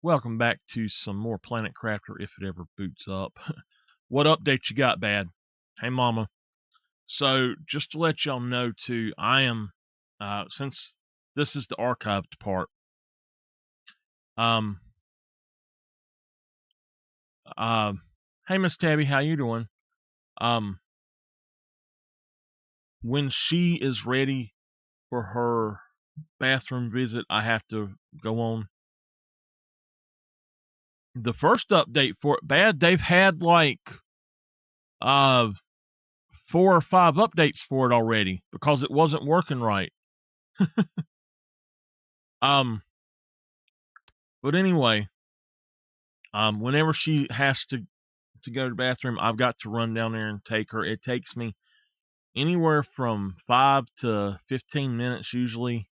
Welcome back to some more Planet Crafter if it ever boots up. What update you got, Bad? Hey, Mama. So, just to let y'all know, too, I am, since this is the archived part, um, hey, Miss Tabby, how you doing? When she is ready for her bathroom visit, I have to go on. The first update for it, Bad, they've had like, 4 or 5 updates for it already because it wasn't working right. But anyway, whenever she has to go to the bathroom, I've got to run down there and take her. It takes me anywhere from 5 to 15 minutes usually.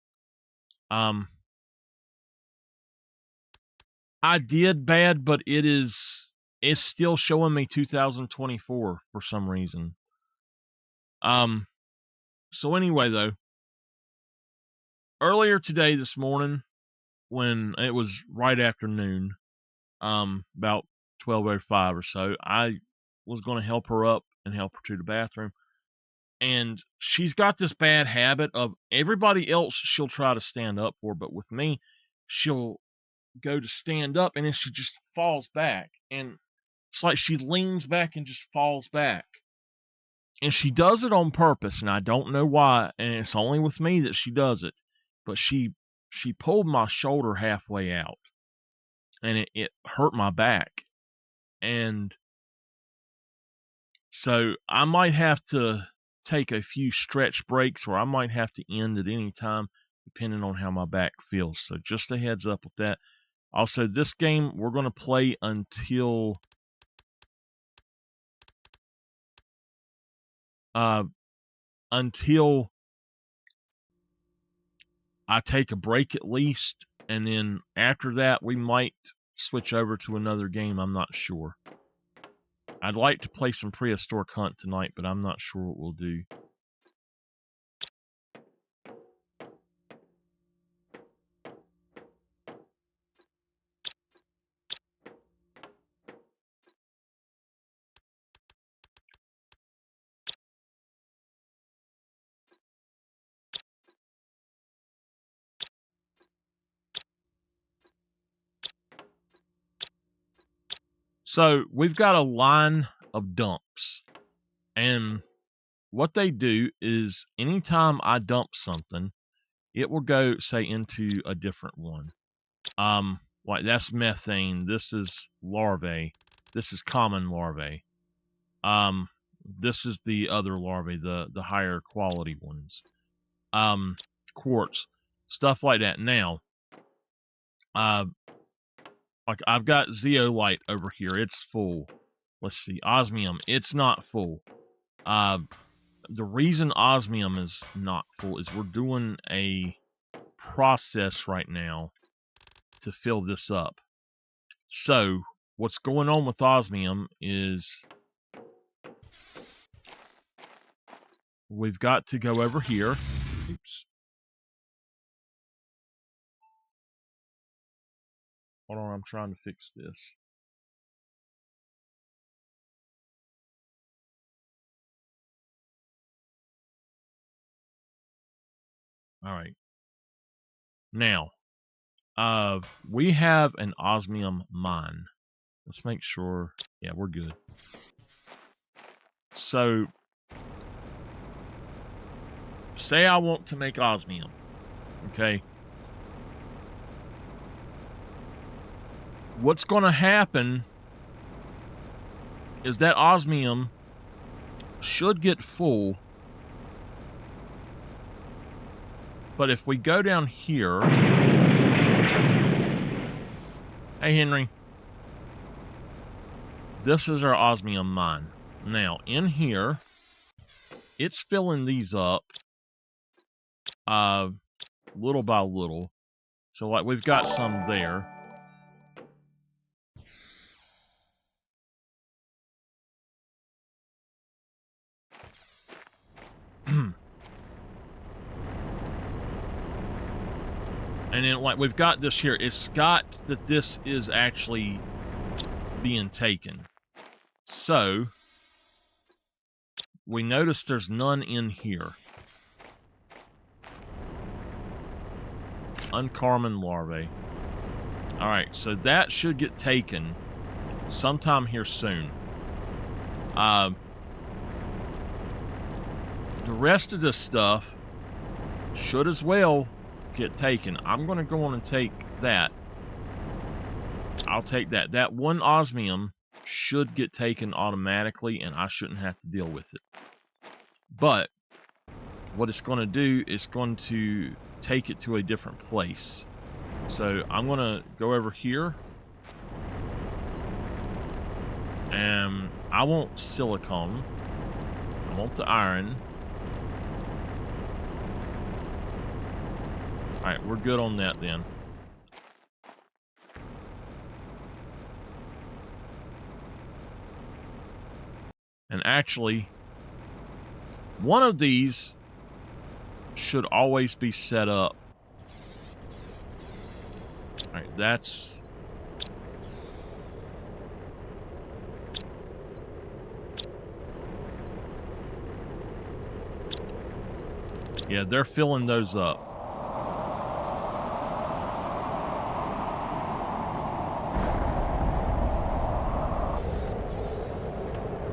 I did Bad, but it's still showing me 2024 for some reason. So anyway though, earlier today, this morning, when it was right after noon, about 12:05 or so, I was going to help her up and help her to the bathroom. And she's got this bad habit of everybody else she'll try to stand up for, but with me, she'll go to stand up and then she just falls back. And it's like she leans back and just falls back. And she does it on purpose, and I don't know why, and it's only with me that she does it. But she pulled my shoulder halfway out, and it hurt my back. And so I might have to take a few stretch breaks, or I might have to end at any time, depending on how my back feels. So just a heads up with that. Also, this game we're going to play until I take a break at least, and then after that we might switch over to another game. I'm not sure. I'd like to play some Prehistoric Hunt tonight, but I'm not sure what we'll do. So we've got a line of dumps, and what they do is anytime I dump something, it will go, say, into a different one. Like that's methane. This is larvae. This is common larvae. This is the other larvae, the higher quality ones. Quartz, stuff like that. Now, like I've got zeolite over here. It's full. Let's see, osmium. It's not full. The reason osmium is not full is we're doing a process right now to fill this up. So what's going on with osmium is we've got to go over here. Oops. Hold on, I'm trying to fix this. All right. Now, we have an osmium mine. Let's make sure. Yeah, we're good. So, say I want to make osmium. Okay. What's going to happen is that osmium should get full. But if we go down here. Hey, Henry. This is our osmium mine. Now, in here, it's filling these up little by little. So, like, we've got some there. And then, like, we've got this here. It's got that this is actually being taken. So, we notice there's none in here. Uncommon larvae. Alright, so that should get taken sometime here soon. The rest of this stuff should as well get taken. I'm going to go on and take that. I'll take that. That one osmium should get taken automatically, and I shouldn't have to deal with it. But what it's going to do is going to take it to a different place. So I'm going to go over here. And I want silicon. I want the iron. Alright, we're good on that then. And actually, one of these should always be set up. Alright, that's... Yeah, they're filling those up.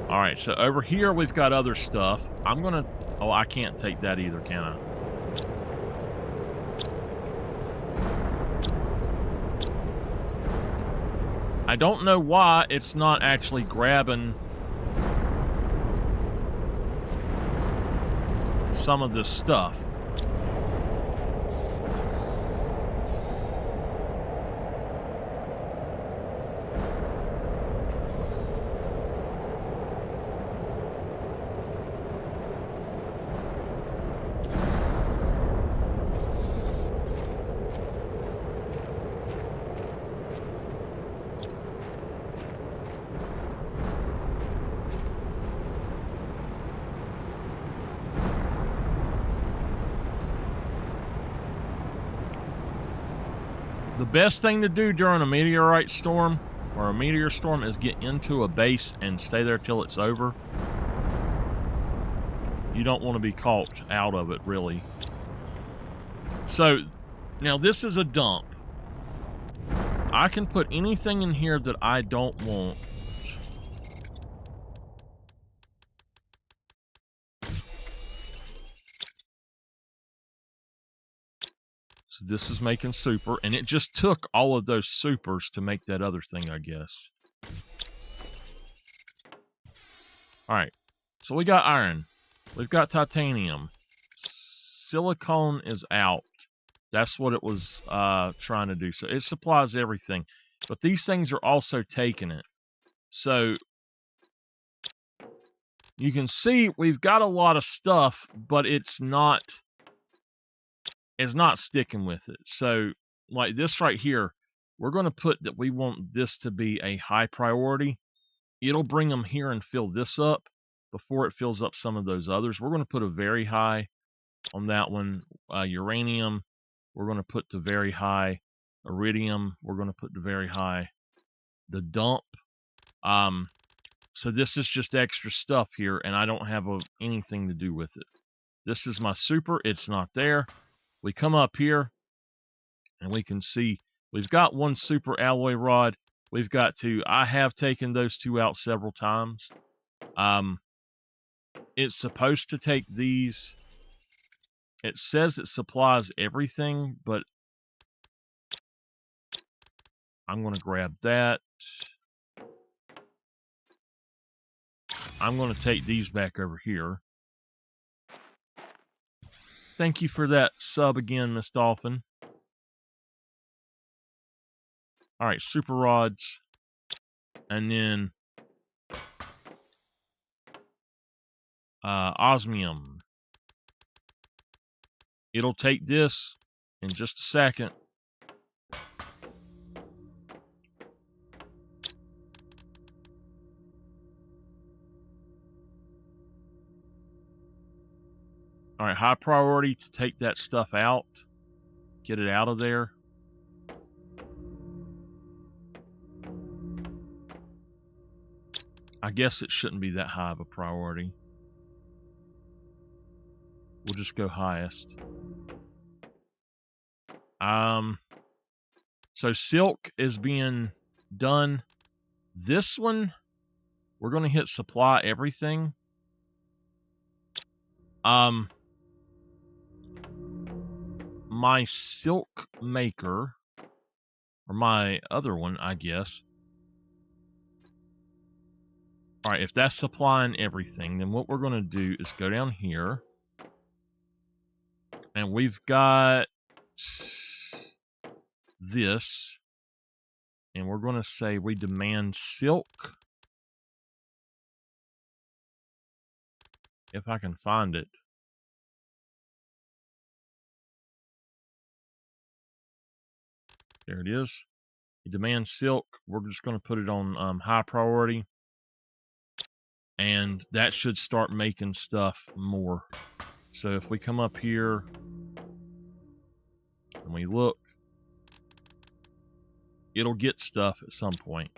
Alright, so over here we've got other stuff. I'm gonna... Oh, I can't take that either, can I? I don't know why it's not actually grabbing some of this stuff. The best thing to do during a meteorite storm or a meteor storm is get into a base and stay there till it's over. You don't want to be caught out of it, really. So, now this is a dump. I can put anything in here that I don't want. So this is making super, and it just took all of those supers to make that other thing, I guess. Alright, so we got iron. We've got titanium. Silicone is out. That's what it was trying to do. So it supplies everything. But these things are also taking it. So you can see we've got a lot of stuff, but it's not sticking with it. So like this right here, we're going to put that we want this to be a high priority. It'll bring them here and fill this up before it fills up some of those others. We're going to put a very high on that one. Uranium, we're going to put the very high. Iridium, we're going to put the very high. The dump. So this is just extra stuff here, and I don't have anything to do with it. This is my super. It's not there. We come up here, and we can see we've got one super alloy rod. We've got two. I have taken those two out several times. It's supposed to take these. It says it supplies everything, but I'm going to grab that. I'm going to take these back over here. Thank you for that sub again, Miss Dolphin. All right, super rods. And then osmium. It'll take this in just a second. All right, high priority to take that stuff out. Get it out of there. I guess it shouldn't be that high of a priority. We'll just go highest. So silk is being done. This one, we're going to hit supply everything. My silk maker, or my other one, I guess. All right, if that's supplying everything, then what we're going to do is go down here. And we've got this. And we're going to say we demand silk. If I can find it. There it is. We demand silk. We're just going to put it on high priority. And that should start making stuff more. So if we come up here and we look, it'll get stuff at some point.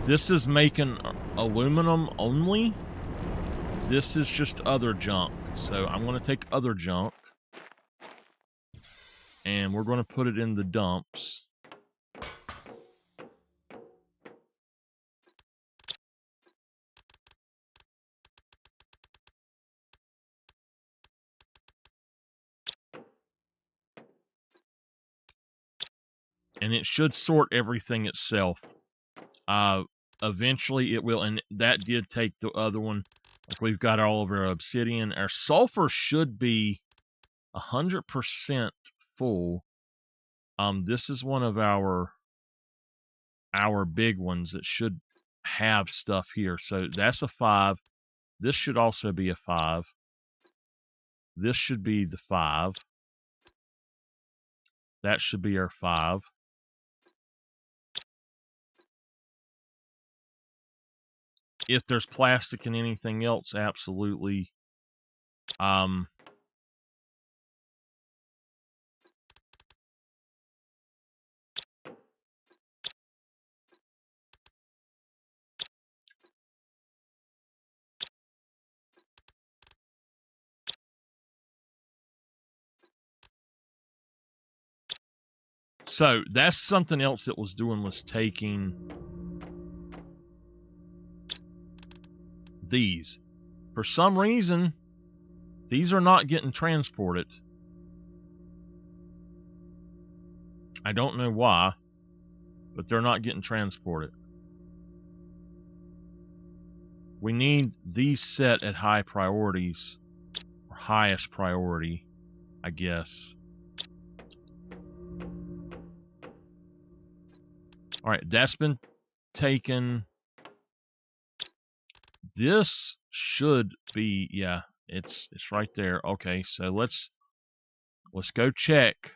This is making aluminum only. This is just other junk. So I'm going to take other junk. And we're going to put it in the dumps. And it should sort everything itself. Eventually it will, and that did take the other one. Like we've got all of our obsidian. Our sulfur should be 100% full. This is one of our big ones that should have stuff here. So that's a 5. This should also be a 5. This should be the 5. That should be our 5. If there's plastic and anything else, absolutely. So that's something else that was doing, was taking these. For some reason, these are not getting transported. I don't know why, but they're not getting transported. We need these set at high priorities, or highest priority, I guess. All right, that's been taken. This should be, yeah, it's right there. Okay, so let's go check.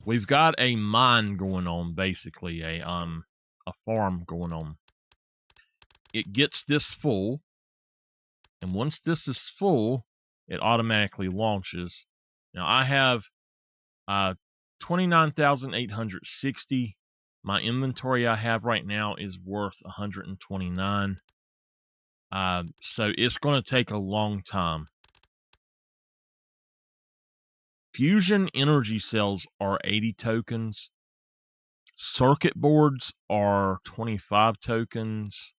We've got a mine going on, basically a farm going on. It gets this full, and once this is full, it automatically launches. Now I have 29,860. My inventory I have right now is worth 129. So it's going to take a long time. Fusion energy cells are 80 tokens. Circuit boards are 25 tokens.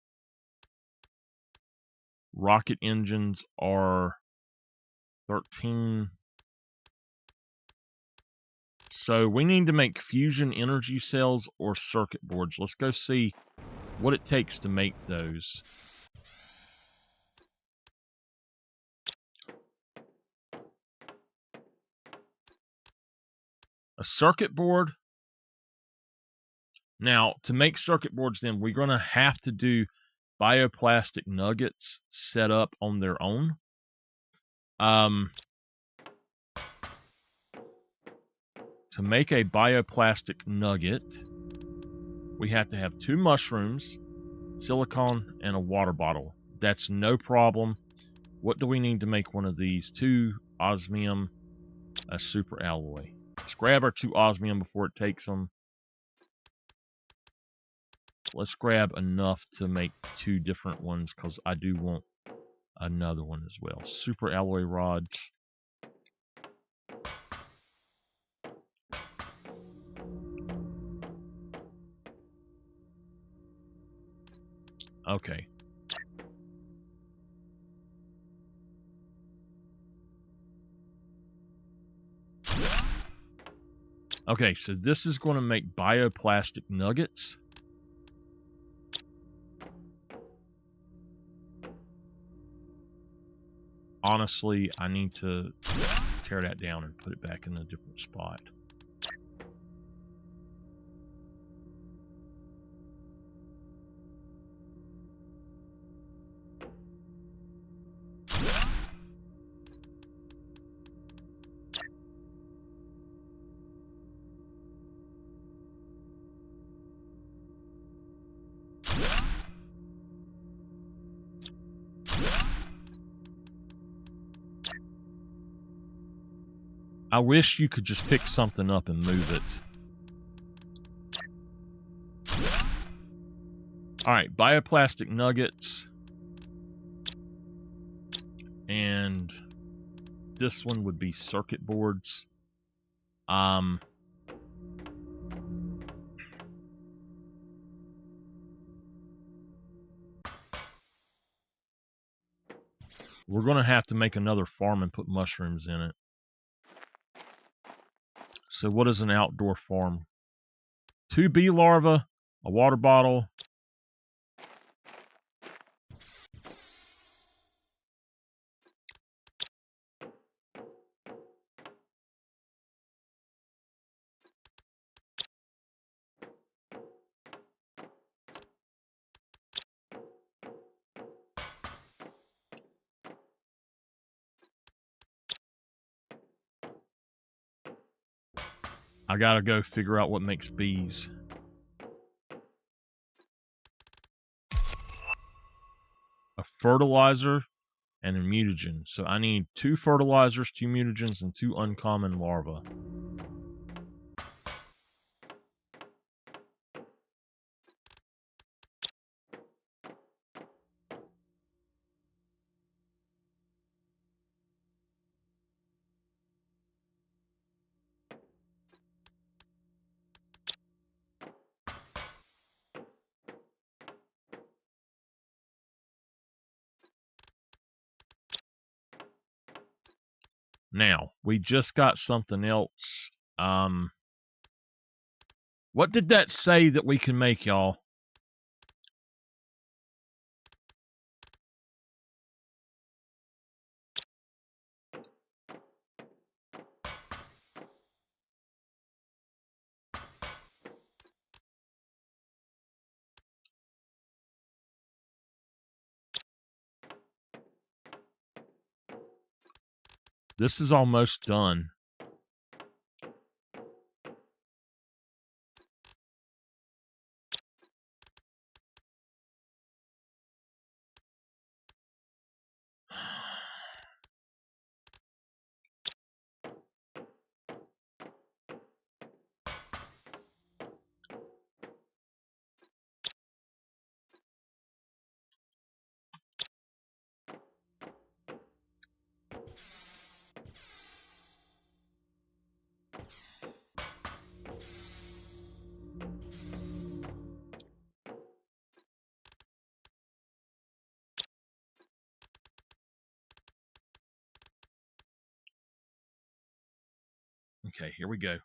Rocket engines are 13. So we need to make fusion energy cells or circuit boards. Let's go see what it takes to make those. A circuit board. Now, to make circuit boards, then we're going to have to do bioplastic nuggets set up on their own. To make a bioplastic nugget, we have to have 2 mushrooms, silicone, and a water bottle. That's no problem. What do we need to make one of these? 2 osmium, a super alloy. Let's grab our 2 osmium before it takes them. Let's grab enough to make 2 different ones because I do want another one as well. Super alloy rods. Okay. Okay, so this is going to make bioplastic nuggets. Honestly, I need to tear that down and put it back in a different spot. I wish you could just pick something up and move it. Alright, bioplastic nuggets. And this one would be circuit boards. We're going to have to make another farm and put mushrooms in it. So what is an outdoor farm? 2 bee larvae, a water bottle. I gotta go figure out what makes bees. A fertilizer and a mutagen. So I need 2 fertilizers, 2 mutagens, and 2 uncommon larvae. Now, we just got something else. What did that say that we can make, y'all? This is almost done. Okay, here we go.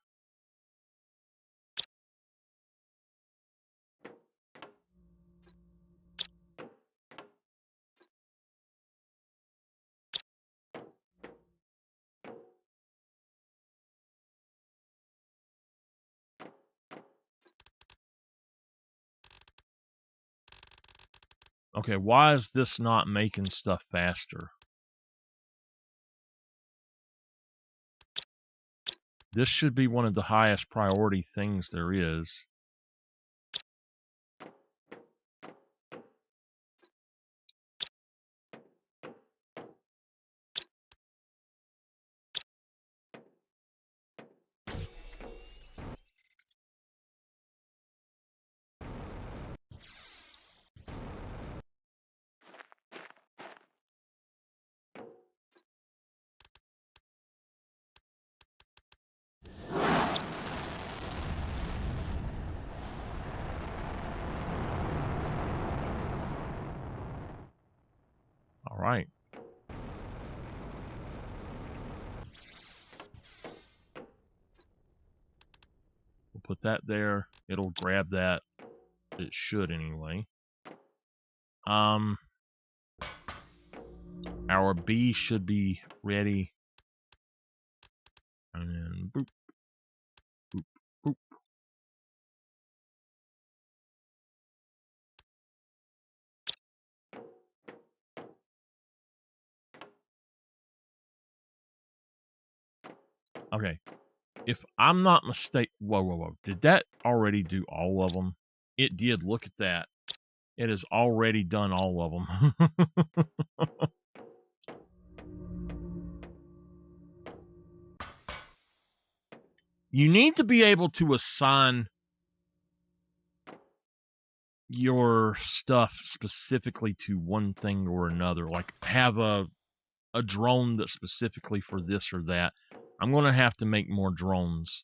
Okay, why is this not making stuff faster? This should be one of the highest priority things there is. put that there. It'll grab that. It should anyway. Our B should be ready. And then boop, boop, boop. Okay. If I'm not mistaken, whoa. Did that already do all of them? It did. Look at that. It has already done all of them. You need to be able to assign your stuff specifically to one thing or another. Like have a drone that's specifically for this or that. I'm going to have to make more drones.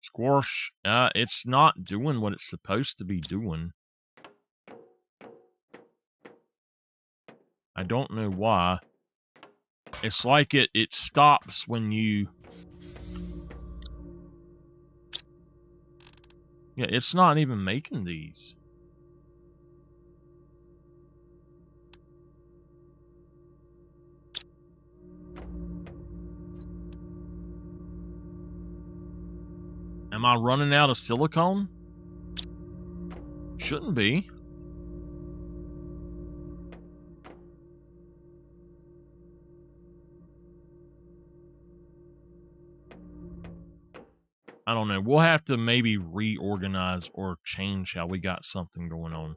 Squash, it's not doing what it's supposed to be doing. I don't know why. It's like it stops when you... Yeah, it's not even making these. Am I running out of silicone? Shouldn't be. I don't know. We'll have to maybe reorganize or change how we got something going on.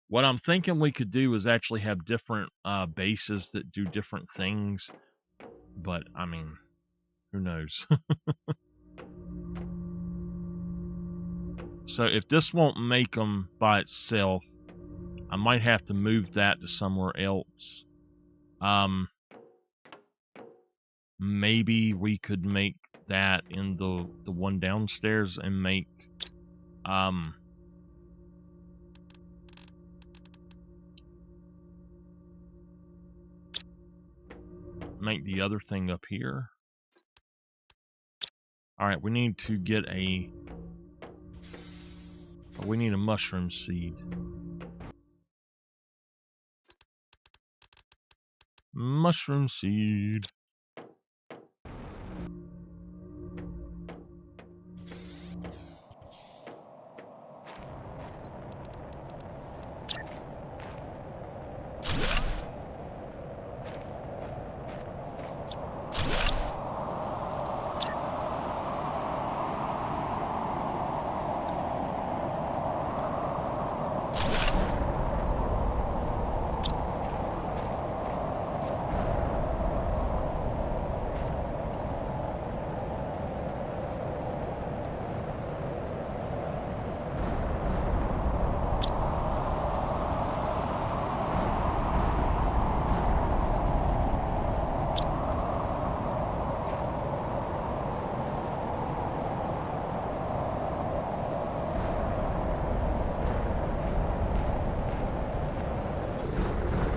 What I'm thinking we could do is actually have different bases that do different things. But, I mean, who knows? So if this won't make them by itself, I might have to move that to somewhere else. Maybe we could make that in the one downstairs and make make the other thing up here. All right, we need to get a mushroom seed. Mushroom seed.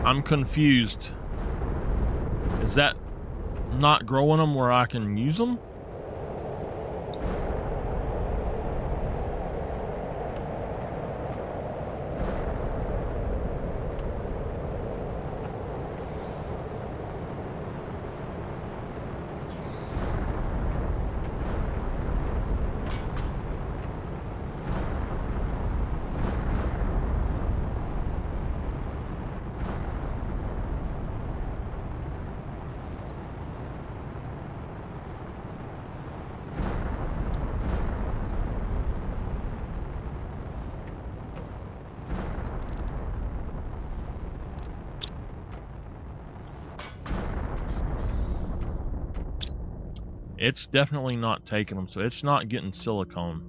I'm confused. Is that not growing them where I can use them? It's definitely not taking them, so it's not getting silicone.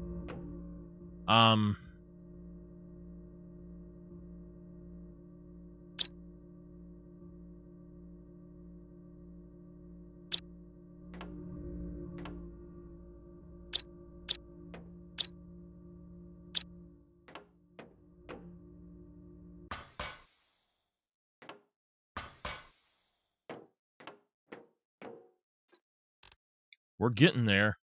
we're getting there.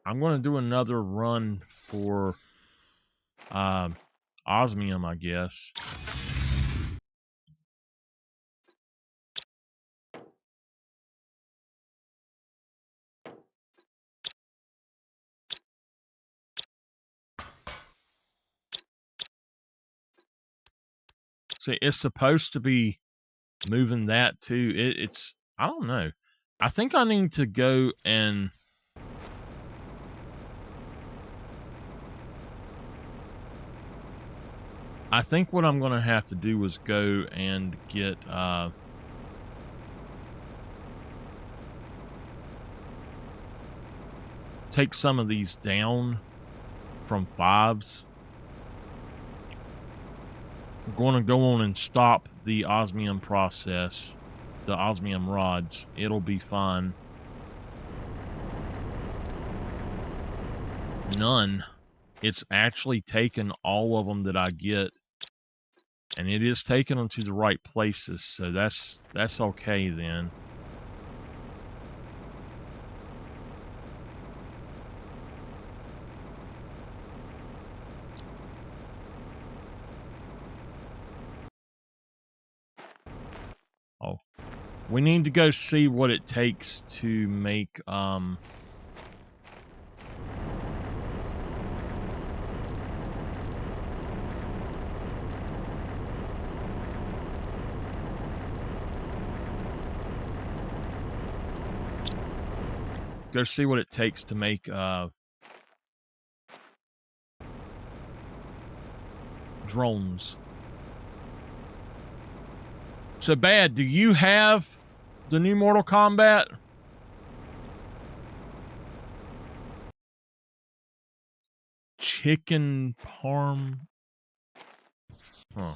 I'm going to do another run for osmium, I guess. See, it's supposed to be moving that too. It's I don't know. I think I need to go and I think what I'm going to have to do is go and get take some of these down from 5s. I'm going to go on and stop the osmium process, the osmium rods. It'll be fine. None. It's actually taken all of them that I get, and it is taking them to the right places, so that's okay then. Oh, we need to go see what it takes to make go see what it takes to make drones. So Bad, do you have the new Mortal Kombat? Chicken parm. Huh.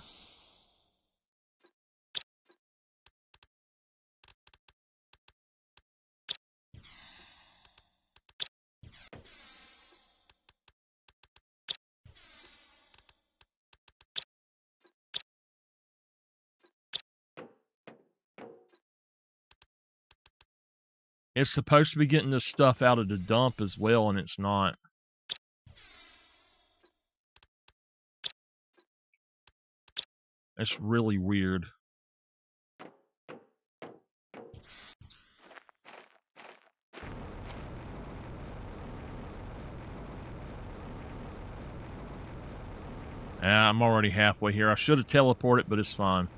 It's supposed to be getting this stuff out of the dump as well, and it's not. It's really weird. I'm already halfway here. I should have teleported, but it's fine.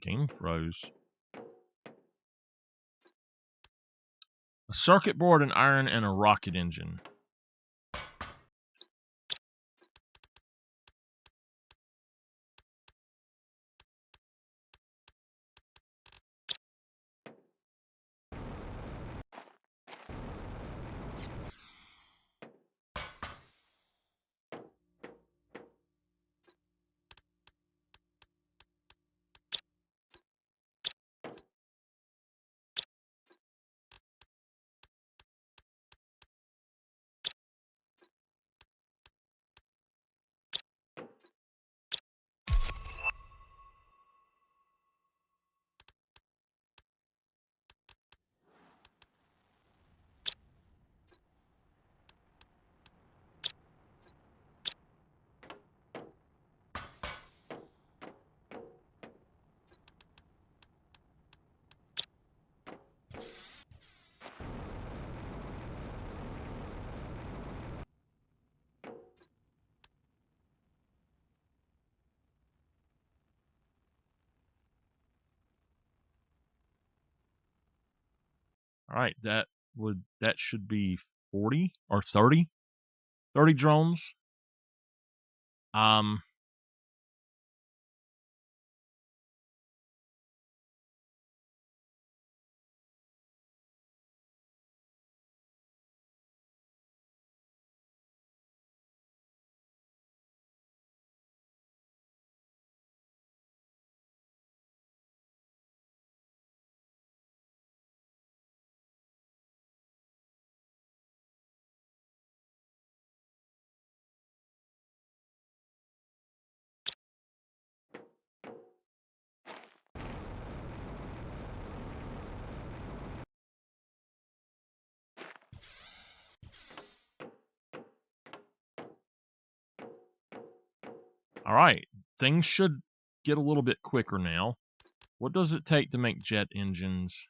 Game froze. A circuit board, an iron, and a rocket engine. All right, that should be 40 or 30 drones. All right, things should get a little bit quicker now. What does it take to make jet engines?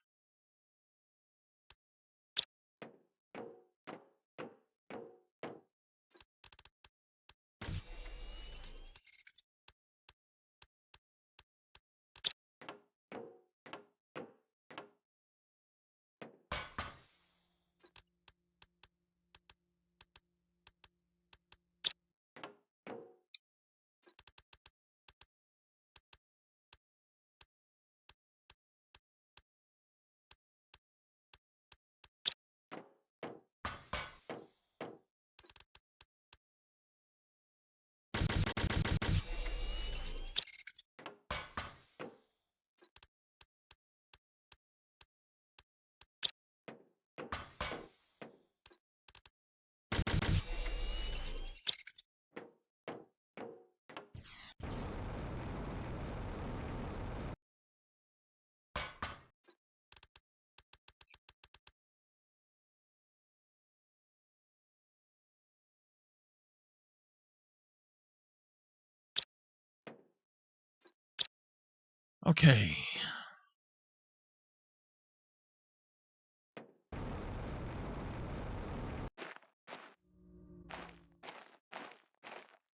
Okay.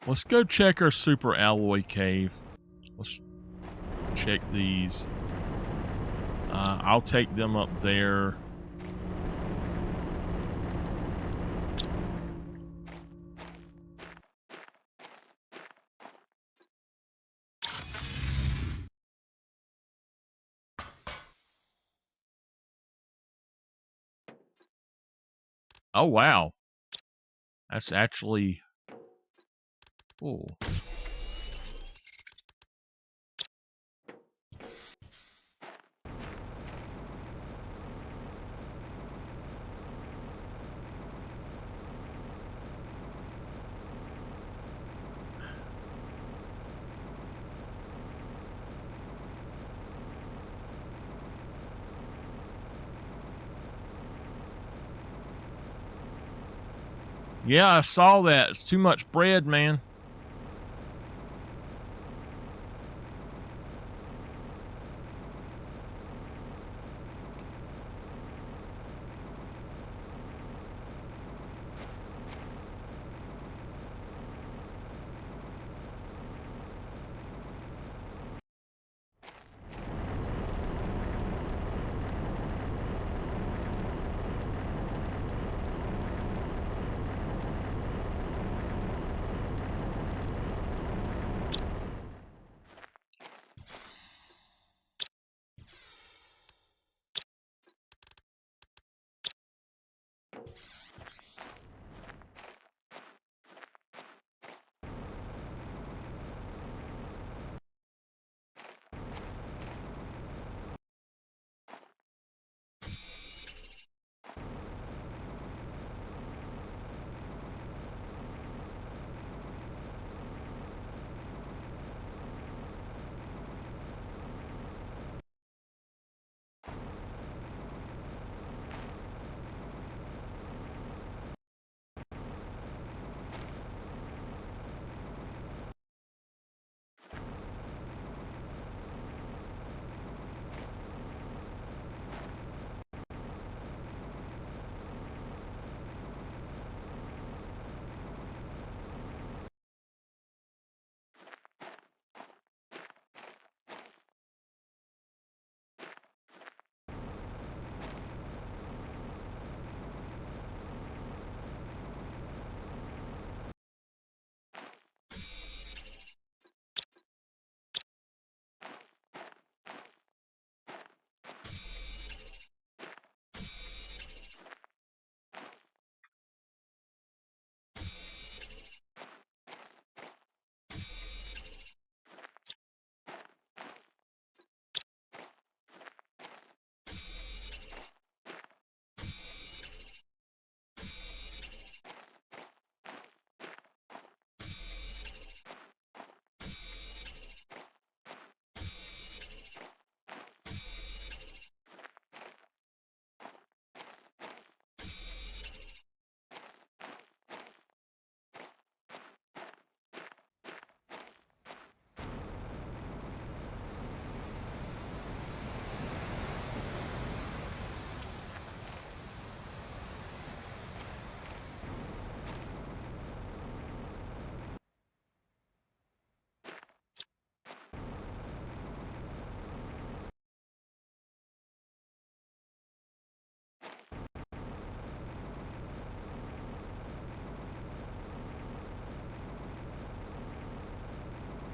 Let's go check our super alloy cave. Let's check these. I'll take them up there. Oh, wow. That's actually... Cool. Yeah, I saw that. It's too much bread, man.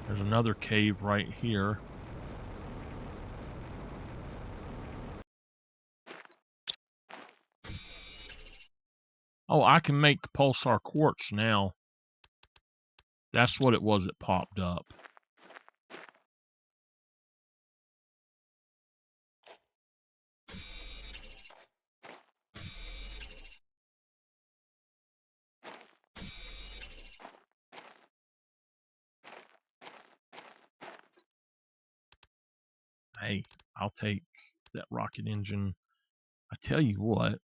There's another cave right here. Oh, I can make pulsar quartz now. That's what it was that popped up. Hey, I'll take that rocket engine. I tell you what.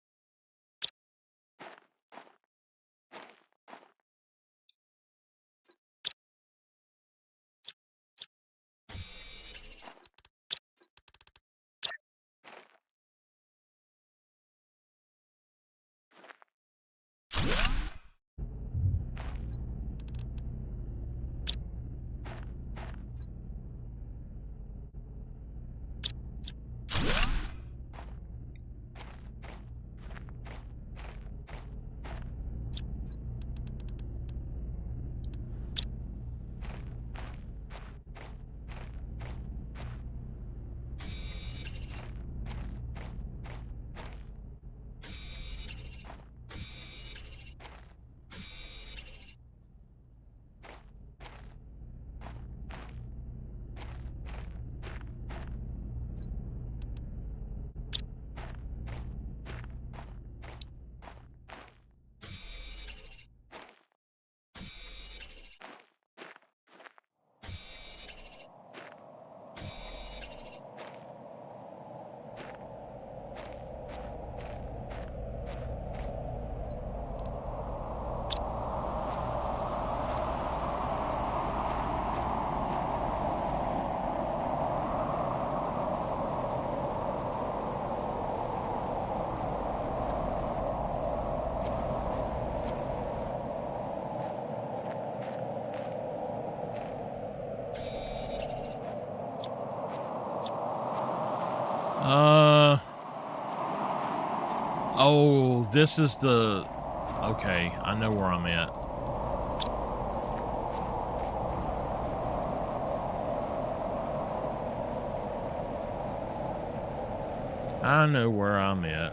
Oh, this is the... Okay, I know where I'm at. I know where I'm at.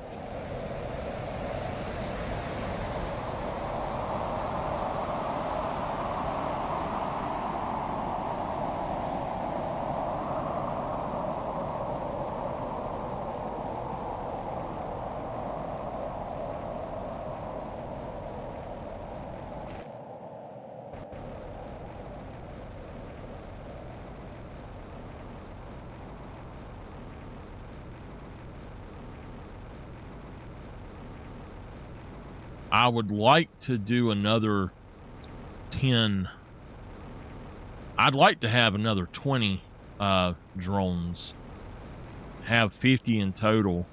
I would like to do another 10. I'd like to have another 20 drones. Have 50 in total.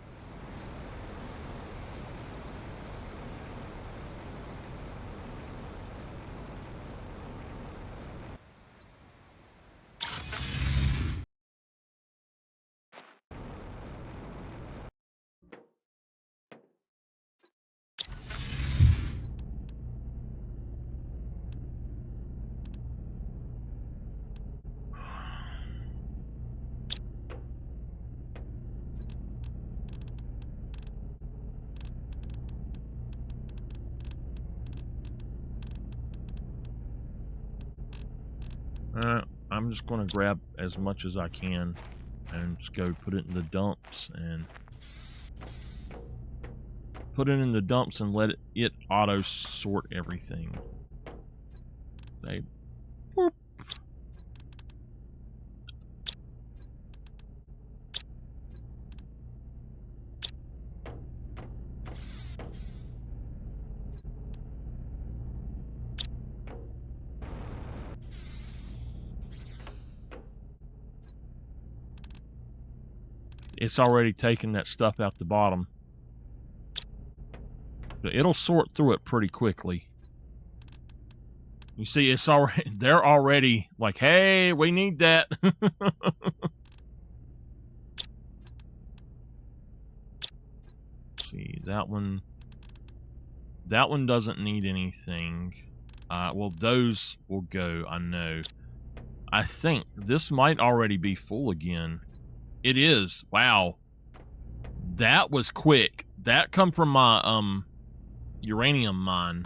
I'm just going to grab as much as I can and just go put it in the dumps and let it auto sort everything. They boop. It's already taken that stuff out the bottom. But it'll sort through it pretty quickly. You see, it's already, they're already like, hey, we need that. See, that one doesn't need anything. Well, those will go, I know. I think this might already be full again. It is. Wow. That was quick. That come from my uranium mine.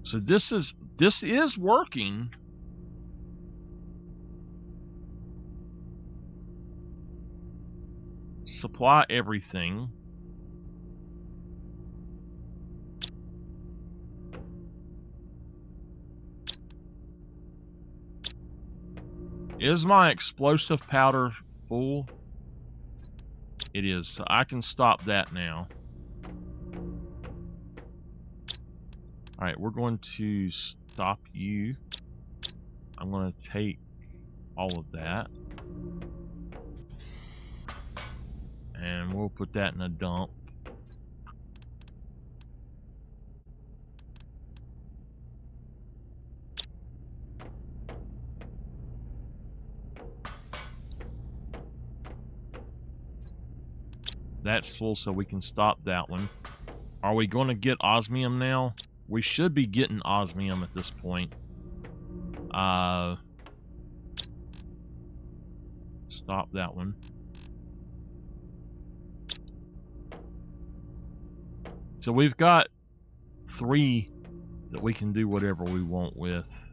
So this is working. Supply everything. Is my explosive powder full? It is, so I can stop that now. Alright, we're going to stop you. I'm going to take all of that. And we'll put that in a dump. That's full, so we can stop that one. Are we going to get osmium now? We should be getting osmium at this point. Stop that one. So we've got 3 that we can do whatever we want with.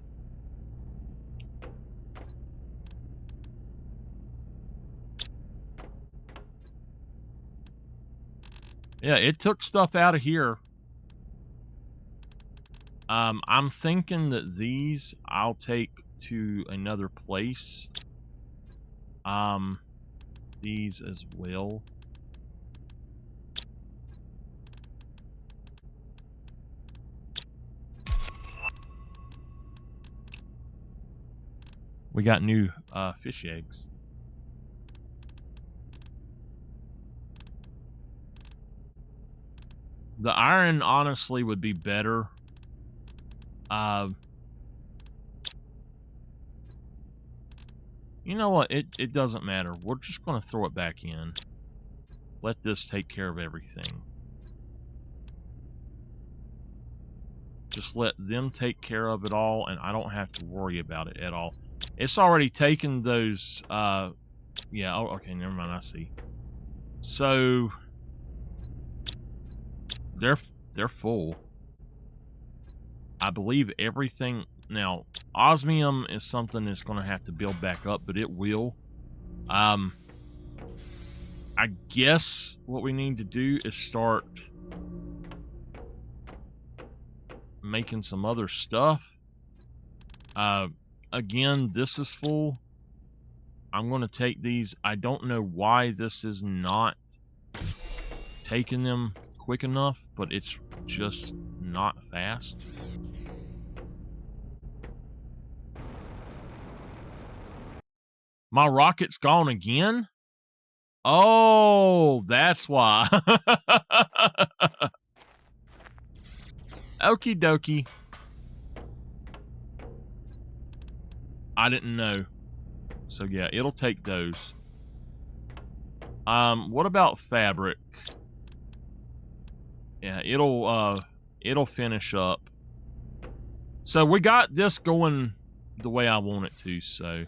Yeah, it took stuff out of here. I'm thinking that these I'll take to another place. These as well. We got new fish eggs. The iron honestly would be better. You know what? It doesn't matter. We're just going to throw it back in. Let this take care of everything. Just let them take care of it all, and I don't have to worry about it at all. It's already taken those, yeah, oh, okay, never mind, I see. So, they're full. I believe everything, now, osmium is something that's going to have to build back up, but it will. I guess what we need to do is start making some other stuff. Again, this is full. I'm going to take these. I don't know why this is not taking them quick enough, but it's just not fast. My rocket's gone again? Oh, that's why. Okie dokie. I didn't know. So yeah, it'll take those. What about fabric? Yeah, it'll finish up. So we got this going the way I want it to, so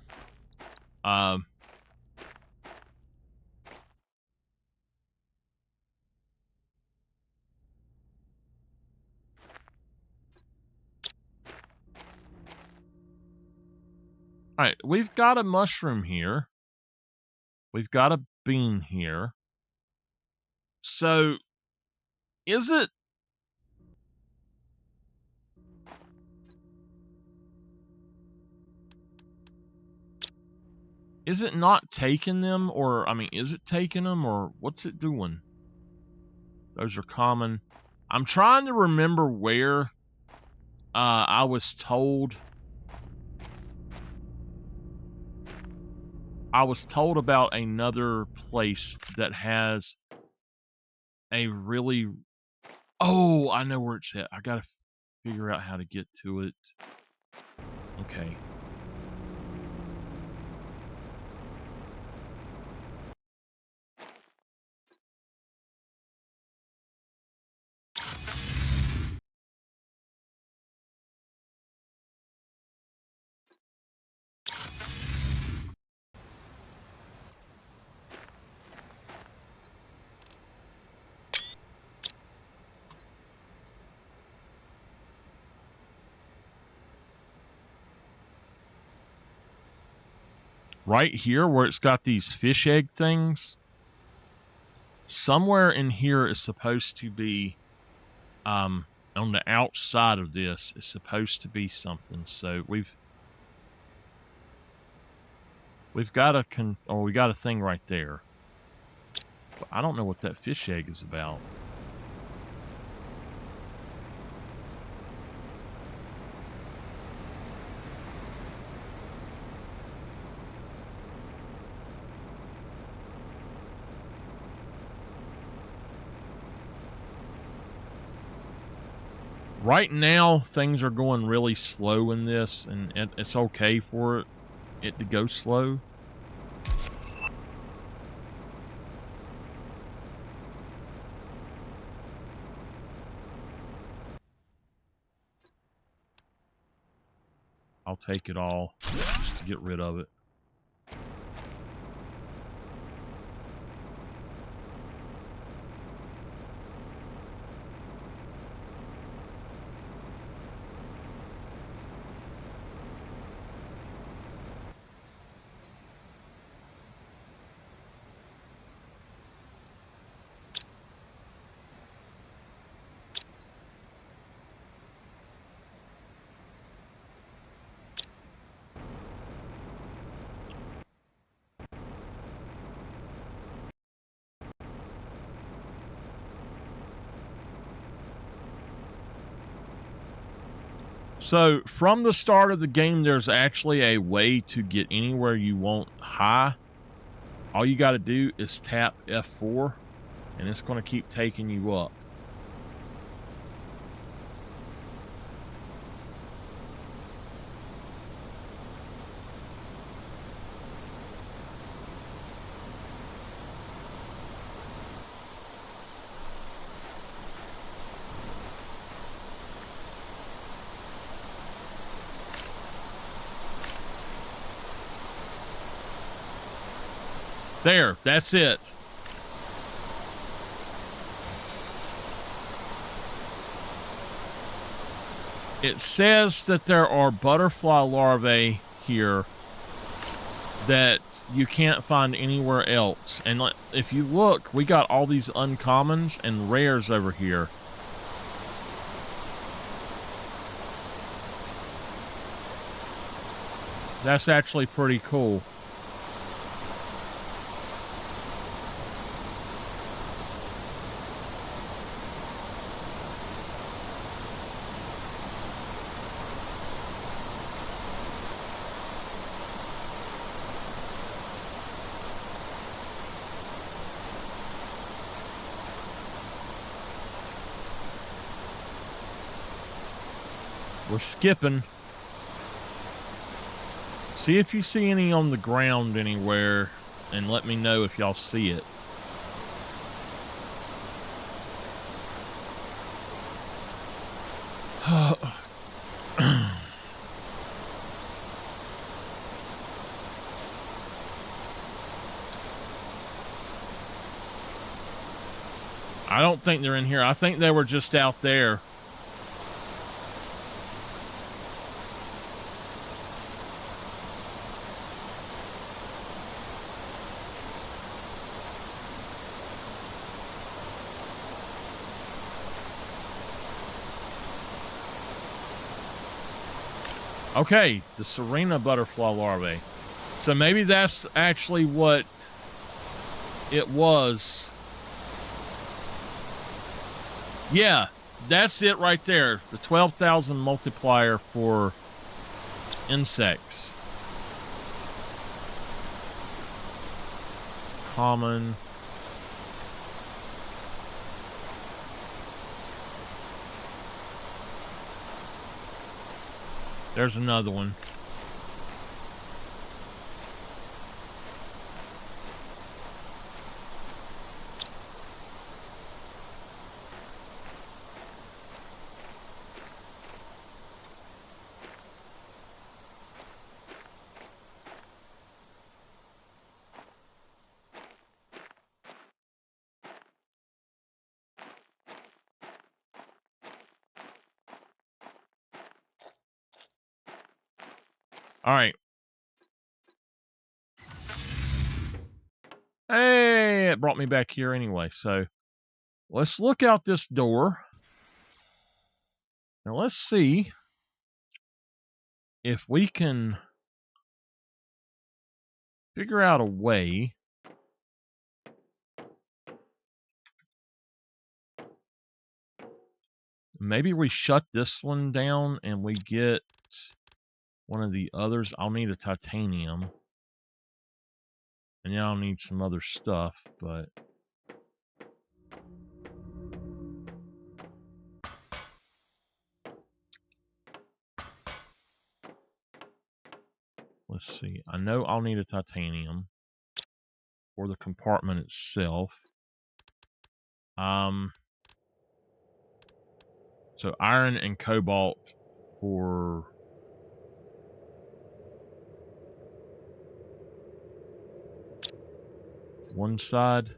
alright, we've got a mushroom here. We've got a bean here. So, is it... Is it not taking them? Or, I mean, is it taking them? Or what's it doing? Those are common. I'm trying to remember where I was told... I was told about another place that has a really... Oh, I know where it's at. I gotta figure out how to get to it. Okay. right here where it's got these fish egg things, somewhere in here is supposed to be, on the outside of this is supposed to be something. So we've got we got a thing right there. But I don't know what that fish egg is about. Right now, things are going really slow in this, and it's okay for it to go slow. I'll take it all just to get rid of it. So from the start of the game, there's actually a way to get anywhere you want high. All you got to do is tap F4, and it's going to keep taking you up. There, that's it. It says that there are butterfly larvae here that you can't find anywhere else. And if you look, we got all these uncommons and rares over here. That's actually pretty cool. We're skipping. See if you see any on the ground anywhere, and let me know if y'all see it. I don't think they're in here. I think they were just out there. Okay, the Serena butterfly larvae. So maybe that's actually what it was. Yeah, that's it right there. The 12,000 multiplier for insects. Common. There's another one. All right. it brought me back here anyway. So let's look out this door. Now let's see if we can figure out a way maybe we shut this one down and we get one of the others. I'll need a titanium. And yeah, I'll need some other stuff, but let's see. I know I'll need a titanium for the compartment itself. So iron and cobalt for one side.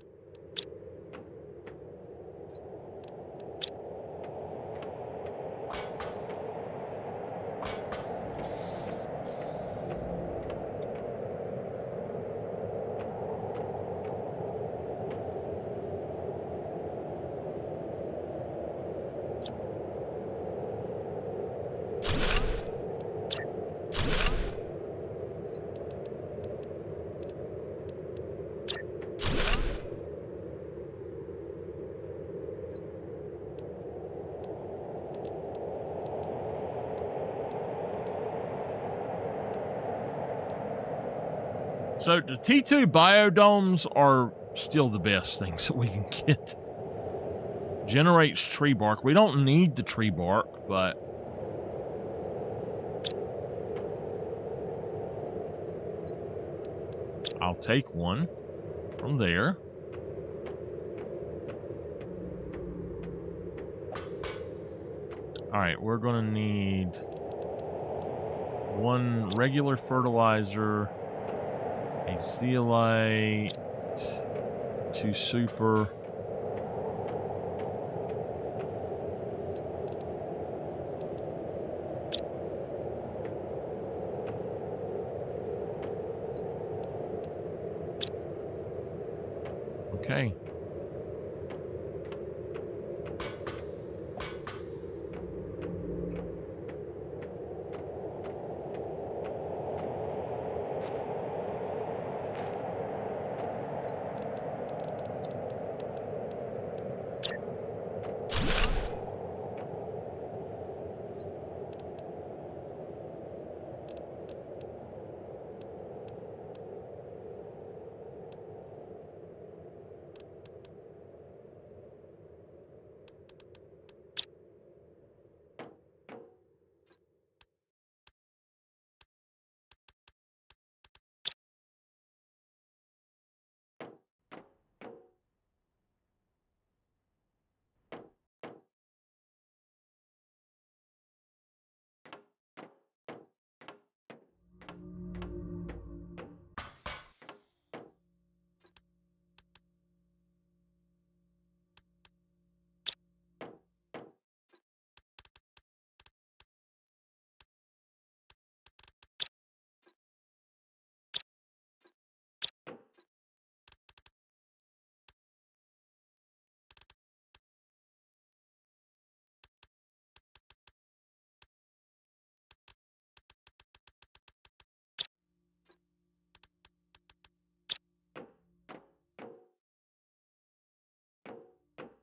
So the T2 biodomes are still the best things that we can get. Generates tree bark. We don't need the tree bark, but I'll take one from there. All right, we're going to need one regular fertilizer, a zeolite, 2 super. Okay.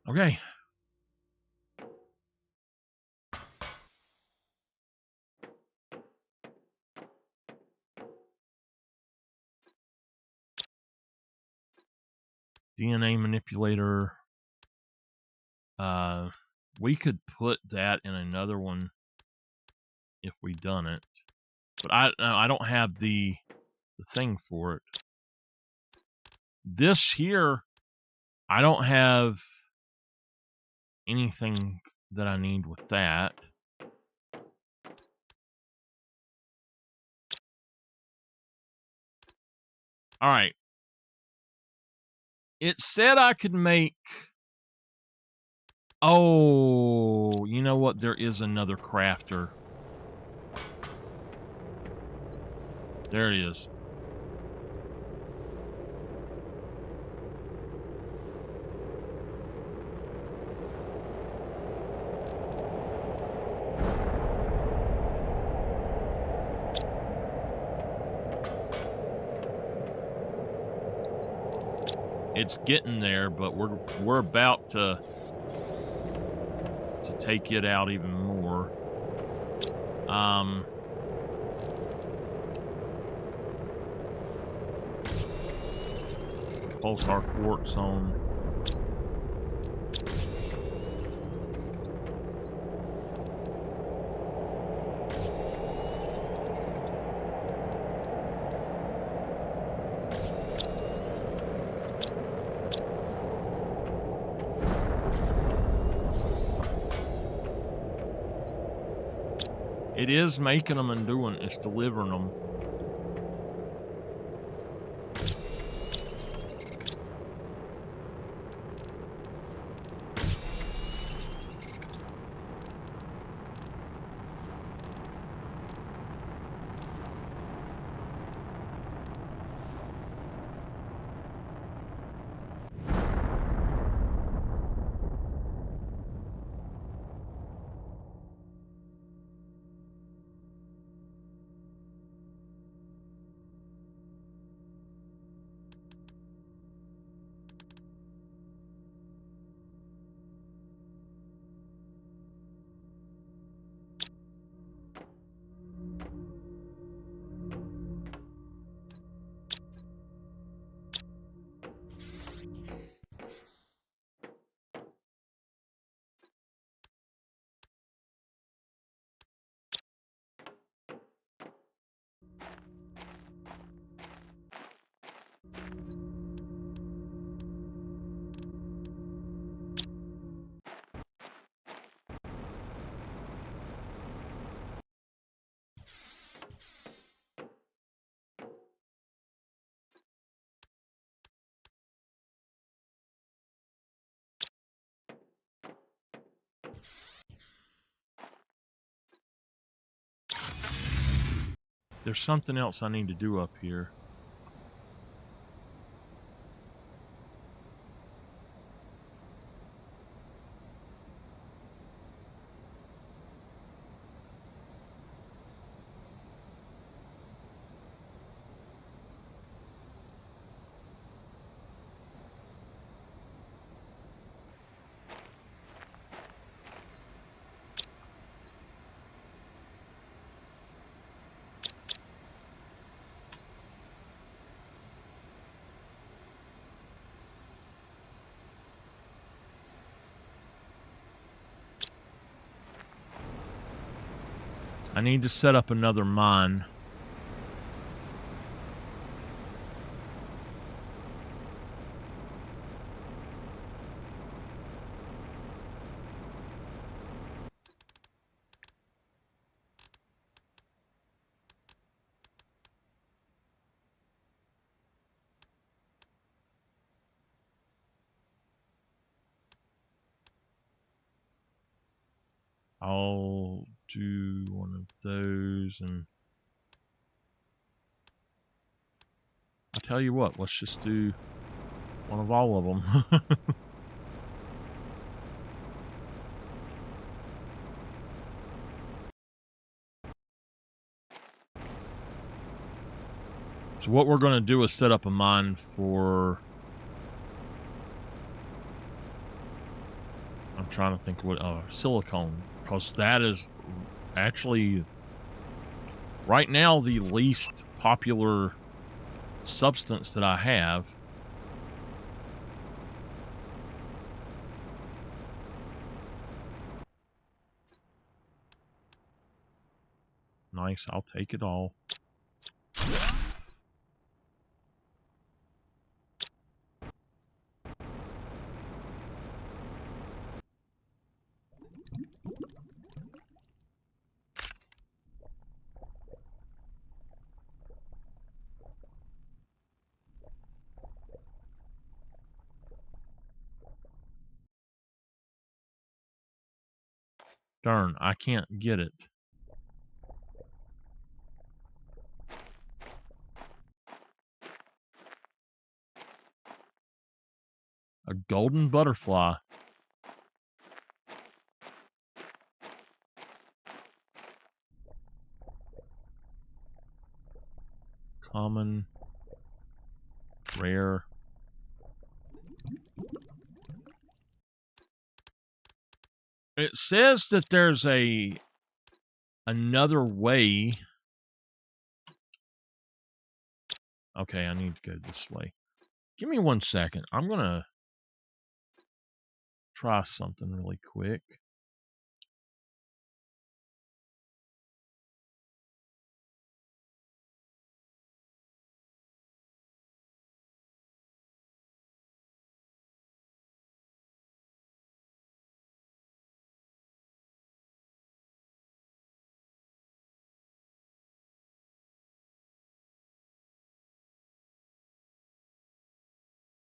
Okay. DNA manipulator. We could put that in another one if we done it, but I don't have the thing for it. This here, I don't have anything that I need with that. All right. It said I could make... Oh, you know what? There is another crafter. There it is. it's getting there, but we're about to take it out even more. Pulsar quartz on. It is making them and doing it's delivering them. There's something else I need to do up here. I need to set up another mine. I'll do one of those, and I'll tell you what, let's just do one of all of them. So what we're going to do is set up a mine for... I'm trying to think what... silicone. Because that is actually... right now, the least popular substance that I have. Nice, I'll take it all. Darn, I can't get it. A golden butterfly. Common. Rare. It says that there's another way. Okay, I need to go this way. Give me 1 second. I'm gonna try something really quick.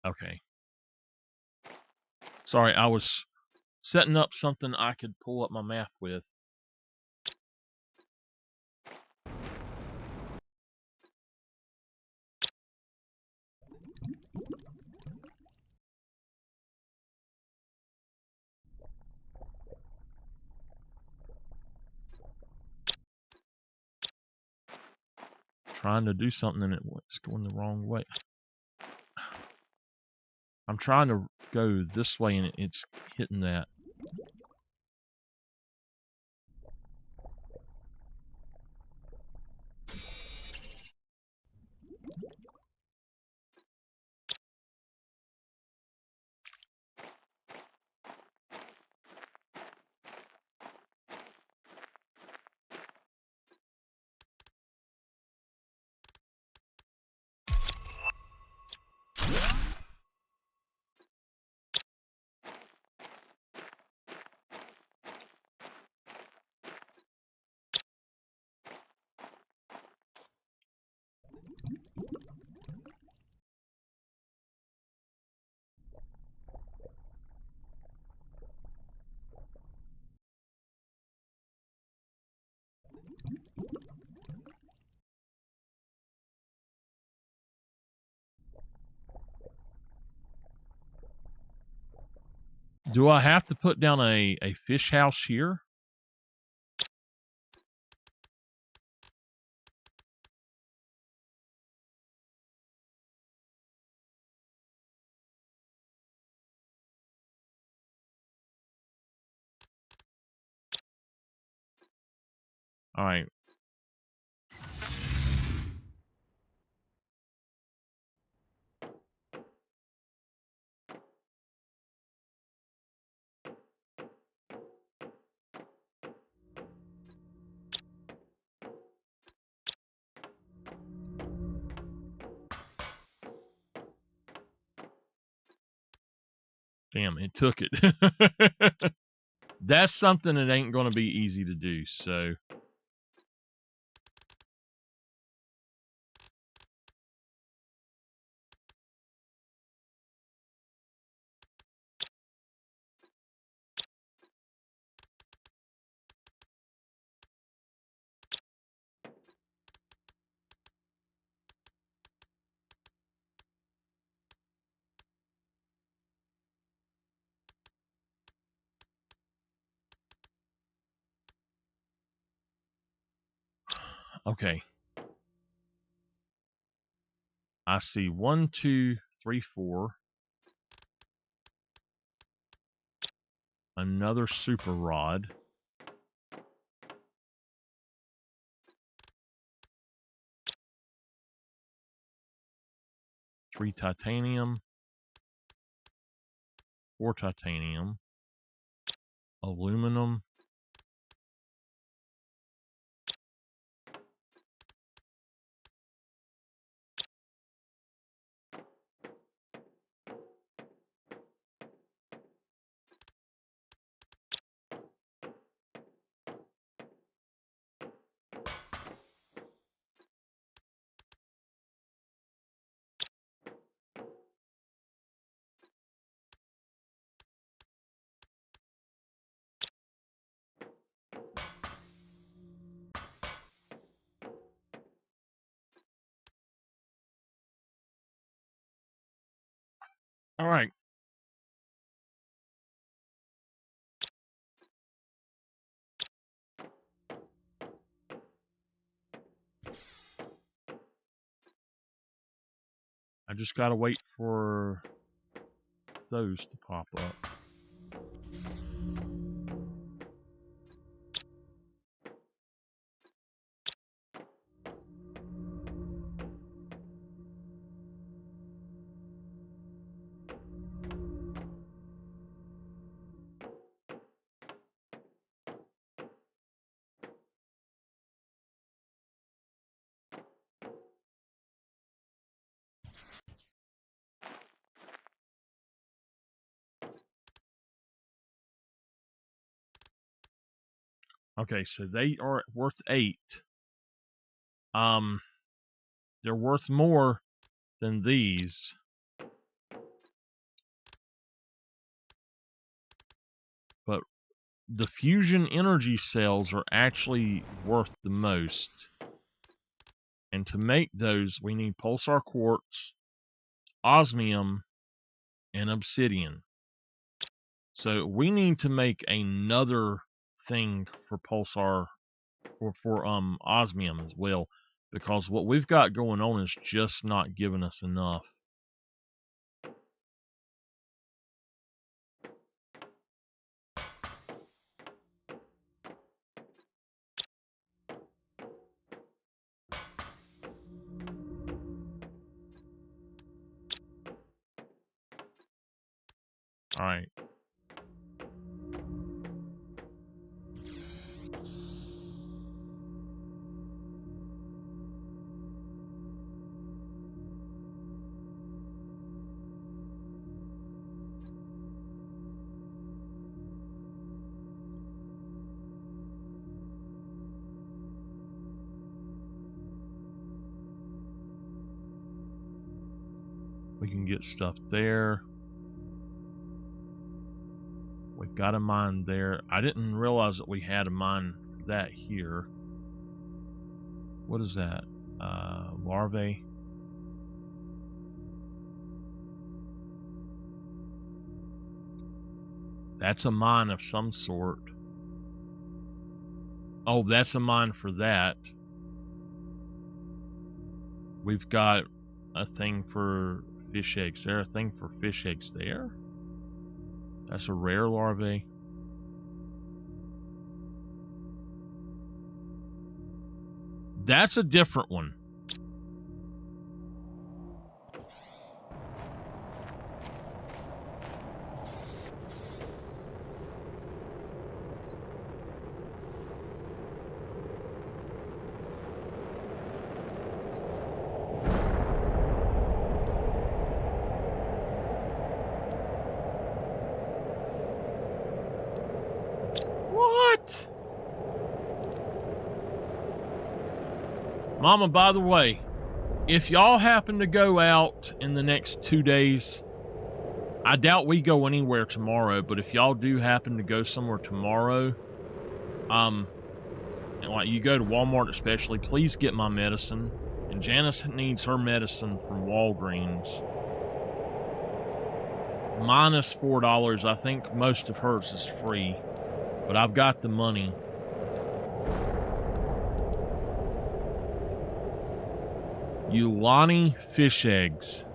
Okay. Sorry, I was setting up something I could pull up my map with. Trying to do something and it's going the wrong way. I'm trying to go this way and it's hitting that. Do I have to put down a fish house here? All right. Damn, it took it. That's something that ain't going to be easy to do, so. Okay. I see 1, 2, 3, 4. Another super rod. 3 titanium. 4 titanium. Aluminum. All right. I just got to wait for those to pop up. Okay, so they are worth 8. They're worth more than these. But the fusion energy cells are actually worth the most. And to make those, we need pulsar quartz, osmium, and obsidian. So we need to make another thing for pulsar or for osmium as well, because what we've got going on is just not giving us enough. All right. We can get stuff there. We've got a mine there. I didn't realize that we had a mine for that here. What is that? Larvae. That's a mine of some sort. Oh, that's a mine for that. We've got a thing for fish eggs. Is there a thing for fish eggs there? That's a rare larvae. That's a different one. What? Mama, by the way, if y'all happen to go out in the next 2 days, I doubt we go anywhere tomorrow, but if y'all do happen to go somewhere tomorrow, like you go to Walmart especially, please get my medicine. And Janice needs her medicine from Walgreens. Minus $4. I think most of hers is free, but I've got the money. Ulani fish eggs.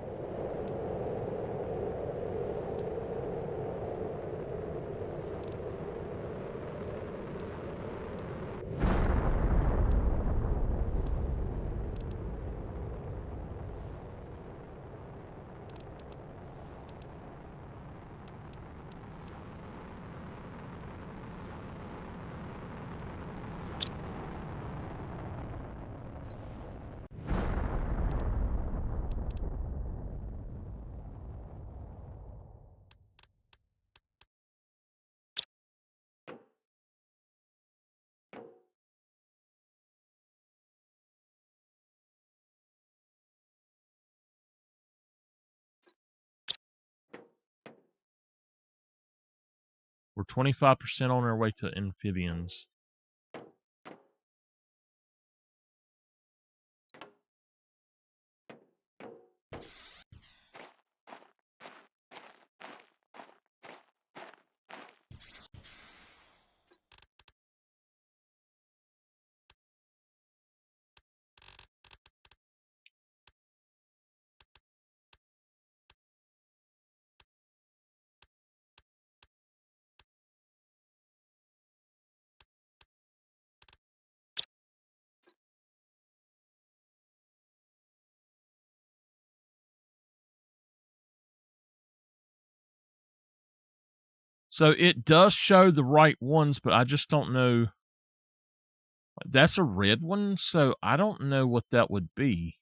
We're 25% on our way to amphibians. So it does show the right ones, but I just don't know. That's a red one, so I don't know what that would be.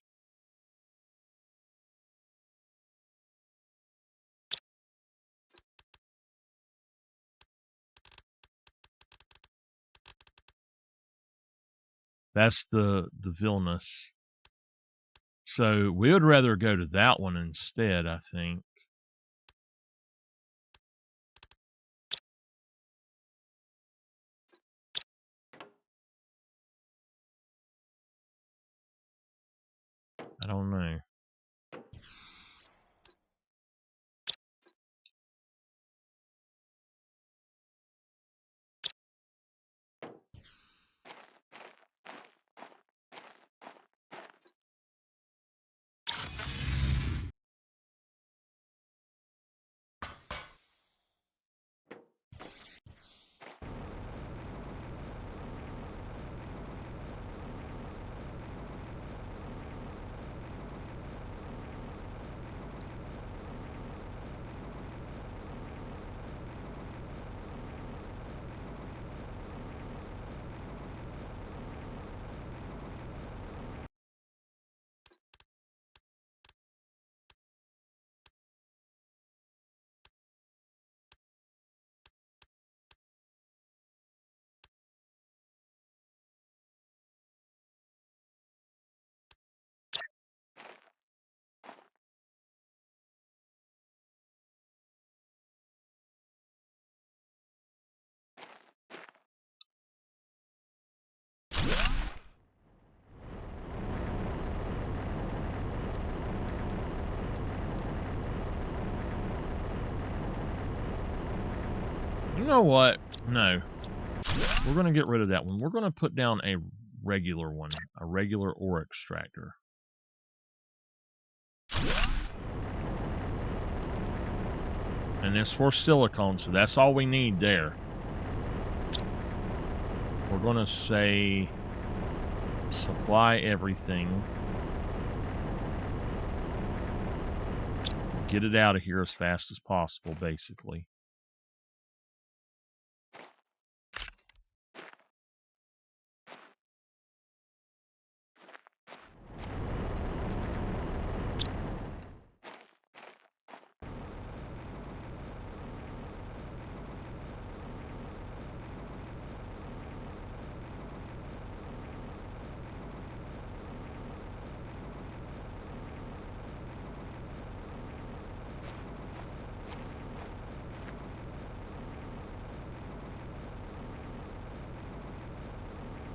That's the Vilnius. So we would rather go to that one instead, I think. I don't know. You know what? No. We're going to get rid of that one. We're going to put down a regular one, a regular ore extractor. And it's for silicone, so that's all we need there. We're going to say supply everything. Get it out of here as fast as possible, basically.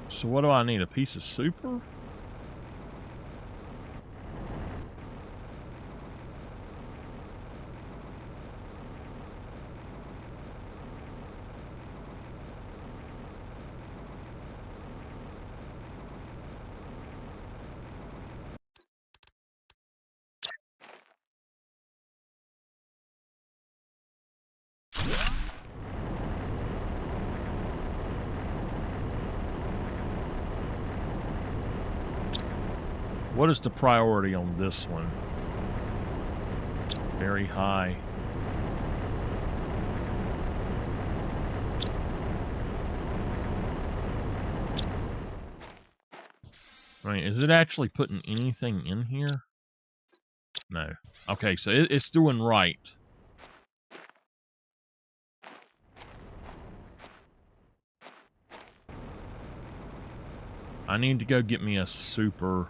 So what do I need? A piece of super? What is the priority on this one? Very high. I mean, is it actually putting anything in here? No. Okay, so it's doing right. I need to go get me a super.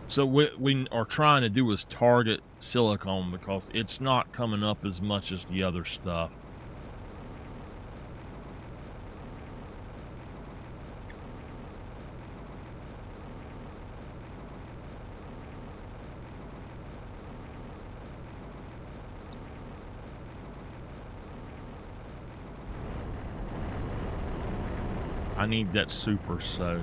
So what we are trying to do is target silicone because it's not coming up as much as the other stuff. I need that super, so.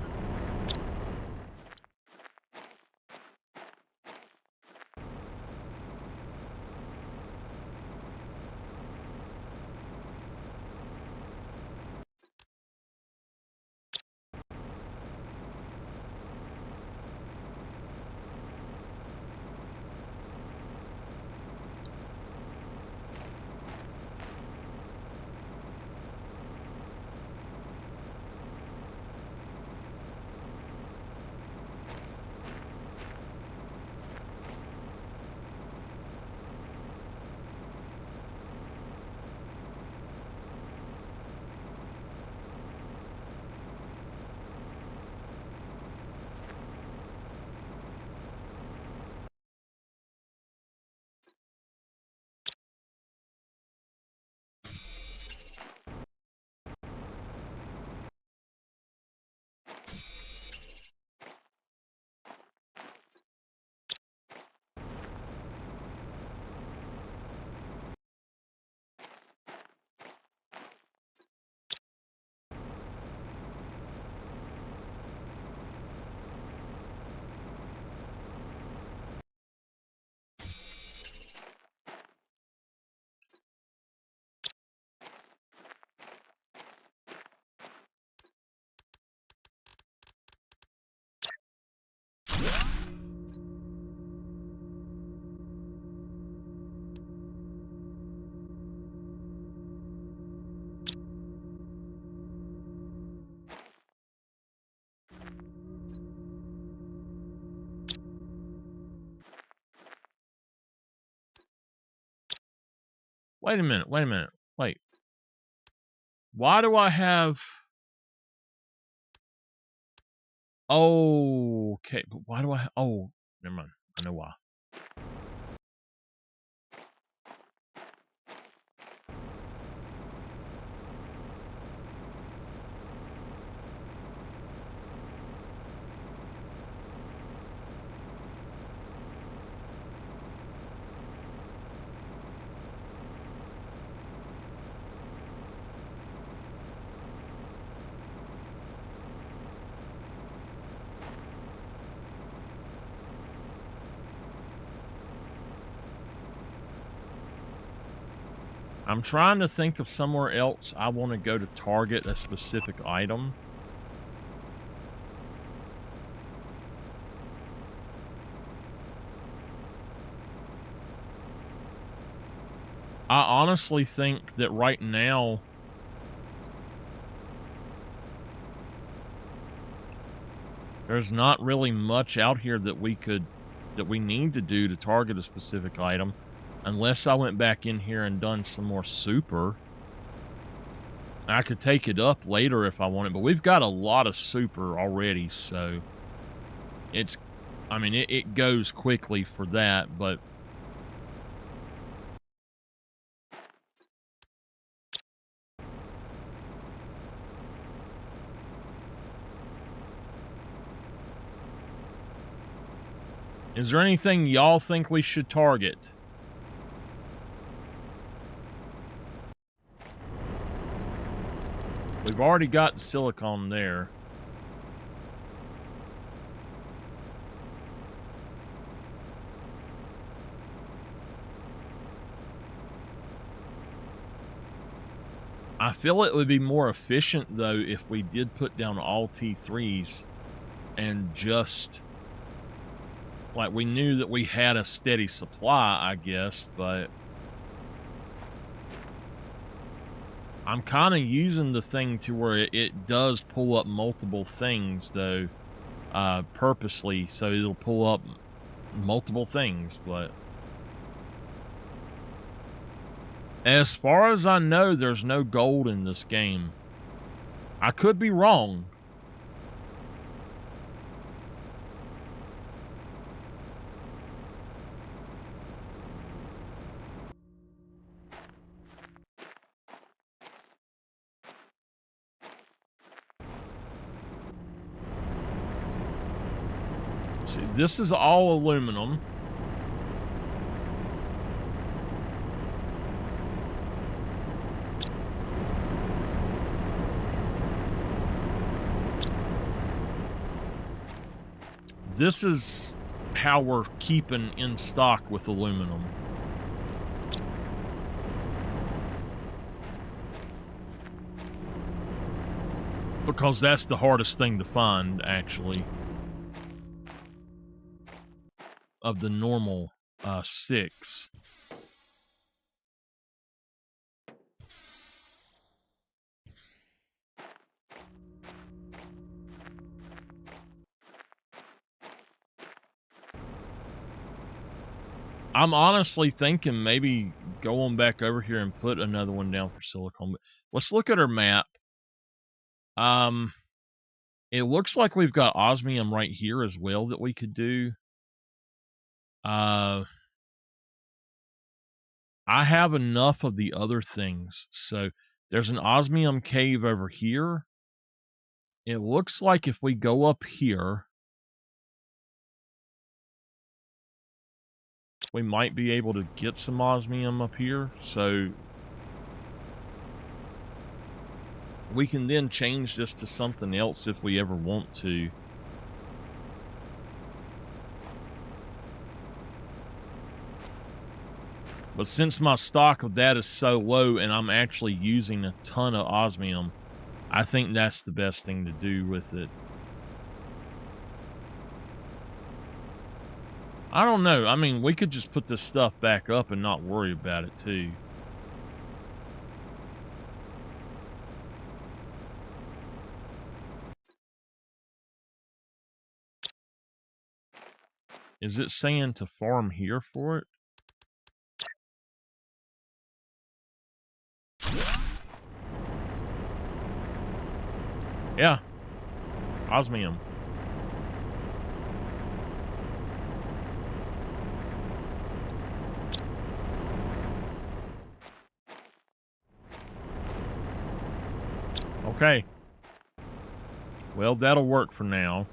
Wait a minute. Wait. Why do I have... Oh, okay. But why do I... Oh, never mind. I know why. I'm trying to think of somewhere else I want to go to target a specific item. I honestly think that right now, there's not really much out here that we need to do to target a specific item, unless I went back in here and done some more super. I could take it up later if I wanted, but we've got a lot of super already, so it's, I mean, it goes quickly for that, but is there anything y'all think we should target? We've already got silicon there. I feel it would be more efficient, though, if we did put down all T3s and just, like, we knew that we had a steady supply, I guess, but I'm kind of using the thing to where it does pull up multiple things, though, purposely, so it'll pull up multiple things, but as far as I know, there's no gold in this game. I could be wrong. See, this is all aluminum. This is how we're keeping in stock with aluminum. Because that's the hardest thing to find, actually. Of the normal 6. I'm honestly thinking maybe going back over here and put another one down for silicone. But let's look at our map. It looks like we've got osmium right here as well that we could do. I have enough of the other things. So there's an osmium cave over here. It looks like if we go up here, we might be able to get some osmium up here. So we can then change this to something else if we ever want to. But since my stock of that is so low and I'm actually using a ton of osmium, I think that's the best thing to do with it. I don't know. I mean, we could just put this stuff back up and not worry about it, too. Is it saying to farm here for it? Yeah. Osmium. Okay. Well, that'll work for now.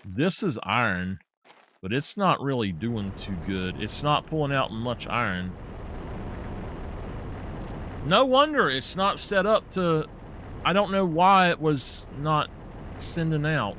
This is iron, but it's not really doing too good. It's not pulling out much iron. No wonder it's not set up to... I don't know why it was not sending out.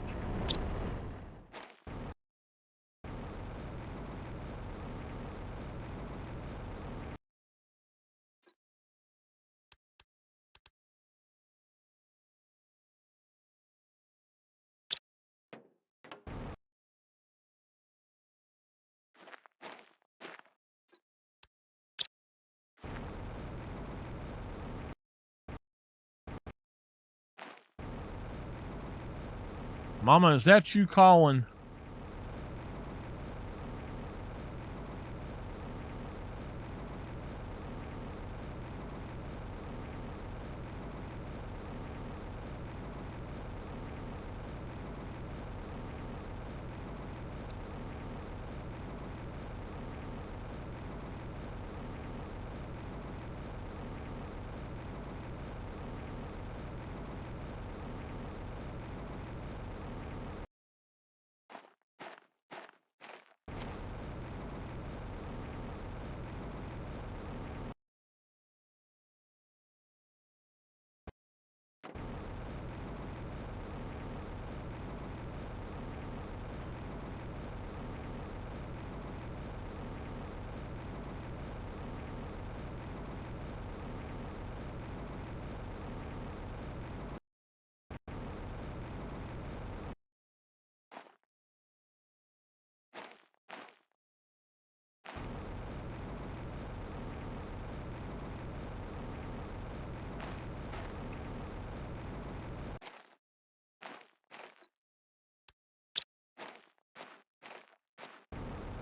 Mama, is that you calling?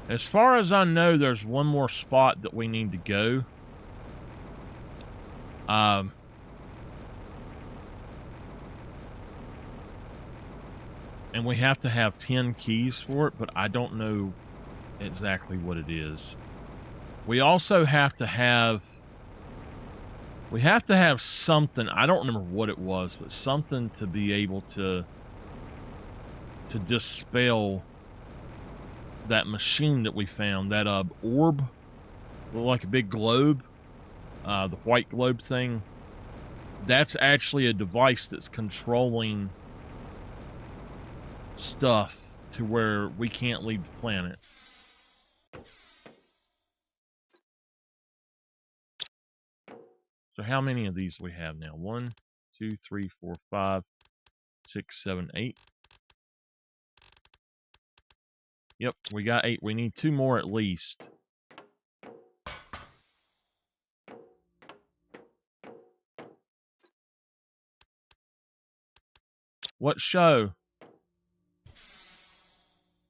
As far as I know, there's one more spot that we need to go. And we have to have 10 keys for it, but I don't know exactly what it is. We also have to have... We have to have something. I don't remember what it was, but something to be able to dispel that machine that we found. That orb, like a big globe, the white globe thing. That's actually a device that's controlling stuff to where we can't leave the planet. So how many of these do we have now? 1, 2, 3, 4, 5, 6, 7, 8. Yep, we got 8. We need 2 more at least. What show?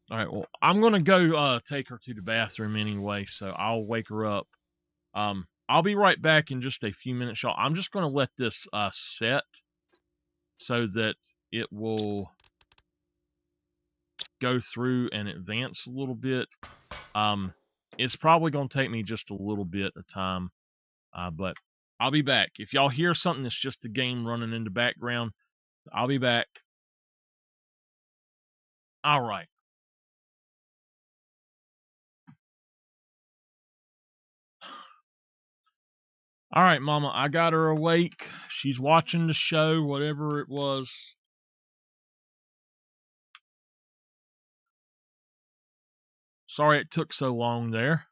All right, well, I'm going to go take her to the bathroom anyway, so I'll wake her up. I'll be right back in just a few minutes, y'all. I'm just going to let this set so that it will go through and advance a little bit. It's probably going to take me just a little bit of time, but I'll be back. If y'all hear something that's just the game running in the background, I'll be back. All right. All right, Mama, I got her awake. She's watching the show, whatever it was. Sorry it took so long there.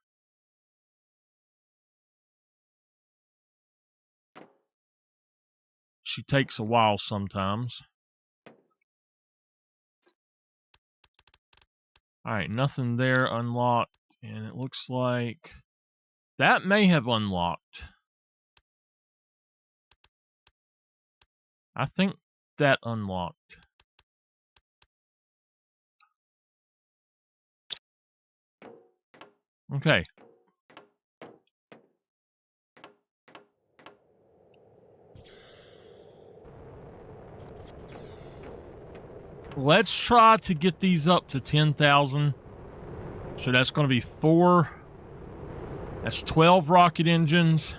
She takes a while sometimes. Alright, nothing there unlocked. And it looks like that may have unlocked. I think that unlocked. Okay. let's try to get these up to 10,000. So that's going to be 4. That's 12 rocket engines.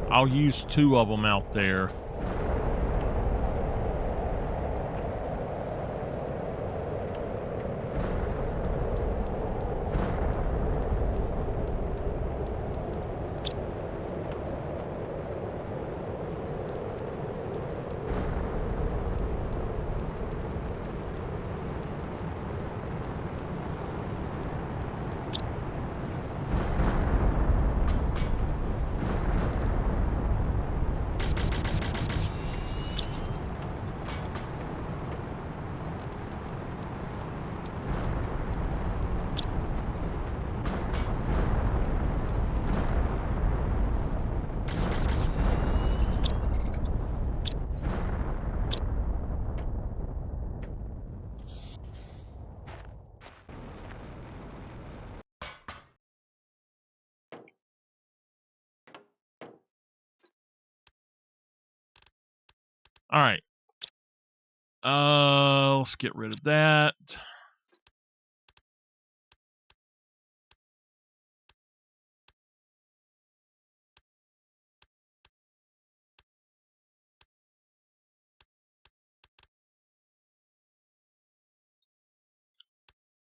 I'll use 2 of them out there. All right. Let's get rid of that.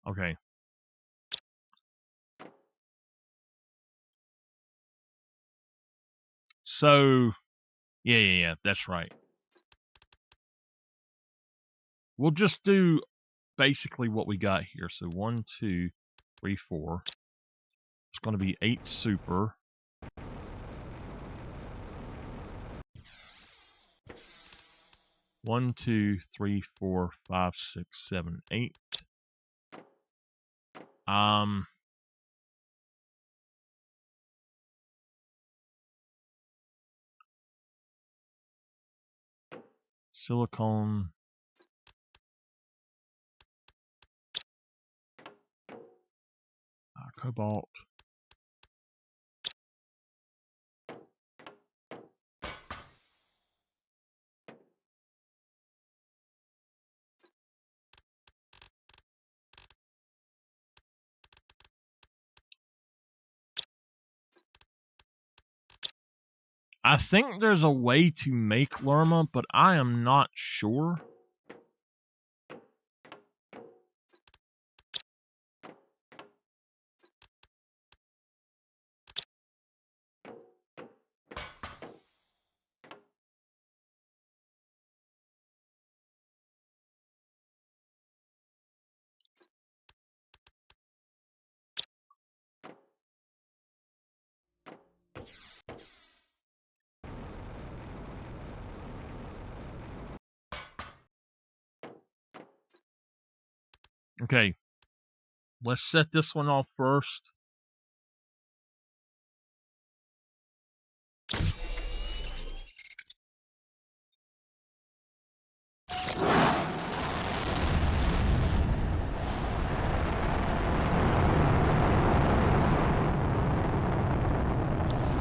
Okay. So, yeah, that's right. We'll just do basically what we got here. So 1, 2, 3, 4. It's going to be 8 super. One, 2, 3, 4, 5, 6, 7, 8. Silicone. Cobalt. I think there's a way to make Lerma, but I am not sure. Okay. Let's set this one off first.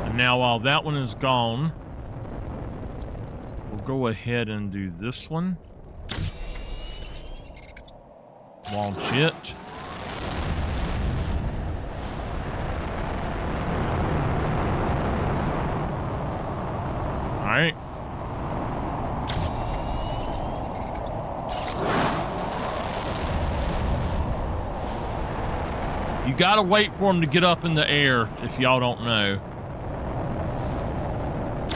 And now while that one is gone, we'll go ahead and do this one. Launch it. Alright. You gotta wait for them to get up in the air, if y'all don't know.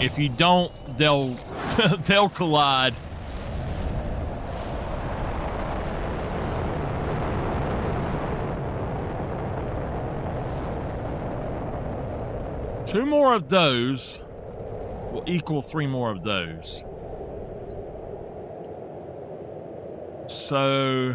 If you don't, they'll they'll collide. Two more of those will equal 3 more of those. So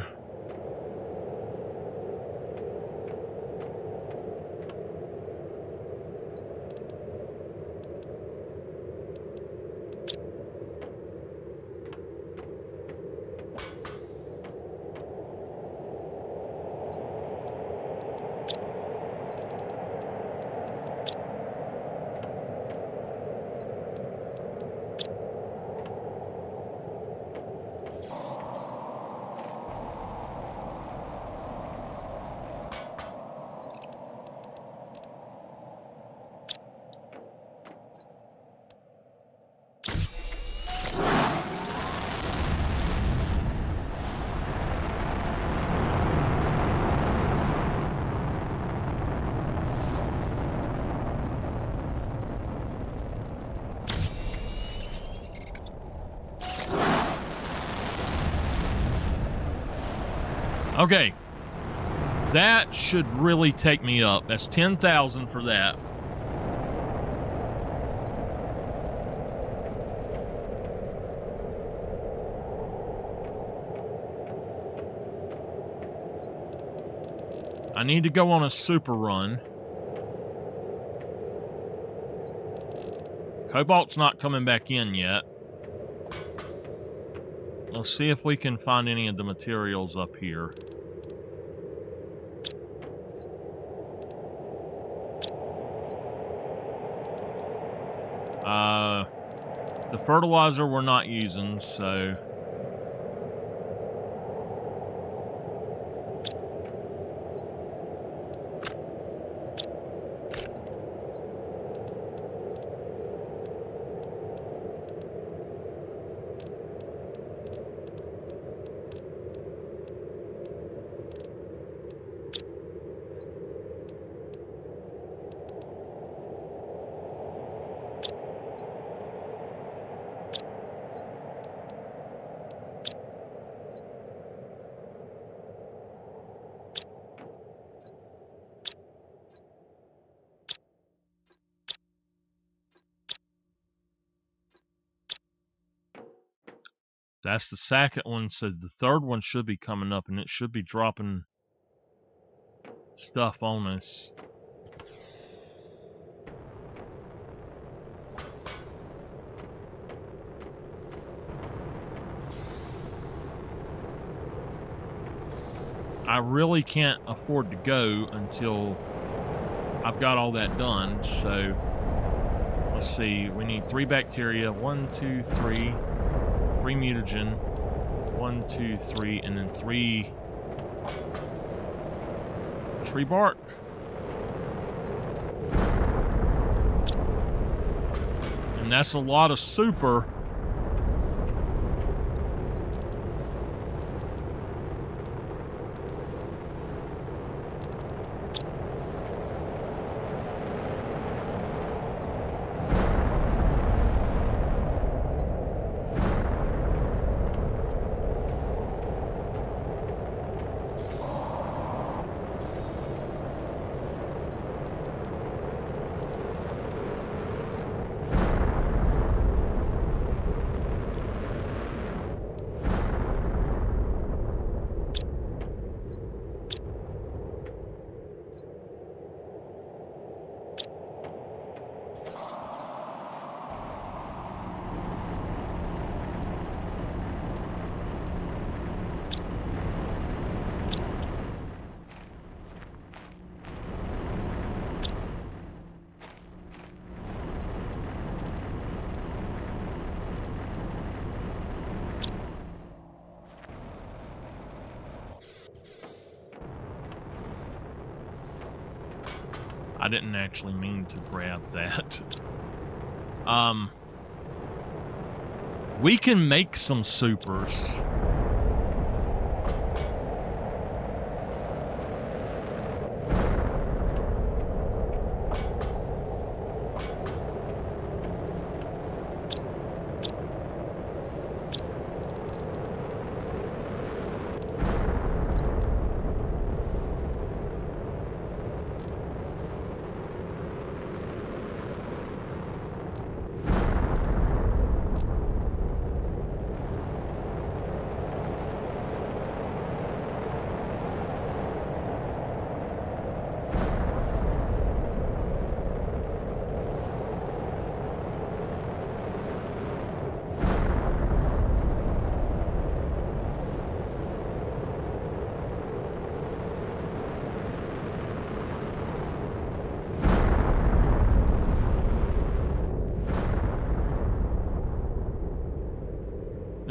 okay. That should really take me up. That's 10,000 for that. I need to go on a super run. Cobalt's not coming back in yet. Let's see if we can find any of the materials up here. The fertilizer we're not using, so... That's the second one, so the third one should be coming up, and it should be dropping stuff on us. I really can't afford to go until I've got all that done, so let's see. We need 3 bacteria, 1, 2, 3. 3 mutagen, 1, 2, 3, and then 3 tree bark. And that's a lot of super. I didn't actually mean to grab that. We can make some supers.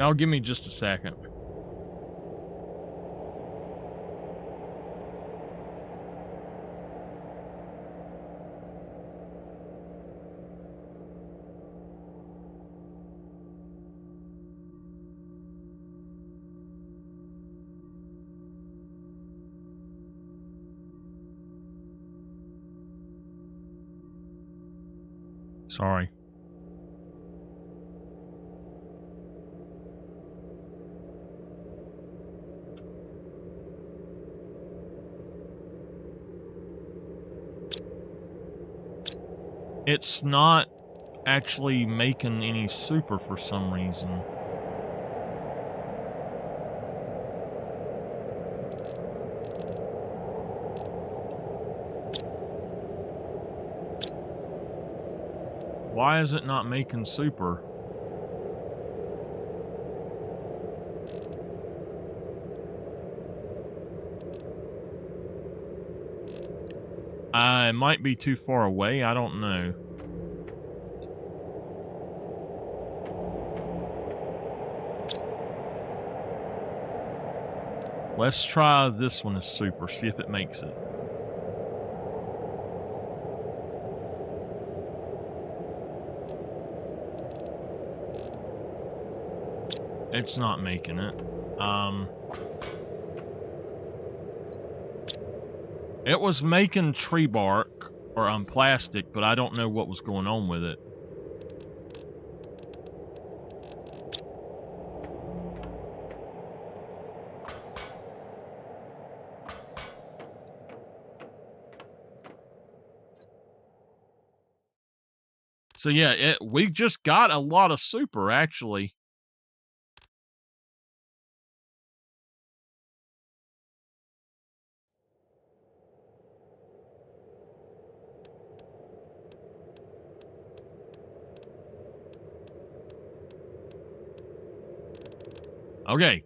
Now give me just a second. Sorry. It's not actually making any super for some reason. Why is it not making super? It might be too far away. I don't know. Let's try this one as super, see if it makes it. It's not making it. It was making tree bark or plastic, but I don't know what was going on with it. So yeah, we just got a lot of super actually. Okay.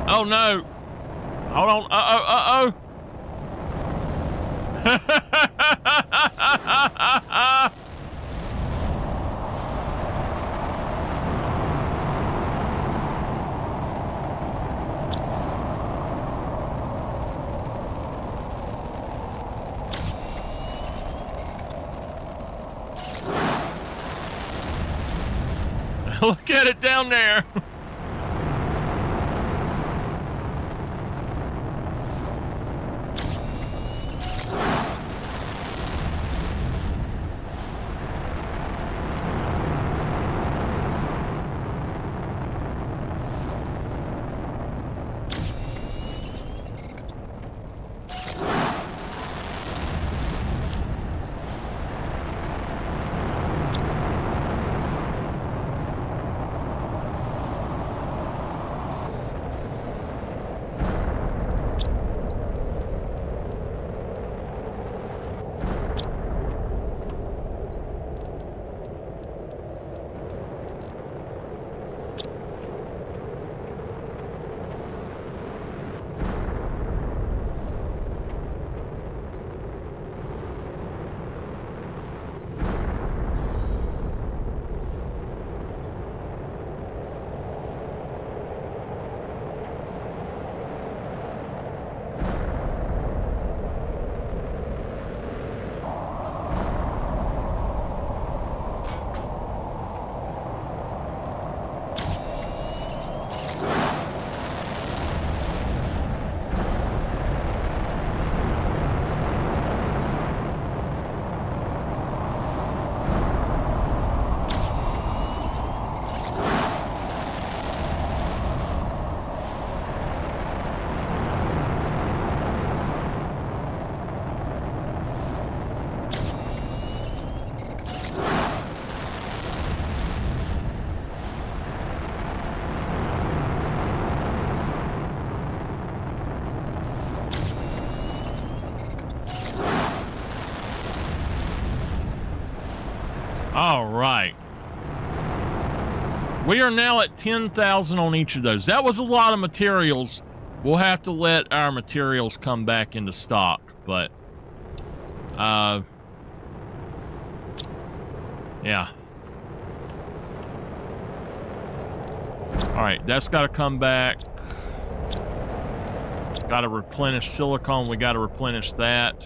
Oh no! Hold on! Uh-oh! Look at it down there! All right. We are now at 10,000 on each of those. That was a lot of materials. We'll have to let our materials come back into stock, but yeah. All right, that's got to come back. Got to replenish silicone. We got to replenish that.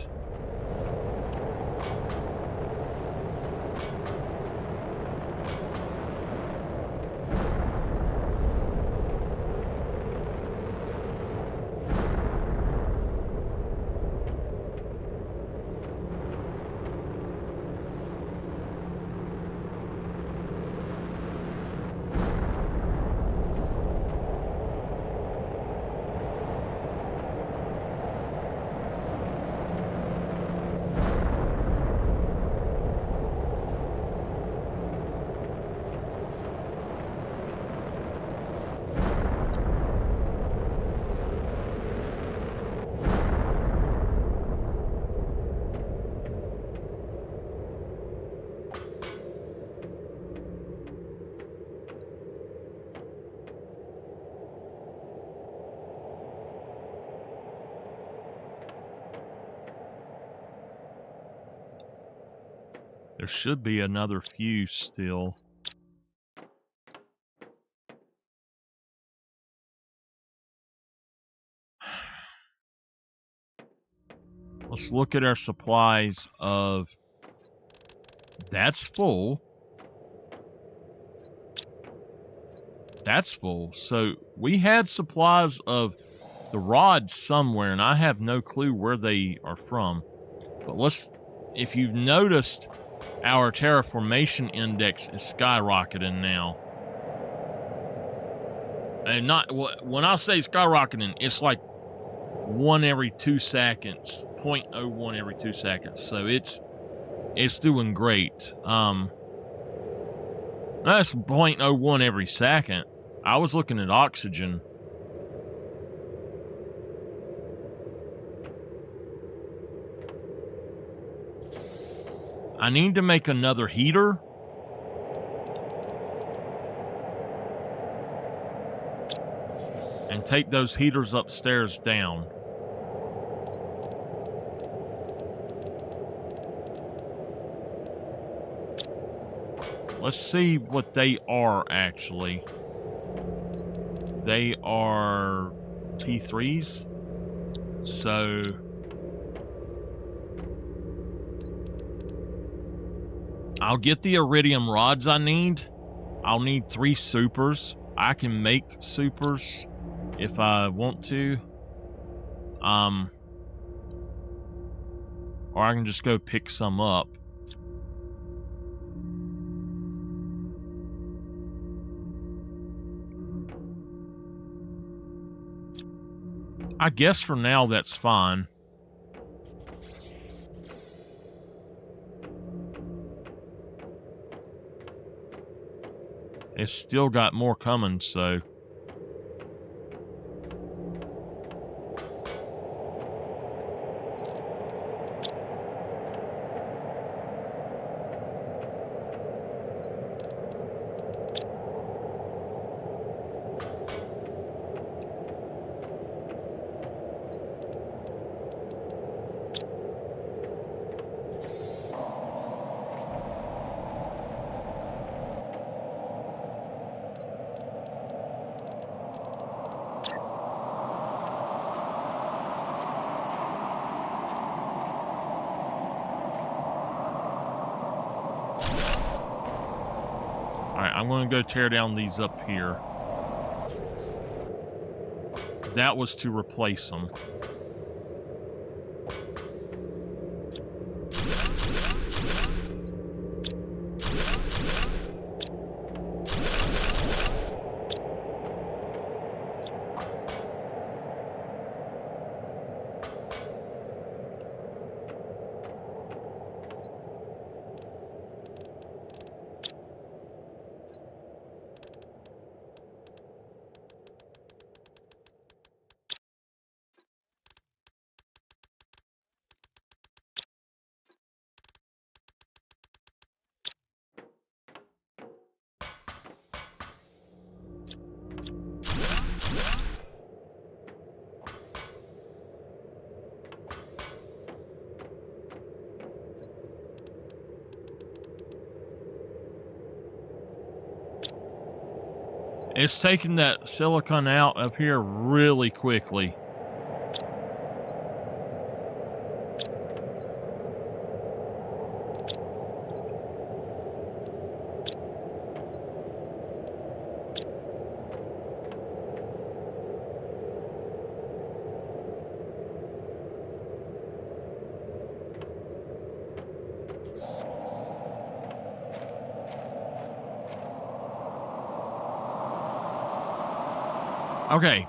There should be another fuse still. Let's look at our supplies of... That's full. That's full. So we had supplies of the rods somewhere, and I have no clue where they are from. But let's... If you've noticed, our terraformation index is skyrocketing now. And not... When I say skyrocketing, it's like 1 every 2 seconds. 0.01 every 2 seconds. So it's doing great. That's 0.01 every second. I was looking at oxygen. I need to make another heater. And take those heaters upstairs down. Let's see what they are, actually. They are T3s. So... I'll get the iridium rods I need. I'll need 3 supers. I can make supers if I want to. Or I can just go pick some up. I guess for now that's fine. It's still got more coming, so... I'm going to go tear down these up here. That was to replace them. It's taking that silicon out up here really quickly. Okay.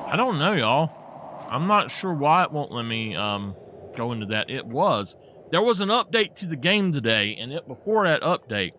I don't know, y'all. I'm not sure why it won't let me go into that. There was an update to the game today, and before that update,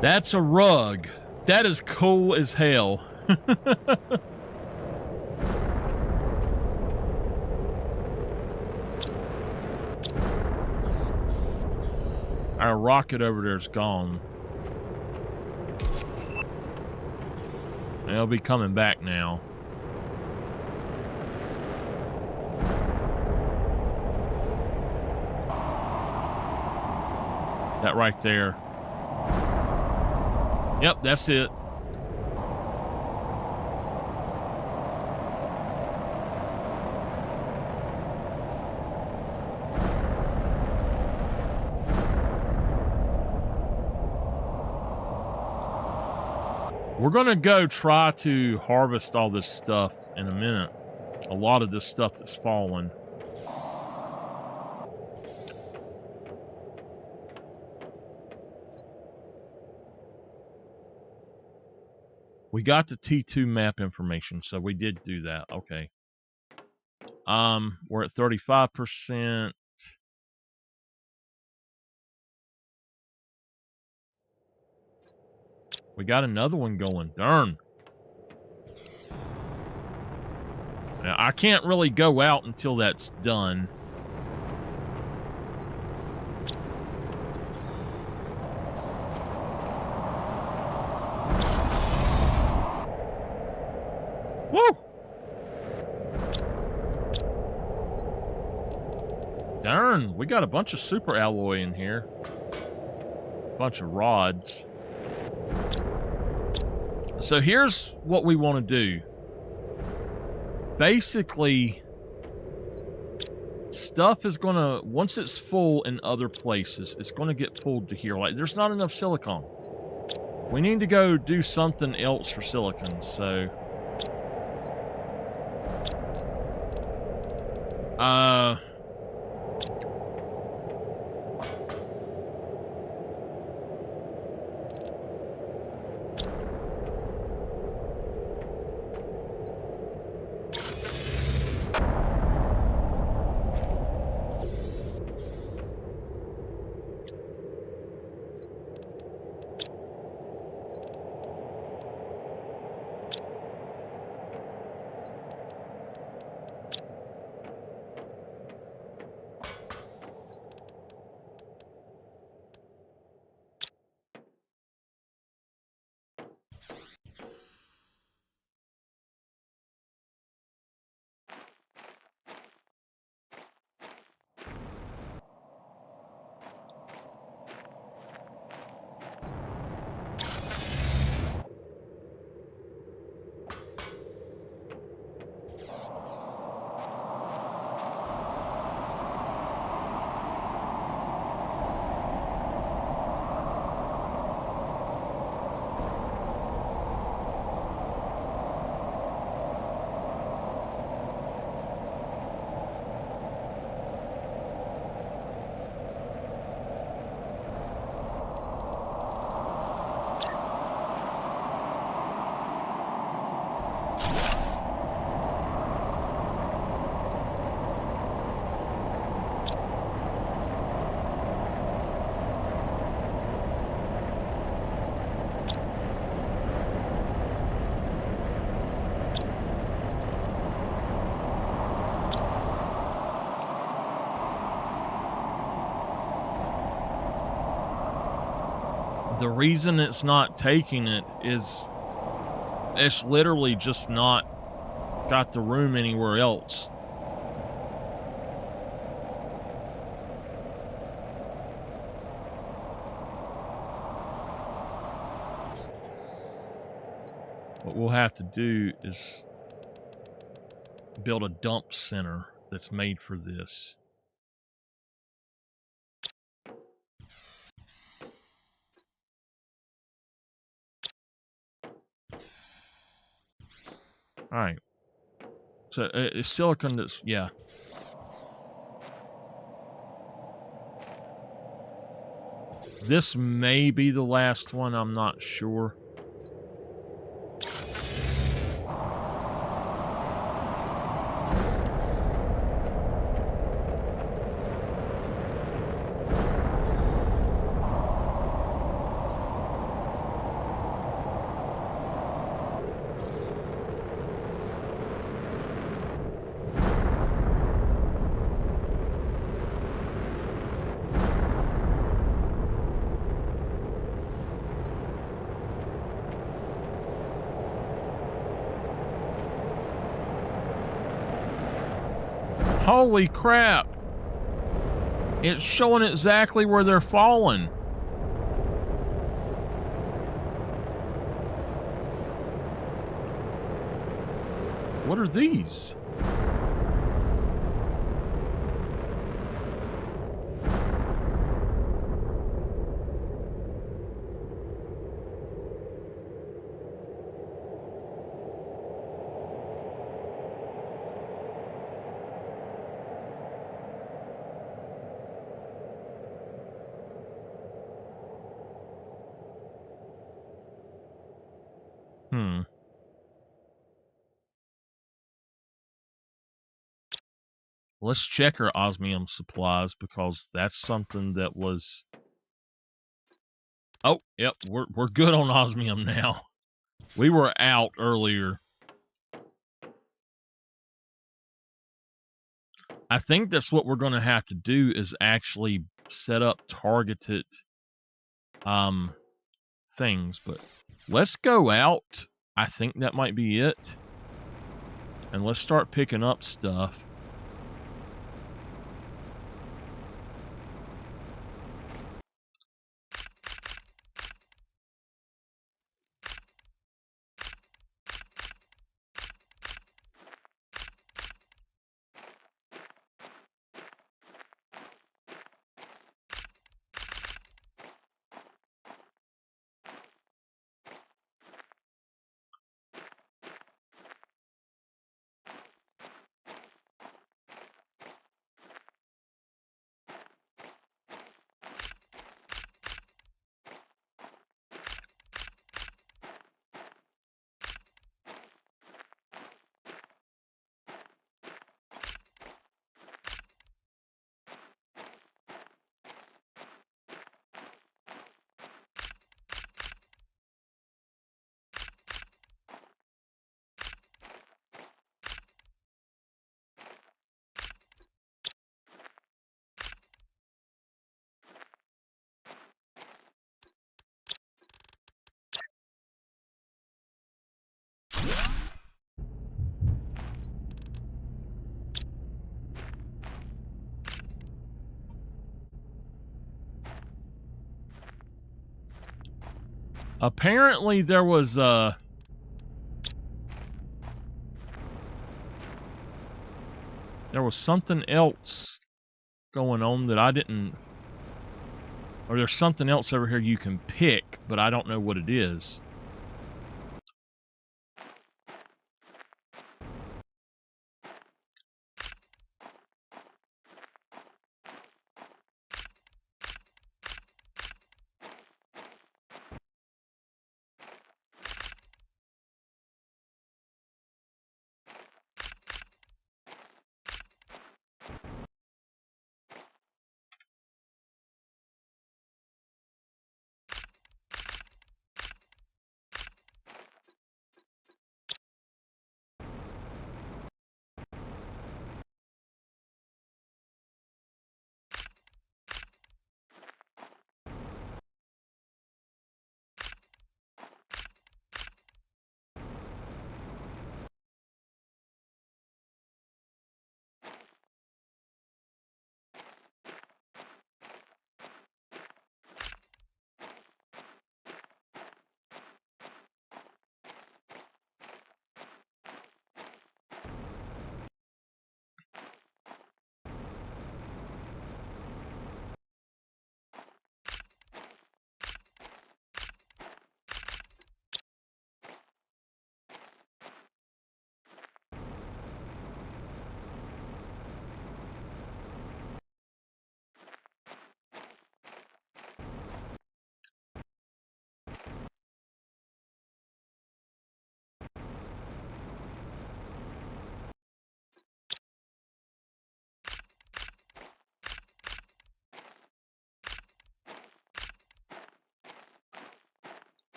that's a rug. That is cool as hell. Our rocket over there is gone. It'll be coming back now. That right there. Yep, that's it. We're going to go try to harvest all this stuff in a minute. A lot of this stuff that's fallen. We got the T2 map information, so we did do that. Okay. We're at 35%. We got another one going. Darn. Now, I can't really go out until that's done. Woo! Darn, we got a bunch of super alloy in here. A bunch of rods. So here's what we want to do. Basically, stuff is going to, once it's full in other places, it's going to get pulled to here. Like, there's not enough silicon. We need to go do something else for silicon, so... the reason it's not taking it is it's literally just not got the room anywhere else. What we'll have to do is build a dump center that's made for this. All right. So silicon that's, yeah. This may be the last one, I'm not sure. Holy crap! It's showing exactly where they're falling. What are these? Let's check our osmium supplies, because that's something that was... Oh, yep, we're good on osmium now. We were out earlier. I think that's what we're going to have to do, is actually set up targeted things. But let's go out. I think that might be it. And let's start picking up stuff. Apparently there was something else going on that I didn't... Or there's something else over here you can pick, but I don't know what it is.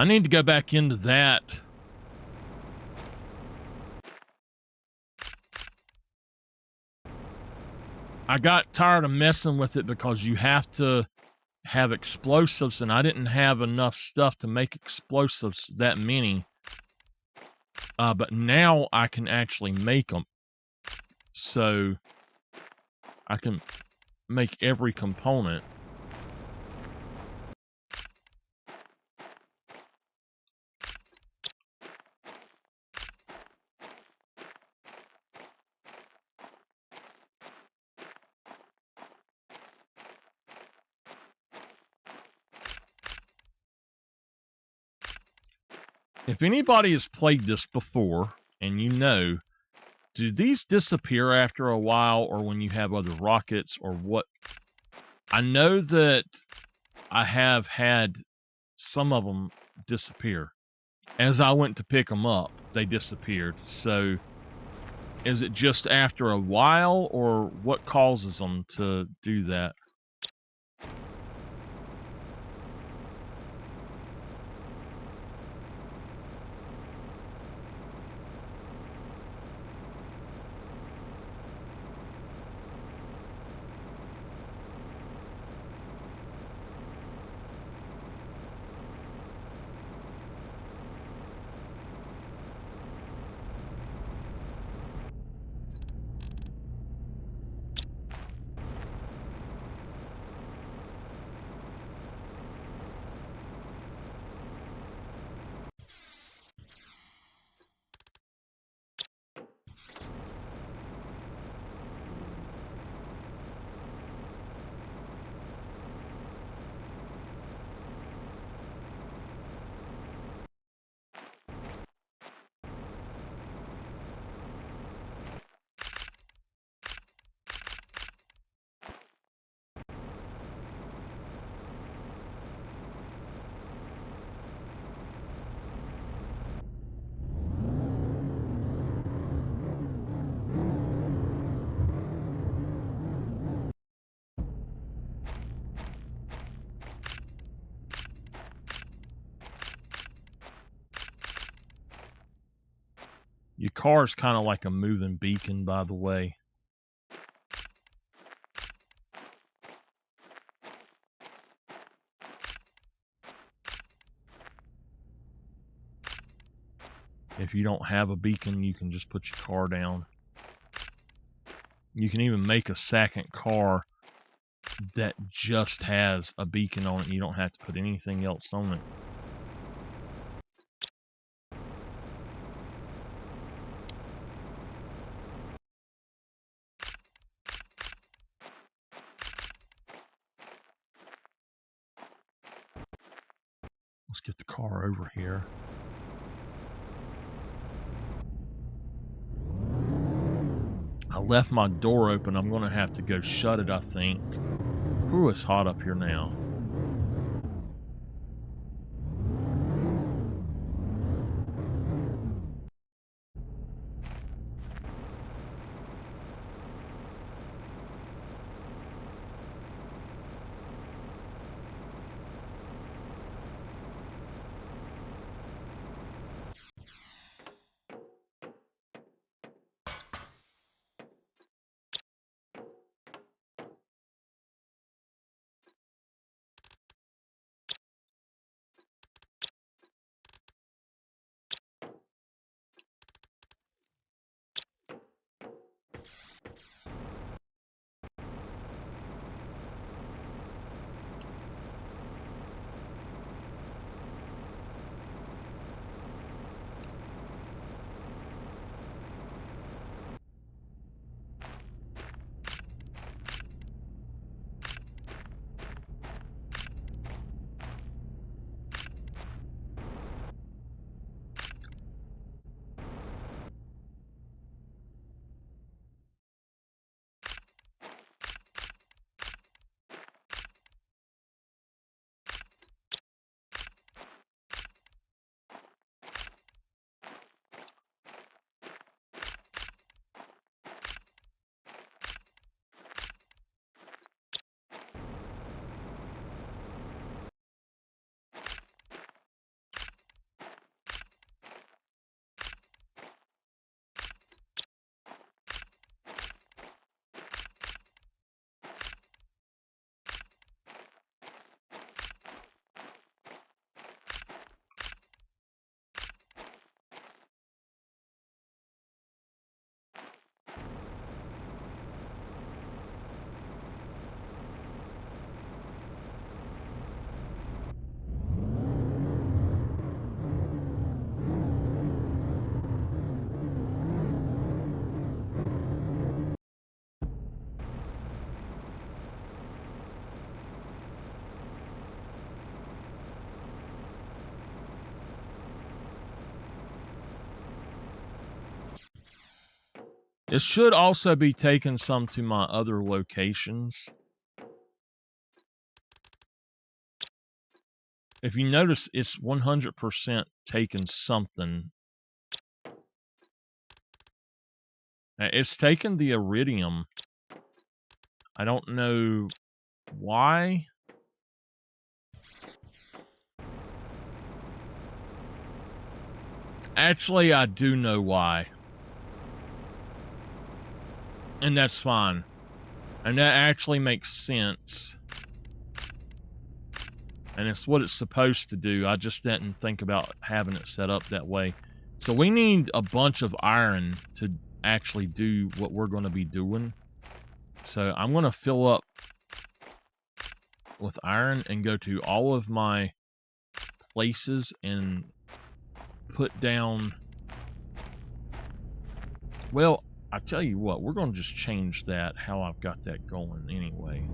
I need to go back into that. I got tired of messing with it because you have to have explosives, and I didn't have enough stuff to make explosives that many. But now I can actually make them. So I can make every component. If anybody has played this before, and you know, do these disappear after a while, or when you have other rockets, or what? I know that I have had some of them disappear. As I went to pick them up, they disappeared. So is it just after a while, or what causes them to do that? Your car's kind of like a moving beacon, by the way. If you don't have a beacon, you can just put your car down. You can even make a second car that just has a beacon on it. You don't have to put anything else on it. Let's get the car over here. I left my door open. I'm going to have to go shut it, I think. Ooh, it's hot up here now. It should also be taking some to my other locations. If you notice, it's 100% taking something. It's taken the iridium. I don't know why. Actually, I do know why. And that's fine. And that actually makes sense. And it's what it's supposed to do. I just didn't think about having it set up that way. So we need a bunch of iron to actually do what we're going to be doing. So I'm going to fill up with iron and go to all of my places and put down... Well, I tell you what, we're going to just change that, how I've got that going anyway.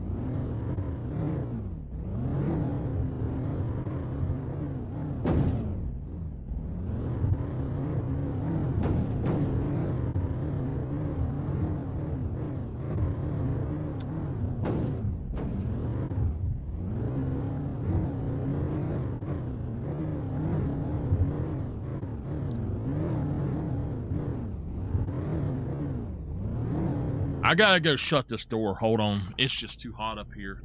I gotta go shut this door. Hold on. It's just too hot up here.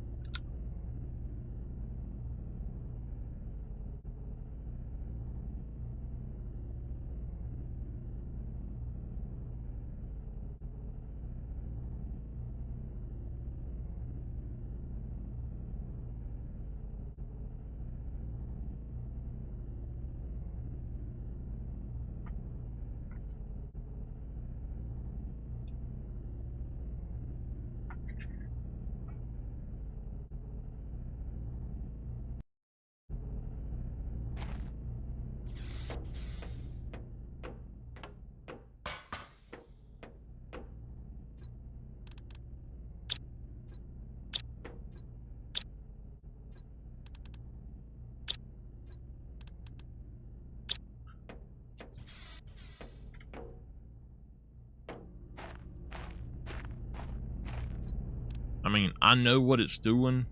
I mean, I know what it's doing,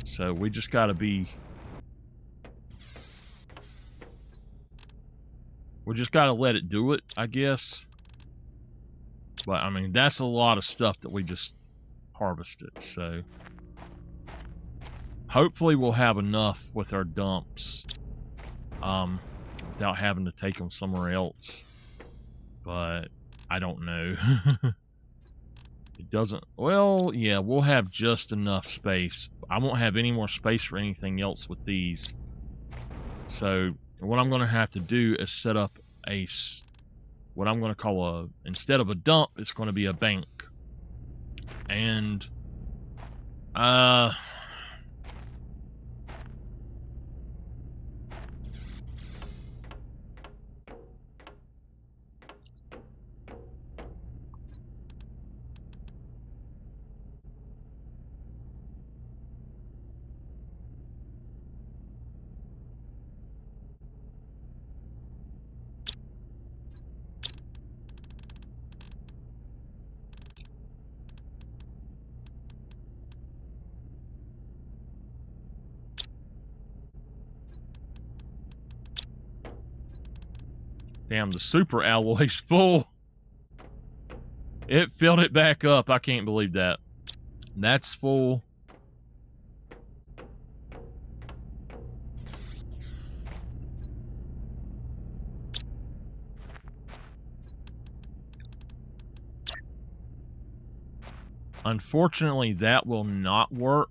so we just gotta be... We just gotta let it do it, I guess. But, I mean, that's a lot of stuff that we just harvested, so... Hopefully we'll have enough with our dumps, without having to take them somewhere else. But, I don't know. It doesn't... Well, yeah, we'll have just enough space. I won't have any more space for anything else with these. So, what I'm going to have to do is set up a... What I'm going to call a... Instead of a dump, it's going to be a bank. And... Damn, the super alloy's full. It filled it back up. I can't believe that. That's full. Unfortunately, that will not work.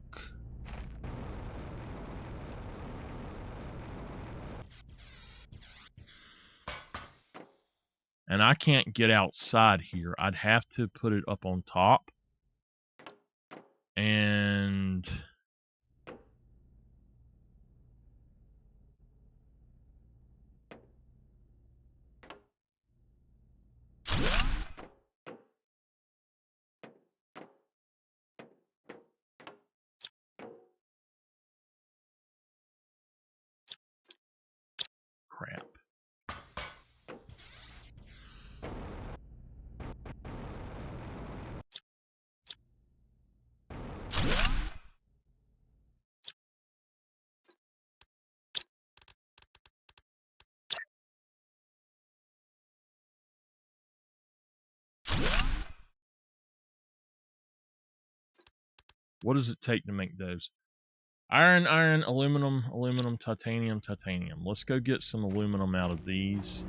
And I can't get outside here. I'd have to put it up on top. And... Crap. What does it take to make those? Iron, iron, aluminum, aluminum, titanium, titanium. Let's go get some aluminum out of these.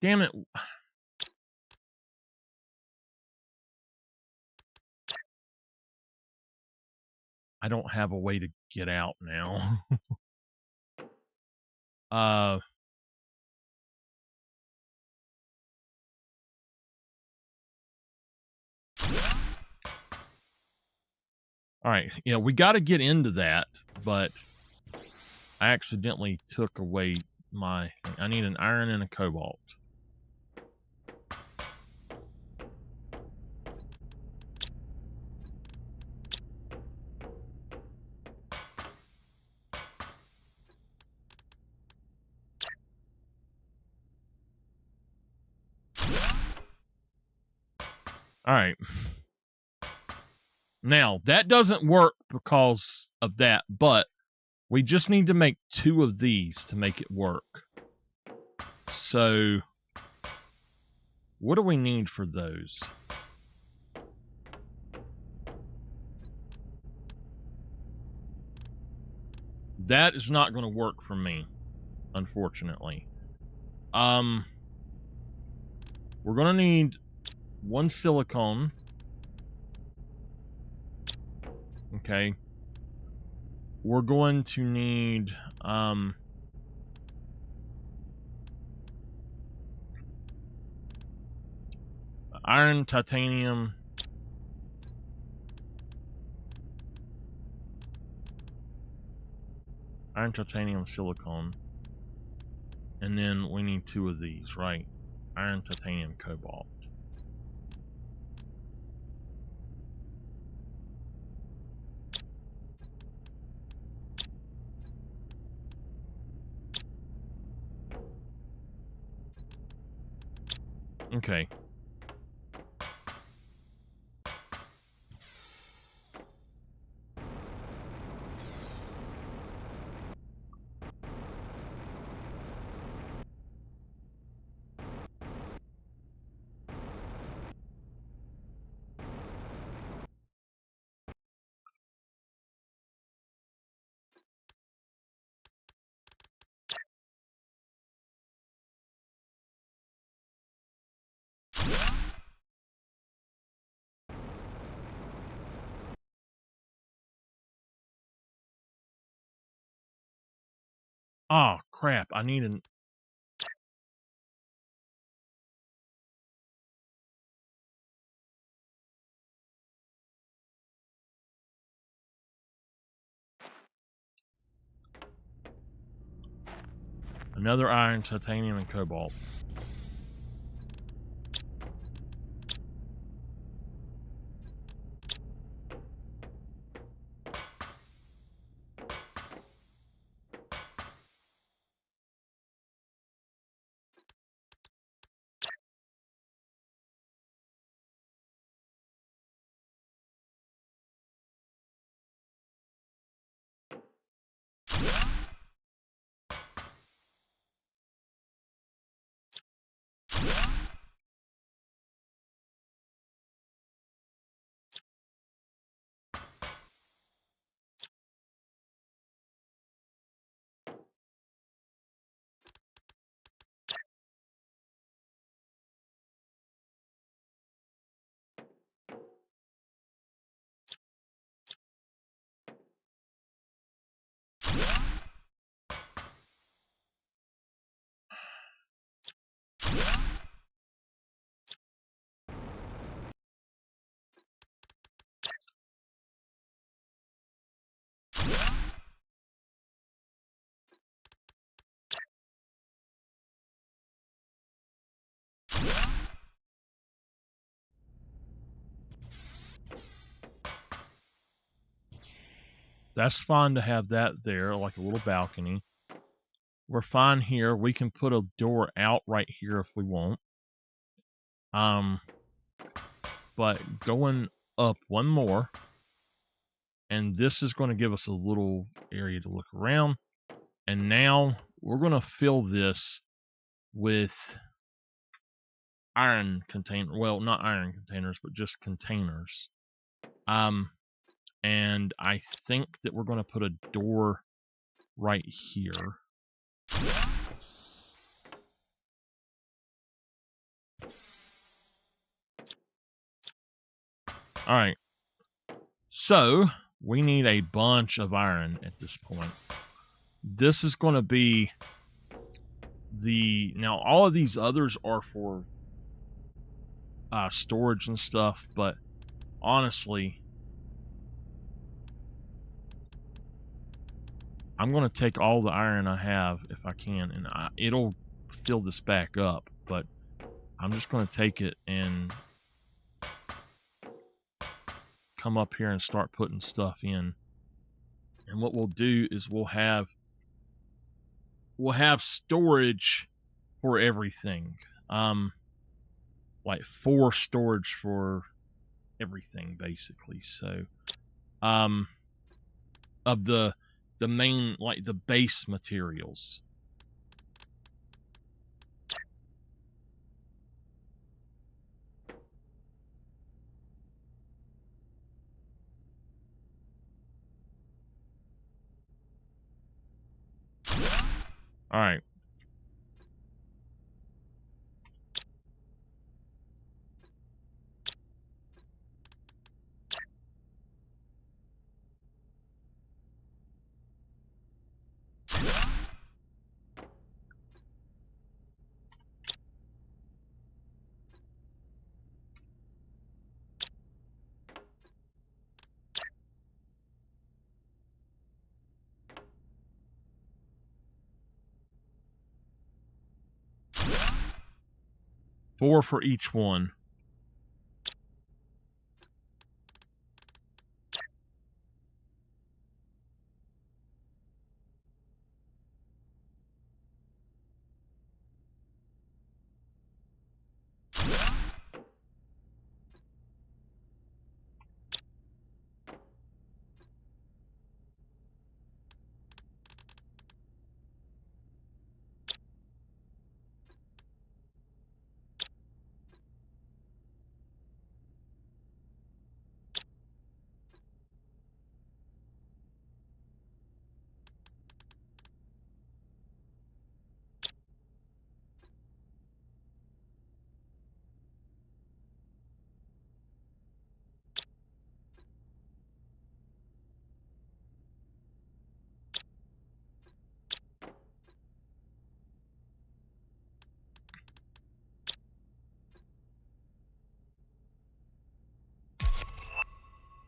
Damn it. I don't have a way to get out now. All right. Yeah, we got to get into that, but I accidentally took away my thing. I need an iron and a cobalt. All right. Now, that doesn't work because of that, but we just need to make 2 of these to make it work. So, what do we need for those? That is not going to work for me, unfortunately. We're going to need 1 silicone. Okay. We're going to need iron, titanium, iron, titanium, silicone. And then we need 2 of these, right? Iron, titanium, cobalt. Okay. Oh, crap. I need another iron, titanium, and cobalt. That's fine to have that there, like a little balcony. We're fine here. We can put a door out right here if we want. But going up one more, and this is going to give us a little area to look around. And now we're going to fill this with iron container. Well, not iron containers, but just containers. And I think that we're going to put a door right here. All right. So we need a bunch of iron at this point. This is going to be now all of these others are for storage and stuff, but honestly, I'm going to take all the iron I have if I can, and it'll fill this back up, but I'm just going to take it and come up here and start putting stuff in. And what we'll do is we'll have storage for everything. Like 4 storage for everything, basically. So, of the main, like the base materials. All right. Four for each one.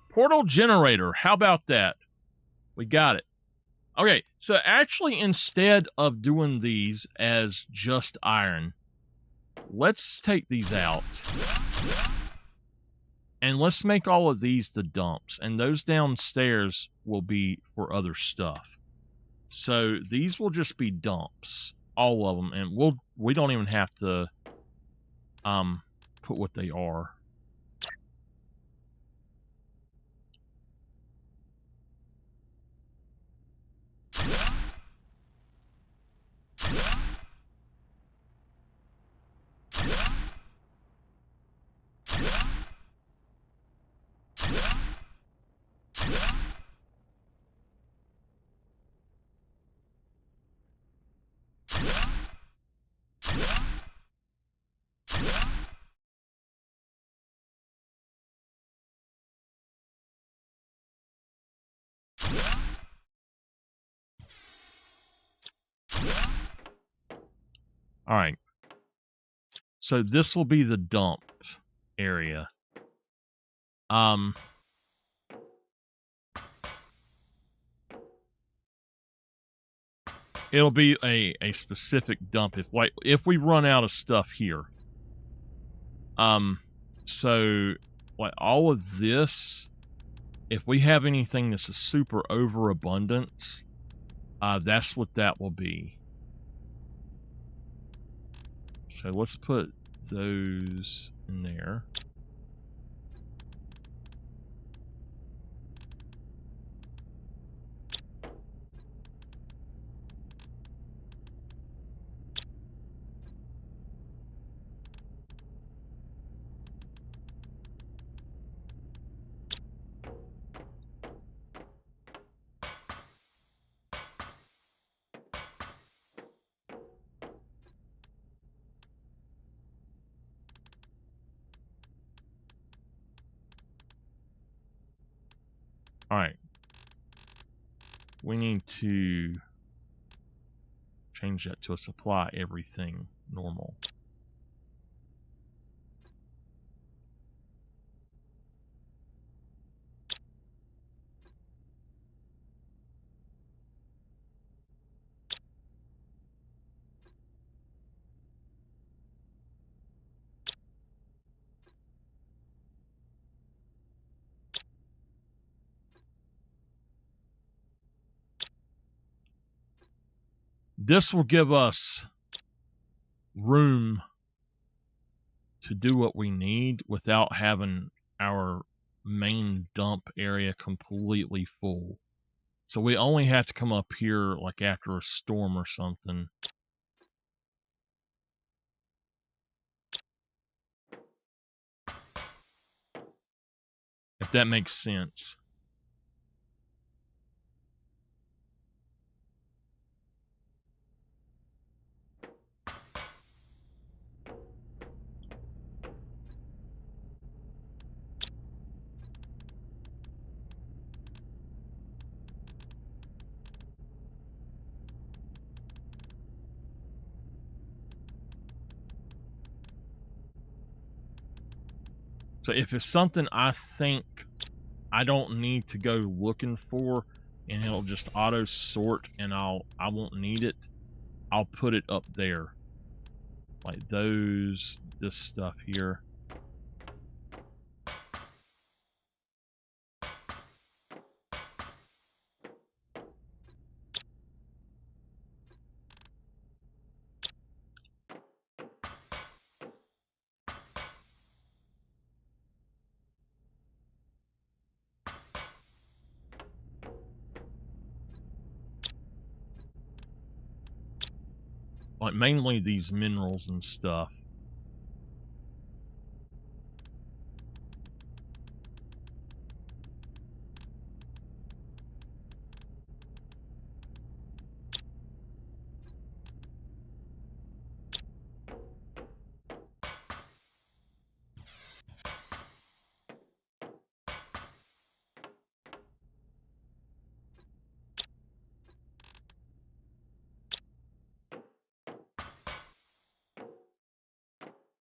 Portal generator. How about that? We got it. Okay, so actually, instead of doing these as just iron, let's take these out. And let's make all of these the dumps. And those downstairs will be for other stuff. So these will just be dumps. All of them. And we don't even have to put what they are. All right. So this will be the dump area. It'll be a specific dump if we run out of stuff here. So like all of this if we have anything that's a super overabundance, that's what that will be. So let's put those in there. All right. We need to change that to a supply everything normal. This will give us room to do what we need without having our main dump area completely full. So we only have to come up here like after a storm or something. If that makes sense. So if it's something I think I don't need to go looking for and it'll just auto sort and I won't need it, I'll put it up there. Like this stuff here. Like mainly these minerals and stuff.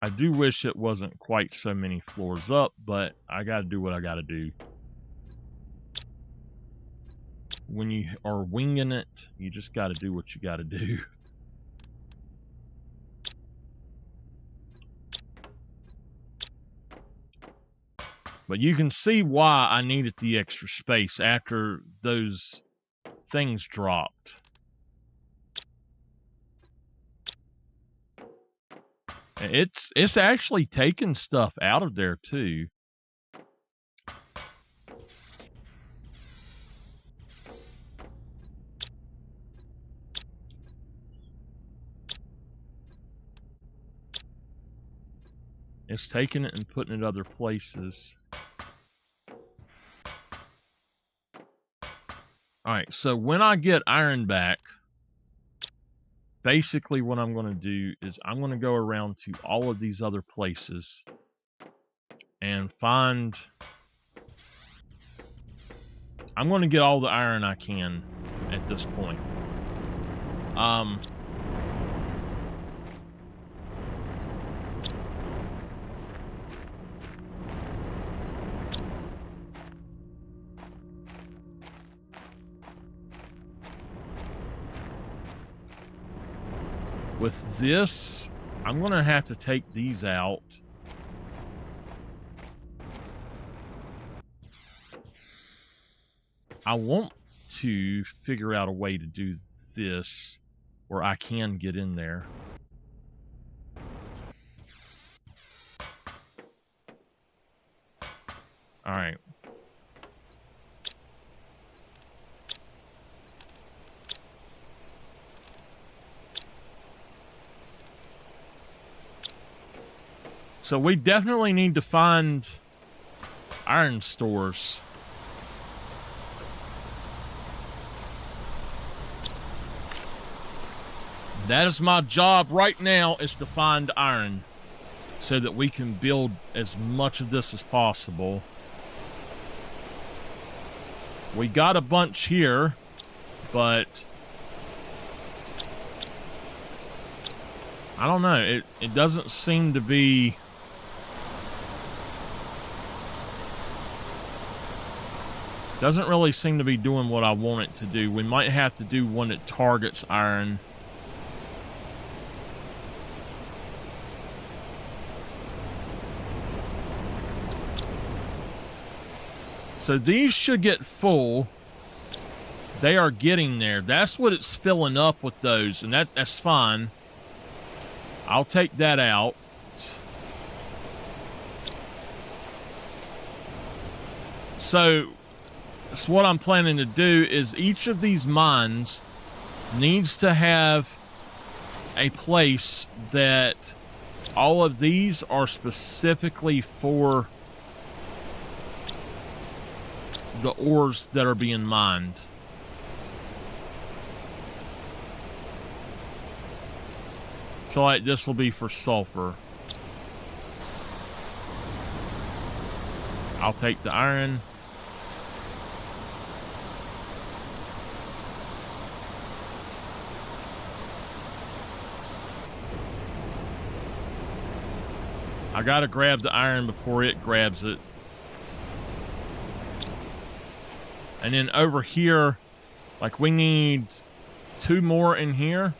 I do wish it wasn't quite so many floors up, but I gotta do what I gotta do. When you are winging it, you just gotta do what you gotta do. But you can see why I needed the extra space after those things dropped. It's actually taking stuff out of there too. It's taking it and putting it other places. Alright, so when I get iron back, basically what I'm going to do is I'm going to go around to all of these other places and find... I'm going to get all the iron I can at this point. With this, I'm going to have to take these out. I want to figure out a way to do this where I can get in there. All right. So we definitely need to find iron stores. That is my job right now, is to find iron so that we can build as much of this as possible. We got a bunch here, but I don't know. It doesn't seem to be... Doesn't really seem to be doing what I want it to do. We might have to do one that targets iron. So these should get full. They are getting there. That's what it's filling up with those, and that's fine. I'll take that out. So what I'm planning to do is each of these mines needs to have a place that all of these are specifically for the ores that are being mined. So like this will be for sulfur. I'll take the iron. I gotta grab the iron before it grabs it. And then over here, like we need 2 more in here.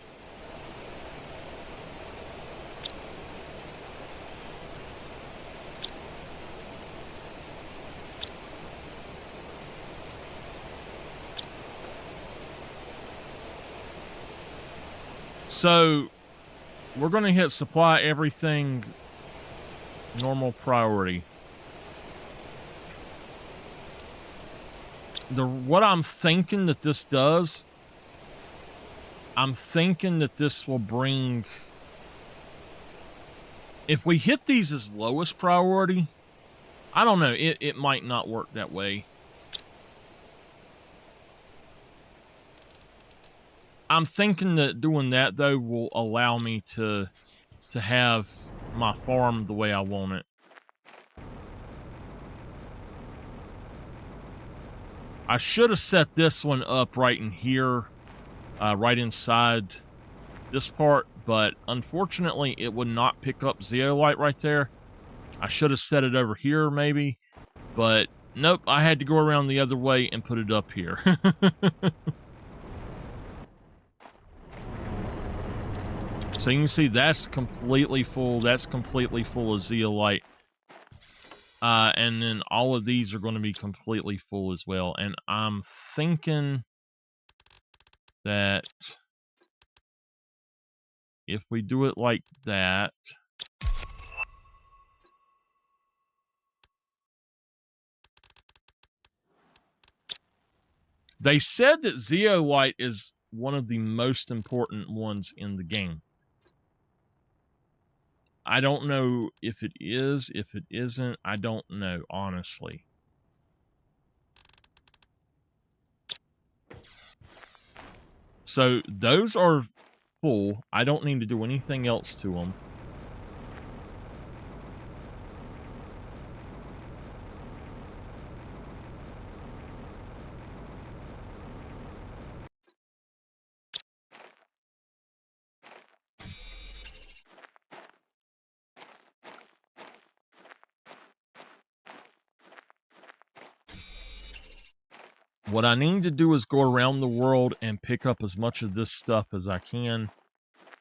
So we're gonna hit supply everything normal priority. What I'm thinking that this does, I'm thinking that this will bring... If we hit these as lowest priority, I don't know, it might not work that way. I'm thinking that doing that, though, will allow me to have my farm the way I want it. I should have set this one up right in here, right inside this part, but unfortunately it would not pick up zeolite right there. I should have set it over here maybe, but nope, I had to go around the other way and put it up here. So you can see that's completely full. That's completely full of zeolite. And then all of these are going to be completely full as well. And I'm thinking that if we do it like that, they said that zeolite is one of the most important ones in the game. I don't know if it is, if it isn't, I don't know, honestly. So those are full. I don't need to do anything else to them. What I need to do is go around the world and pick up as much of this stuff as I can.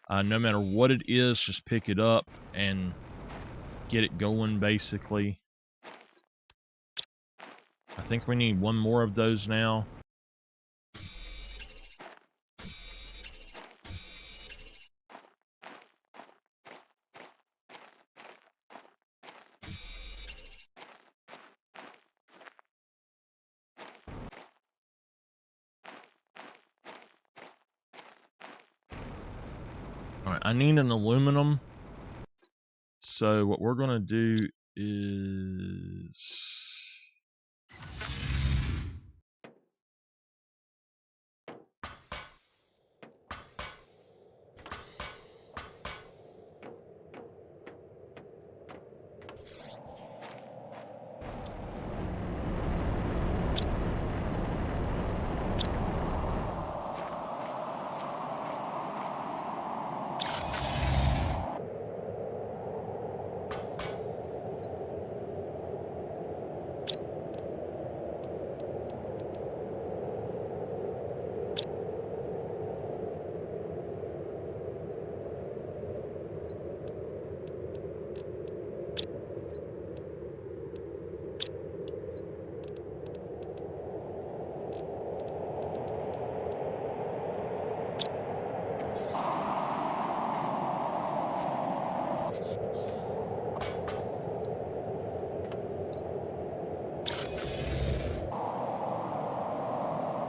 No matter what it is, just pick it up and get it going, basically. I think we need one more of those now. All right, I need an aluminum. So what we're gonna do is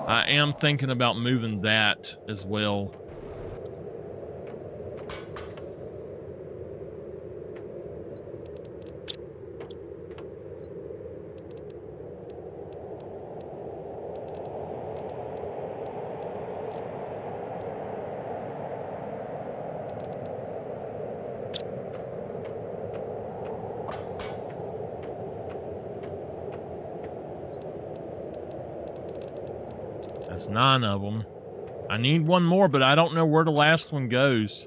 I am thinking about moving that as well. That's 9 of them. I need one more, but I don't know where the last one goes.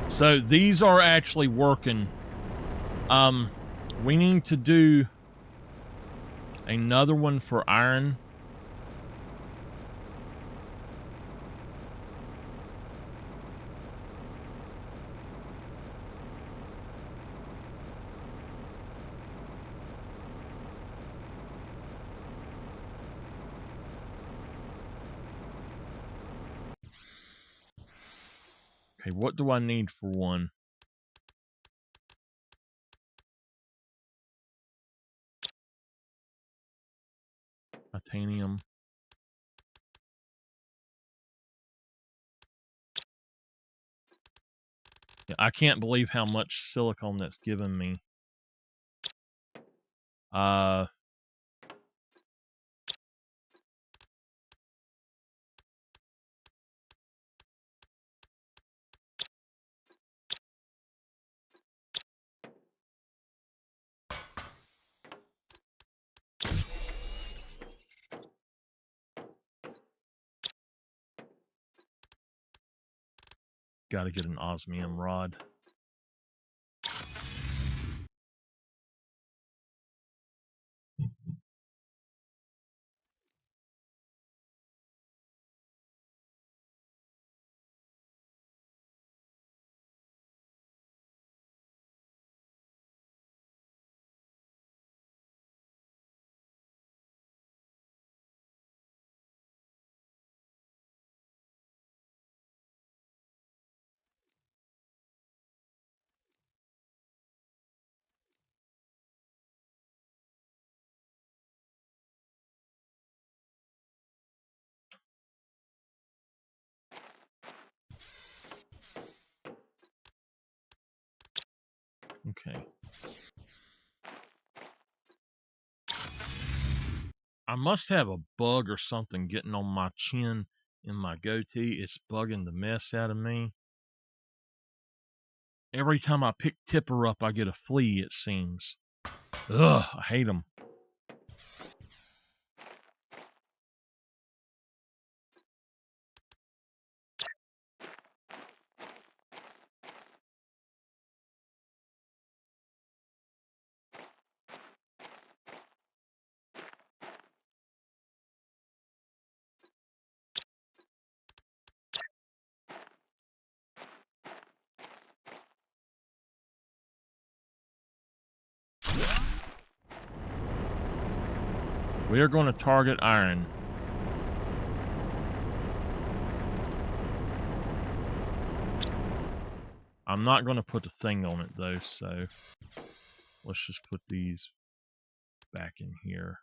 So these are actually working. We need to do another one for iron. Okay, what do I need for one? Titanium. Yeah, I can't believe how much silicone that's given me. Gotta get an osmium rod. Okay. I must have a bug or something getting on my chin and my goatee. It's bugging the mess out of me. Every time I pick Tipper up, I get a flea, it seems. Ugh, I hate them. We are going to target iron. I'm not going to put a thing on it, though, so let's just put these back in here.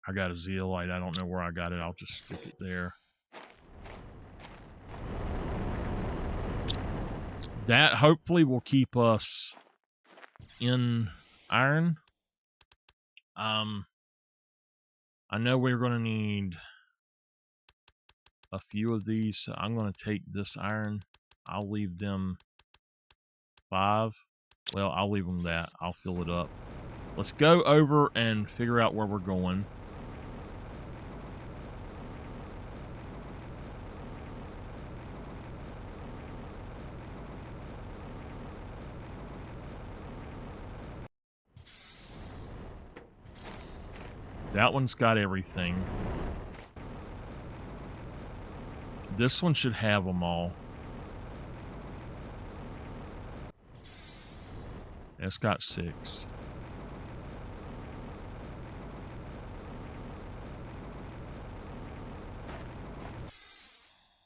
I got a zeolite. I don't know where I got it. I'll just stick it there. That hopefully will keep us in iron. I know we're going to need a few of these, so I'm going to take this iron. I'll leave them 5. Well, I'll leave them that. I'll fill it up. Let's go over and figure out where we're going. That one's got everything. This one should have them all. It's got 6.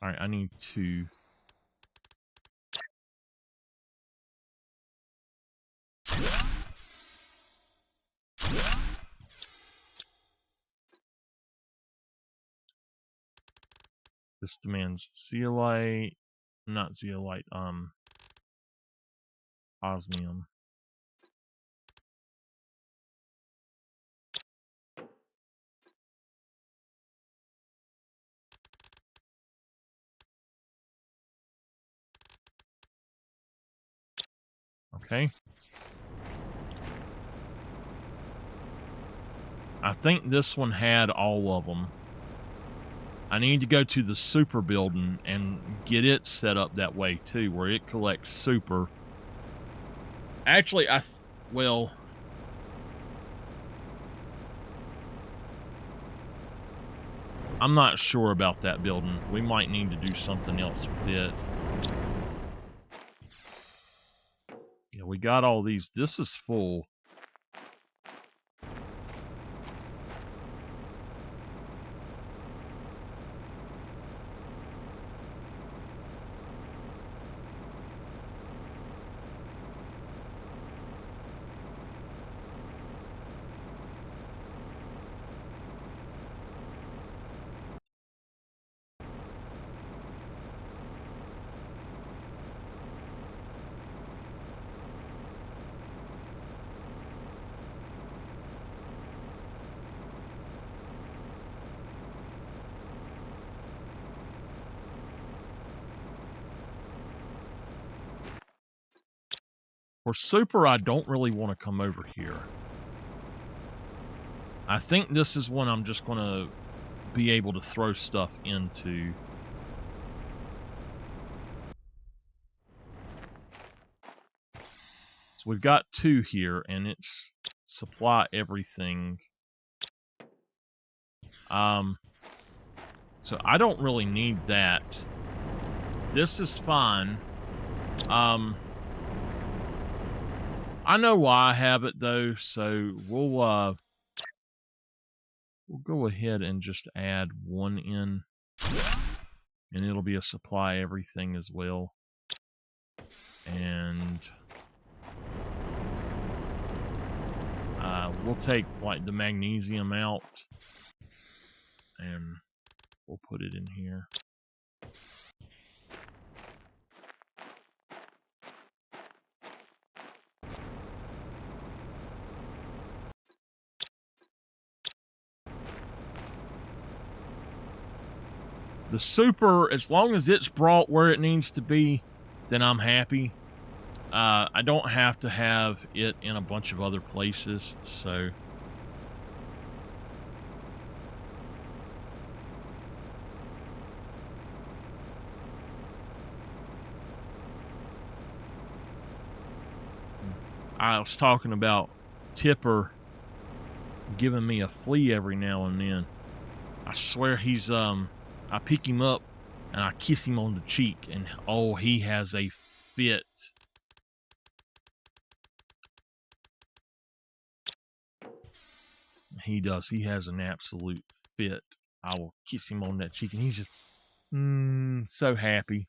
Alright, I need 2. This demands zeolite, not zeolite, osmium. Okay. I think this one had all of them. I need to go to the super building and get it set up that way too, where it collects super. Actually, well, I'm not sure about that building. We might need to do something else with it. Yeah, we got all these. This is full. For super, I don't really want to come over here. I think this is one I'm just going to be able to throw stuff into. So we've got 2 here, and it's supply everything. So I don't really need that. This is fine. I know why I have it though, so we'll go ahead and just add 1 in, and it'll be a supply everything as well. And we'll take like the magnesium out, and we'll put it in here. The super, as long as it's brought where it needs to be, then I'm happy. I don't have to have it in a bunch of other places, so. I was talking about Tipper giving me a flea every now and then. I swear he's I pick him up and I kiss him on the cheek, and oh, he has a fit. He does. He has an absolute fit. I will kiss him on that cheek, and he's just so happy.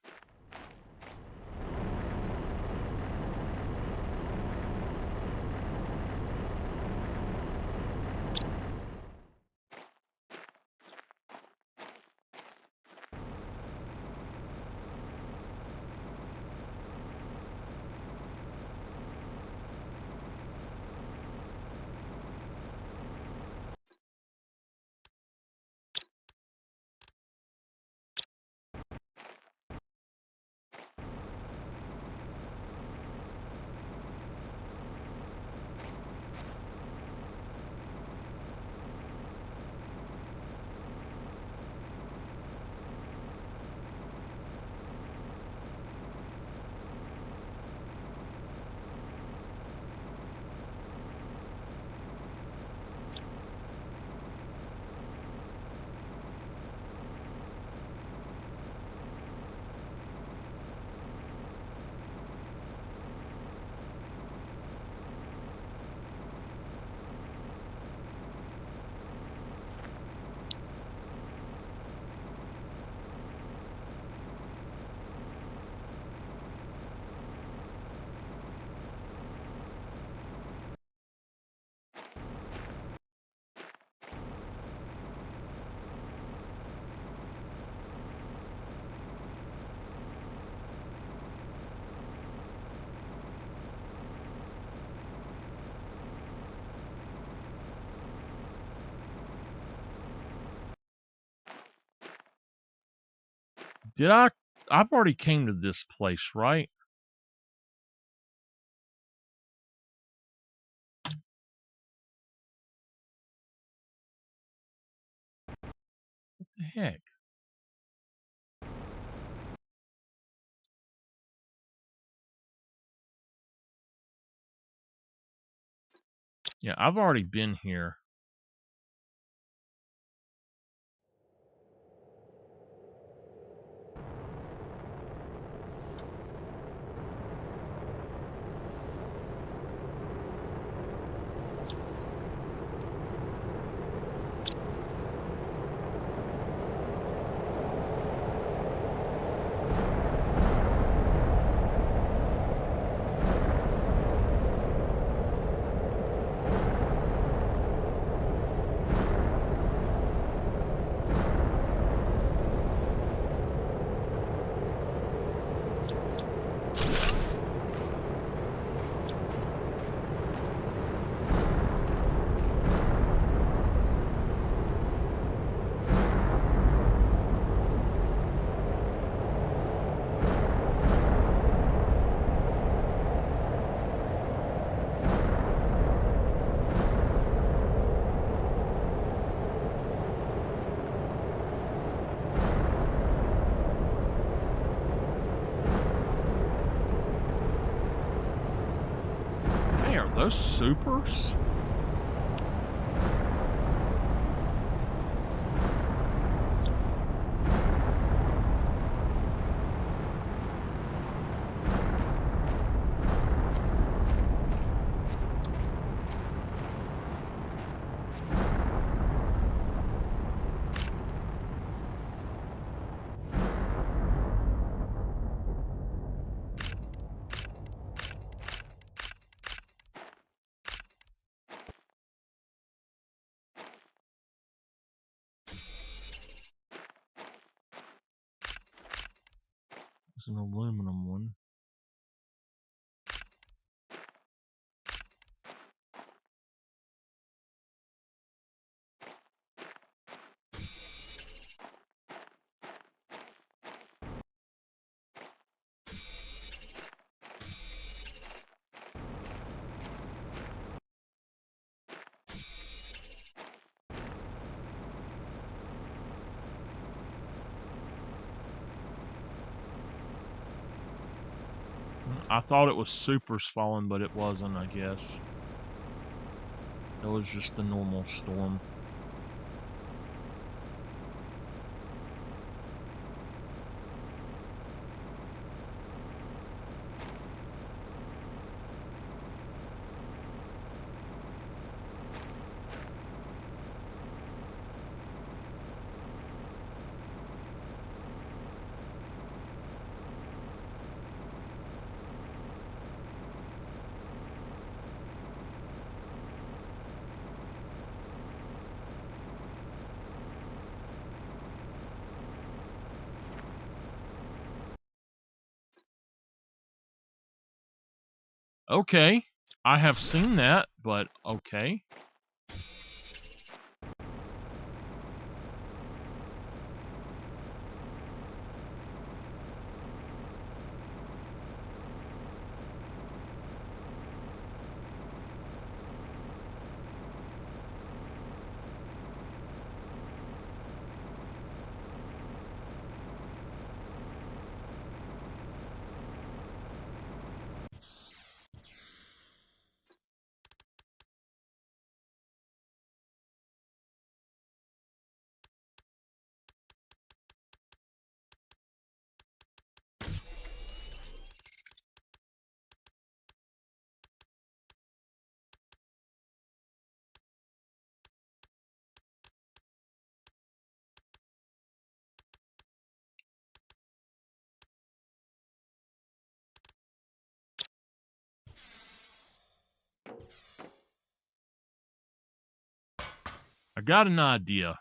Did I? I've already came to this place, right? What the heck? Yeah, I've already been here. Hey, are those supers? It's an aluminum one. I thought it was super swollen, but it wasn't, I guess. It was just a normal storm. Okay, I have seen that, but okay. I got an idea.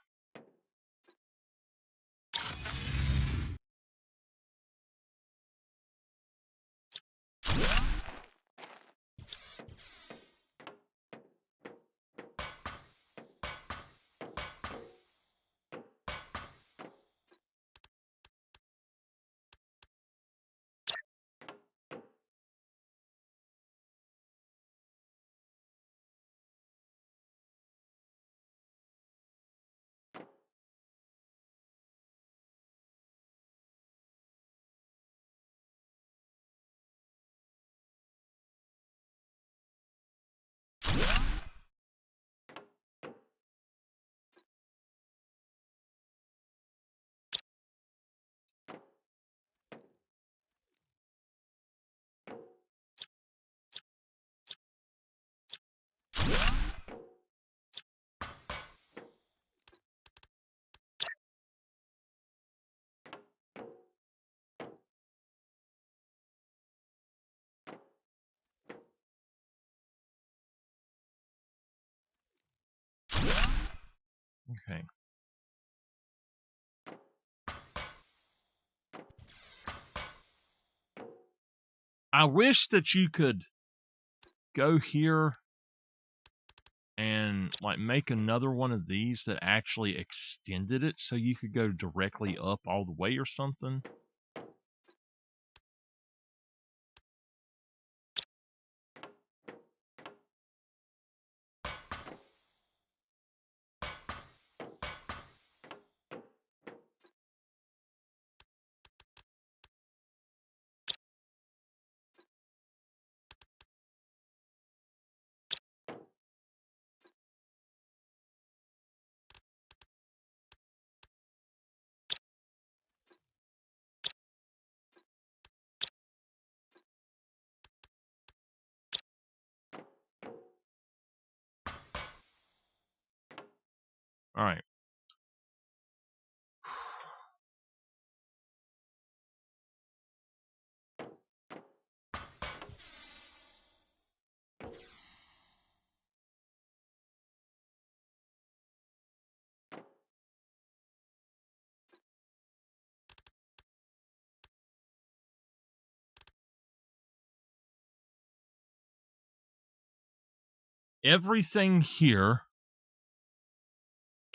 Okay. I wish that you could go here and like make another one of these that actually extended it so you could go directly up all the way or something. All right. Everything here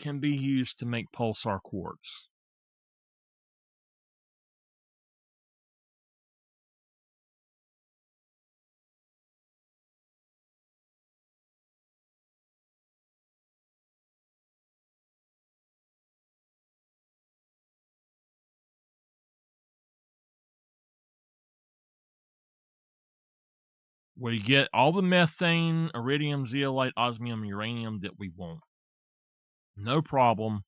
can be used to make pulsar quartz. We get all the methane, iridium, zeolite, osmium, uranium that we want. No problem.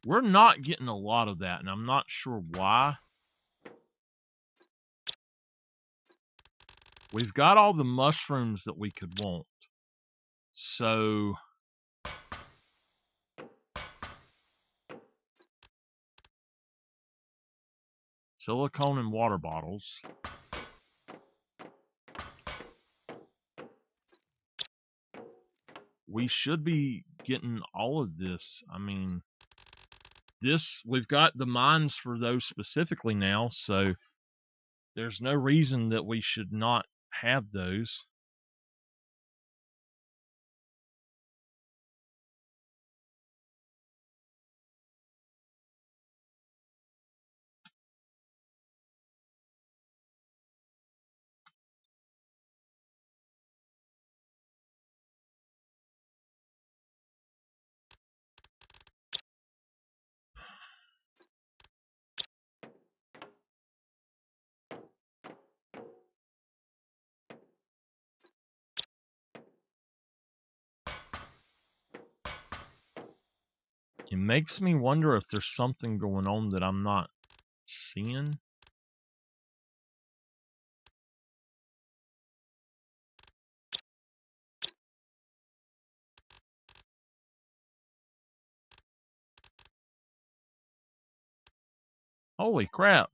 We're not getting a lot of that, and I'm not sure why. We've got all the mushrooms that we could want. So silicone and water bottles. We should be getting all of this. I mean, we've got the mines for those specifically now, so there's no reason that we should not have those. It makes me wonder if there's something going on that I'm not seeing. Holy crap.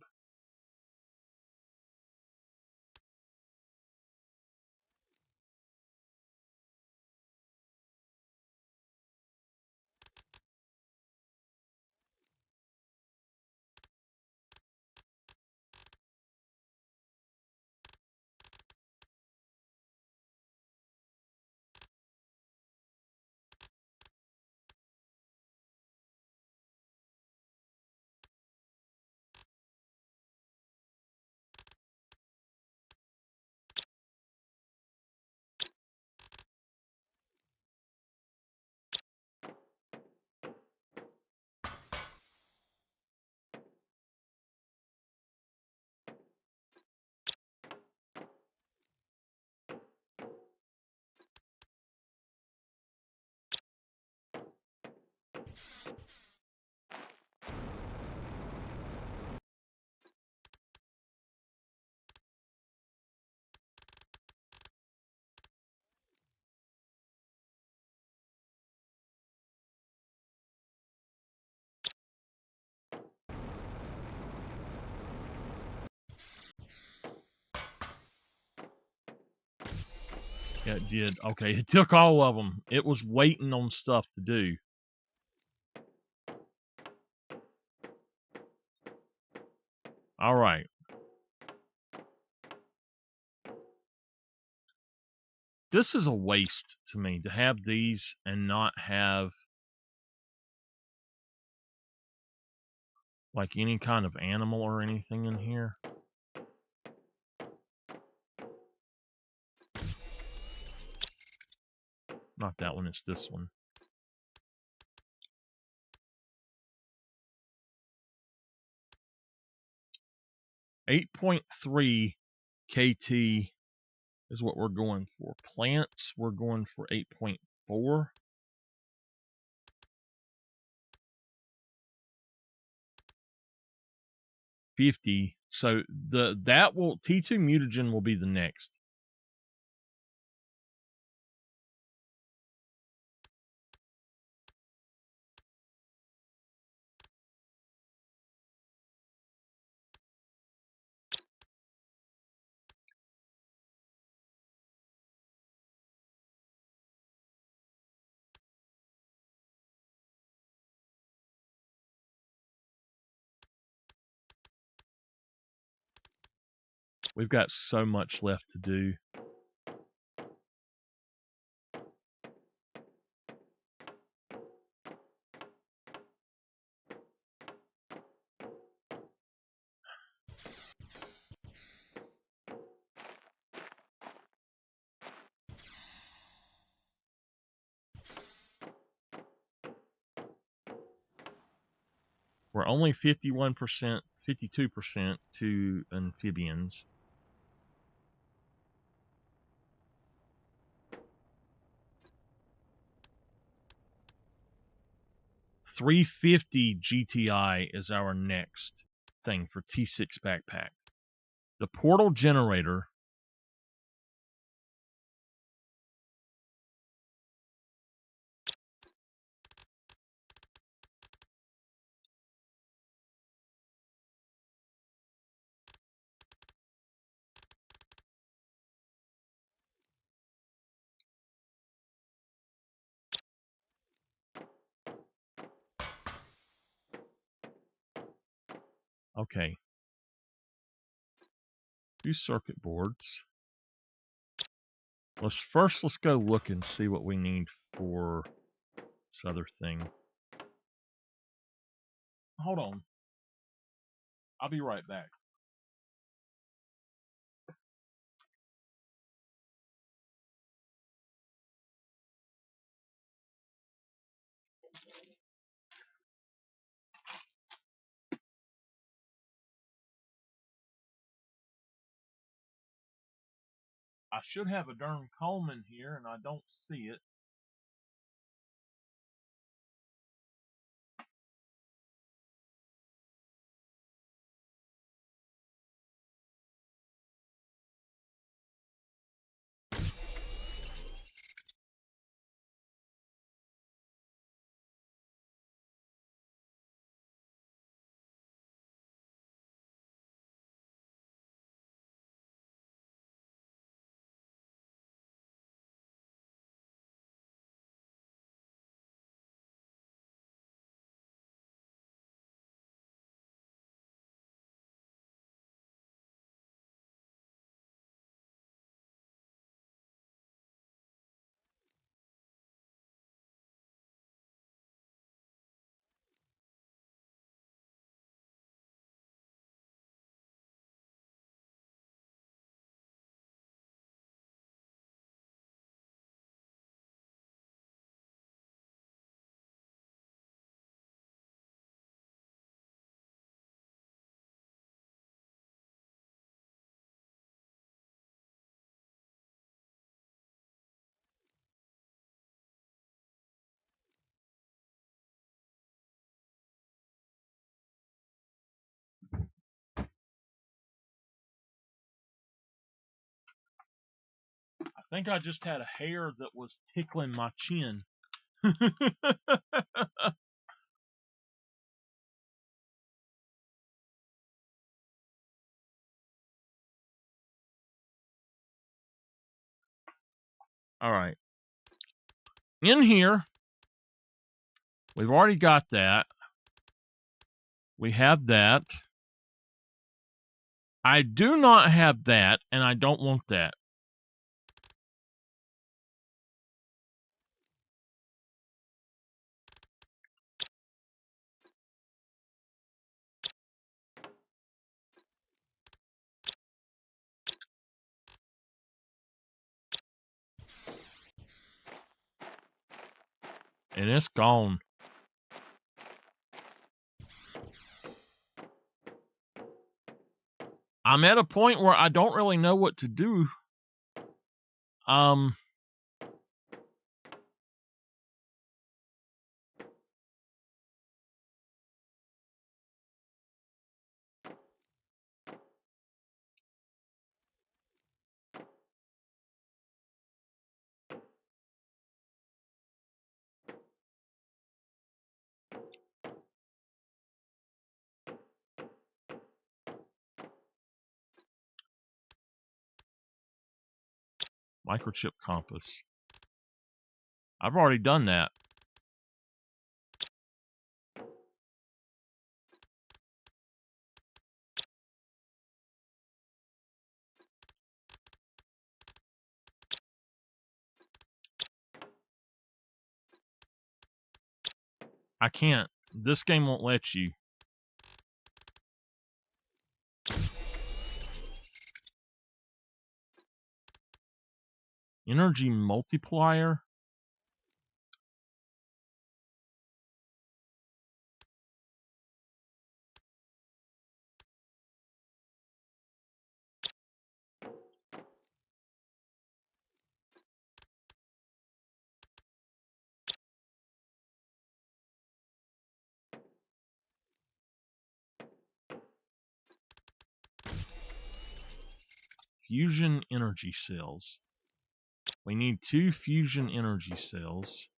Yeah, it did. Okay, it took all of them. It was waiting on stuff to do. All right. This is a waste to me to have these and not have like any kind of animal or anything in here. Not that one, it's this one. .3 KT is what we're going for. Plants, we're going for 8.4. .50. So T2 mutagen will be the next. We've got so much left to do. We're only 51%, 52% to amphibians. $350 GTI is our next thing for T6 backpack. The portal generator. Okay. 2 circuit boards. Let's go look and see what we need for this other thing. Hold on. I'll be right back. I should have a darn comb in here, and I don't see it. I think I just had a hair that was tickling my chin. All right. In here, we've already got that. We have that. I do not have that, and I don't want that. And it's gone. I'm at a point where I don't really know what to do. Microchip compass. I've already done that. I can't. This game won't let you. Energy multiplier? Fusion energy cells. We need 2 fusion energy cells.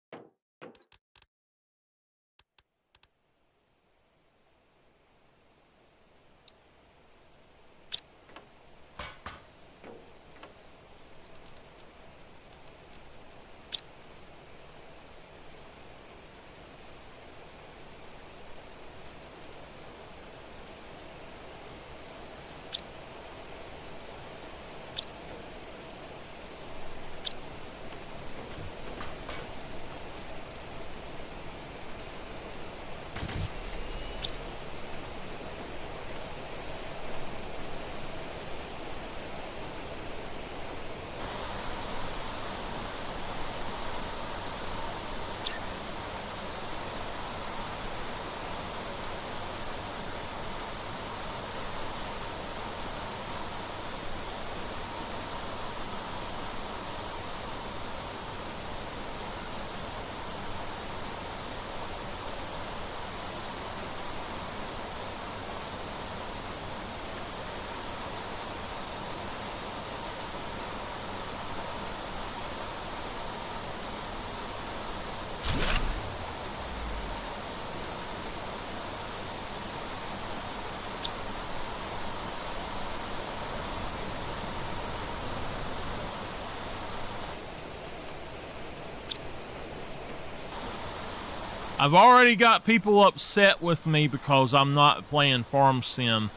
I've already got people upset with me because I'm not playing Farm Sim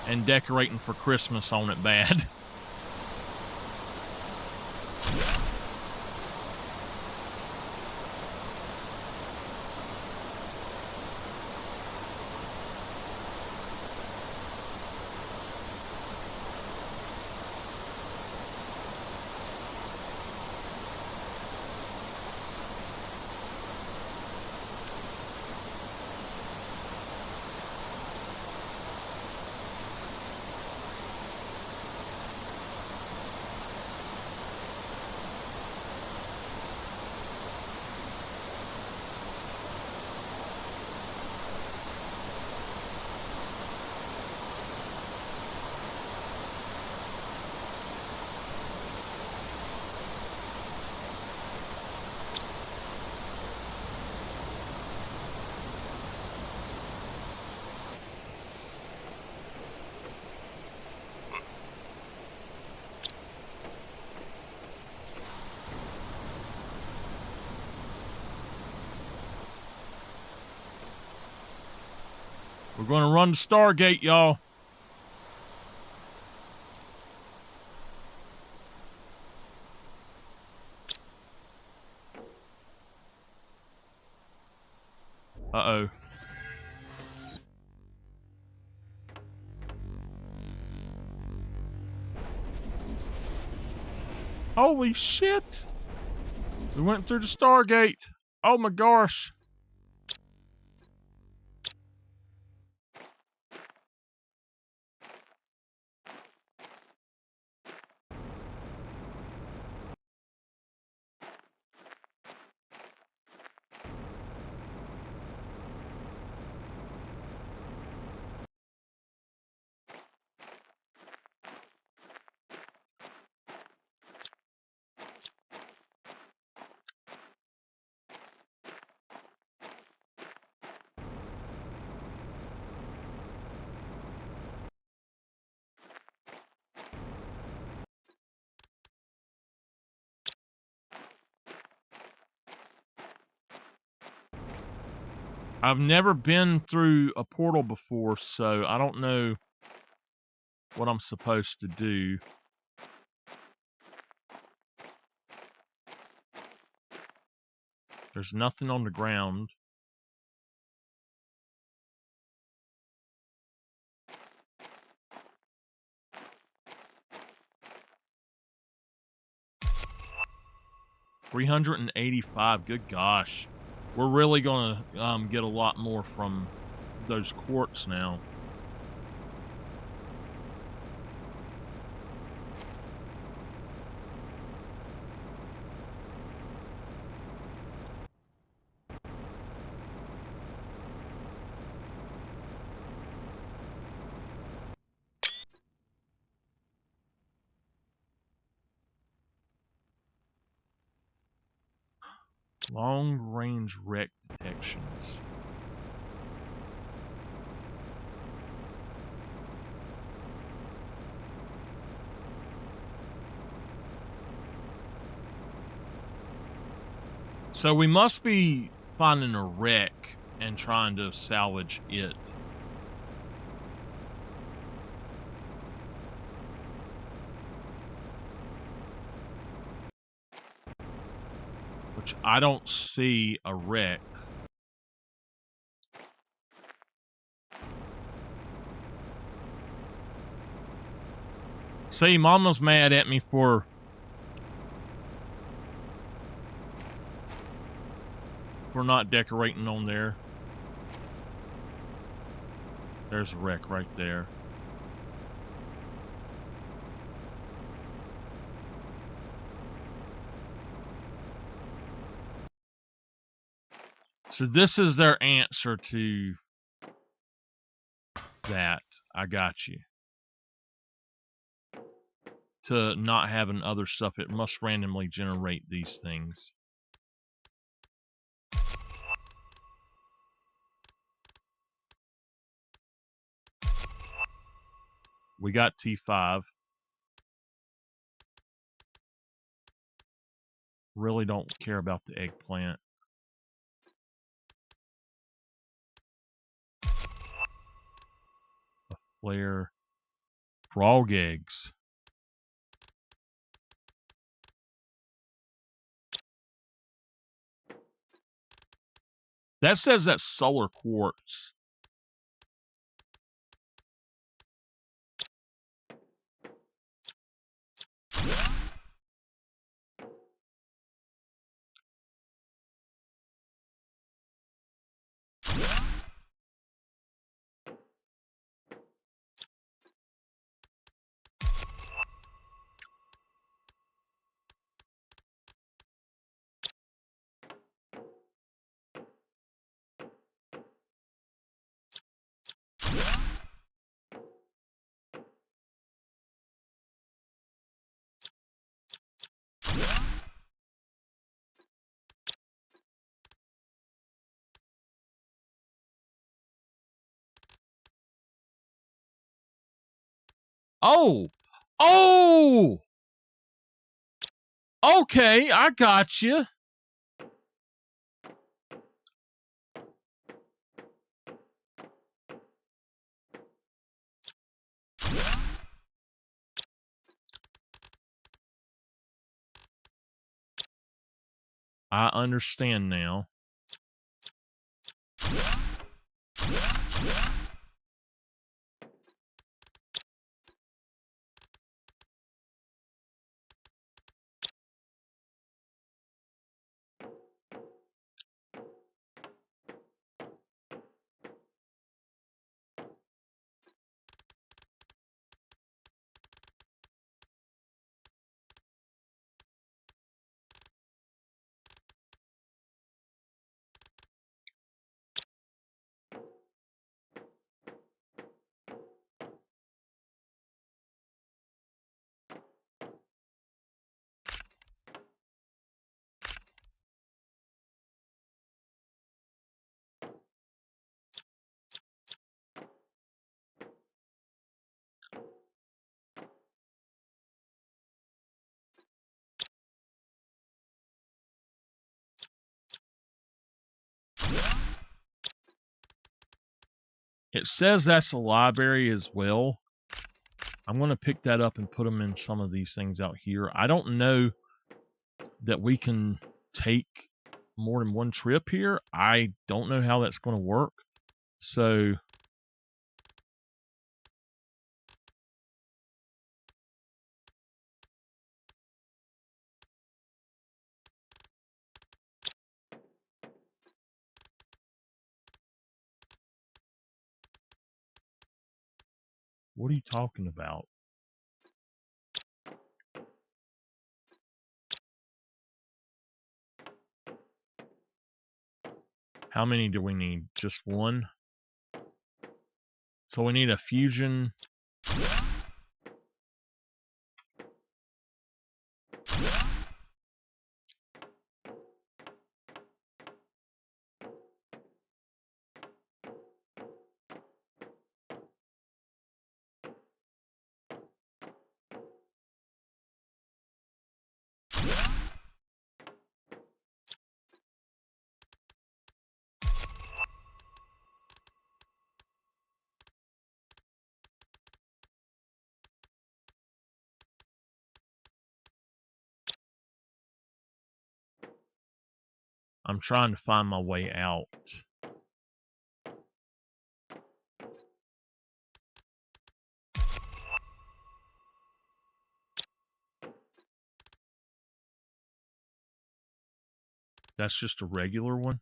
and decorating for Christmas on it bad. We're going to run the Stargate, y'all. Uh-oh. Holy shit! We went through the Stargate. Oh my gosh. I've never been through a portal before, so I don't know what I'm supposed to do. There's nothing on the ground. 385. Good gosh. We're really going to get a lot more from those quartz now. Long-range wreck detections. So we must be finding a wreck and trying to salvage it. Which I don't see a wreck. See, Mama's mad at me for not decorating on there. There's a wreck right there. So this is their answer to that. I got you. To not having other stuff, it must randomly generate these things. We got T5. Really don't care about the eggplant. A flare. Frog eggs. That says that's solar quartz. Oh! Oh! Okay, I got you. I understand now. It says that's a library as well. I'm going to pick that up and put them in some of these things out here. I don't know that we can take more than one trip here. I don't know how that's going to work. So What are you talking about? How many do we need? Just one? So we need a fusion. I'm trying to find my way out. That's just a regular one?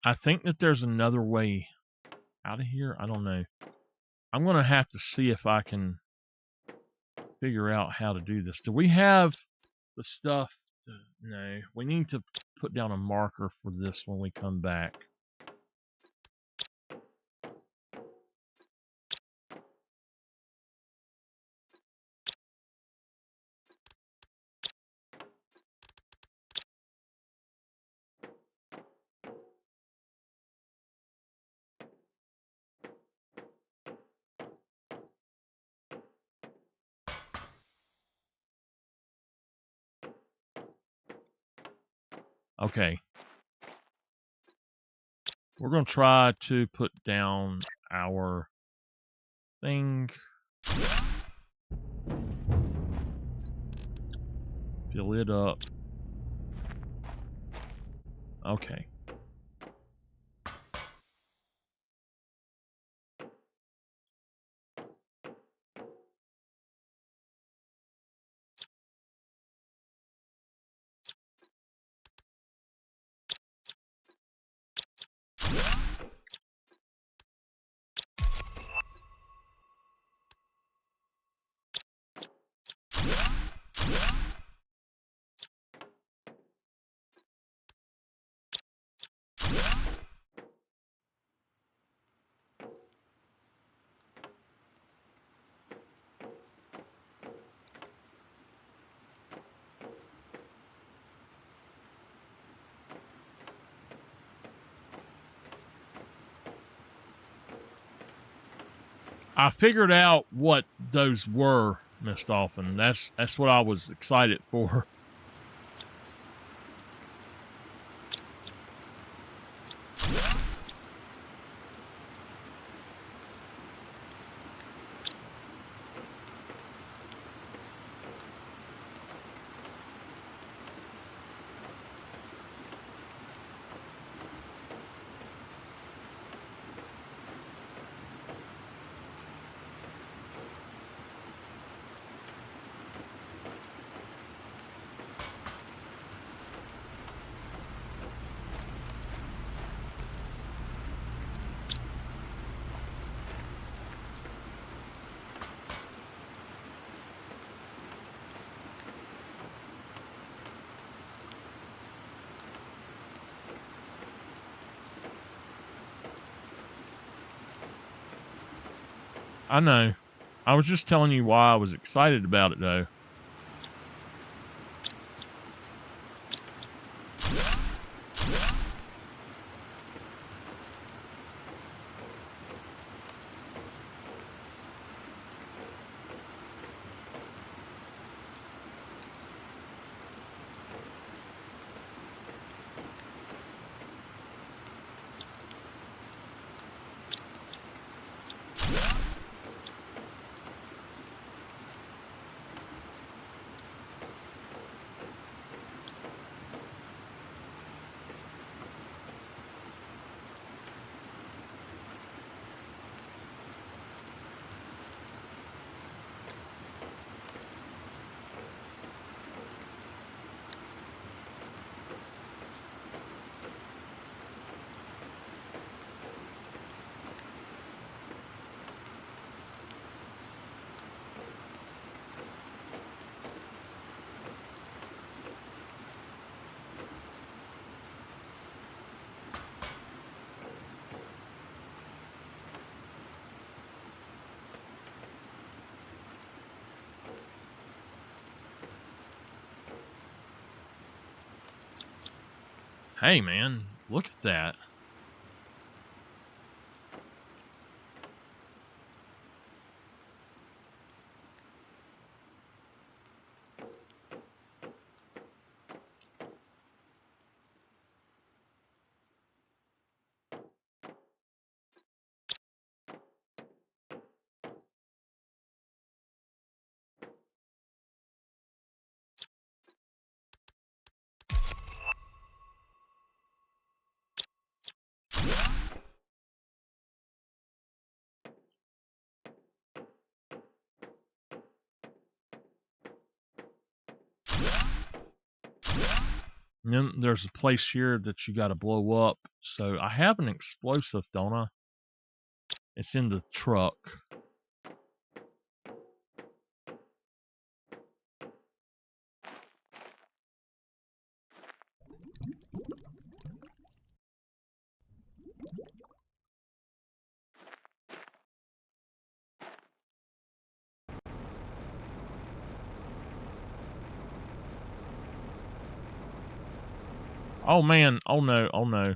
I think that there's another way out of here. I don't know. I'm going to have to see if I can figure out how to do this. Do we have the stuff? No. We need to put down a marker for this when we come back. Okay. We're going to try to put down our thing. Fill it up. Okay. I figured out what those were, Miss Dolphin. That's what I was excited for. I know. I was just telling you why I was excited about it, though. Hey, man, look at that. And then there's a place here that you got to blow up. So I have an explosive, don't I? It's in the truck. Oh, man. Oh, no. Oh, no.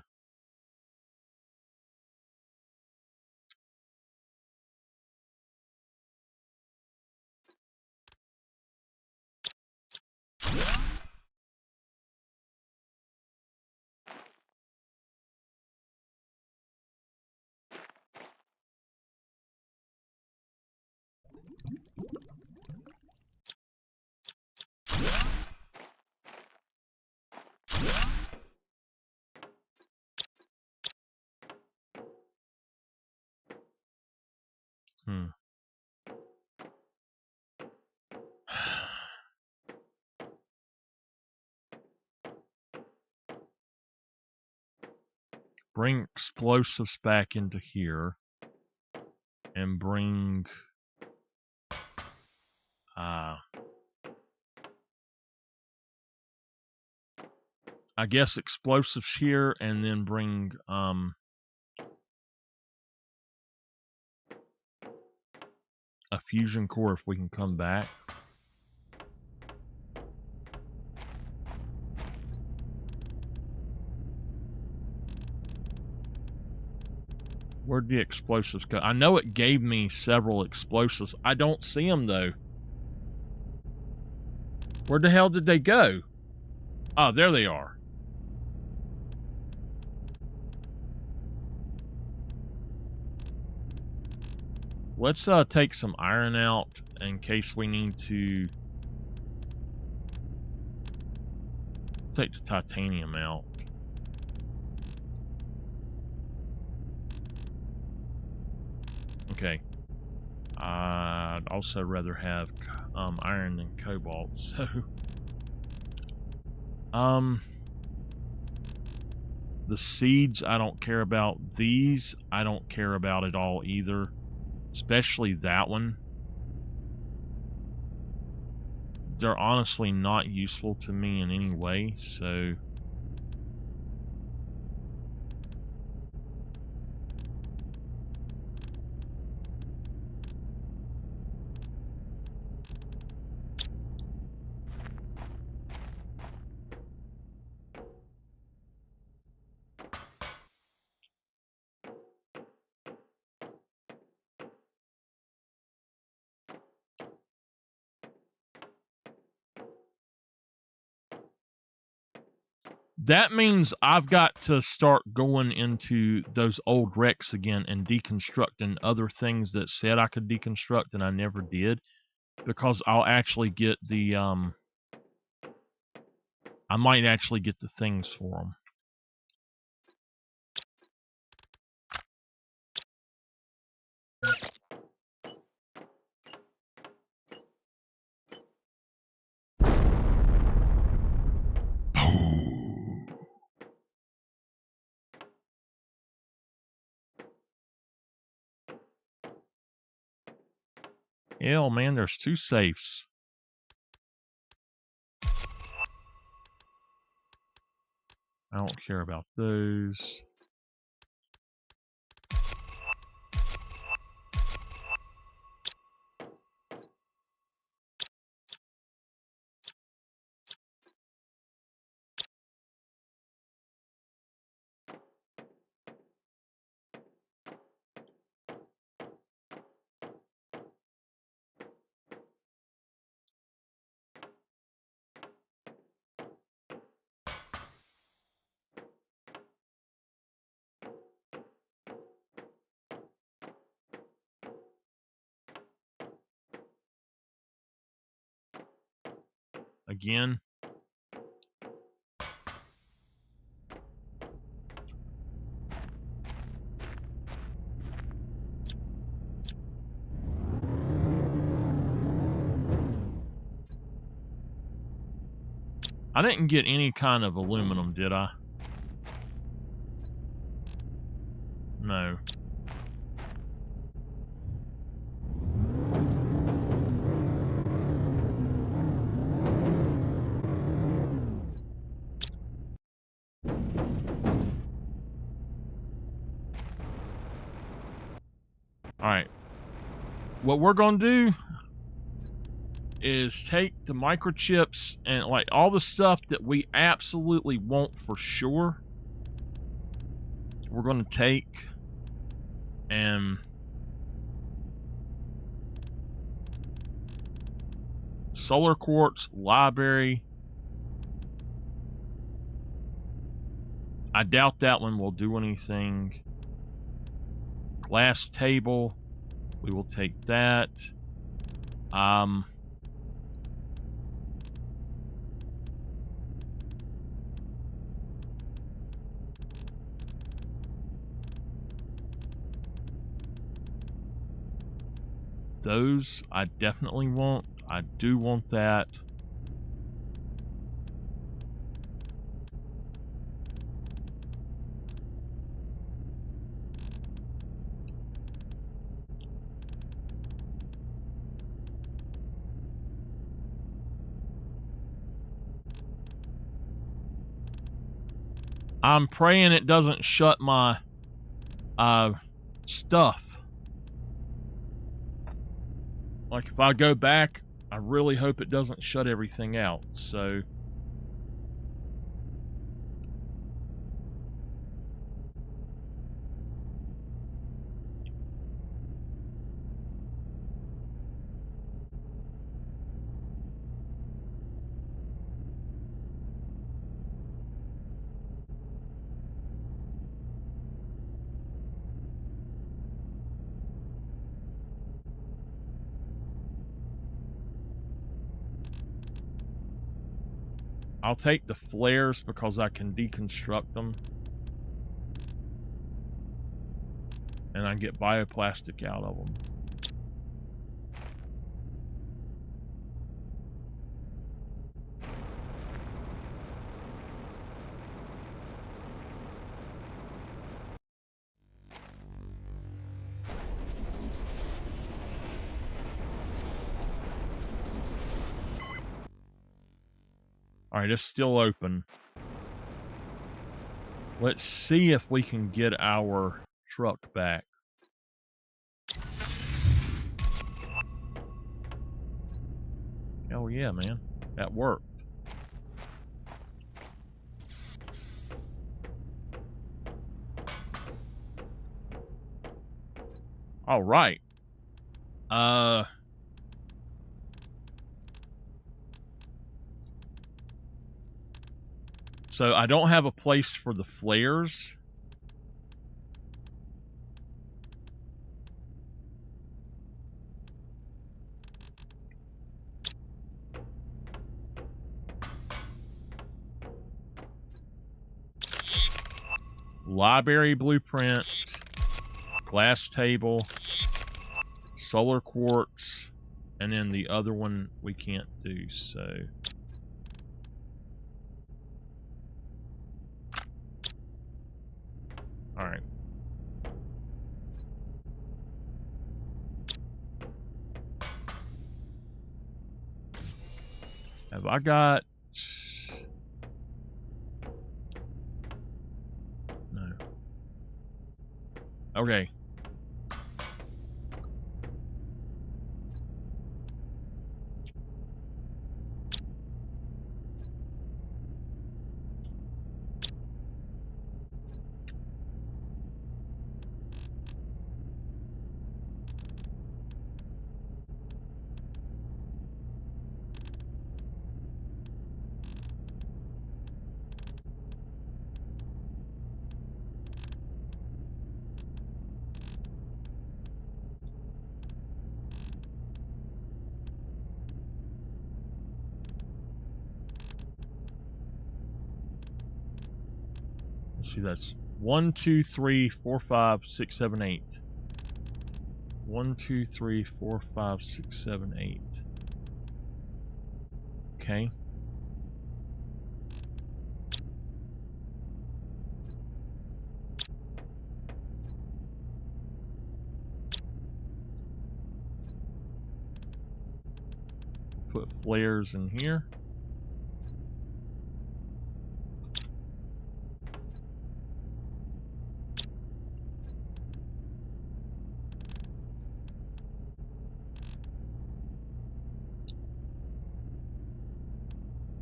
Hmm. Bring explosives back into here. And bring... I guess explosives here, and then bring a fusion core if we can come back. Where'd the explosives go? I know it gave me several explosives. I don't see them, though. Where the hell did they go? Oh, there they are. Let's take some iron out in case we need to take the titanium out. Okay. I'd also rather have iron than cobalt, so... The seeds I don't care about. These I don't care about at all either. Especially that one. They're honestly not useful to me in any way, so... That means I've got to start going into those old wrecks again and deconstructing other things that said I could deconstruct and I never did. Because I'll actually get the, I might actually get the things for them. Hell, man, there's 2 safes. I don't care about those. again. I didn't get any kind of aluminum, did I? No. Alright. What we're going to do is take the microchips and like all the stuff that we absolutely want for sure. We're going to take and solar quartz library. I doubt that one will do anything. Glass table, we will take that. Those I definitely want. I do want that. I'm praying it doesn't shut my stuff. Like if I go back, I really hope it doesn't shut everything out. So I'll take the flares because I can deconstruct them. And I get bioplastic out of them. Alright, it's still open. Let's see if we can get our truck back. Hell yeah, man. That worked. Alright. So I don't have a place for the flares. Library blueprint, glass table, solar quartz, and then the other one we can't do, so. Alright. Have I got... No. Okay. let's see, that's 1, 2, 3, 4, 5, 6, 7, 8. 1, 2, 3, 4, 5, 6, 7, 8. Okay. Put flares in here.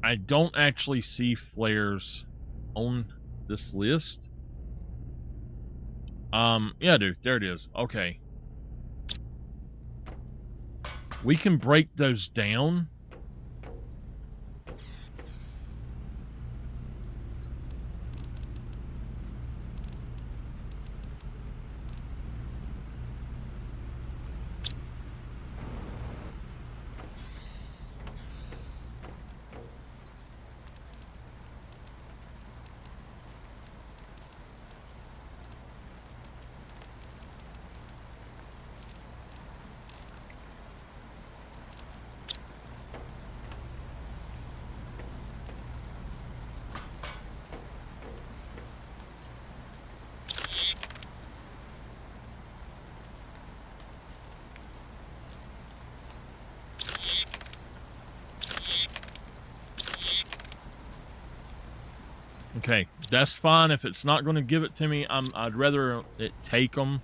I don't actually see flares on this list. Yeah, dude, there it is. Okay. We can break those down. Okay, that's fine. If it's not going to give it to me, I'd rather it take them.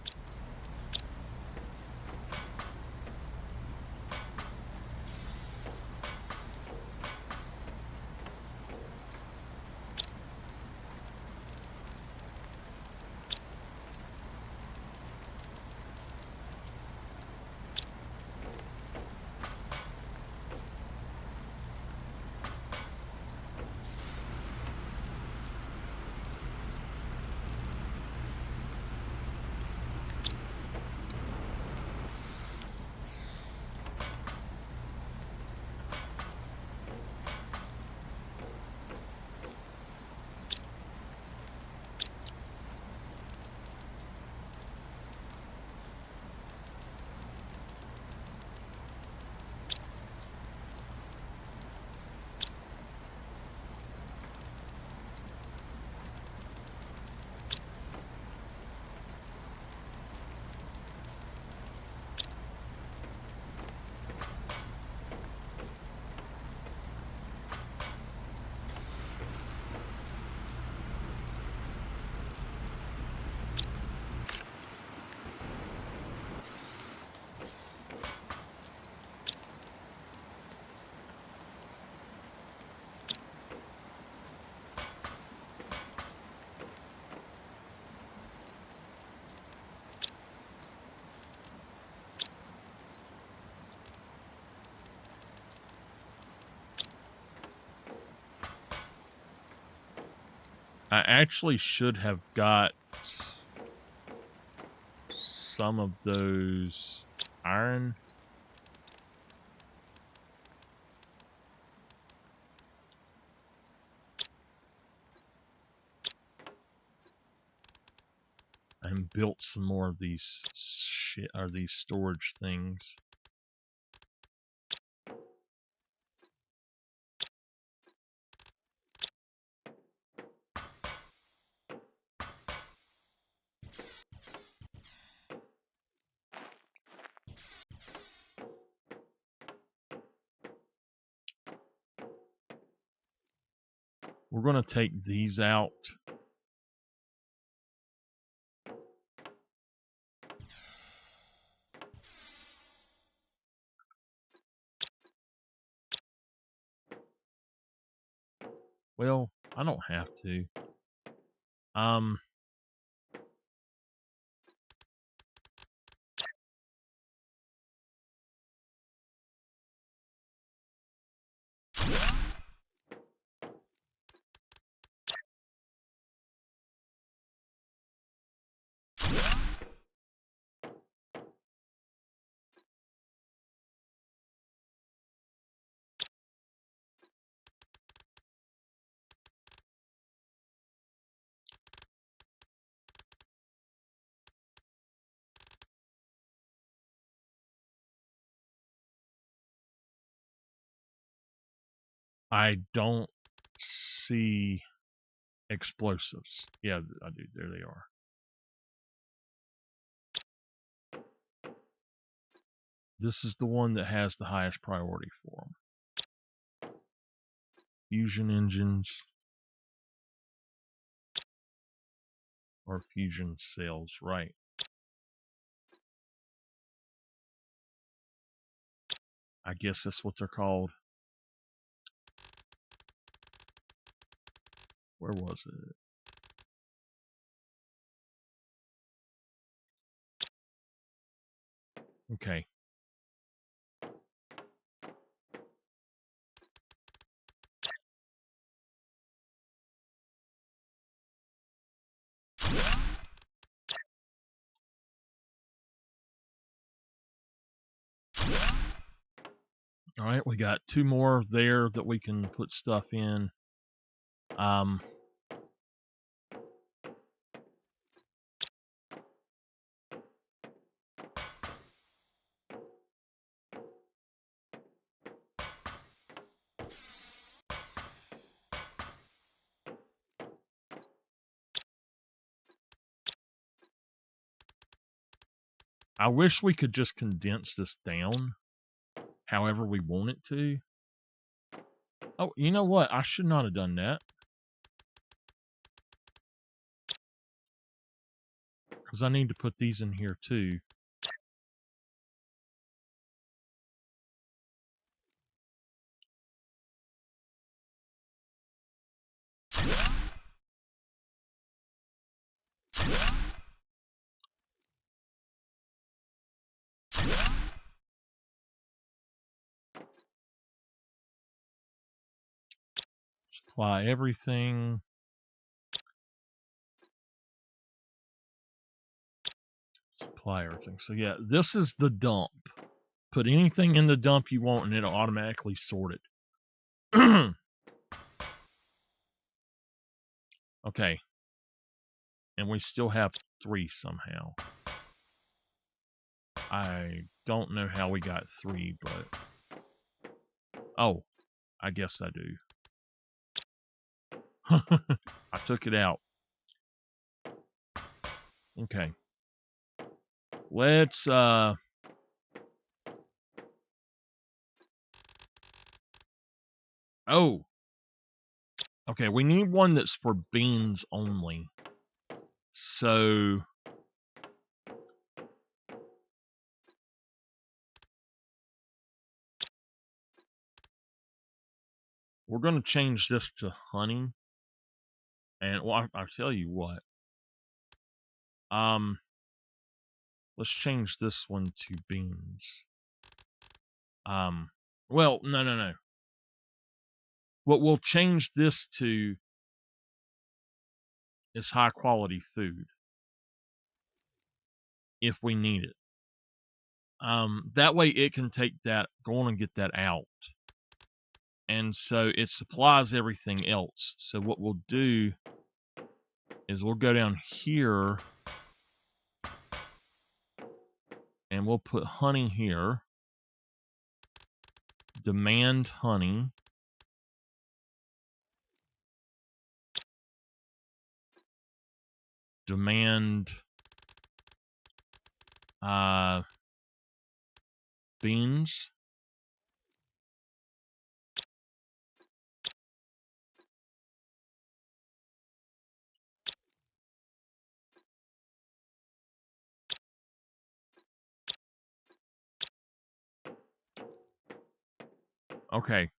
I actually should have got some of those iron. And built some more of these these storage things. We're going to take these out. Well, I don't have to. I don't see explosives. Yeah, I do. There they are. This is the one that has the highest priority for them. Fusion engines. Or fusion cells, right. I guess that's what they're called. Where was it? Okay. All right, we got 2 more there that we can put stuff in. I wish we could just condense this down however we want it to. Oh, you know what? I should not have done that. Because I need to put these in here too. Supply everything. Supply everything. So yeah, this is the dump. Put anything in the dump you want and it'll automatically sort it. Okay. And we still have 3 somehow. I don't know how we got 3, but... Oh, I guess I do. I took it out. Okay. Let's, Oh. Okay, we need one that's for beans only. So... We're going to change this to honey. And, well, I'll tell you what. Let's change this one to beans. Well, no. What we'll change this to is high quality food. If we need it. That way it can take that, go on and get that out. And so it supplies everything else. So what we'll do is we'll go down here and we'll put honey here. Demand honey. Demand beans. Okay.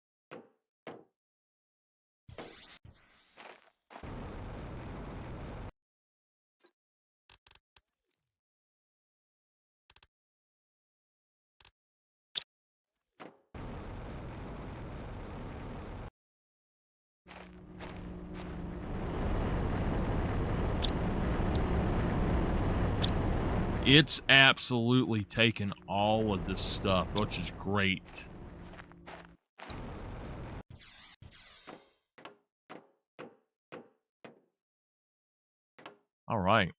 It's absolutely taken all of this stuff, which is great. All right.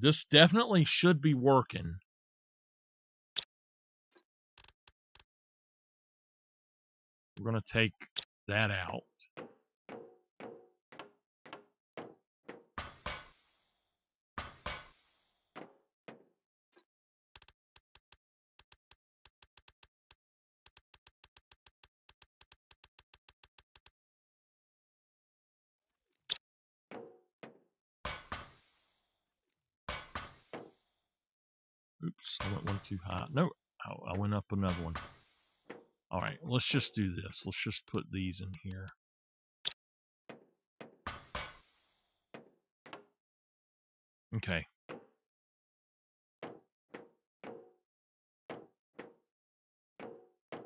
this definitely should be working. We're going to take that out. Oops, I went one too high. No, I went up another one. All right, let's just do this. Let's just put these in here. Okay.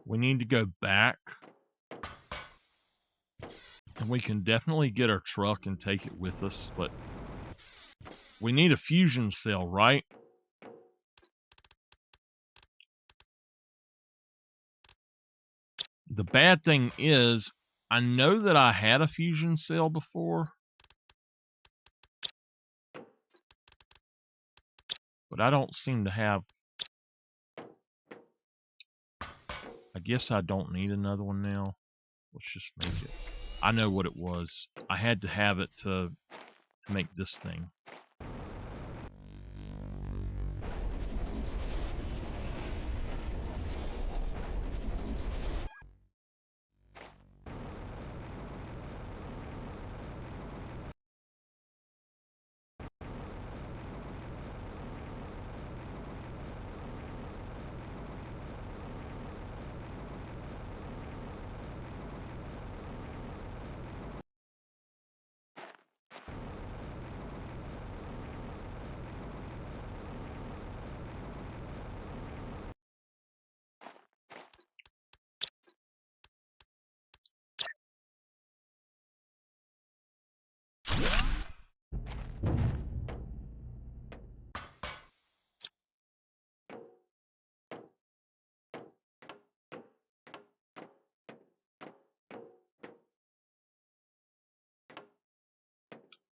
We need to go back. And we can definitely get our truck and take it with us, but we need a fusion cell, right? The bad thing is, I know that I had a fusion cell before, but I don't seem to have... I guess I don't need another one now. Let's just make it. I know what it was. I had to have it to make this thing.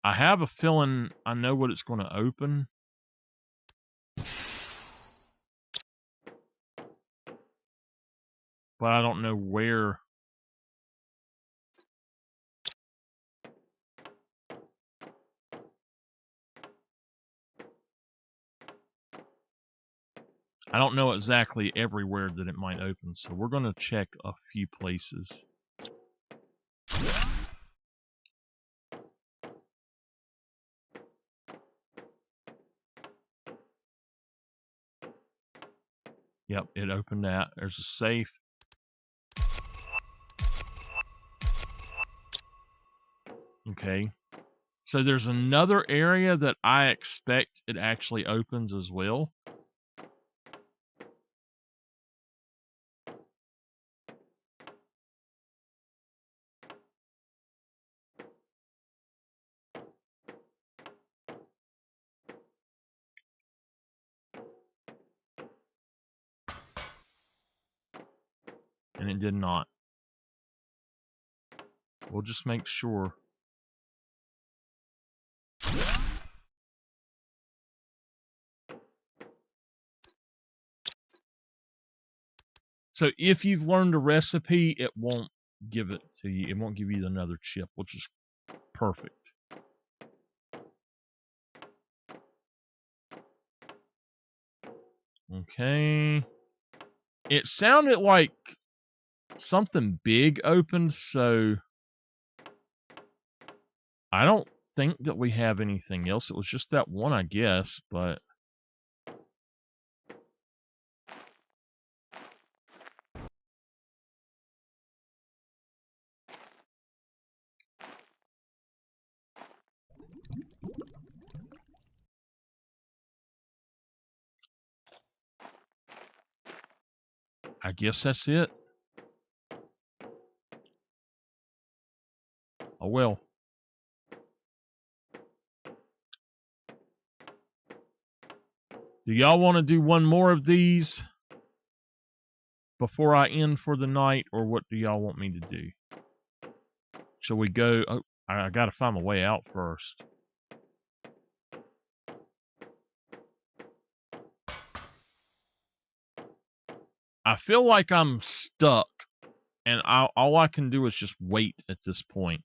I have a feeling I know what it's going to open. But I don't know where. I don't know exactly everywhere that it might open, so we're going to check a few places. Yep, it opened that. There's a safe. Okay. So there's another area that I expect it actually opens as well. And it did not. We'll just make sure. So if you've learned a recipe, it won't give it to you. It won't give you another chip, which is perfect. Okay. It sounded like something big opened, so I don't think that we have anything else. It was just that one, I guess, but I guess that's it. Oh well. Do y'all want to do one more of these before I end for the night, or what do y'all want me to do? Shall we go? Oh, I got to find my way out first. I feel like I'm stuck, and all I can do is just wait at this point.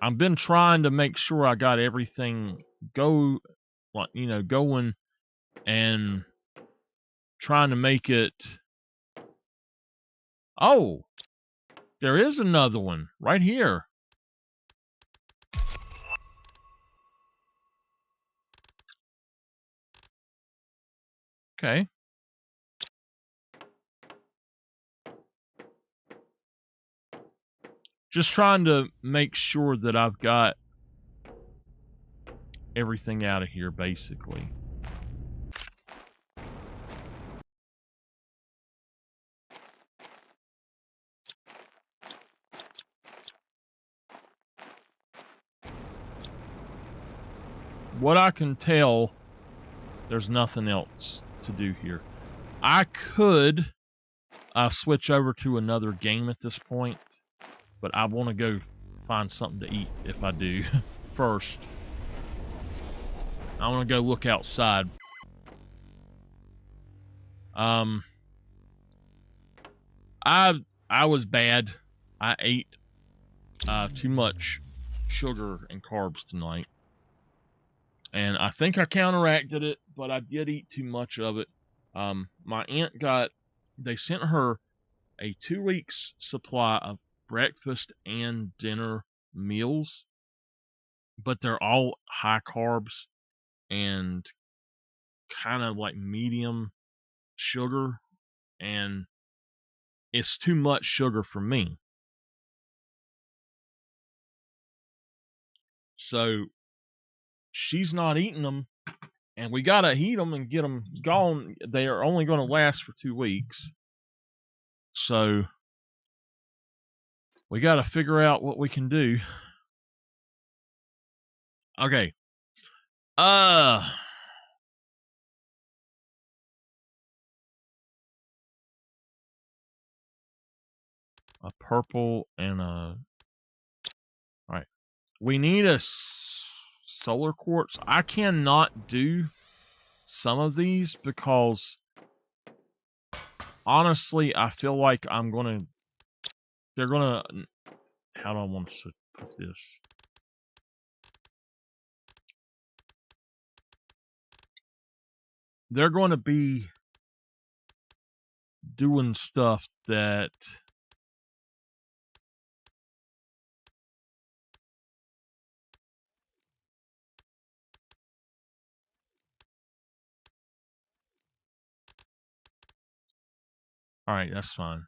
I've been trying to make sure I got everything going, and trying to make it. Oh, there is another one right here. Okay. Just trying to make sure that I've got everything out of here, basically. What I can tell, there's nothing else to do here. I could switch over to another game at this point, but I want to go find something to eat if I do first. I want to go look outside. I was bad. I ate too much sugar and carbs tonight, and I think I counteracted it, but I did eat too much of it. My aunt they sent her a 2 weeks supply of breakfast and dinner meals, but they're all high carbs and kind of like medium sugar, and it's too much sugar for me. So she's not eating them, and we got to heat them and get them gone. They are only going to last for 2 weeks. So we got to figure out what we can do. Okay. A purple and a. All right. We need a solar quartz. I cannot do some of these because honestly, I feel like they're gonna, how do I want to put this? They're going to be doing stuff that all right, that's fine.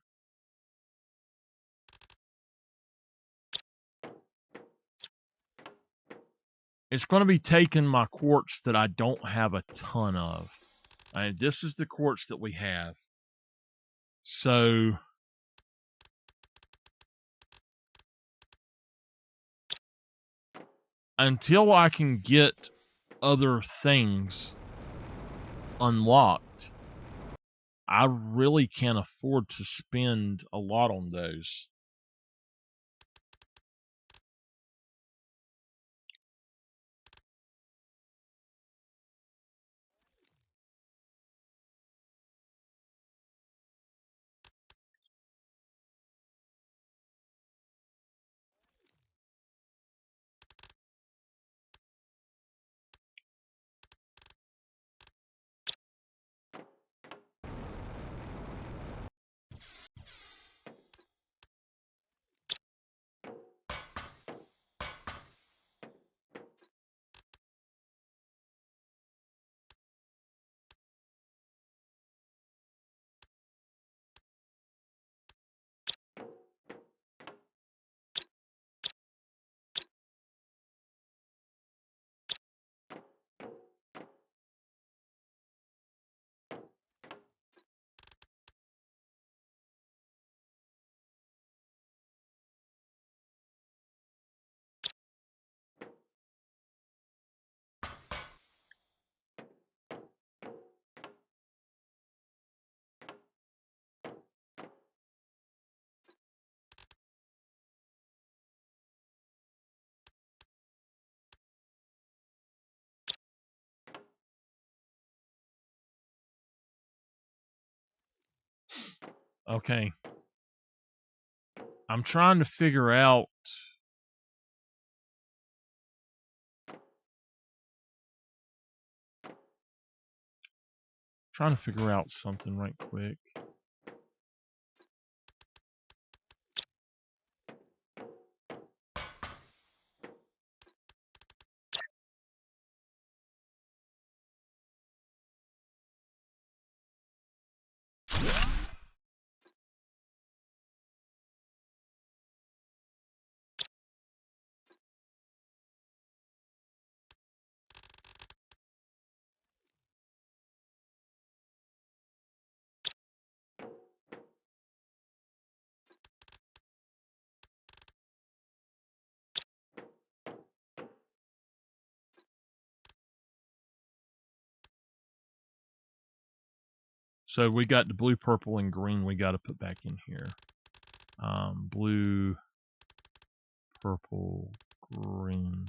It's going to be taking my quartz that I don't have a ton of. This is the quartz that we have. So until I can get other things unlocked, I really can't afford to spend a lot on those. Okay. I'm trying to figure out... something right quick. So we got the blue, purple, and green we got to put back in here. Blue, purple, green.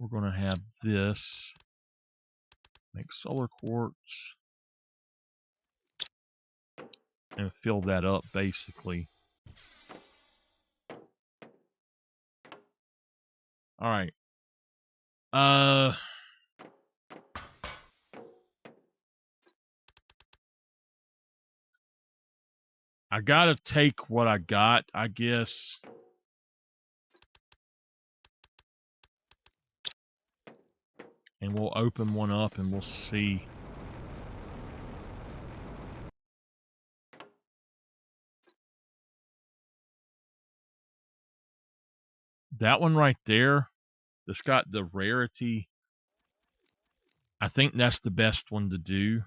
We're going to have this. Make solar quartz. And fill that up, basically. All right. I gotta take what I got, I guess. And we'll open one up and we'll see. That one right there, that's got the rarity. I think that's the best one to do.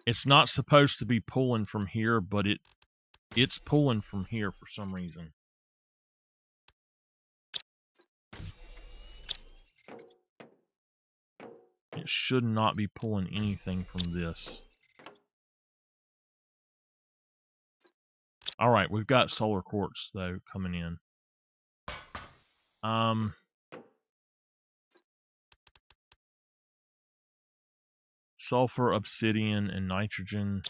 It's not supposed to be pulling from here, but it's pulling from here for some reason. It should not be pulling anything from this. All right, we've got solar quartz though coming in. Sulfur, obsidian, and nitrogen.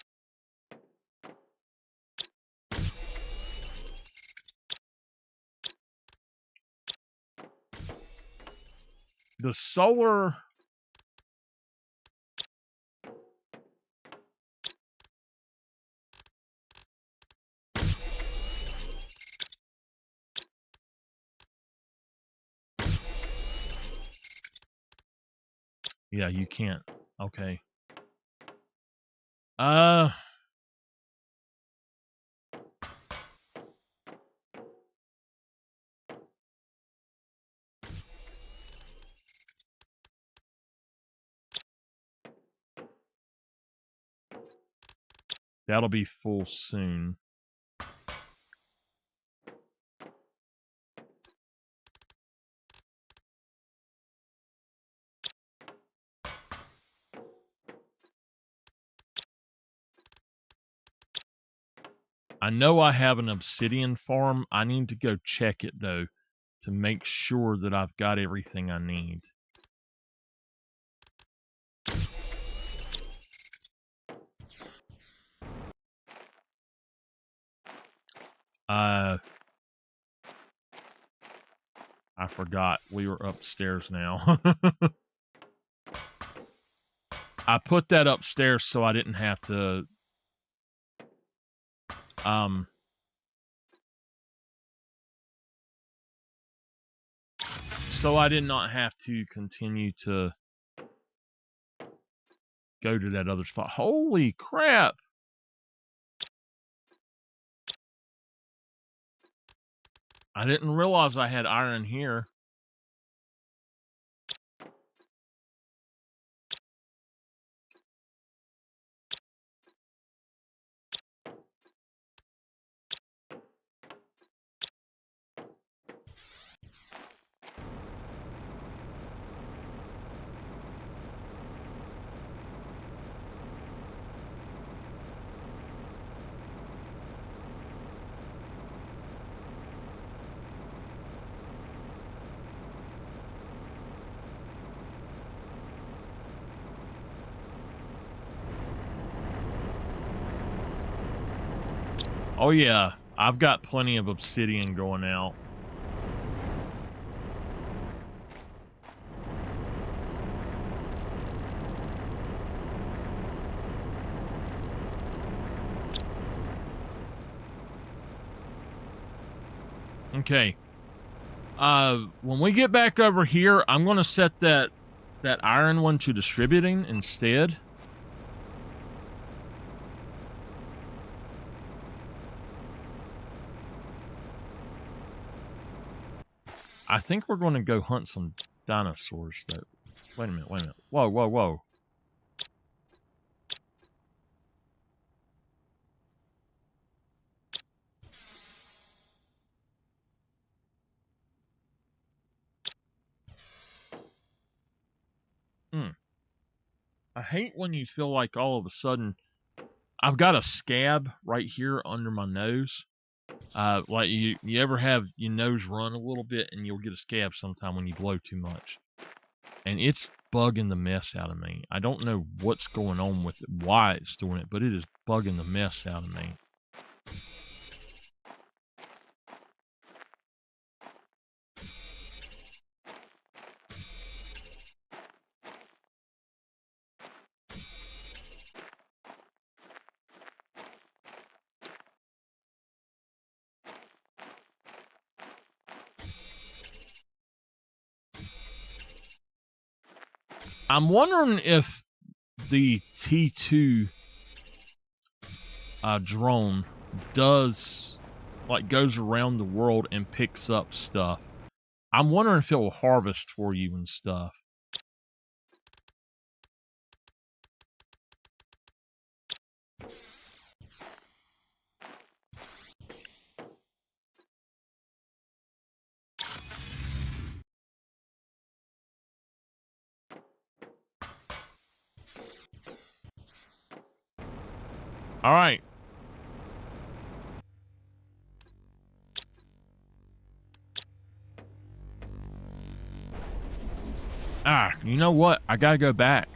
The solar... Yeah, you can't. Okay. That'll be full soon. I know I have an obsidian farm. I need to go check it, though, to make sure that I've got everything I need. I forgot. We were upstairs now. I put that upstairs so I didn't have to... So I did not have to continue to go to that other spot. Holy crap! I didn't realize I had iron here. Oh yeah, I've got plenty of obsidian going out. Okay. When we get back over here, I'm gonna set that iron one to distributing instead. I think we're going to go hunt some dinosaurs, though. Wait a minute, wait a minute. Whoa, whoa, whoa. I hate when you feel like all of a sudden I've got a scab right here under my nose. Like you ever have your nose run a little bit and you'll get a scab sometime when you blow too much. And it's bugging the mess out of me. I don't know what's going on with it, why it's doing it, but it is bugging the mess out of me. I'm wondering if the T2 drone does, like, goes around the world and picks up stuff. I'm wondering if it will harvest for you and stuff. All right. You know what? I gotta go back.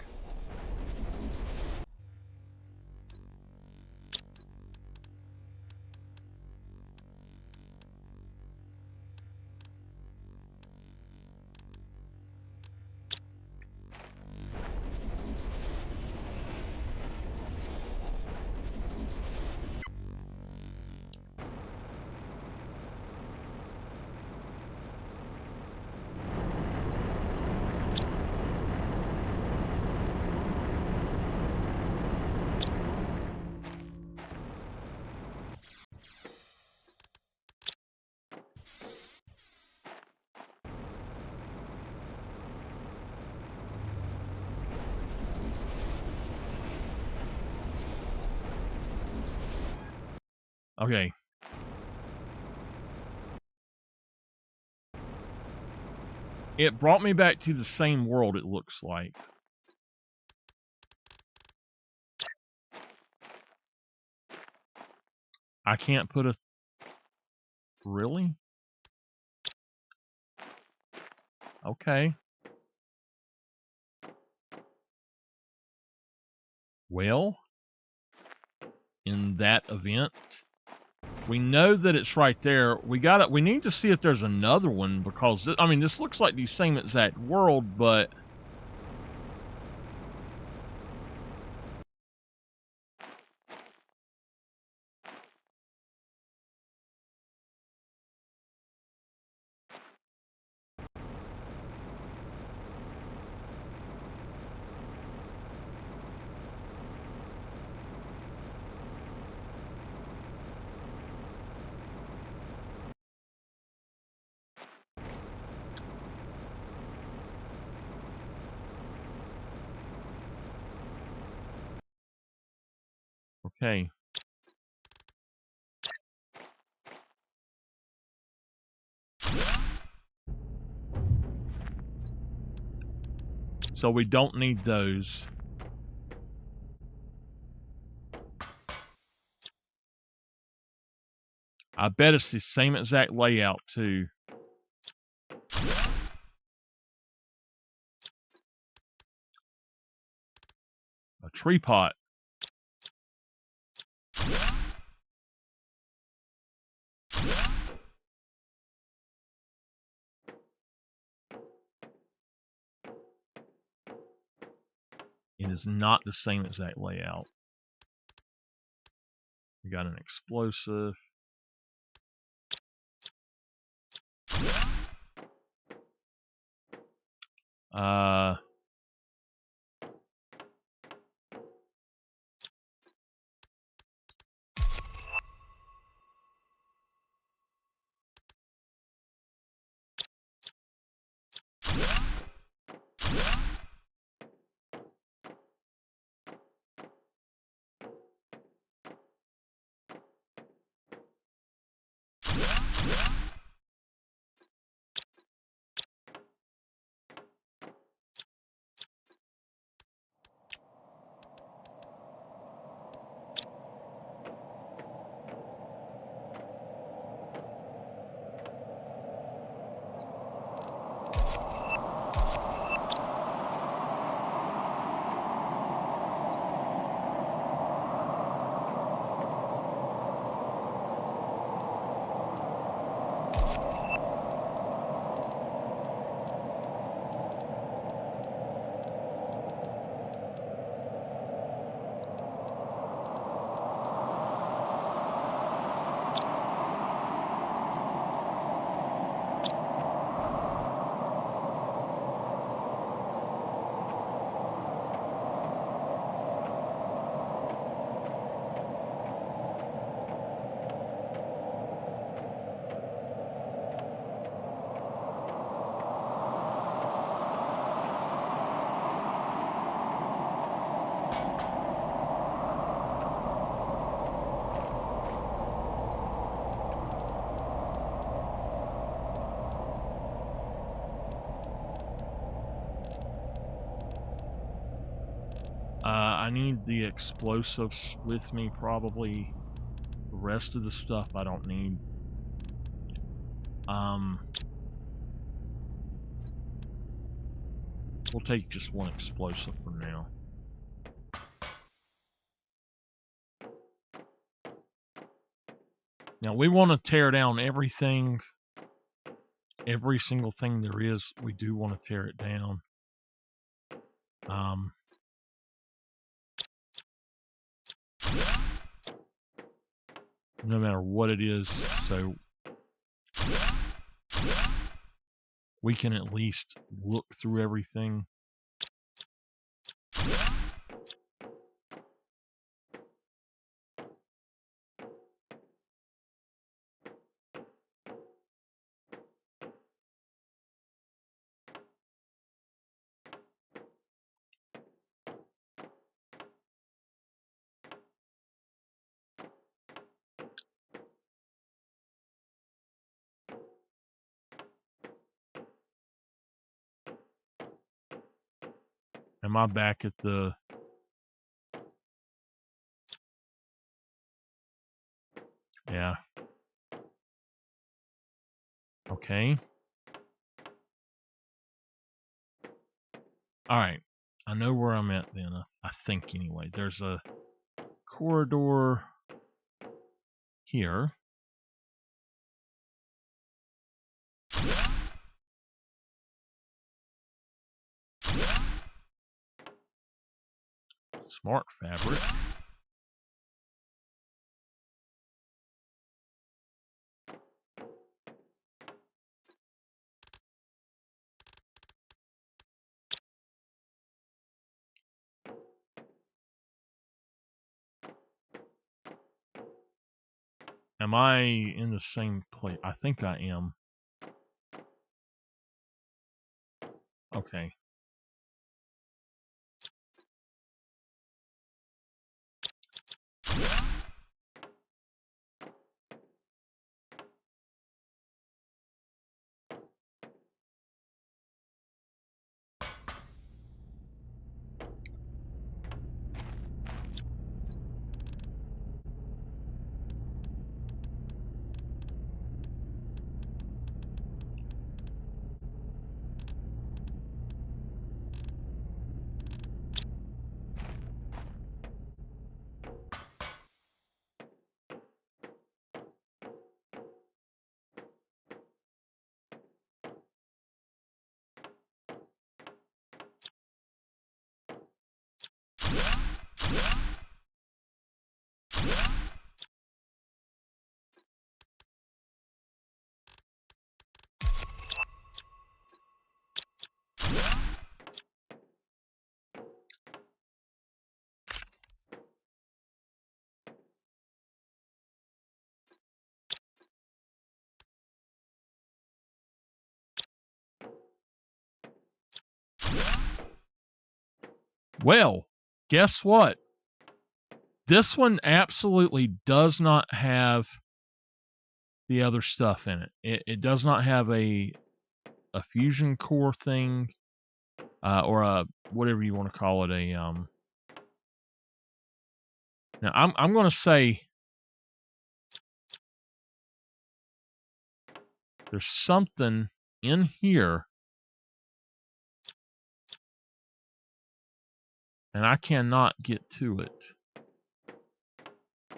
Okay. It brought me back to the same world, it looks like. I can't put a... Really? Okay. Well, in that event, we know that it's right there. We need to see if there's another one, because, I mean, this looks like the same exact world, but... Okay. So we don't need those. I bet it's the same exact layout too. A tree pot. It is not the same exact layout. We got an explosive. I need the explosives with me, probably. The rest of the stuff I don't need. We'll take just one explosive for now. Now we want to tear down everything. Every single thing there is, we do want to tear it down. No matter what it is, so we can at least look through everything. Am I back at the... Yeah. Okay. Alright. I know where I'm at then, I think anyway. There's a corridor here. Smart fabric. Am I in the same place? I think I am. Okay. Well, guess what? This one absolutely does not have the other stuff in it. It does not have a fusion core thing, or a whatever you want to call it. Now I'm going to say there's something in here, and I cannot get to it.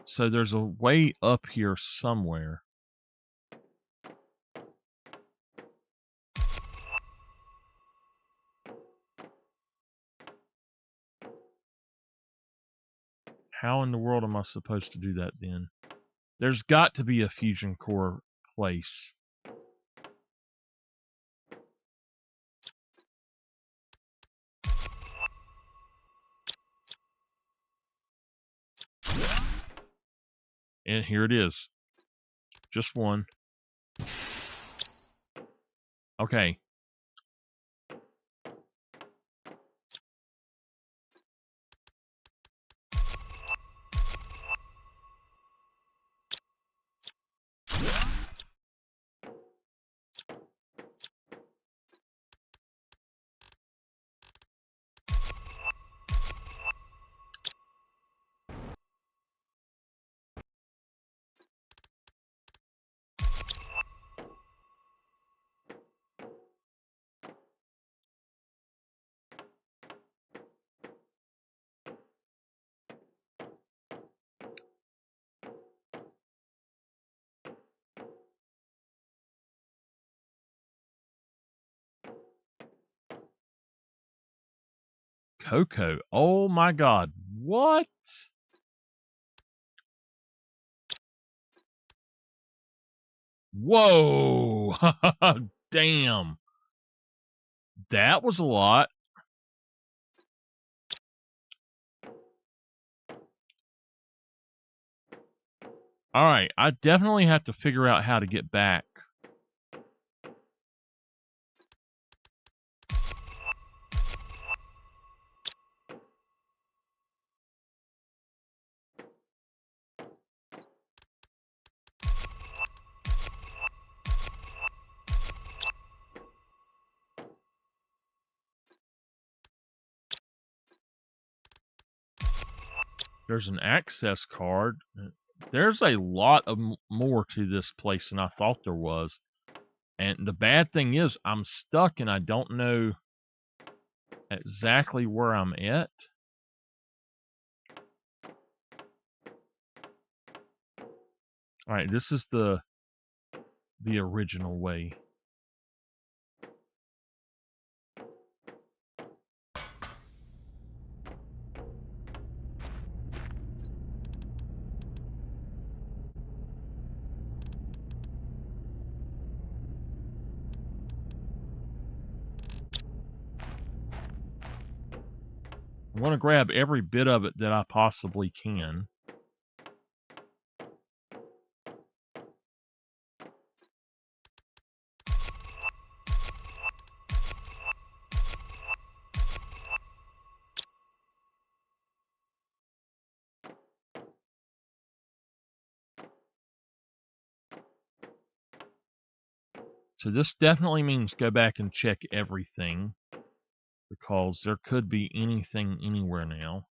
So there's a way up here somewhere. How in the world am I supposed to do that then? There's got to be a fusion core place. And here it is. Just one. Okay. Cocoa. Oh my God. What? Whoa. Damn. That was a lot. All right. I definitely have to figure out how to get back. There's an access card. There's a lot of more to this place than I thought there was. And the bad thing is I'm stuck and I don't know exactly where I'm at. All right, this is the original way. I want to grab every bit of it that I possibly can. So this definitely means go back and check everything, because there could be anything anywhere now.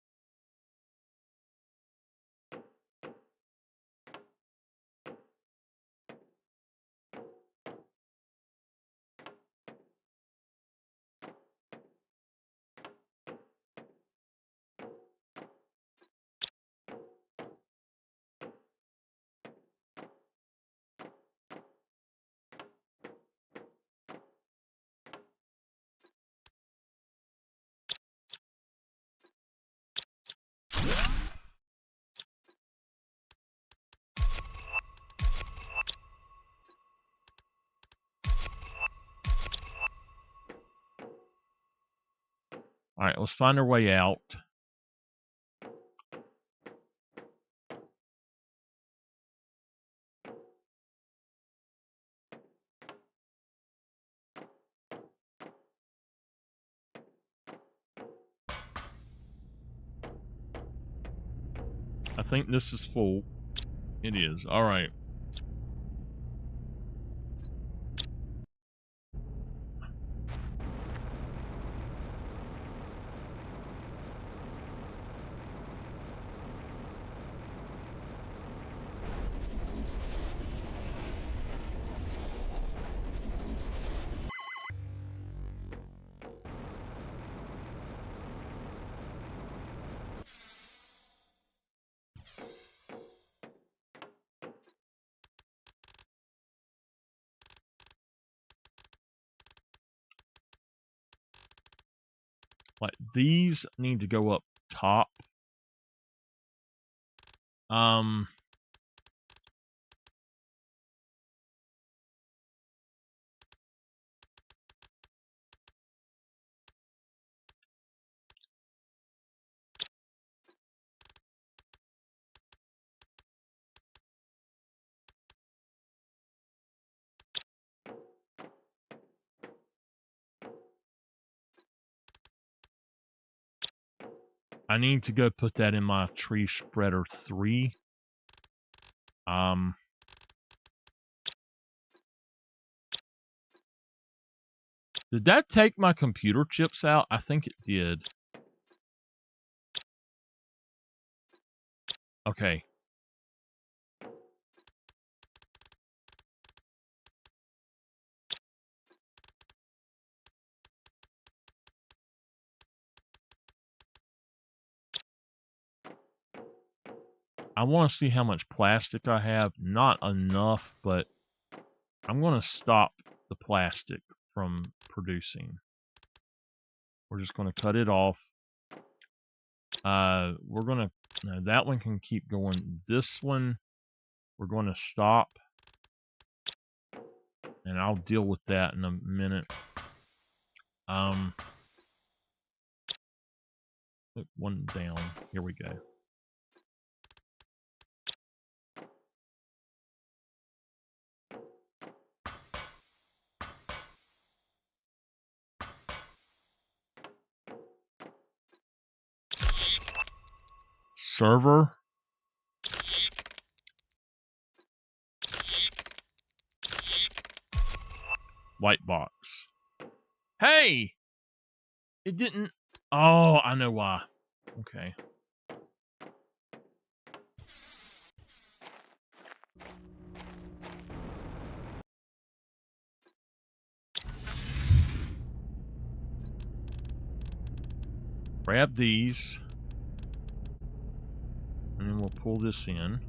All right, let's find our way out. I think this is full. It is. All right. Like, these need to go up top. I need to go put that in my tree spreader 3. Did that take my computer chips out? I think it did. Okay. I want to see how much plastic I have. Not enough, but I'm going to stop the plastic from producing. We're just going to cut it off. We're going to... that one can keep going. This one, we're going to stop. And I'll deal with that in a minute. Put one down. Here we go. Server. White box. Hey! It didn't... Oh, I know why. Okay. Grab these. And then we'll pull this in.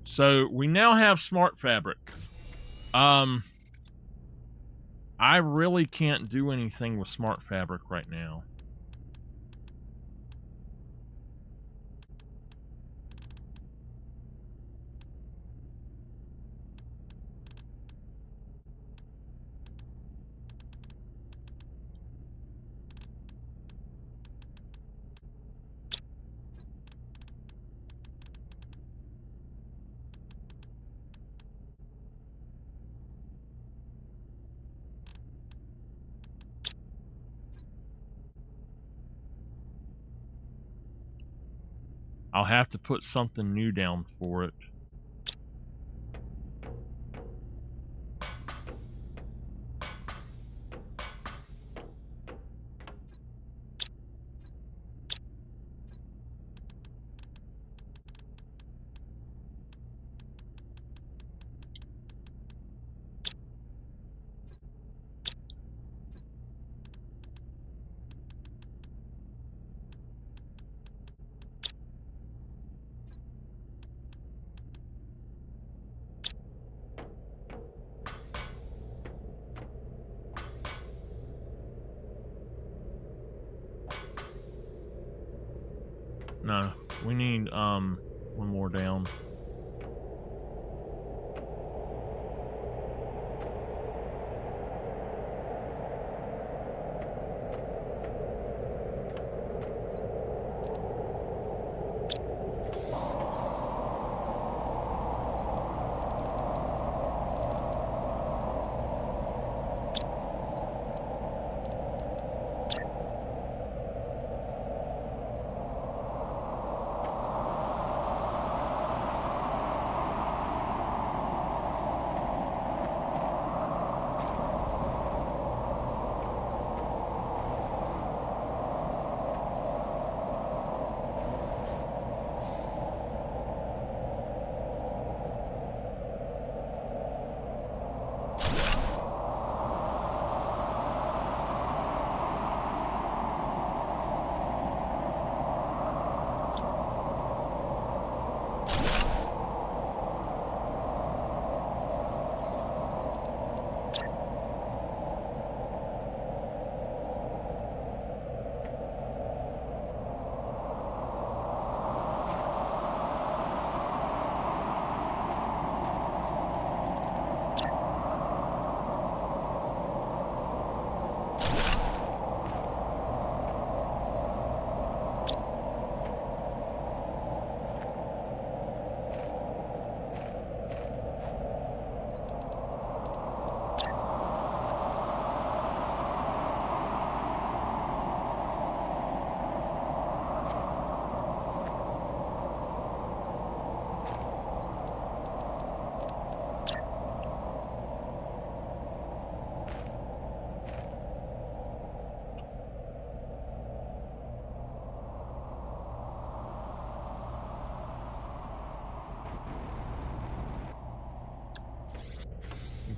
So we now have smart fabric. I really can't do anything with smart fabric right now. I'll have to put something new down for it. No, we need one more down.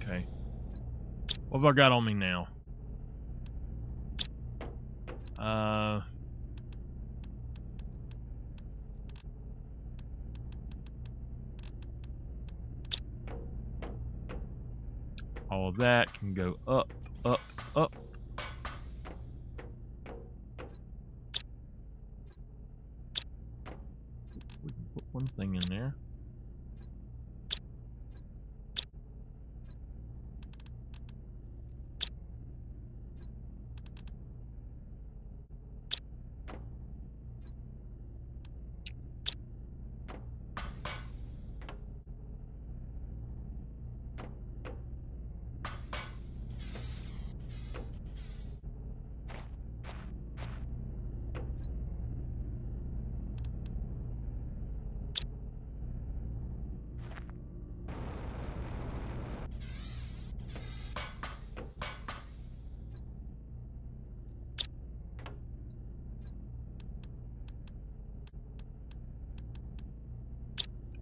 Okay. What have I got on me now? All of that can go up, up, up. We can put one thing in there.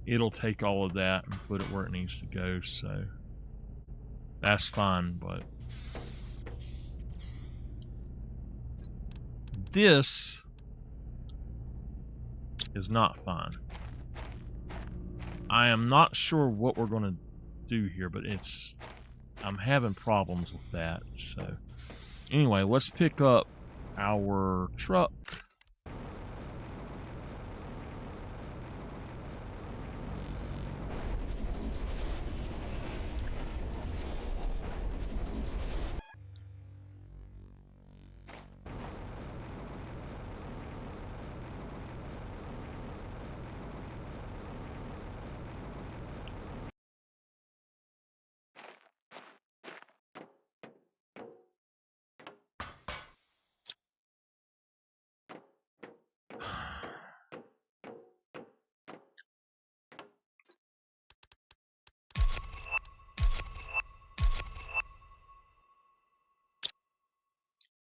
It'll take all of that and put it where it needs to go, so that's fine, but this is not fine. I am not sure what we're going to do here, but I'm having problems with that, so anyway, let's pick up our truck.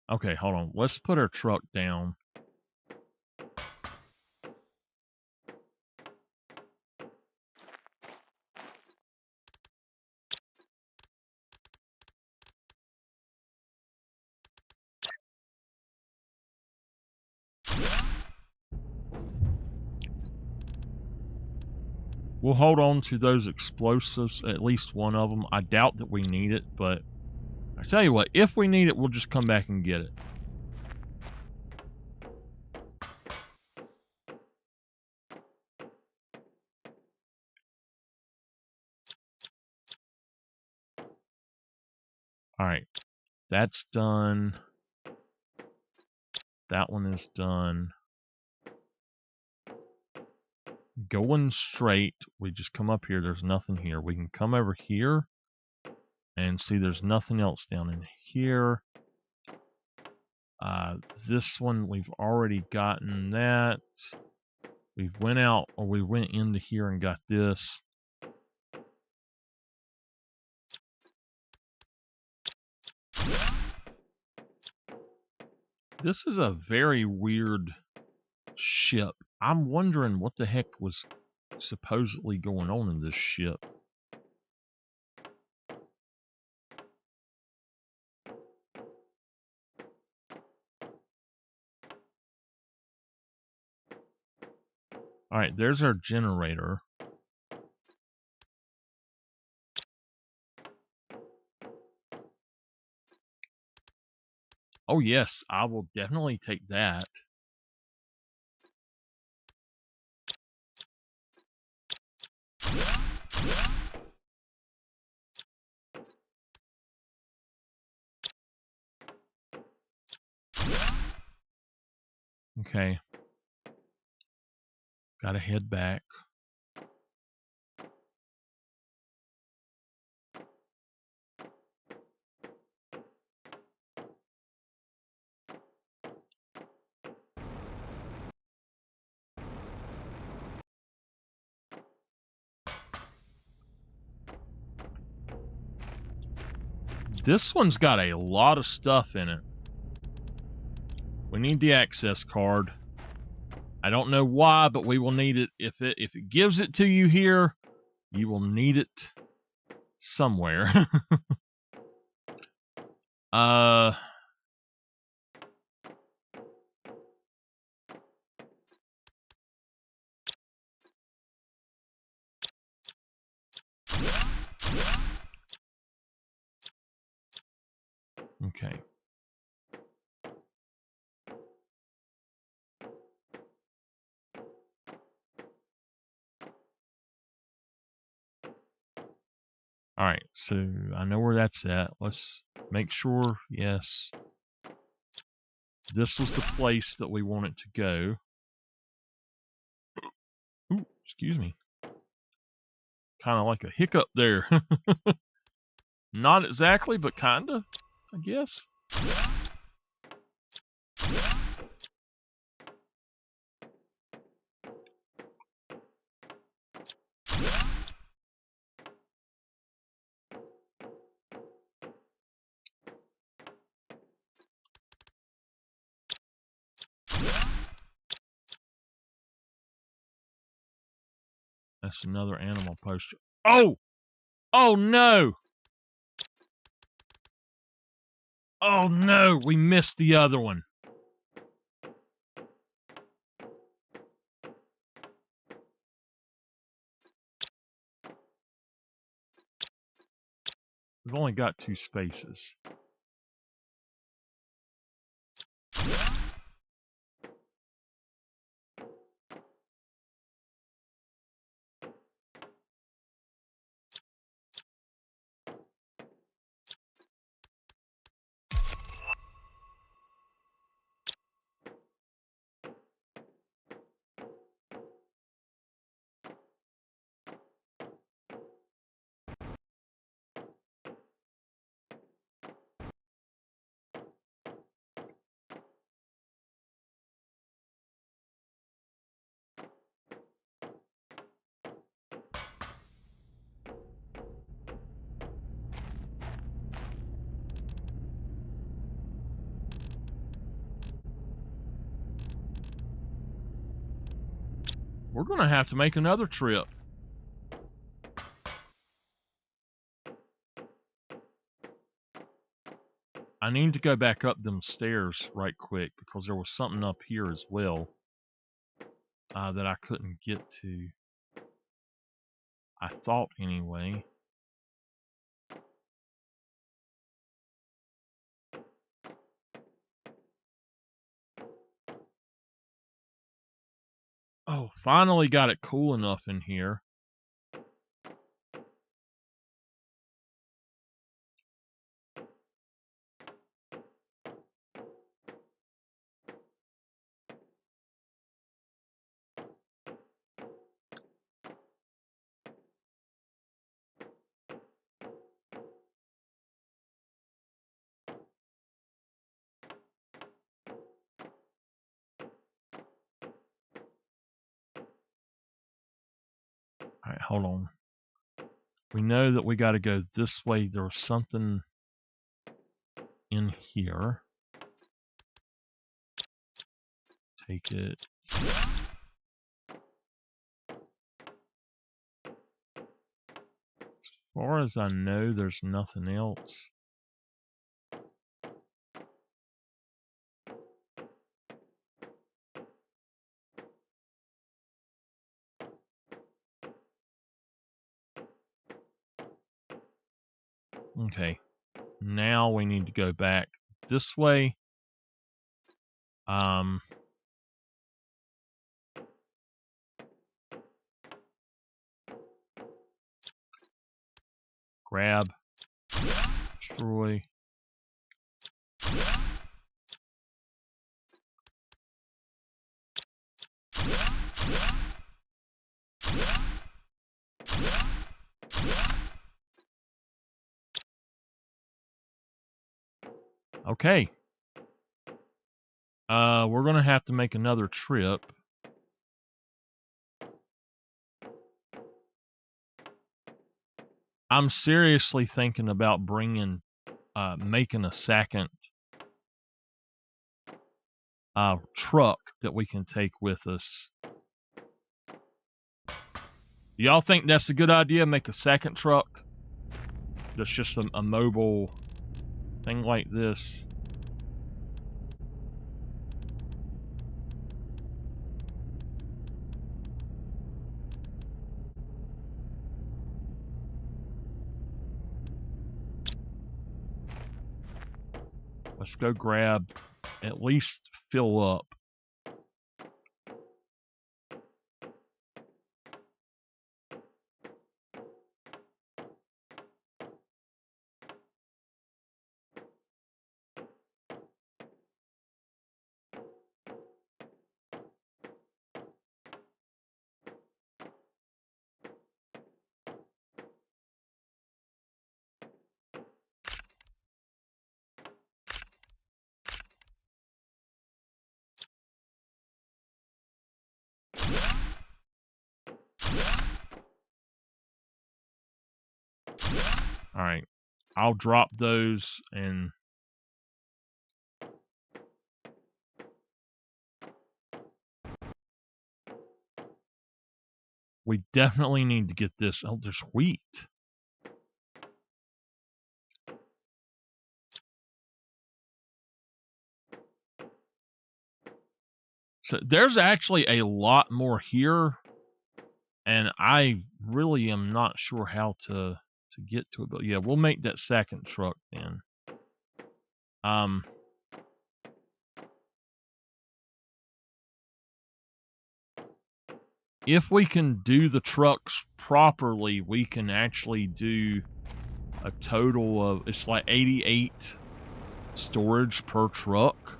Okay, hold on. Let's put our truck down. We'll hold on to those explosives, at least one of them. I doubt that we need it, but I tell you what, if we need it, we'll just come back and get it. Alright. That's done. That one is done. Going straight, we just come up here. There's nothing here. We can come over here and see there's nothing else down in here. This one, we've already gotten that. We went out, or we went into here and got this. This is a very weird ship. I'm wondering what the heck was supposedly going on in this ship. Alright, there's our generator. Oh yes, I will definitely take that. Okay. Gotta head back. This one's got a lot of stuff in it. We need the access card. I don't know why, but we will need it. If it gives it to you here, you will need it somewhere. Okay. Alright, so I know where that's at. Let's make sure, yes. This was the place that we wanted to go. Ooh, excuse me. Kind of like a hiccup there. Not exactly, but kinda, I guess. That's another animal poster. Oh! Oh no! Oh no! We missed the other one. We've only got 2 spaces. We're gonna have to make another trip. I need to go back up them stairs right quick because there was something up here as well that I couldn't get to. I thought anyway. Oh, finally got it cool enough in here. Alright, hold on. We know that we got to go this way. There was something in here. Take it. As far as I know, there's nothing else. Okay, now we need to go back this way. Grab, destroy. Okay. We're gonna have to make another trip. I'm seriously thinking about making a second truck that we can take with us. Y'all think that's a good idea? Make a second truck that's just a mobile thing like this. Let's go grab, at least fill up. All right, I'll drop those and we definitely need to get this. Oh, there's wheat. So there's actually a lot more here, and I really am not sure how to get to it. But yeah, we'll make that second truck then. If we can do the trucks properly, we can actually do a total of, it's like 88 storage per truck.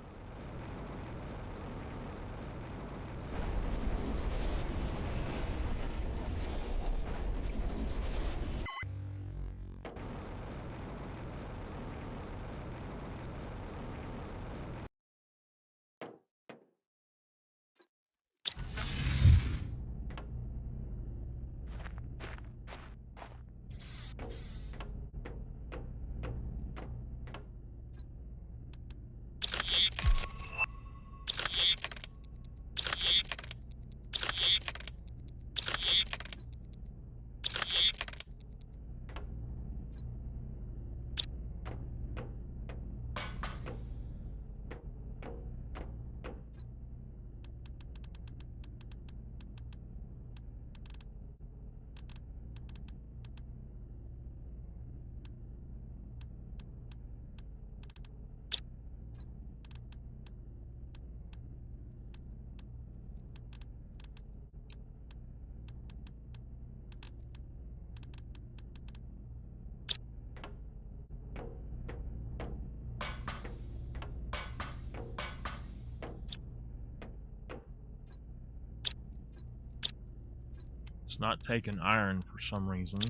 It's not taking iron for some reason.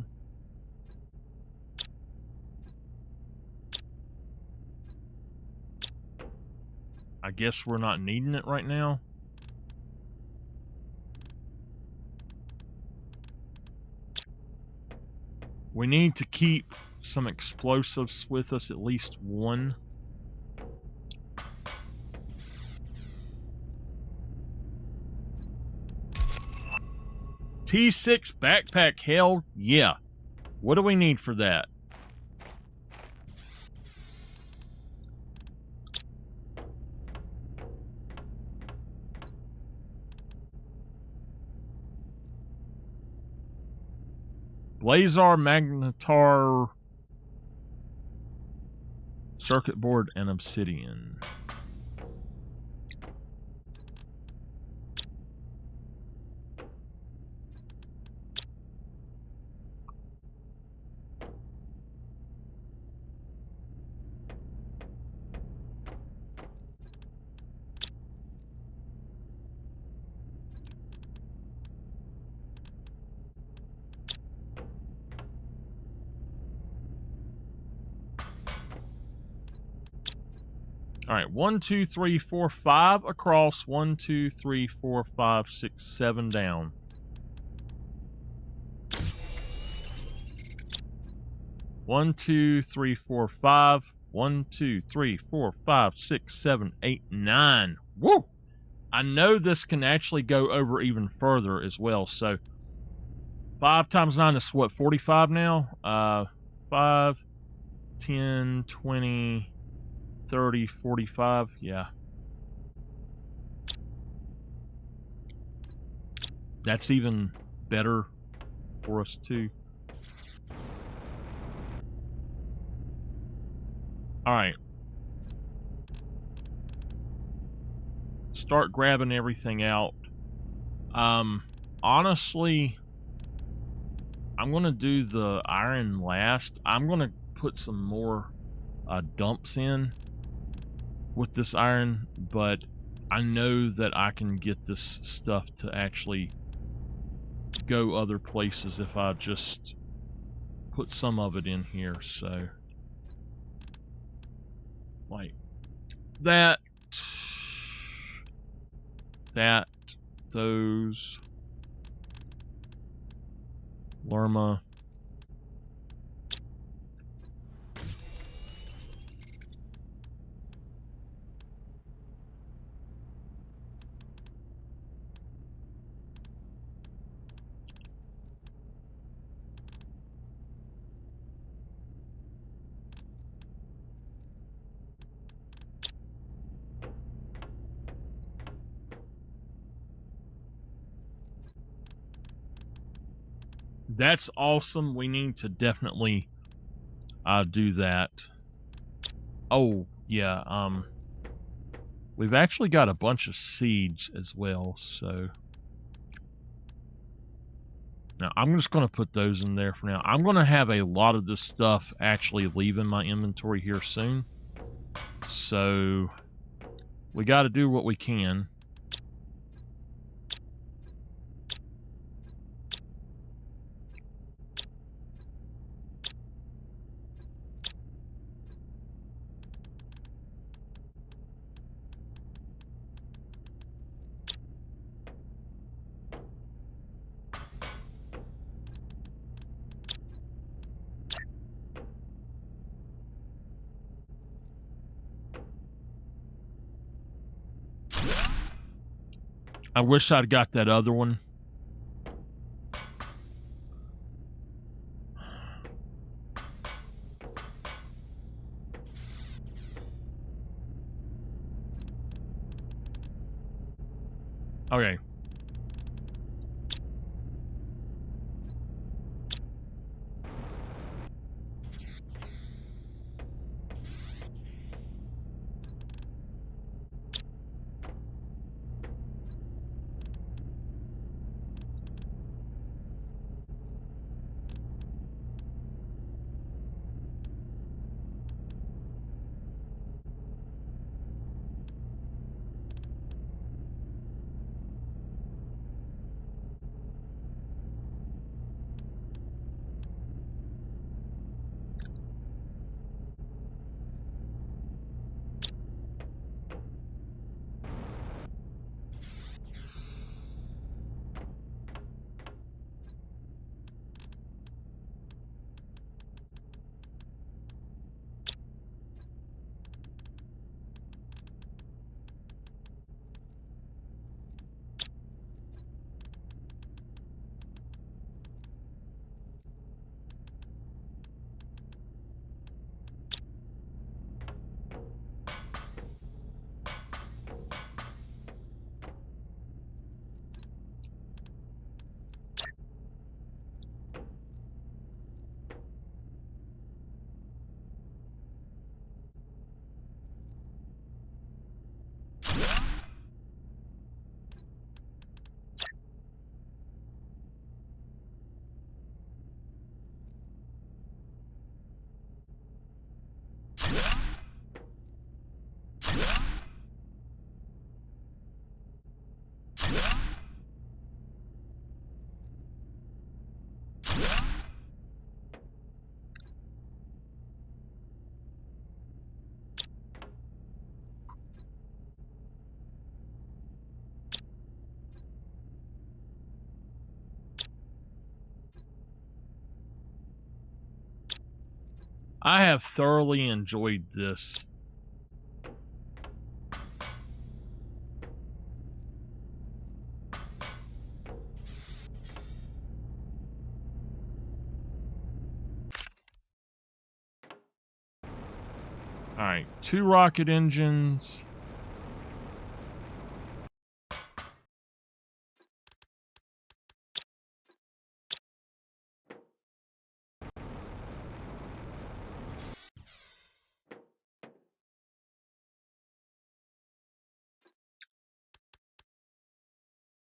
I guess we're not needing it right now. We need to keep some explosives with us, at least one. T6 backpack, hell yeah. What do we need for that? Blazar, magnetar, circuit board, and obsidian. All right, 1, 2, 3, 4, 5 across. 1, 2, 3, 4, 5, 6, 7 down. One, 2, 3, 4, 5. 1, 2, 3, 4, 5, 6, 7, 8, 9. Woo! I know this can actually go over even further as well. So 5 times 9 is what, 45 now? 5, 10, 20, 30, 45. Yeah. That's even better for us too. All right. Start grabbing everything out. Honestly, I'm going to do the iron last. I'm going to put some more dumps in with this iron, but I know that I can get this stuff to actually go other places if I just put some of it in here. So, like that, those, Lerma. That's awesome. We need to definitely do that. Oh, yeah. We've actually got a bunch of seeds as well, so now I'm just going to put those in there for now. I'm going to have a lot of this stuff actually leaving my inventory here soon, so we got to do what we can. I wish I'd got that other one. Okay. I have thoroughly enjoyed this. All right, 2 rocket engines.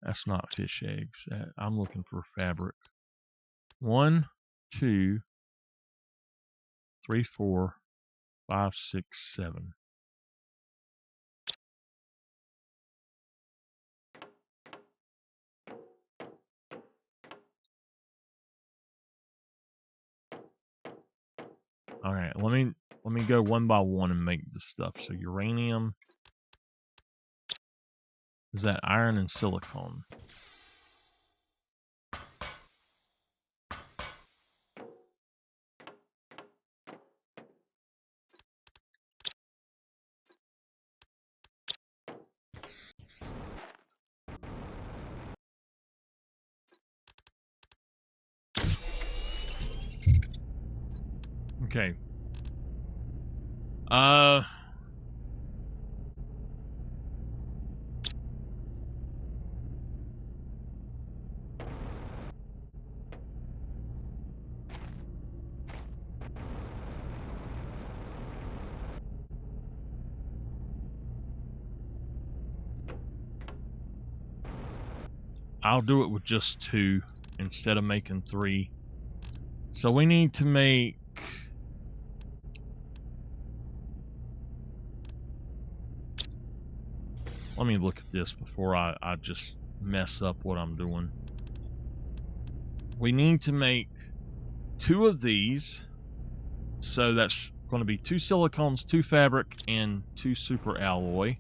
That's not fish eggs. I'm looking for fabric. 1, 2, 3, 4, 5, 6, 7. All right, let me go one by one and make this stuff. So uranium, is that iron and silicon? Okay. I'll do it with just 2 instead of making 3. So we need to make... Let me look at this before I just mess up what I'm doing. We need to make 2 of these. So that's going to be 2 silicons, 2 fabric, and 2 super alloy.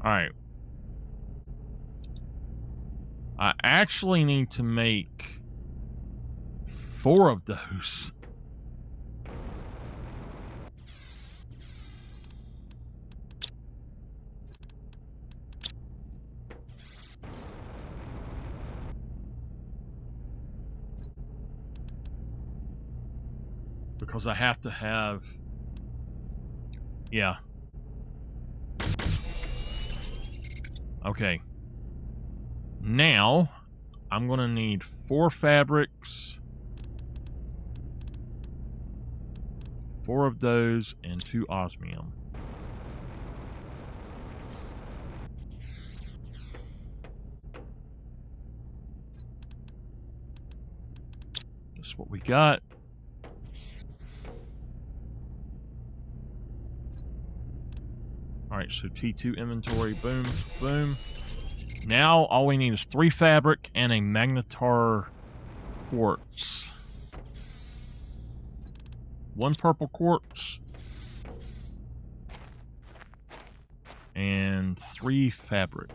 Alright. I actually need to make 4 of those. Because I have to have... Yeah. Okay. Now, I'm going to need 4 fabrics. 4 of those and 2 osmium. That's what we got. Alright, so T2 inventory, boom, boom. Now all we need is 3 fabric and a magnetar quartz. 1 purple quartz. And 3 fabric.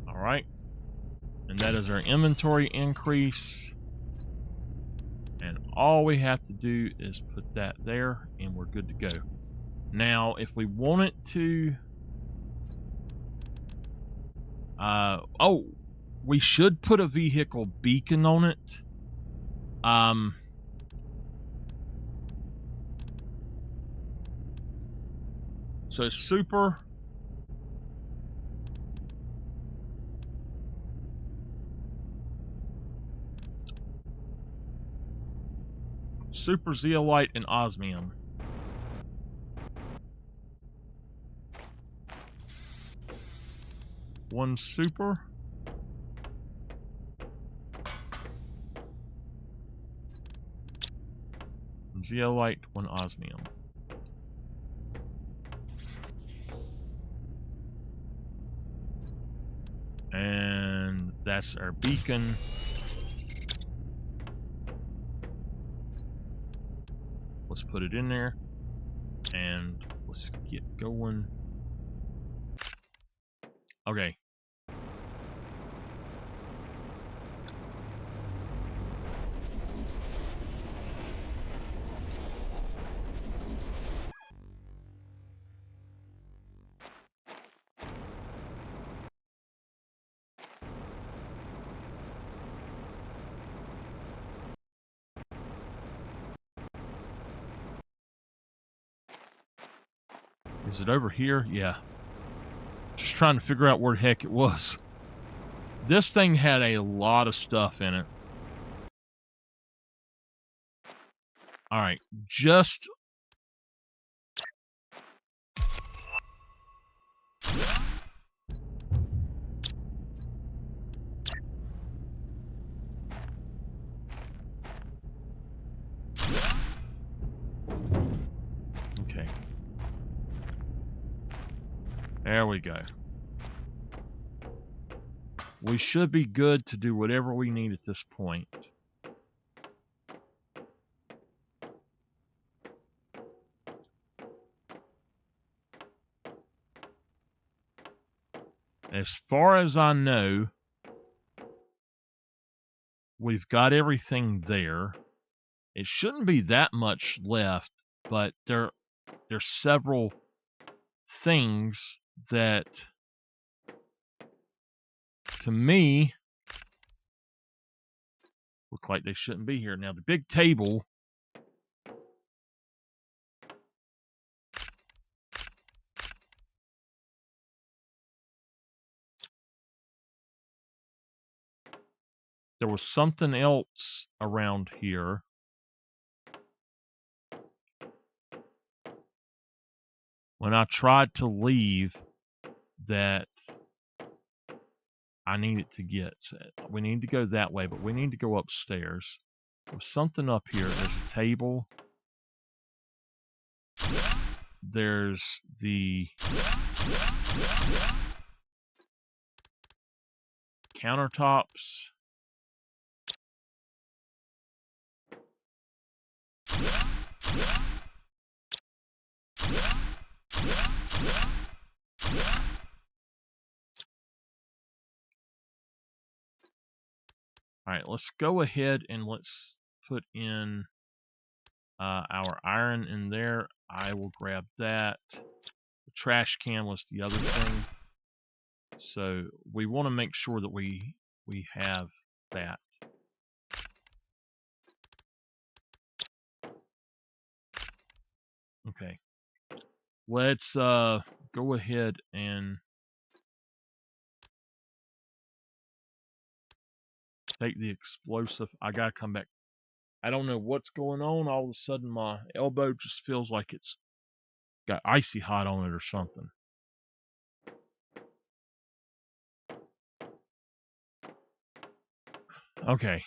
Alright. And that is our inventory increase. And all we have to do is put that there and we're good to go. Now, if we want it to... oh, we should put a vehicle beacon on it. So super... Super zeolite and osmium. One super. zeolite, 1 osmium. And that's our beacon. Let's put it in there. And let's get going. Okay. Is it over here? Yeah. Just trying to figure out where the heck it was. This thing had a lot of stuff in it. Alright, just... Okay. There we go. We should be good to do whatever we need at this point. As far as I know, we've got everything there. It shouldn't be that much left, but there's several things that, to me, look like they shouldn't be here. Now, the big table... There was something else around here. When I tried to leave, that I needed to get. We need to go that way, but we need to go upstairs. There's something up here. There's a table. There's the countertops. Alright, let's go ahead and let's put in our iron in there. I will grab that. The trash can was the other thing. So we want to make sure that we have that. Okay. Let's go ahead and take the explosive. I gotta come back. I don't know what's going on. All of a sudden my elbow just feels like it's got icy hot on it or something. Okay.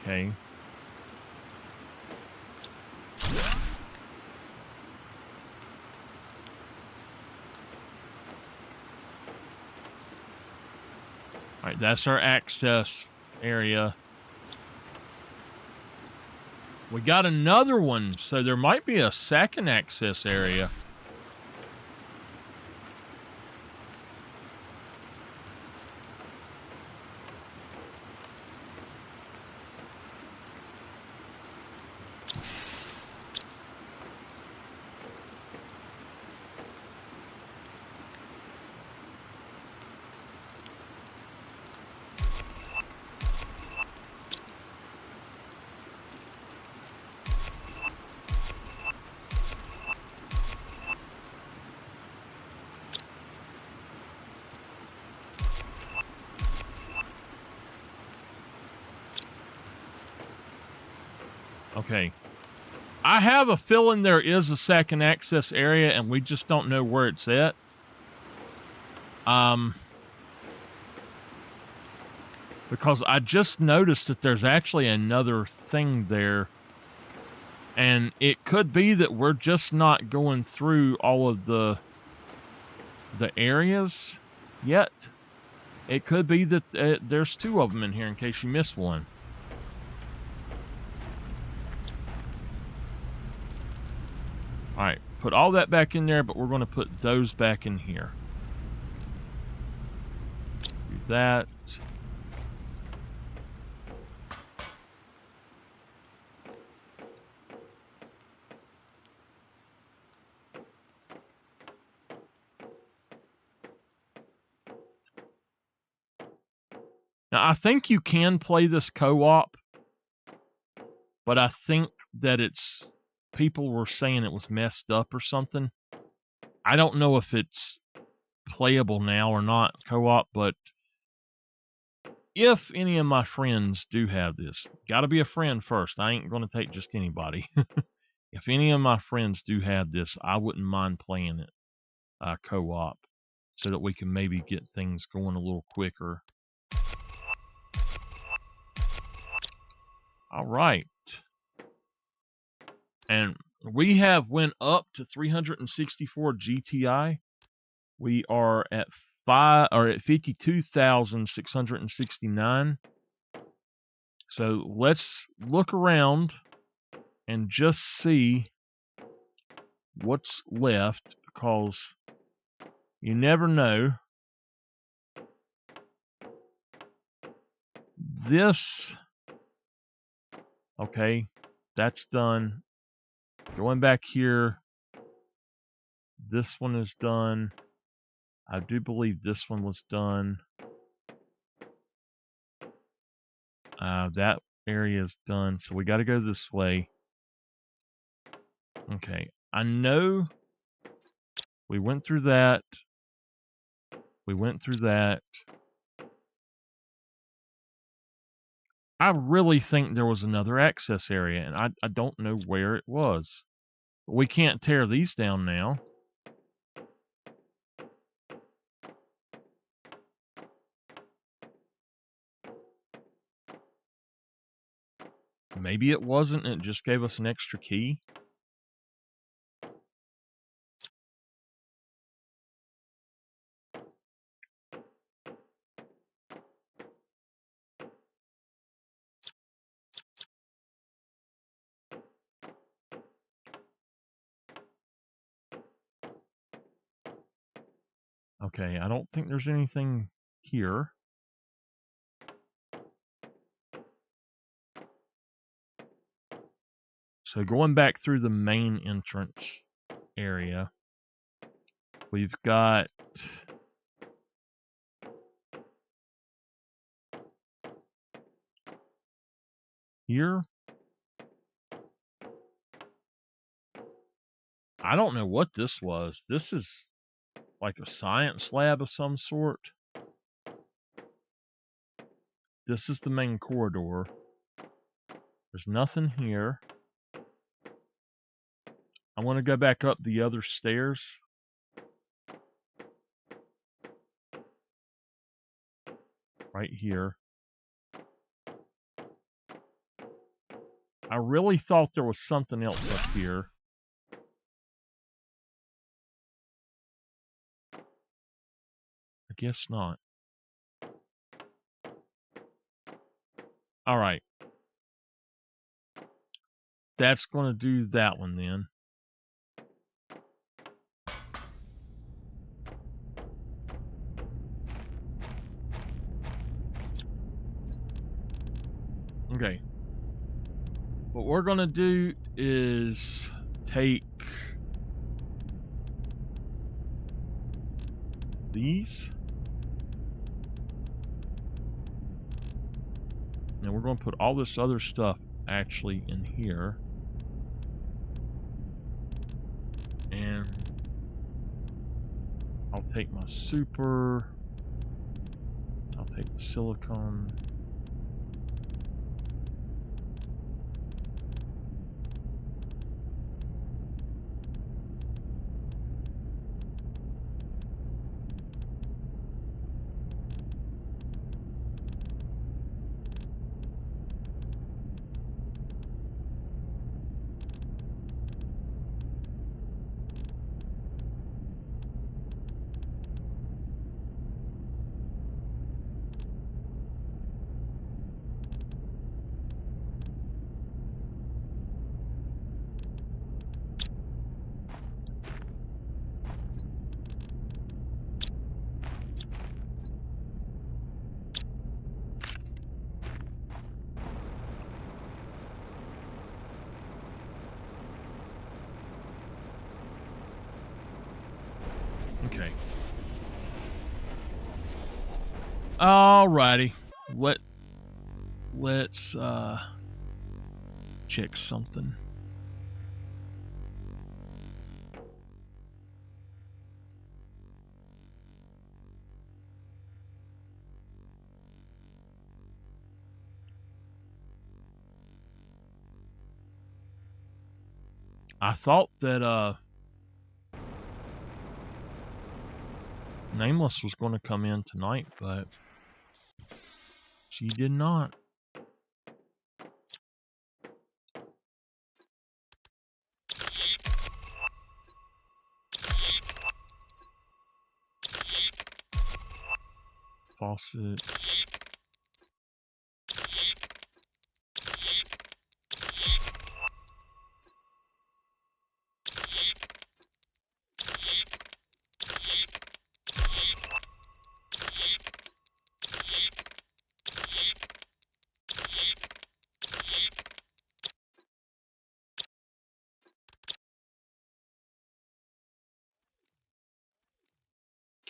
Okay. All right, that's our access area. We got another one, so there might be a second access area. Okay. I have a feeling there is a second access area, and we just don't know where it's at. Because I just noticed that there's actually another thing there. And it could be that we're just not going through all of the areas yet. It could be that there's two of them in here in case you missed one. All right, put all that back in there, but we're going to put those back in here. Do that. Now, I think you can play this co-op, but I think that people were saying it was messed up or something. I don't know if it's playable now or not, co-op, but if any of my friends do have this, got to be a friend first. I ain't going to take just anybody. If any of my friends do have this, I wouldn't mind playing it co-op so that we can maybe get things going a little quicker. All right. And we have went up to 364 GTI. We are at 52,669. So let's look around and just see what's left, because you never know. This, okay, that's done. Going back here, this one is done. I do believe this one was done. That area is done, so we got to go this way. Okay, I know we went through that. We went through that. I really think there was another access area, and I don't know where it was. But we can't tear these down now. Maybe it wasn't, and it just gave us an extra key. Okay, I don't think there's anything here. So going back through the main entrance area, we've got here. I don't know what this was. This is like a science lab of some sort. This is the main corridor. There's nothing here. I want to go back up the other stairs. Right here. I really thought there was something else up here. I guess not. All right. That's going to do that one then. Okay. What we're going to do is take these. And we're going to put all this other stuff actually in here. And I'll take my super. I'll take the silicone. Okay. Alrighty. Let's check something. I thought that Nameless was going to come in tonight, but she did not. Faucet.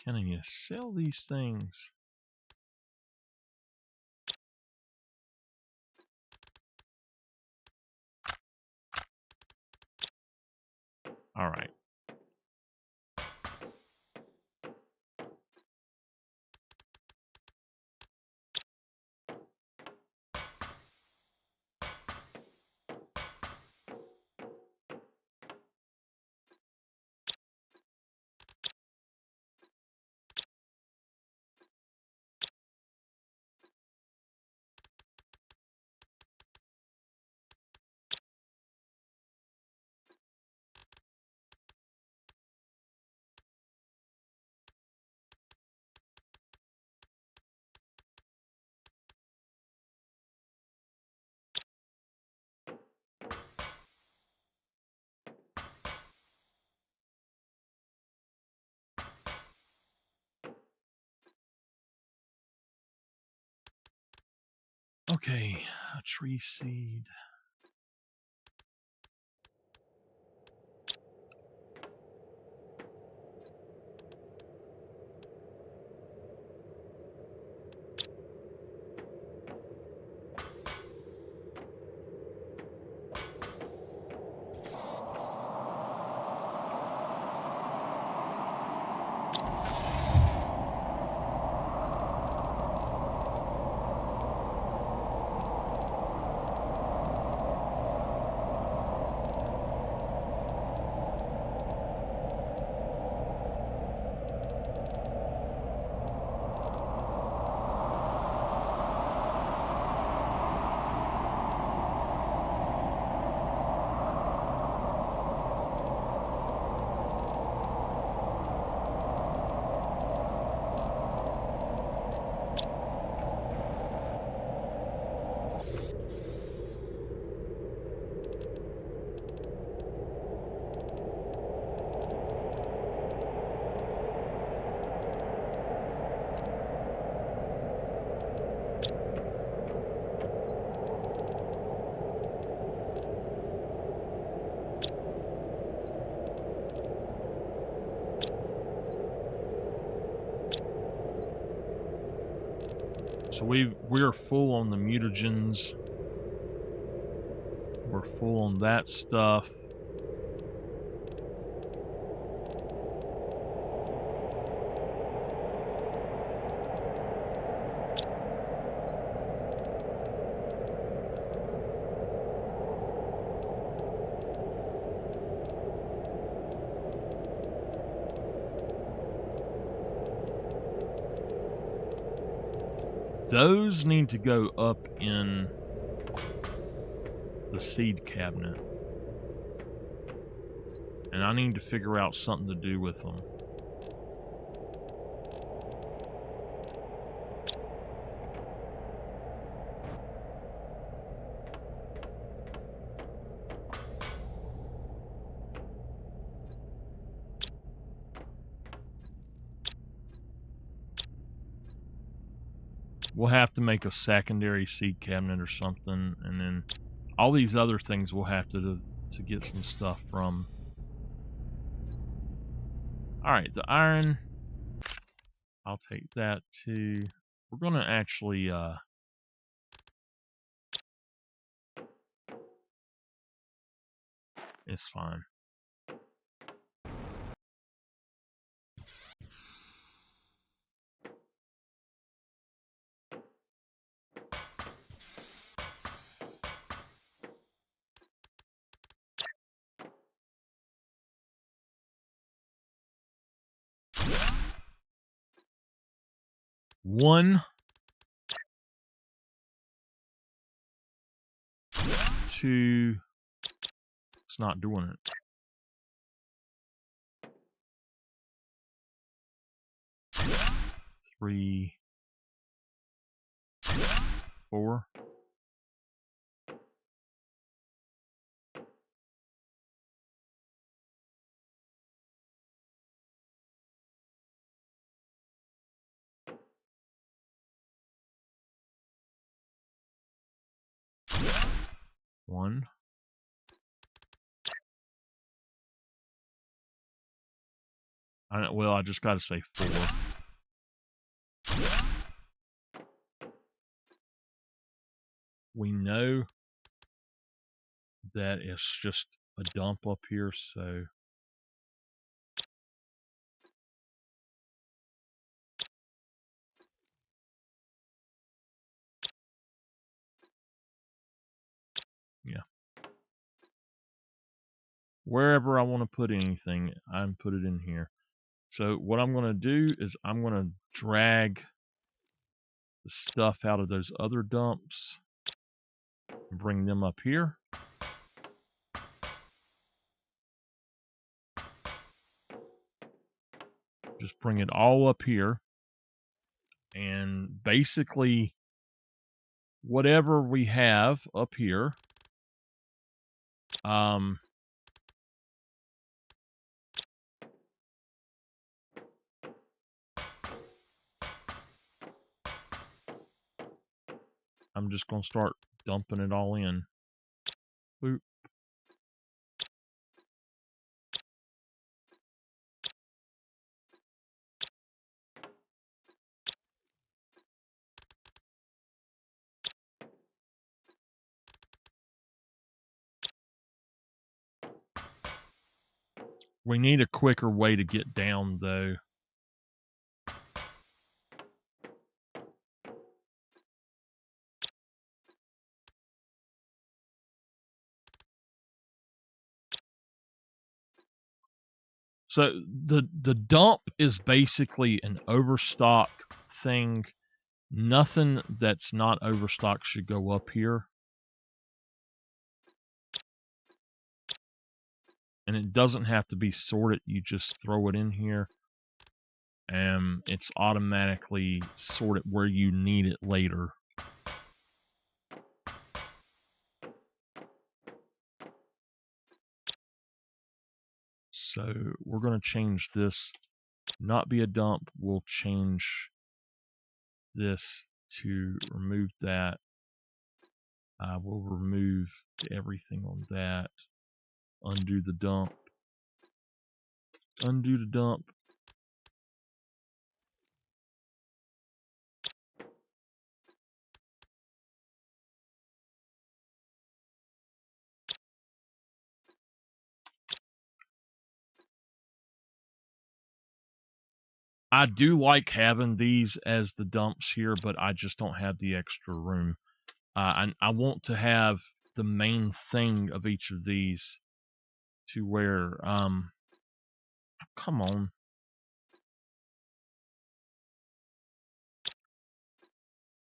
Can you sell these things? All right. Okay, a tree seed. So we're full on the mutagens. We're full on that stuff. Those need to go up in the seed cabinet. And I need to figure out something to do with them. We'll have to make a secondary seed cabinet or something, and then all these other things we'll have to get some stuff from. Alright, the iron. I'll take that too. We're gonna actually it's fine. One, two, it's not doing it. Three, four. One. Well, I just got to say 4. We know that it's just a dump up here, so yeah. Wherever I want to put anything, I can put it in here. So what I'm going to do is I'm going to drag the stuff out of those other dumps and bring them up here. Just bring it all up here. And basically, whatever we have up here, I'm just going to start dumping it all in. Boop. We need a quicker way to get down, though. So the dump is basically an overstock thing. Nothing that's not overstock should go up here. And it doesn't have to be sorted. You just throw it in here. And it's automatically sorted where you need it later. So we're going to change this. Not be a dump. We'll change this to remove that. We'll remove everything on that. Undo the dump. Undo the dump. I do like having these as the dumps here, but I just don't have the extra room. I want to have the main thing of each of these to where, come on.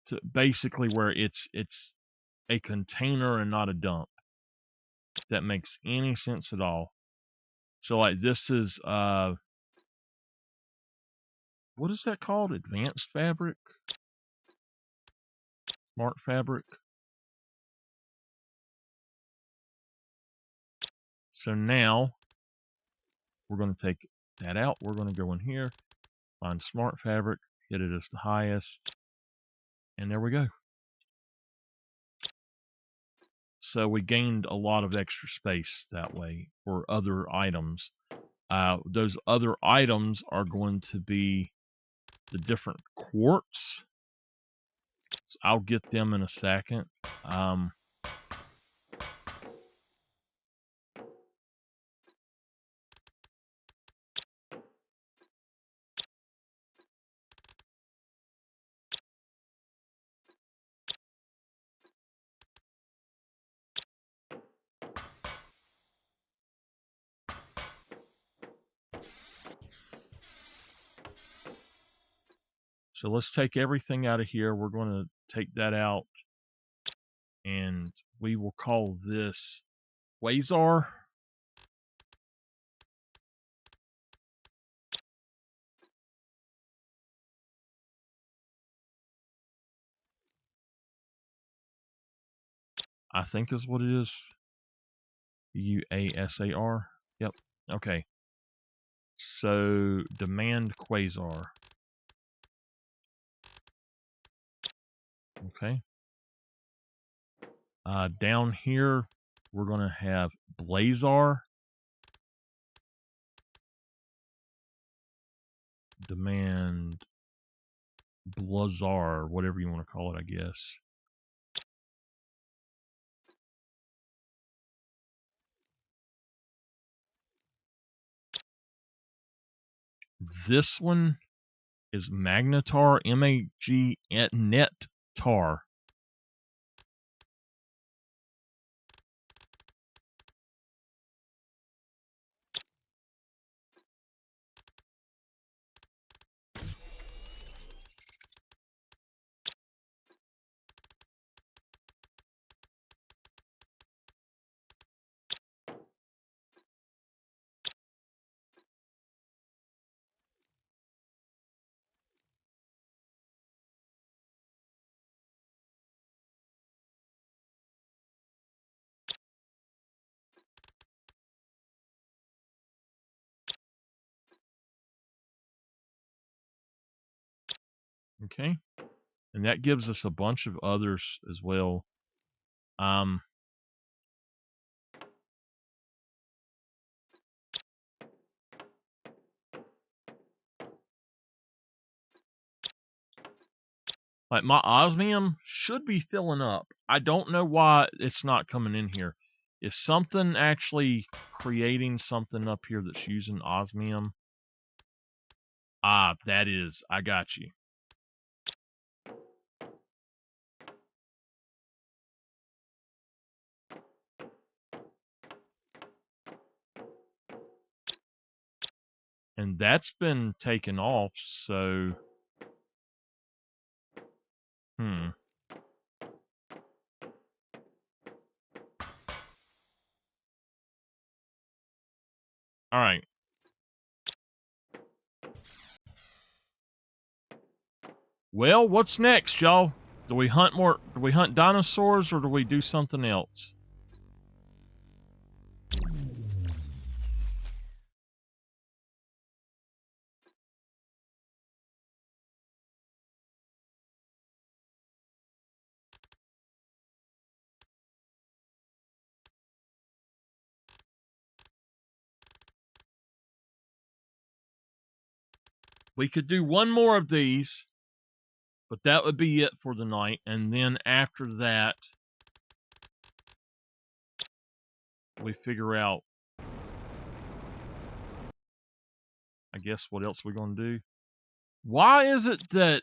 To basically where it's a container and not a dump. If that makes any sense at all. So like this is what is that called? Advanced fabric? Smart fabric? So now we're going to take that out. We're going to go in here, find smart fabric, hit it as the highest, and there we go. So we gained a lot of extra space that way for other items. Those other items are going to be the different quartz. So I'll get them in a second. So let's take everything out of here. We're going to take that out, and we will call this Quasar. I think is what it is. UASAR. Yep. Okay. So demand Quasar. Okay. Down here, we're going to have Blazar. Demand Blazar, whatever you want to call it, I guess. This one is Magnetar, M-A-G net tar. Okay. And that gives us a bunch of others as well. Like my osmium should be filling up. I don't know why it's not coming in here. Is something actually creating something up here that's using osmium? Ah, that is. I got you. And that's been taken off, so... Alright. Well, what's next, y'all? Do we hunt more? Do we hunt dinosaurs, or do we do something else? We could do one more of these, but that would be it for the night. And then after that, we figure out, I guess, what else we're going to do. Why is it that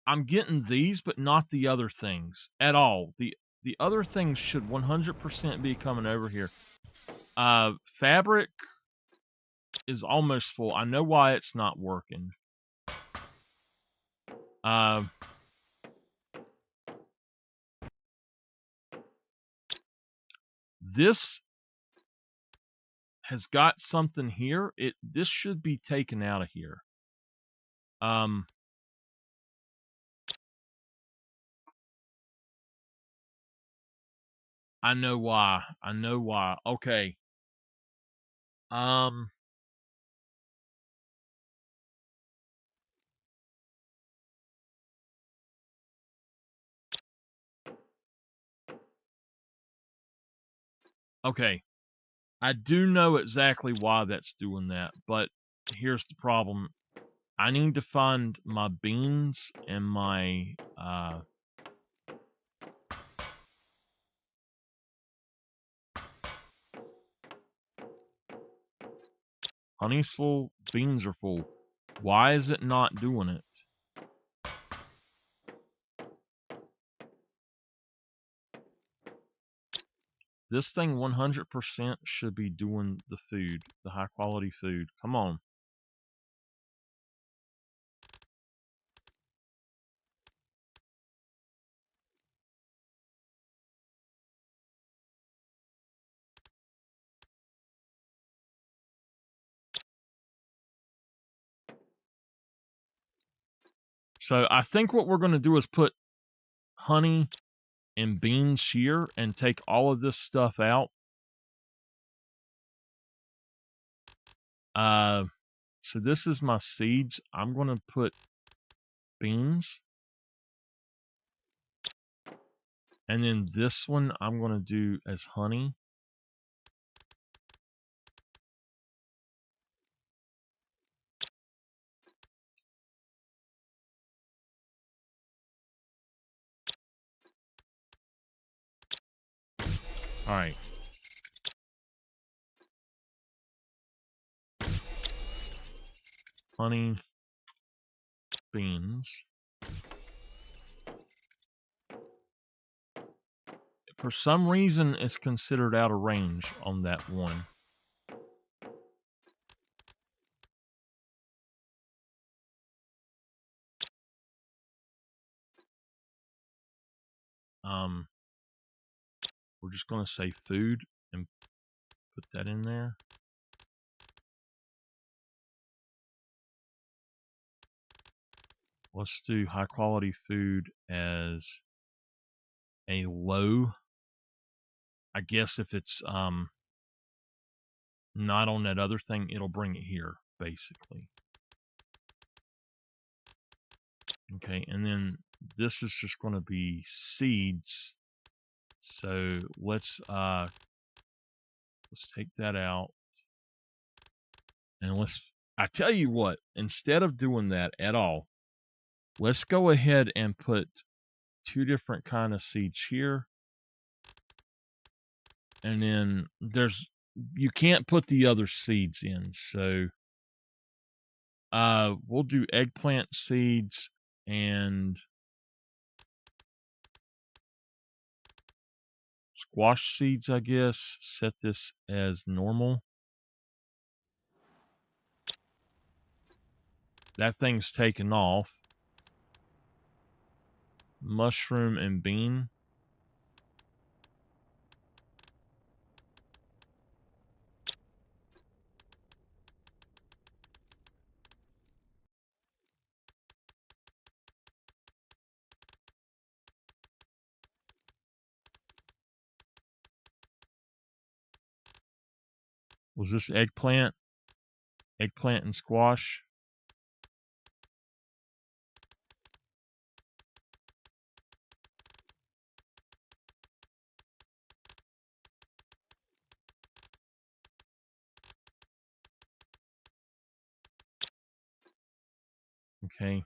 I'm getting these, but not the other things at all? The other things should 100% be coming over here. Fabric is almost full. I know why it's not working. This has got something here. This should be taken out of here. I know why. I know why. Okay. Okay. I do know exactly why that's doing that, but here's the problem. I need to find my beans and my honey's full, beans are full. Why is it not doing it? This thing 100% should be doing the food, the high quality food. Come on. So I think what we're going to do is put honey and beans here and take all of this stuff out. So this is my seeds. I'm going to put beans. And then this one I'm going to do as honey. All right. Honey, beans. For some reason, it's considered out of range on that one. We're just going to say food and put that in there. Let's do high quality food as a low. I guess if it's not on that other thing, it'll bring it here, basically. Okay, and then this is just going to be seeds. So let's take that out. And I tell you what, instead of doing that at all, let's go ahead and put 2 different kind of seeds here. And then you can't put the other seeds in. So we'll do eggplant seeds and squash seeds, I guess. Set this as normal. That thing's taken off. Mushroom and bean. Was this eggplant? Eggplant and squash. Okay.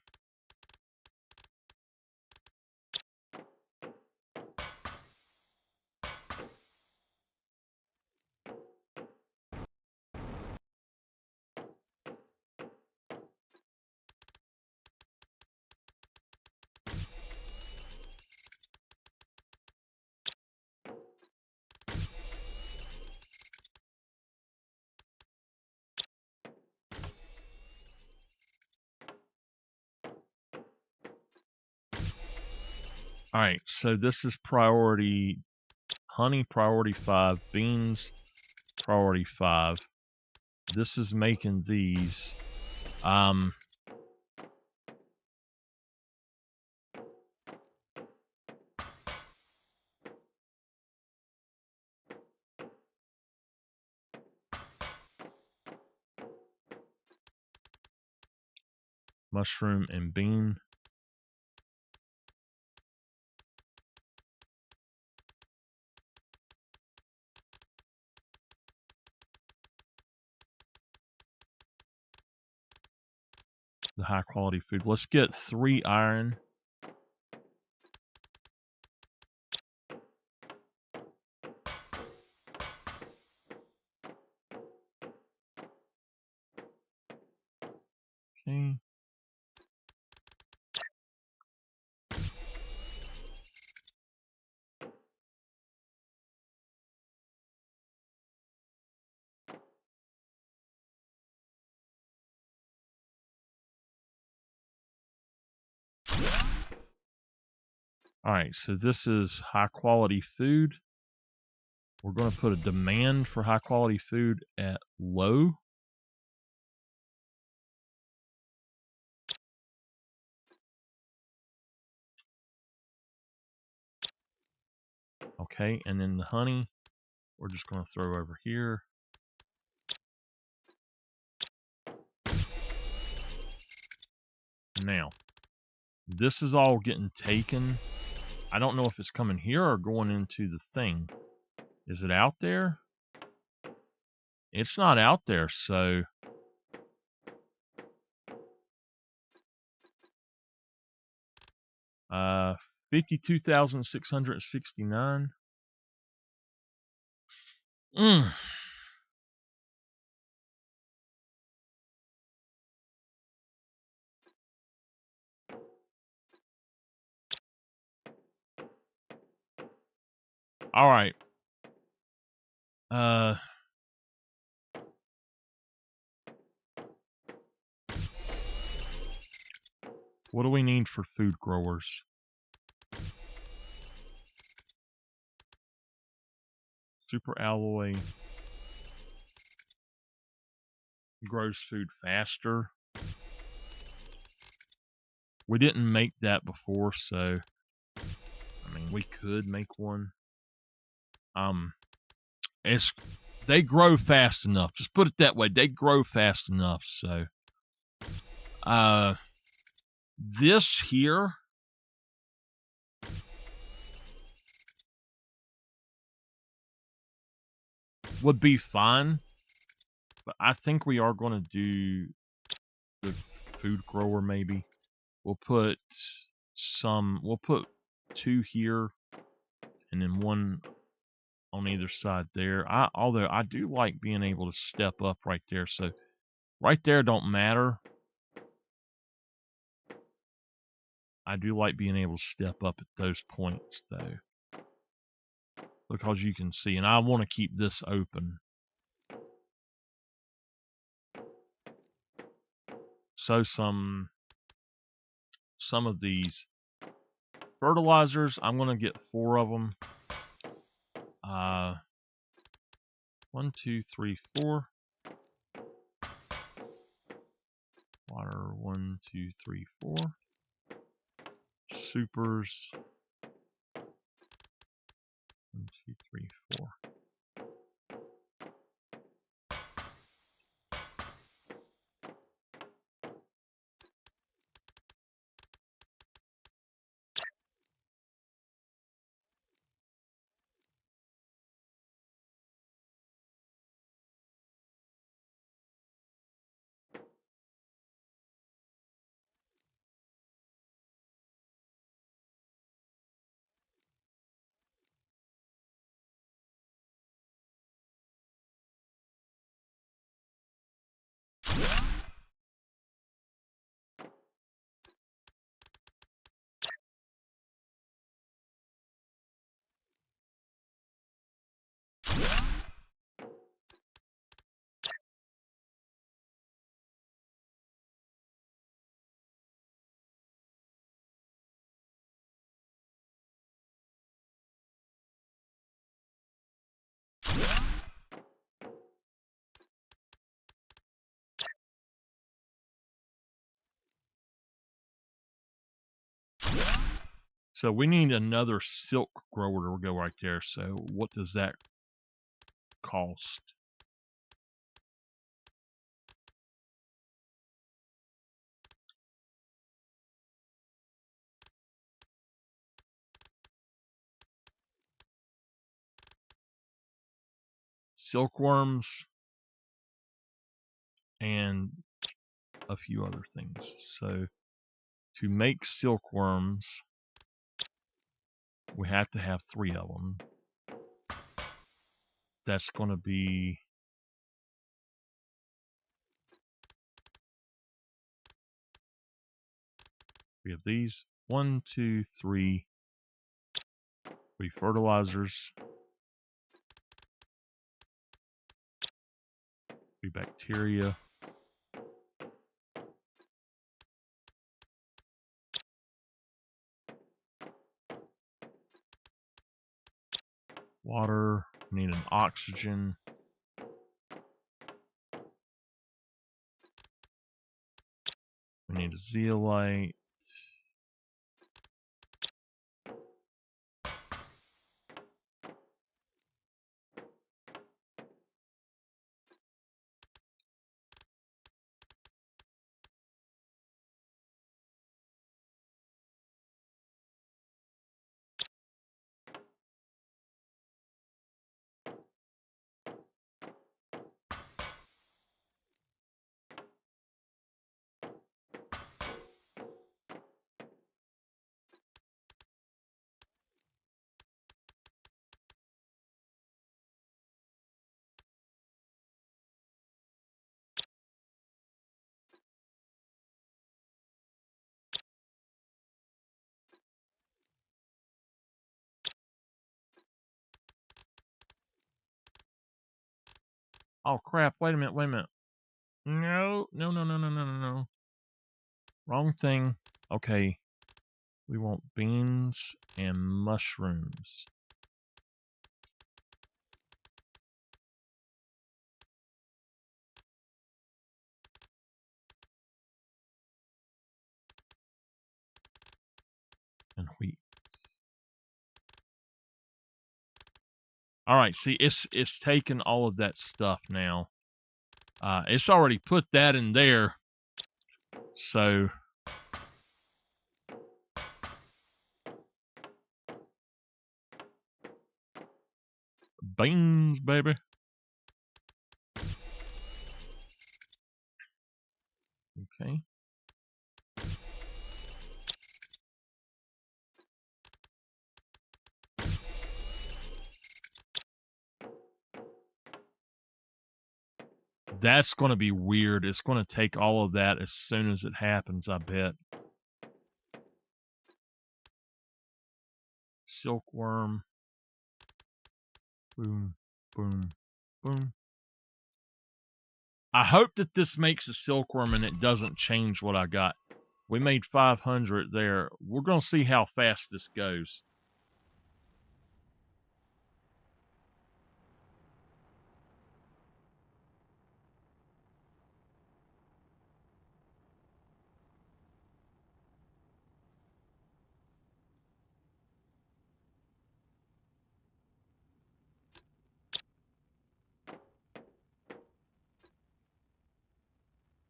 All right, so this is priority honey, priority 5, beans, priority 5. This is making these. Mushroom and bean. The high quality food. Let's get 3 iron. Okay. All right, so this is high quality food. We're going to put a demand for high quality food at low. Okay, and then the honey, we're just going to throw over here. Now, this is all getting taken. I don't know if it's coming here or going into the thing. Is it out there? It's not out there, so... 52,669. Mm. All right. What do we need for food growers? Super alloy grows food faster. We didn't make that before, so I mean we could make one. They grow fast enough. Just put it that way. They grow fast enough. So, this here would be fine, but I think we are going to do the food grower. Maybe we'll put We'll put 2 here, and then 1 on either side there. Although I do like being able to step up right there. So right there don't matter. I do like being able to step up at those points though, because you can see, and I want to keep this open. So some of these fertilizers, I'm going to get 4 of them. 1, 2, 3, 4. Water, 1, 2, 3, 4. Supers, 1, 2, 3, 4. So we need another silk grower to go right there. So what does that cost? Silkworms and a few other things. So to make silkworms, we have to have 3 of them. That's going to be we have these 1, 2, 3 fertilizers, 3 bacteria, water, we need an oxygen, we need a zeolite, oh crap, wait a minute. No. Wrong thing. Okay, we want beans and mushrooms. And wheat. All right, see, it's taken all of that stuff now. It's already put that in there. So beans, baby. Okay. That's going to be weird. It's going to take all of that as soon as it happens, I bet. Silkworm. Boom, boom, boom. I hope that this makes a silkworm and it doesn't change what I got. We made 500 there. We're going to see how fast this goes.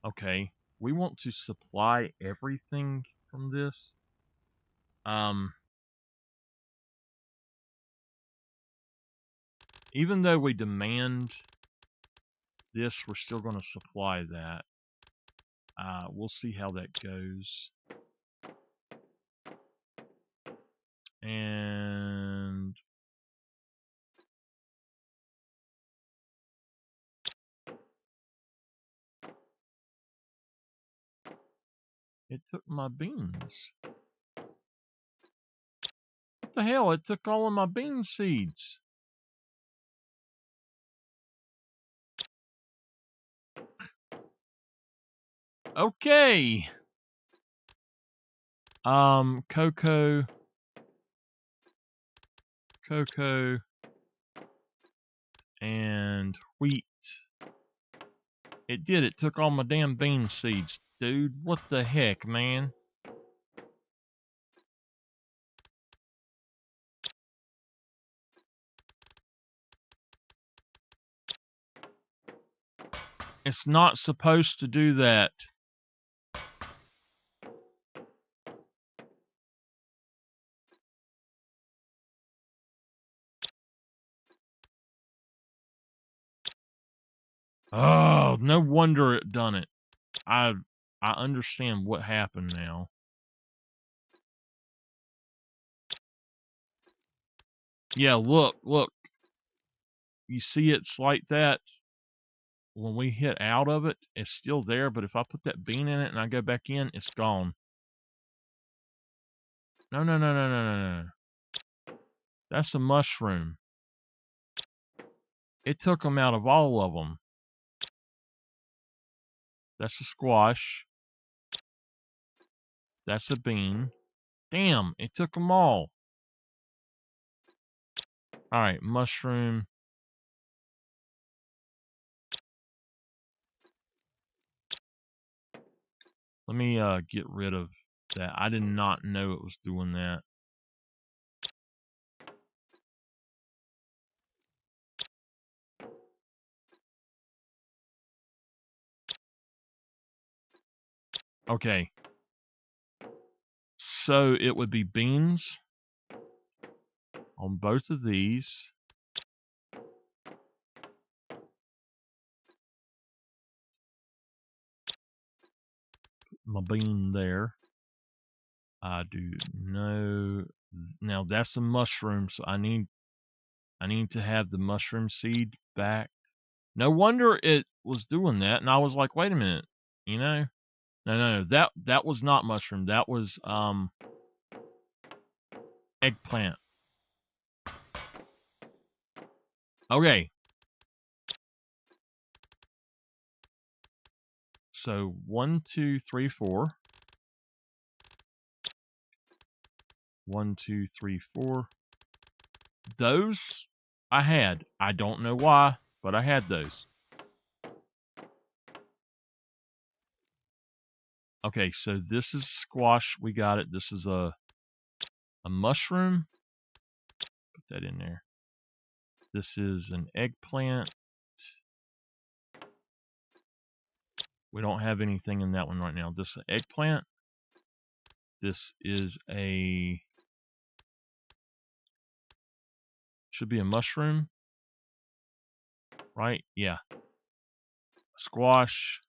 Okay, we want to supply everything from this. Even though we demand this, we're still going to supply that. We'll see how that goes. And it took my beans. What the hell? It took all of my bean seeds. Okay. Cocoa, and wheat. It did. It took all my damn bean seeds. Dude, what the heck, man? It's not supposed to do that. Oh, no wonder it done it. I understand what happened now. Yeah, look. You see it's like that. When we hit out of it, it's still there, but if I put that bean in it and I go back in, it's gone. No. That's a mushroom. It took them out of all of them. That's a squash. That's a bean. Damn, it took them all. All right, mushroom. Let me get rid of that. I did not know it was doing that. Okay. So it would be beans on both of these. My bean there. I do know. Now that's a mushroom, so I need to have the mushroom seed back. No wonder it was doing that, and I was like, wait a minute, you know? No. That was not mushroom. That was eggplant. Okay. So 1, 2, 3, 4. 1, 2, 3, 4. Those I had. I don't know why, but I had those. Okay, so this is squash. We got it. This is a mushroom. Put that in there. This is an eggplant. We don't have anything in that one right now. This is an eggplant. This is should be a mushroom, right? Yeah. A squash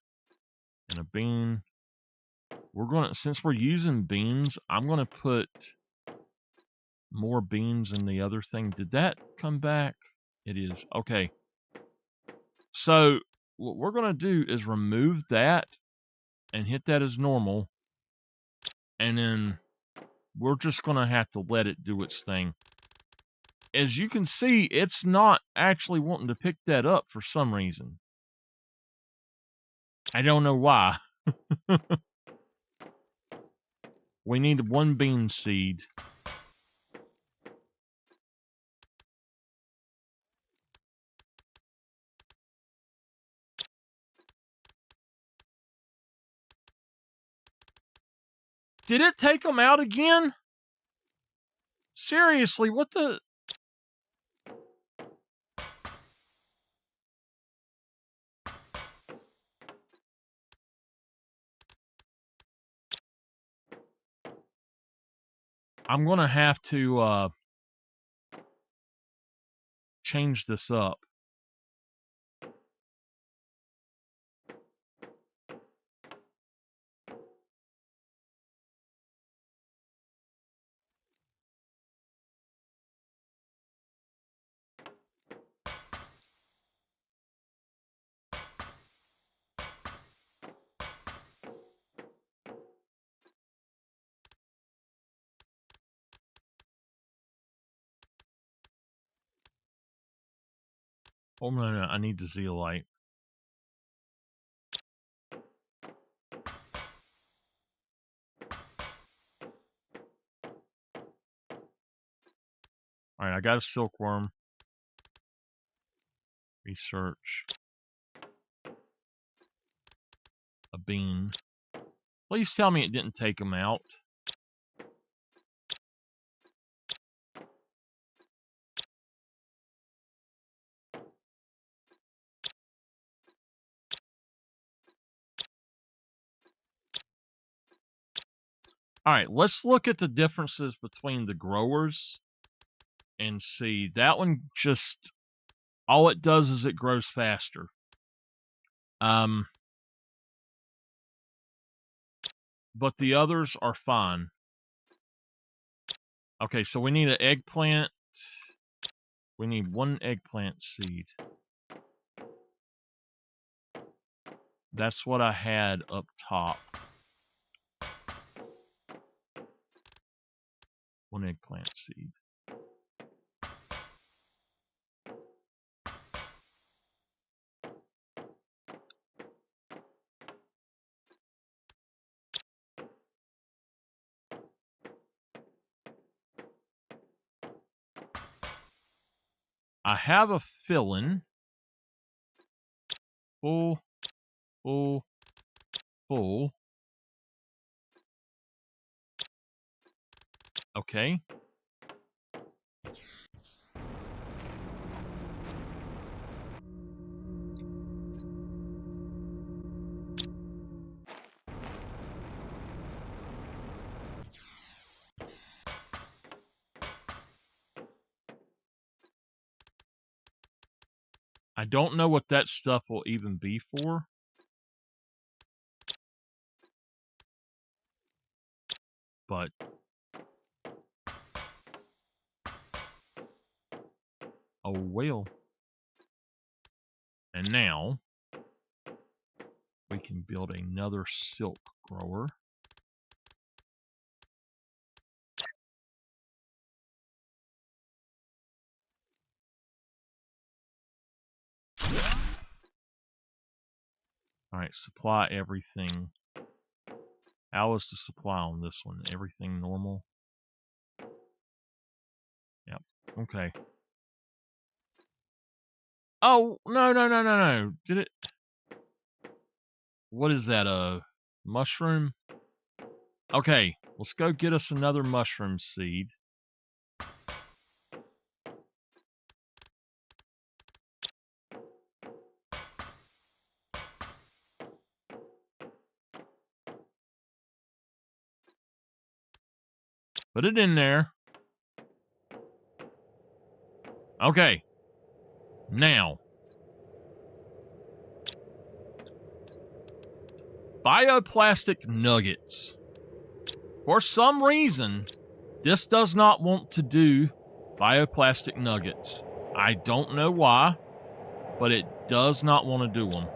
and a bean. Since we're using beans, I'm gonna put more beans in the other thing. Did that come back? It is. Okay. So what we're gonna do is remove that and hit that as normal, and then we're just gonna have to let it do its thing. As you can see, it's not actually wanting to pick that up for some reason. I don't know why. We need 1 bean seed. Did it take them out again? Seriously, what the... I'm gonna have to change this up. Oh no, I need the zeolite. Alright, I got a silkworm. Research. A bean. Please tell me it didn't take them out. All right, let's look at the differences between the growers and see. That one just, all it does is it grows faster. But the others are fine. Okay, so we need an eggplant. We need 1 eggplant seed. That's what I had up top. 1 eggplant seed. I have a fill-in. Full. Okay. I don't know what that stuff will even be for. But oh well. And now we can build another silk grower. All right, supply everything. How is the supply on this one? Everything normal? Yep. Okay. Oh, no. Did it? What is that, a mushroom? Okay, let's go get us another mushroom seed. Put it in there. Okay. Now. Bioplastic nuggets. For some reason, this does not want to do bioplastic nuggets. I don't know why, but it does not want to do them.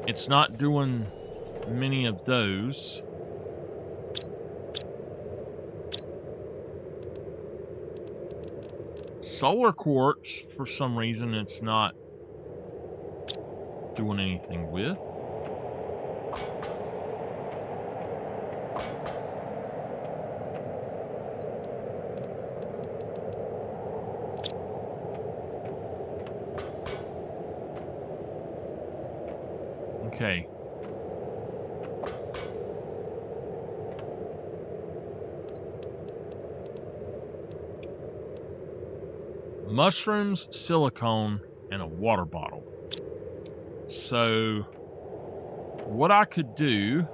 It's not doing many of those. Solar quartz, for some reason, it's not doing anything with. Okay. Mushrooms, silicone, and a water bottle. So, what I could do...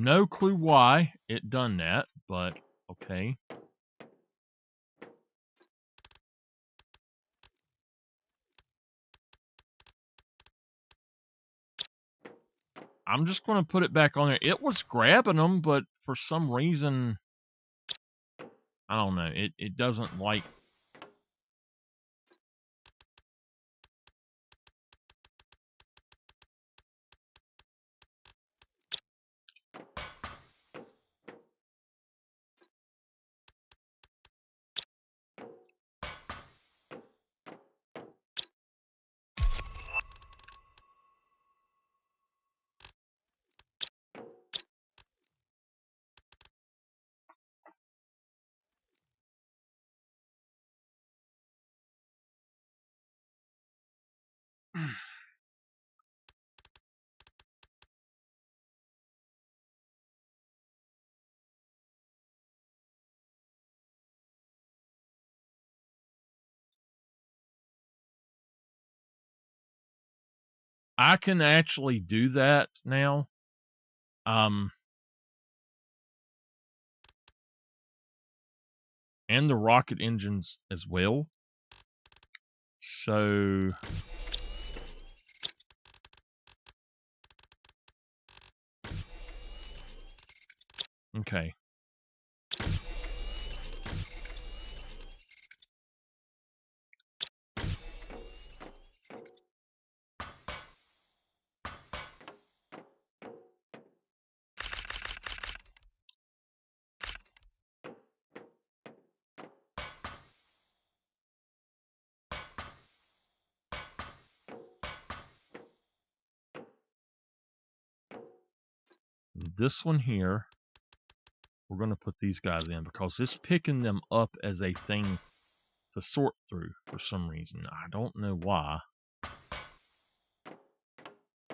No clue why it done that, but okay. I'm just going to put it back on there. It was grabbing them, but for some reason, I don't know. It doesn't like. I can actually do that now. And the rocket engines as well. So okay. This one here, we're going to put these guys in because it's picking them up as a thing to sort through for some reason. I don't know why.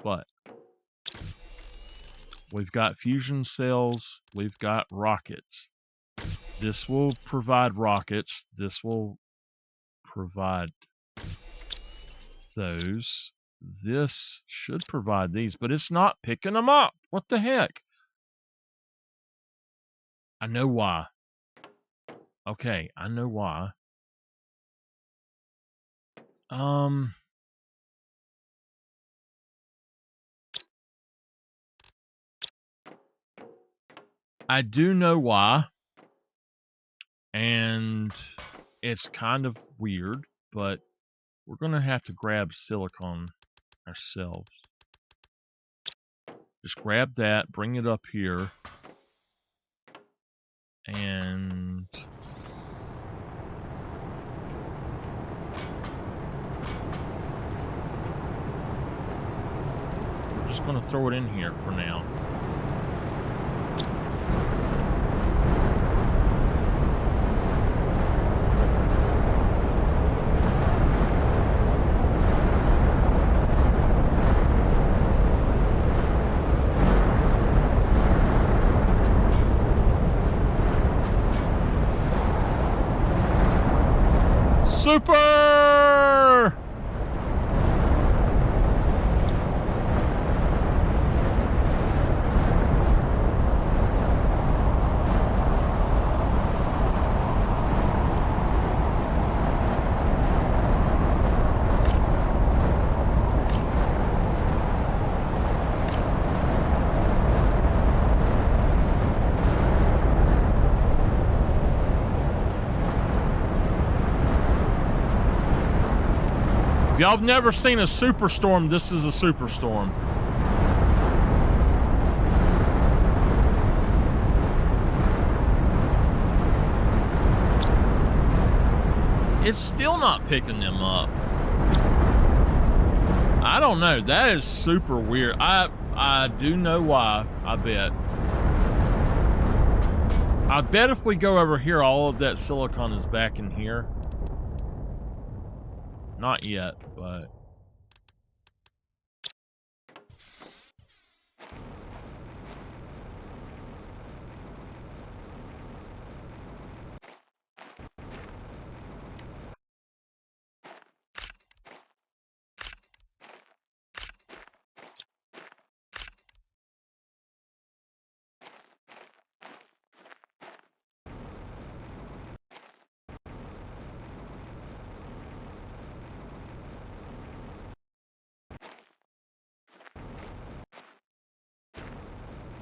But we've got fusion cells. We've got rockets. This will provide rockets. This will provide those. This should provide these, but it's not picking them up. What the heck? I know why. Okay, I know why. I do know why. And it's kind of weird, but we're going to have to grab silicon ourselves. Just grab that, bring it up here, and we're just going to throw it in here for now. Super! If y'all have never seen a superstorm, this is a superstorm. It's still not picking them up. I don't know. That is super weird. I do know why, I bet. I bet if we go over here, all of that silicon is back in here. Not yet, but...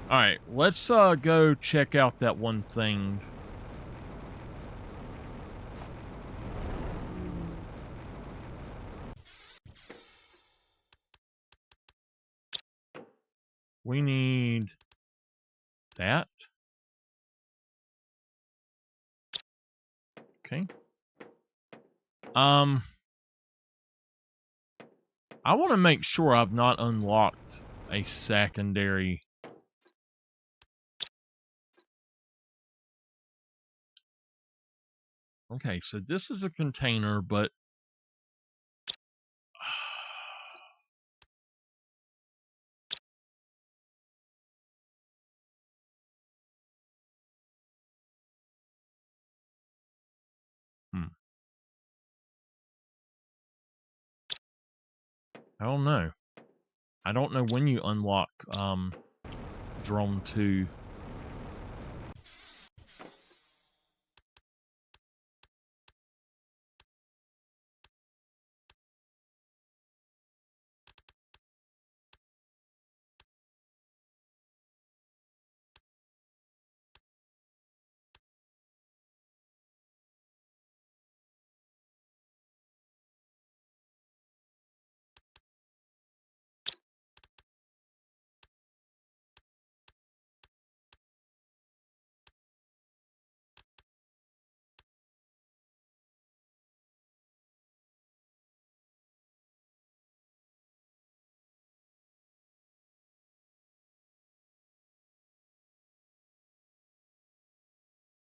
All right, let's go check out that one thing. We need that. Okay. I want to make sure I've not unlocked a secondary. Okay, so this is a container, but I don't know. I don't know when you unlock drone 2.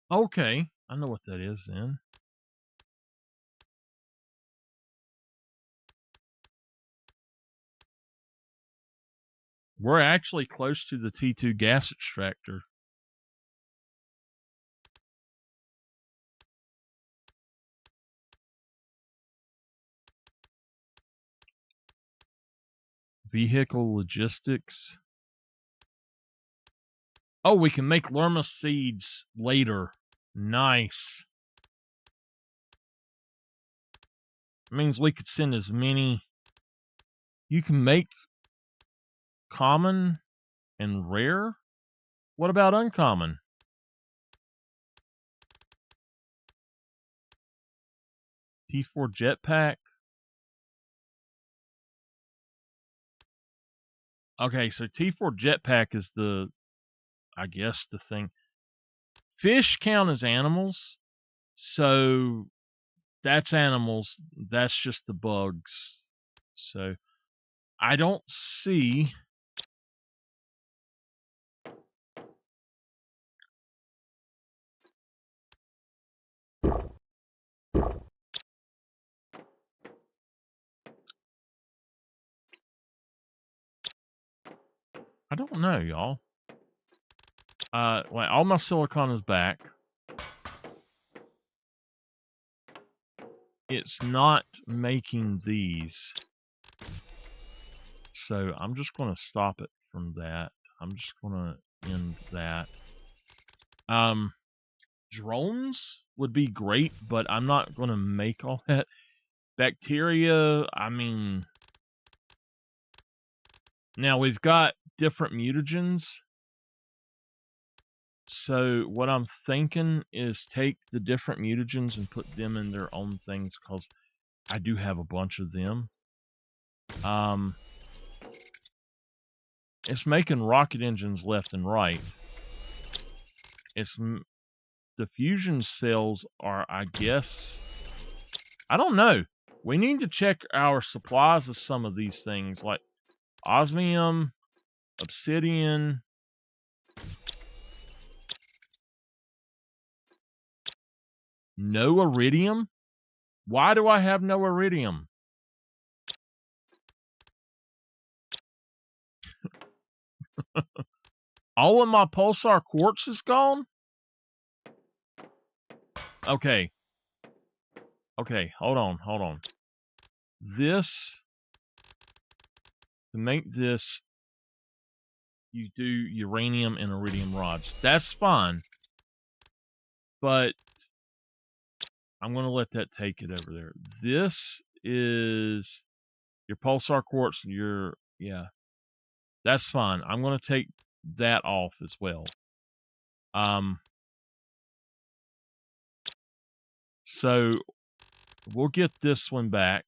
Okay, I know what that is then. We're actually close to the T2 gas extractor. Vehicle logistics. Oh, we can make Lerma seeds later. Nice. Means we could send as many. You can make common and rare. What about uncommon? T4 jetpack. Okay, so T4 jetpack is the, I guess, the thing. Fish count as animals, so that's animals. That's just the bugs. So I don't see. I don't know, y'all. All my silicon is back. It's not making these. So I'm just going to stop it from that. I'm just going to end that. Drones would be great, but I'm not going to make all that. Bacteria, I mean... Now, we've got different mutagens. So what I'm thinking is take the different mutagens and put them in their own things, because I do have a bunch of them. It's making rocket engines left and right. The fusion cells are, I guess... I don't know. We need to check our supplies of some of these things, like osmium, obsidian. No iridium? Why do I have no iridium? All of my pulsar quartz is gone? Okay. Okay, hold on. This, to make this, you do uranium and iridium rods. That's fine. But I'm going to let that take it over there. This is your pulsar quartz, yeah. That's fine. I'm going to take that off as well. So we'll get this one back.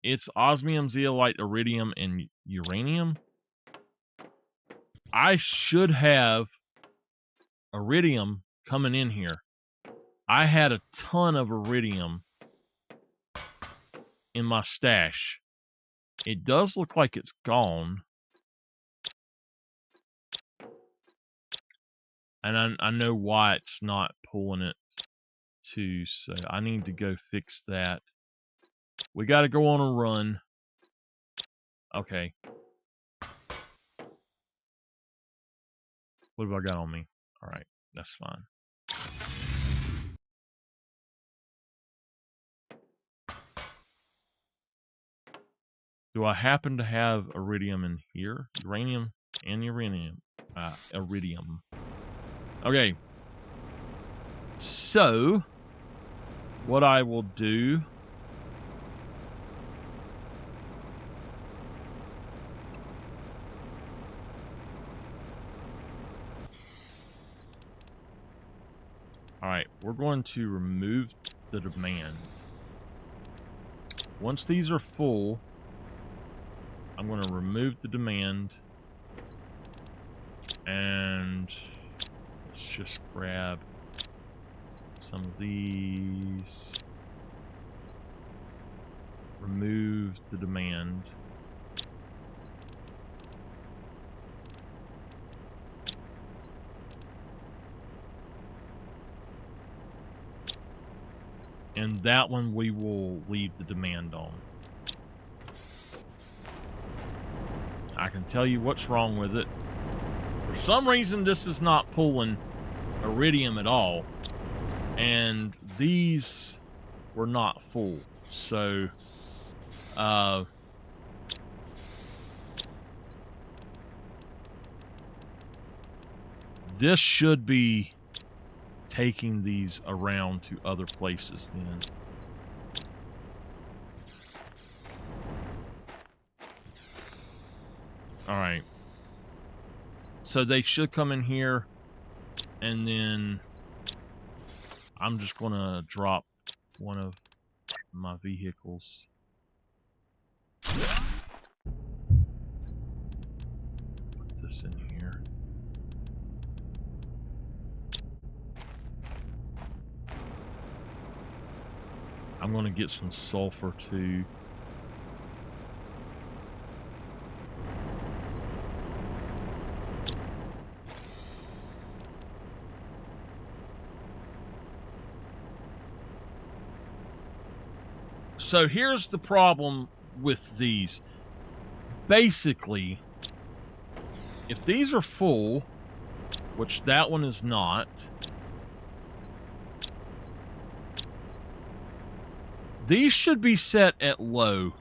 It's osmium, zeolite, iridium, and uranium. I should have iridium coming in here. I had a ton of iridium in my stash. It does look like it's gone. And I know why it's not pulling it too, so I need to go fix that. We got to go on a run. Okay. What have I got on me? All right, that's fine. Do I happen to have iridium in here? Uranium and iridium. Iridium. Okay. So, what I will do... Alright, we're going to remove the demand. Once these are full, I'm going to remove the demand. And let's just grab some of these. Remove the demand. And that one we will leave the demand on. I can tell you what's wrong with it. For some reason, this is not pulling iridium at all. And these were not full. So, this should be taking these around to other places then. Alright. So they should come in here, and then I'm just going to drop one of my vehicles. Put this in here. I'm going to get some sulfur too. So here's the problem with these. Basically, if these are full, which that one is not, these should be set at low.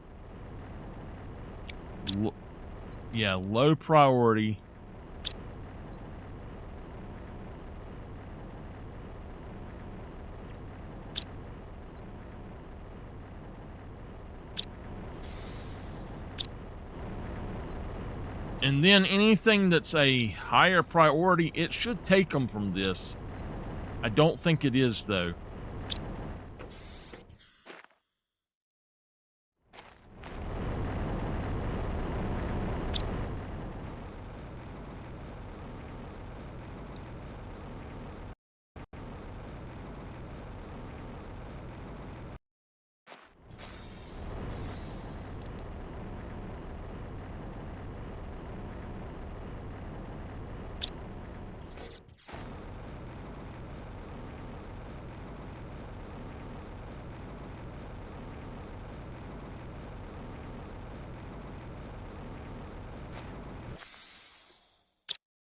Yeah, low priority. And then anything that's a higher priority, it should take them from this. I don't think it is, though.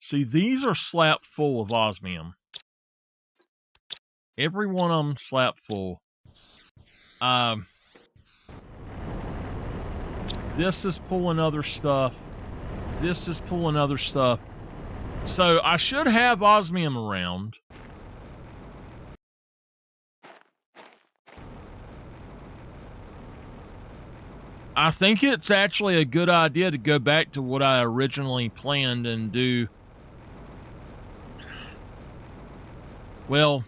See, these are slap full of osmium. Every one of them slap full. This is pulling other stuff. This is pulling other stuff. So I should have osmium around. I think it's actually a good idea to go back to what I originally planned and do Well,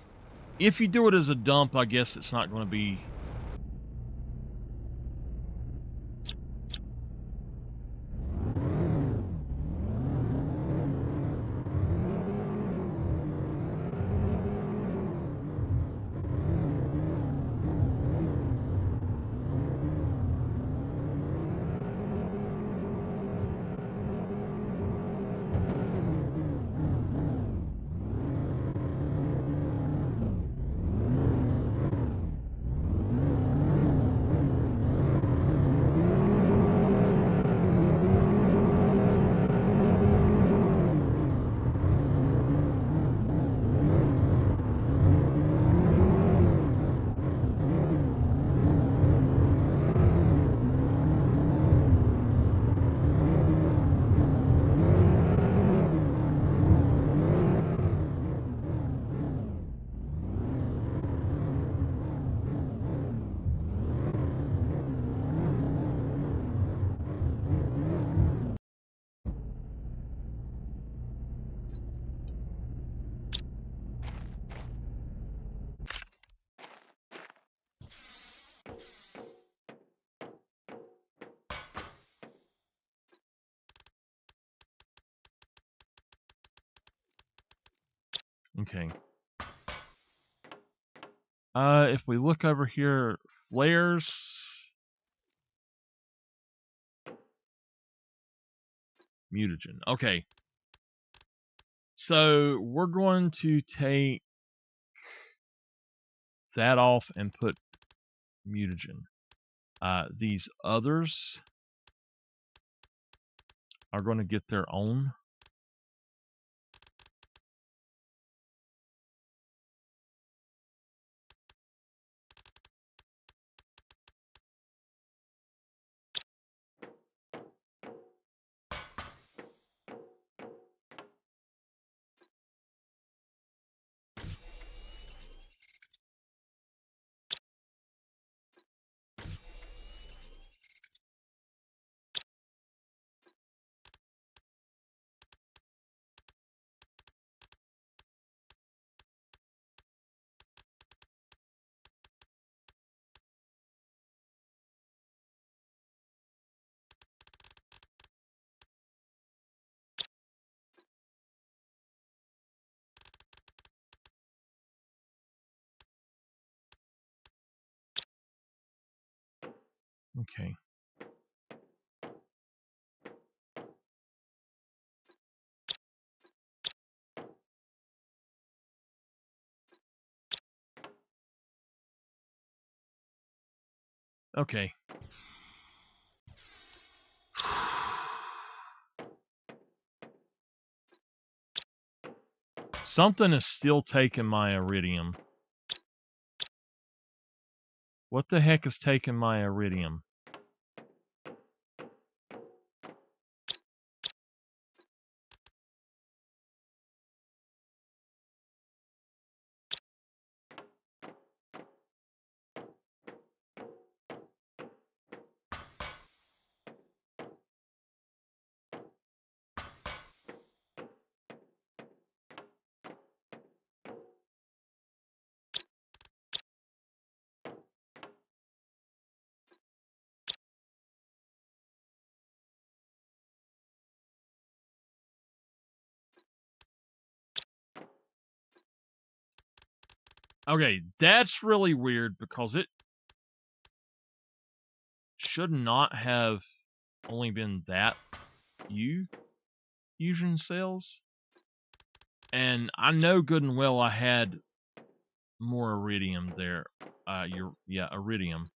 if you do it as a dump, I guess it's not going to be... Okay. If we look over here, flares, mutagen. Okay. So we're going to take that off and put mutagen. These others are going to get their own. Okay. Okay. Something is still taking my iridium. What the heck is taking my iridium? Okay, that's really weird because it should not have only been that few fusion cells. And I know good and well I had more iridium there. Iridium.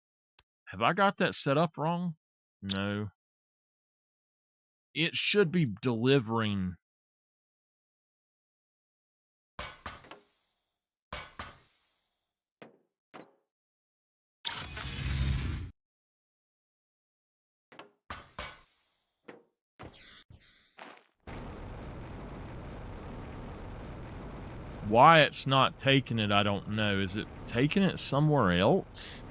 Have I got that set up wrong? No. It should be delivering. Why it's not taking it, I don't know. Is it taking it somewhere else?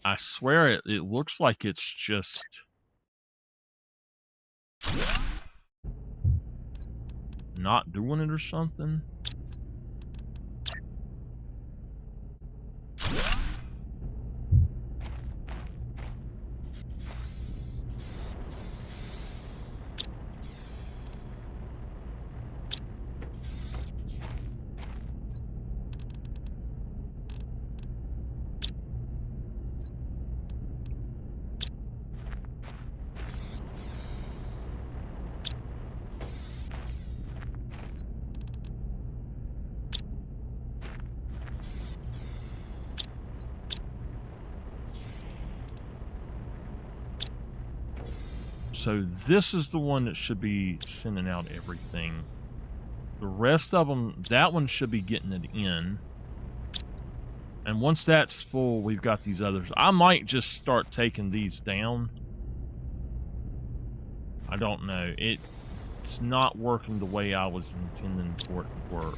I swear it looks like it's just not doing it or something. So this is the one that should be sending out everything. The rest of them, that one should be getting it in. And once that's full, we've got these others. I might just start taking these down. I don't know. It's not working the way I was intending for it to work.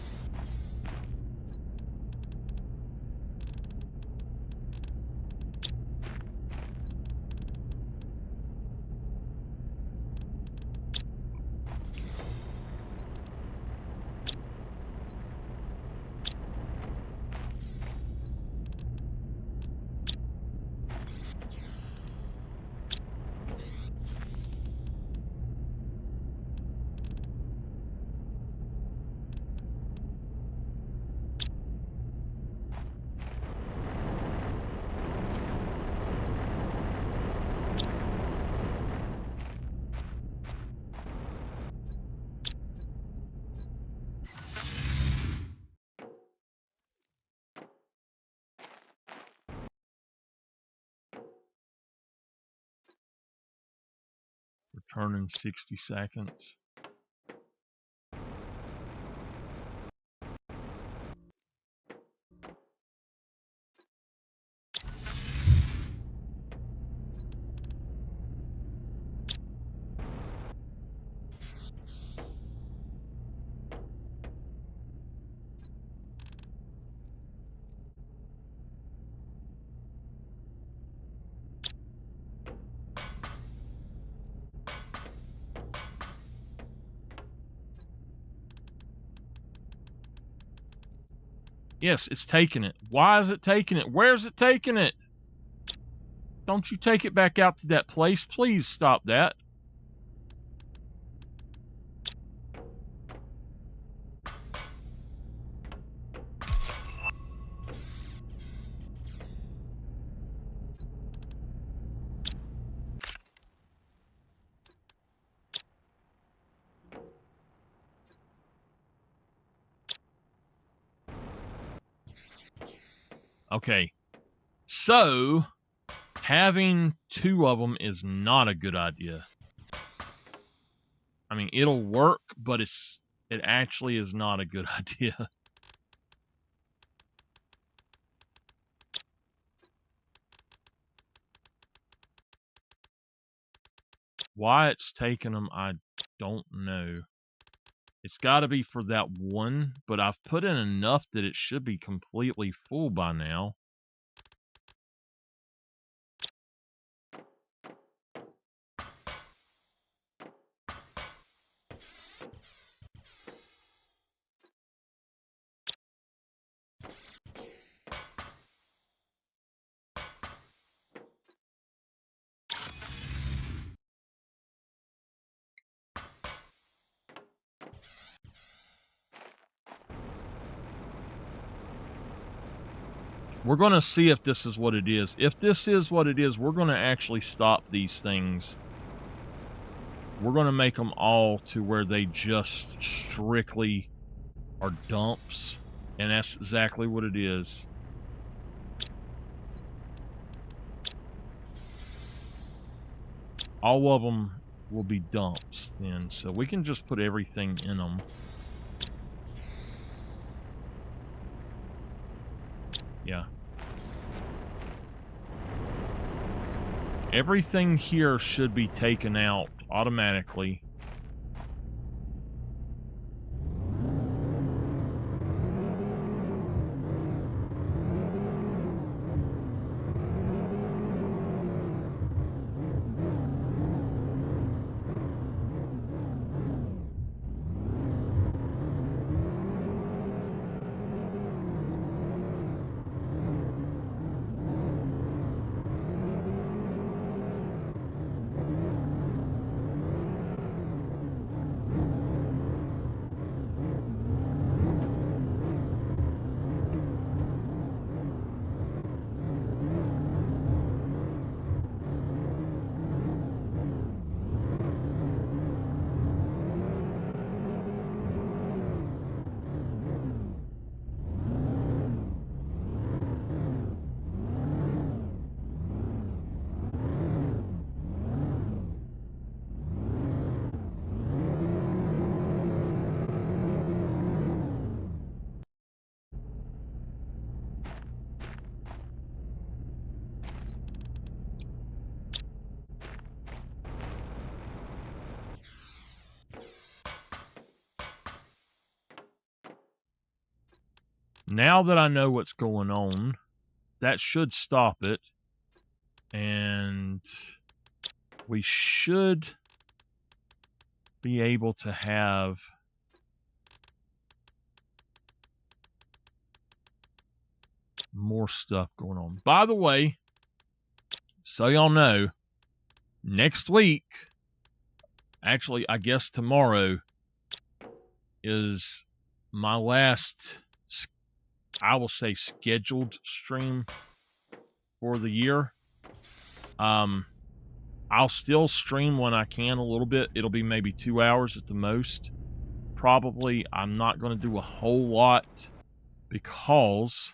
Return in 60 seconds. Yes, it's taking it. Why is it taking it? Where's it taking it? Don't you take it back out to that place? Please stop that. Okay. So, having two of them is not a good idea. I mean, it'll work, but it actually is not a good idea. Why it's taking them, I don't know. It's got to be for that one, but I've put in enough that it should be completely full by now. We're going to see if this is what it is. If this is what it is, we're going to actually stop these things. We're going to make them all to where they just strictly are dumps. And that's exactly what it is. All of them will be dumps then. So we can just put everything in them. Yeah. Everything here should be taken out automatically. now that I know what's going on, that should stop it. And we should be able to have more stuff going on. By the way, so y'all know, next week, actually, I guess tomorrow, is my last, I will say, scheduled stream for the year. I'll still stream when I can a little bit. It'll be maybe 2 hours at the most. Probably I'm not going to do a whole lot because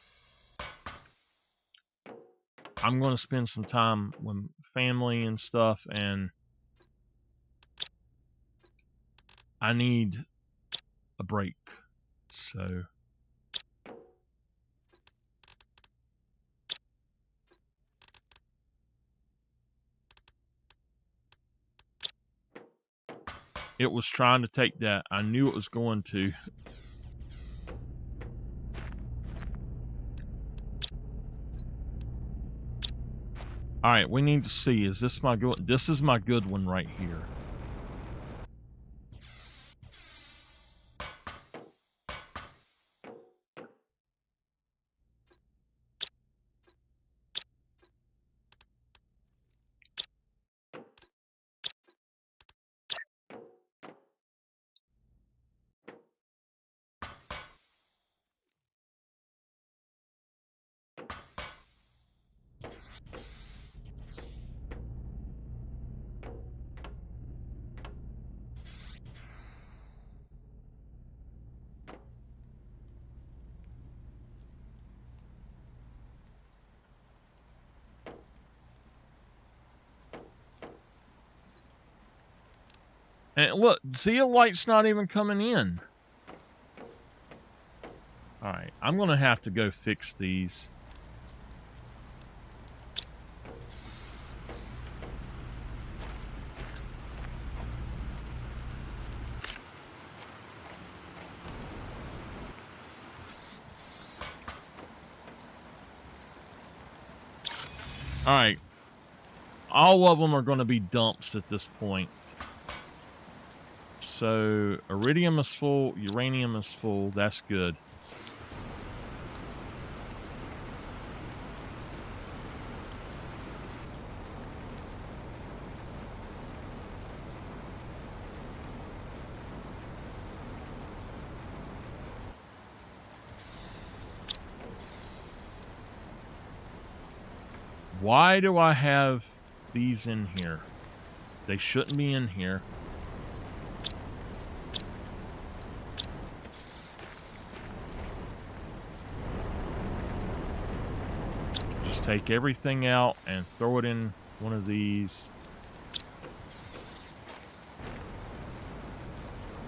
I'm going to spend some time with family and stuff, and I need a break. So it was trying to take that. I knew it was going to. All right, we need to see. Is this my good? This is my good one right here. And look, zeolite's not even coming in. All right, I'm going to have to go fix these. All right. All of them are going to be dumps at this point. So, iridium is full, uranium is full. That's good. Why do I have these in here? They shouldn't be in here. Just take everything out and throw it in one of these.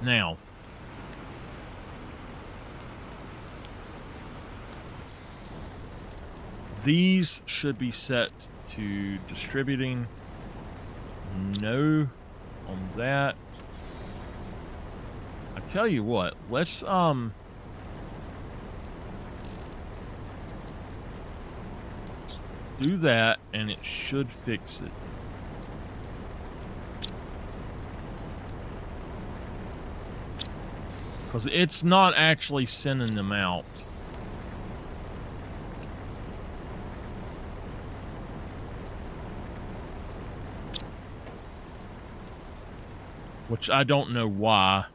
Now, these should be set to distributing. No on that. I tell you what, let's do that and it should fix it. Because it's not actually sending them out. Which I don't know why.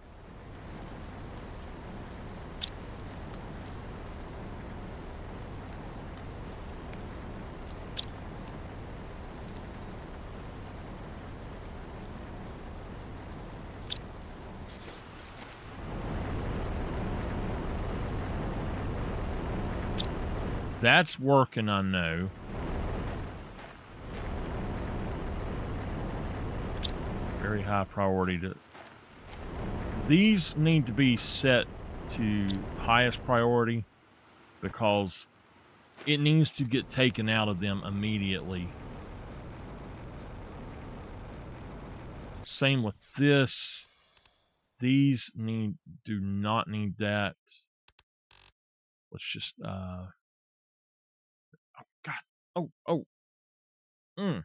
That's working, I know. Very high priority to... These need to be set to highest priority because it needs to get taken out of them immediately. Same with this. These do not need that. let's just oh God. Oh. Mm.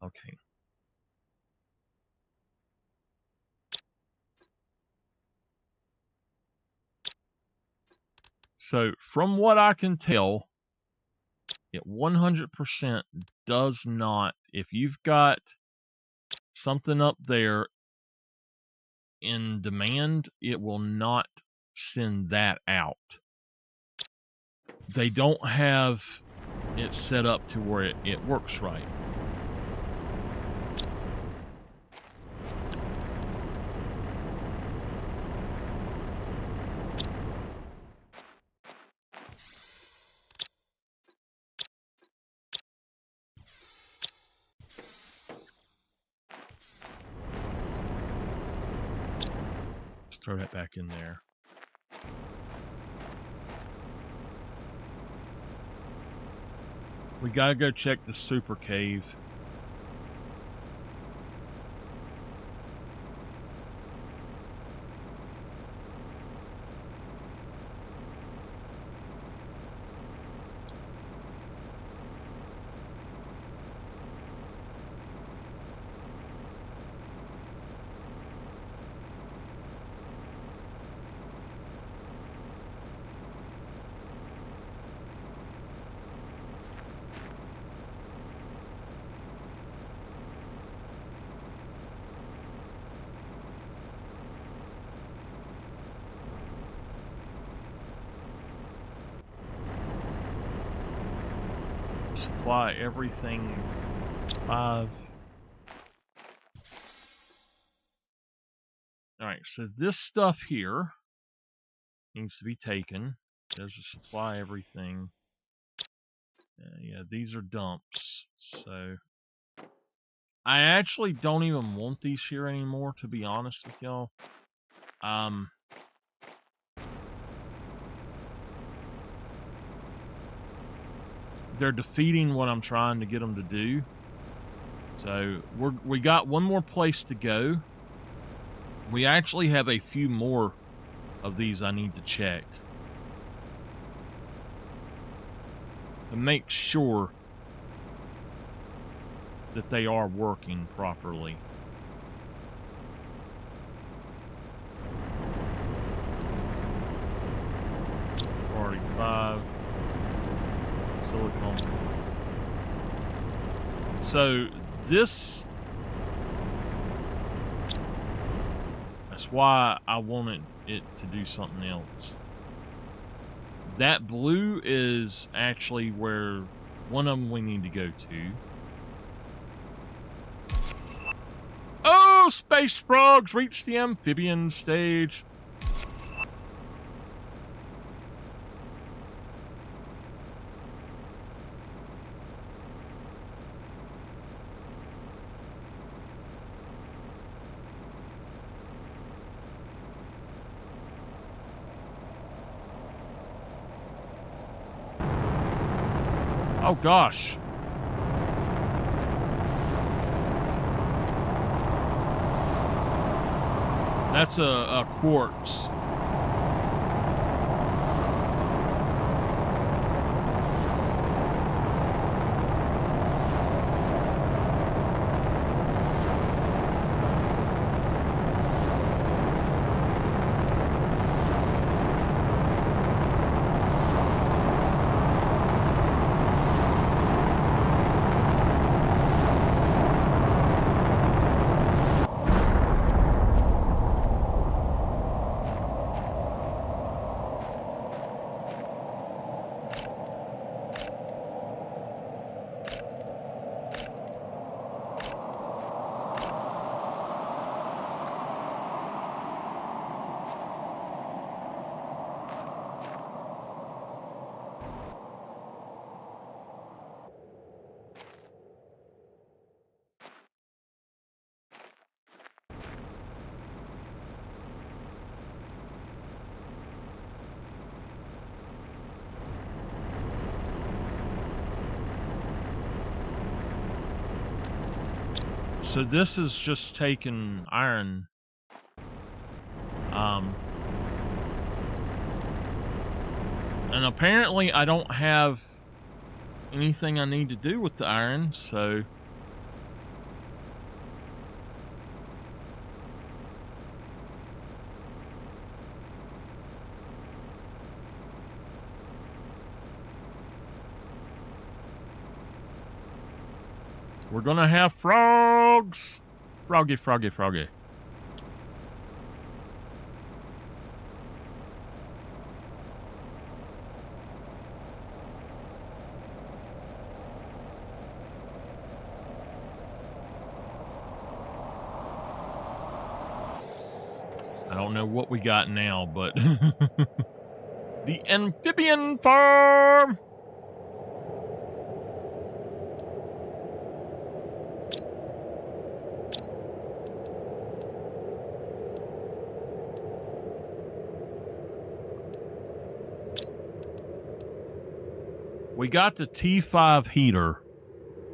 Okay. So from what I can tell, it 100% does not. If you've got something up there in demand, it will not send that out. They don't have it set up to where it works right. Let's throw that back in there. We gotta go check the super cave. Supply everything 5. Alright, so this stuff here needs to be taken. There's a supply everything. Yeah, these are dumps. So I actually don't even want these here anymore, to be honest with y'all. They're defeating what I'm trying to get them to do. So we got one more place to go. We actually have a few more of these I need to check to make sure that they are working properly. Already 5 silicone. So this, that's why I wanted it to do something else. That blue is actually where one of them we need to go to. Oh, space frogs reach the amphibian stage. Oh gosh. That's a quartz. So this is just taking iron. And apparently I don't have anything I need to do with the iron, so we're gonna have frogs. Froggy, froggy, froggy. I don't know what we got now, but the amphibian farm. We got the T5 heater.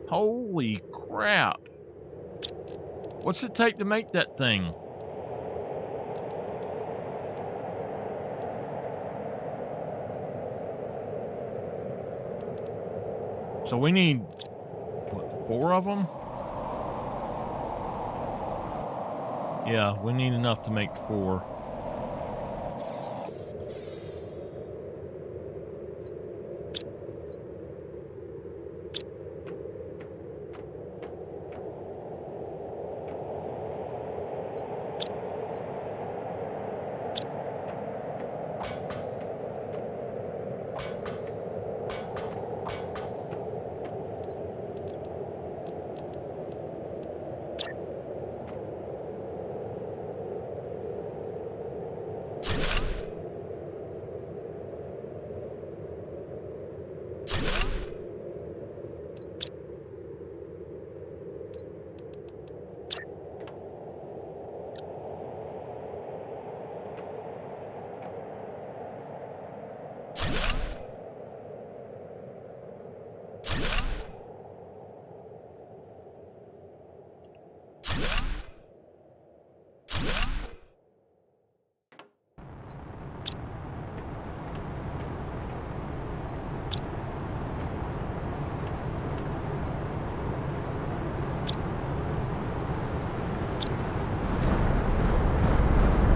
Holy crap. What's it take to make that thing? So we need, what, 4 of them? Yeah, we need enough to make 4.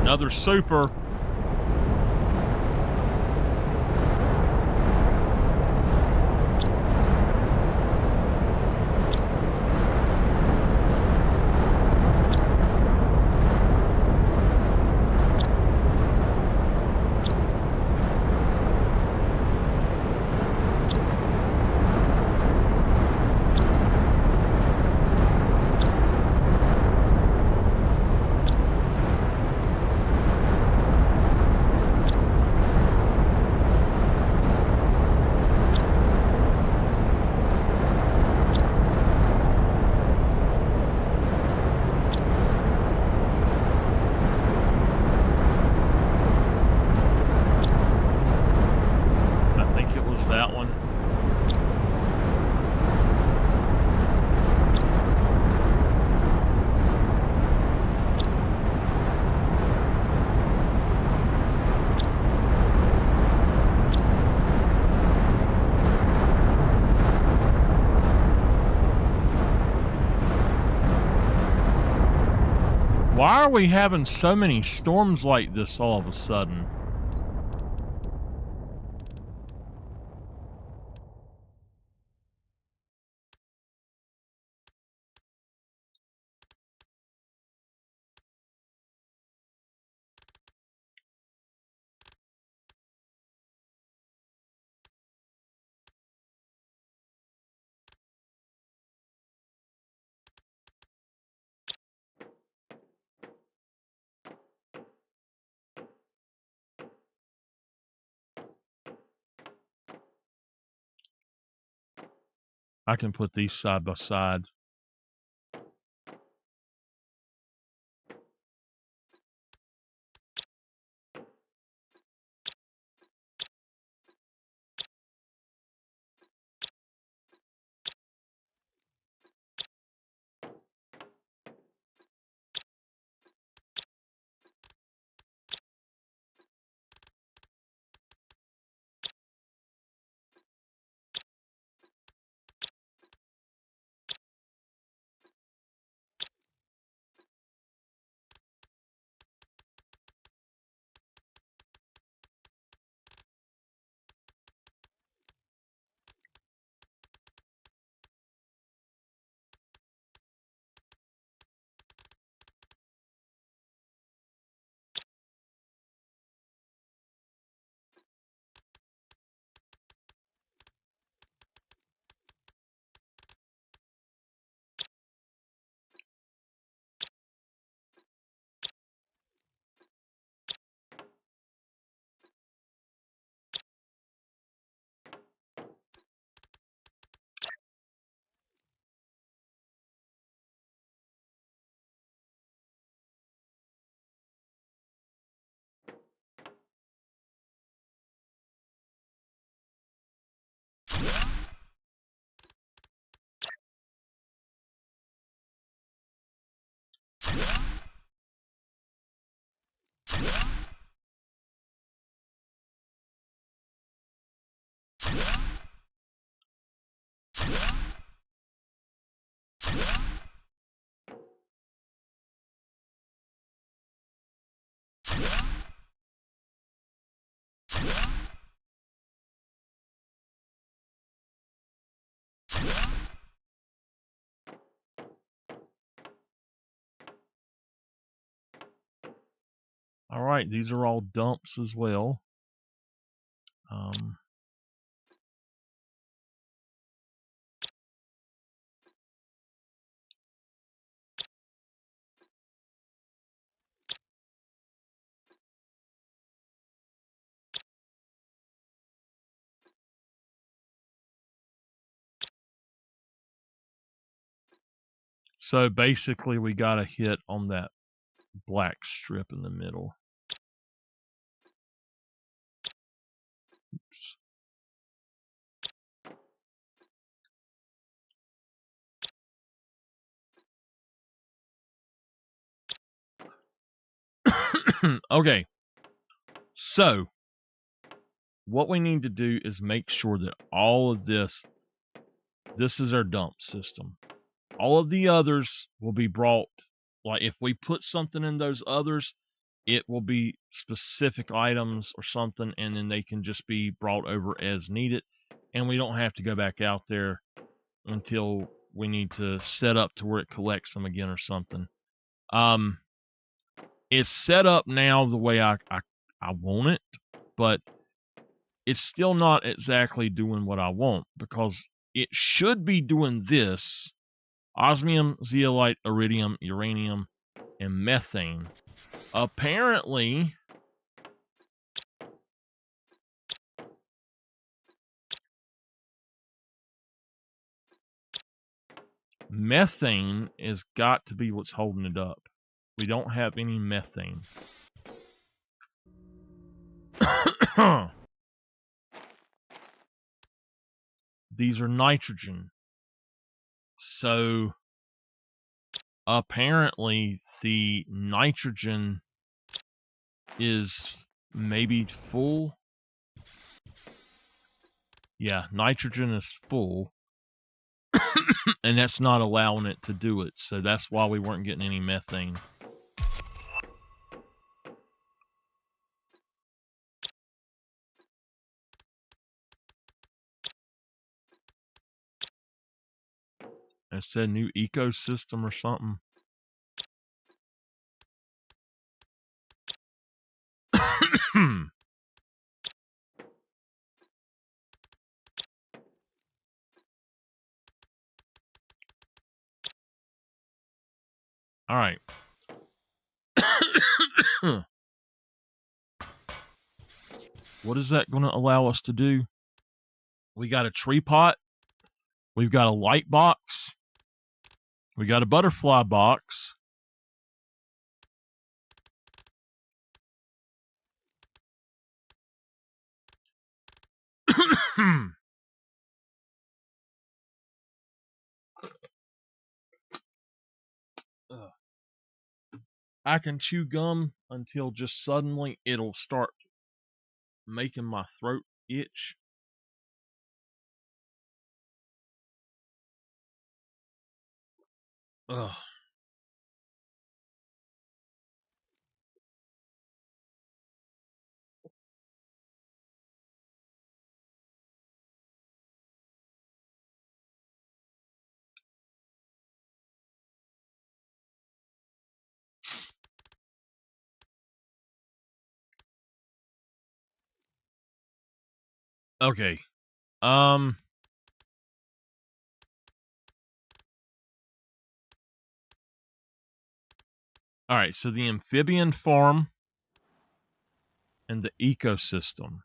Another super. That one. Why are we having so many storms like this all of a sudden? I can put these side by side. All right, these are all dumps as well. So basically, we got a hit on that black strip in the middle. Oops. Okay. So, what we need to do is make sure that all of this is our dump system. All of the others will be brought, like if we put something in those others, it will be specific items or something, and then they can just be brought over as needed. And we don't have to go back out there until we need to set up to where it collects them again or something. It's set up now the way I want it, but it's still not exactly doing what I want, because it should be doing this: osmium, zeolite, iridium, uranium, and methane. Apparently, methane has got to be what's holding it up. We don't have any methane. These are nitrogen. So apparently the nitrogen is maybe full. Yeah, nitrogen is full. And that's not allowing it to do it. So that's why we weren't getting any methane. It said new ecosystem or something. All right. What is that going to allow us to do? We got a tree pot. We've got a light box. We got a butterfly box. I can chew gum until just suddenly it'll start making my throat itch. Ugh. Okay. All right, so the amphibian farm and the ecosystem.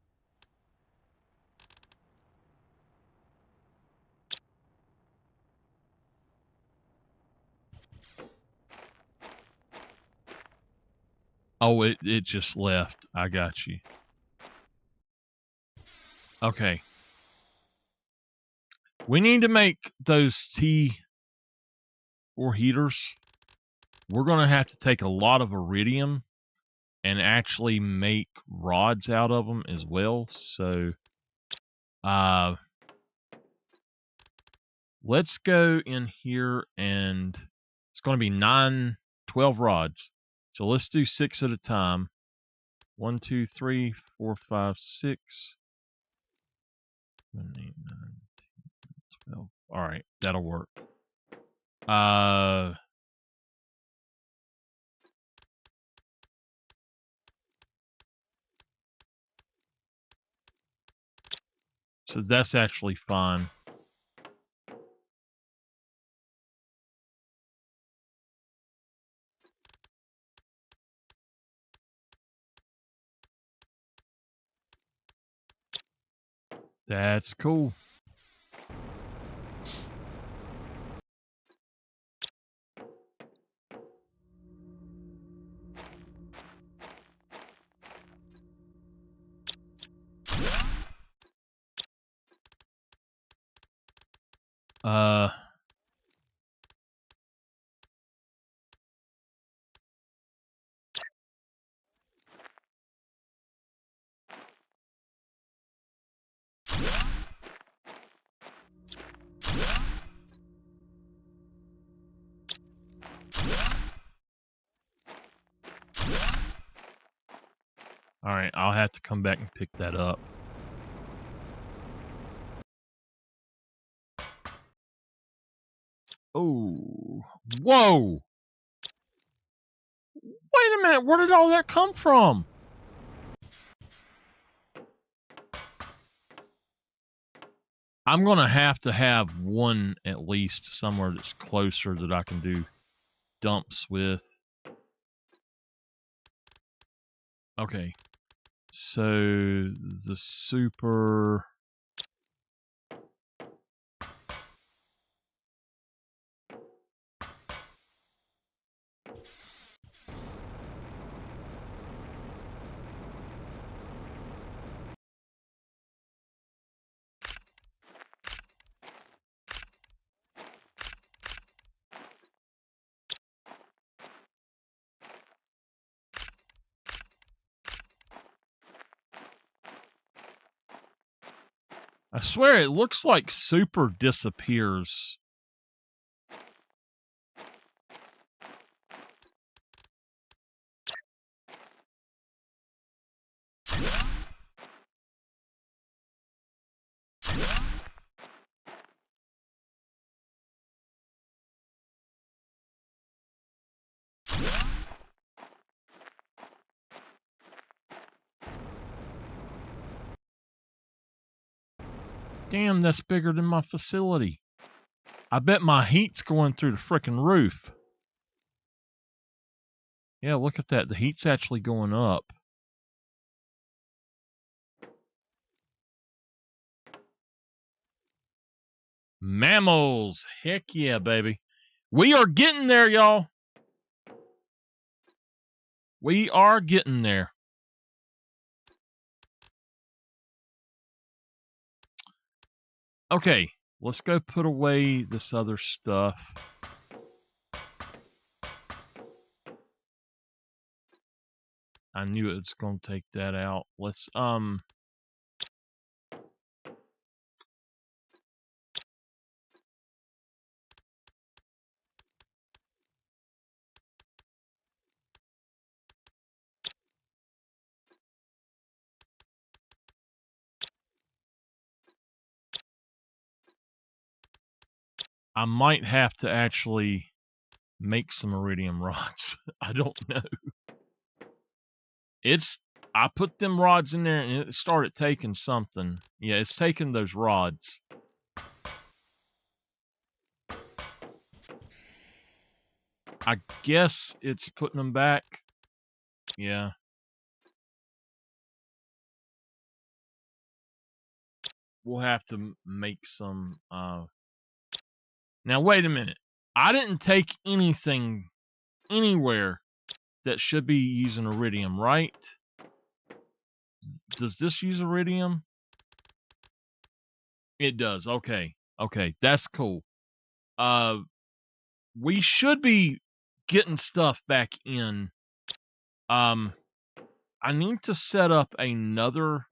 Oh, it just left. I got you. Okay. We need to make those T4 heaters. We're going to have to take a lot of iridium and actually make rods out of them as well. So, let's go in here, and it's going to be 12 rods. So let's do 6 at a time. 1, 2, 3, 4, 5, 6, 7, 8, 9, 10, 12. All right, that'll work. So that's actually fine. That's cool. All right, I'll have to come back and pick that up. Oh, whoa! Wait a minute, where did all that come from? I'm going to have one at least somewhere that's closer that I can do dumps with. Okay. So the super... I swear it looks like super disappears. Damn, that's bigger than my facility. I bet my heat's going through the frickin' roof. Yeah, look at that. The heat's actually going up. Mammals. Heck yeah, baby. We are getting there, y'all. We are getting there. Okay, let's go put away this other stuff. I knew it was going to take that out. Let's, I might have to actually make some iridium rods. I don't know. I put them rods in there and it started taking something. Yeah, it's taking those rods. I guess it's putting them back. Yeah. We'll have to make some, Now, wait a minute. I didn't take anything anywhere that should be using iridium, right? Does this use iridium? It does. Okay. Okay. That's cool. We should be getting stuff back in. I need to set up another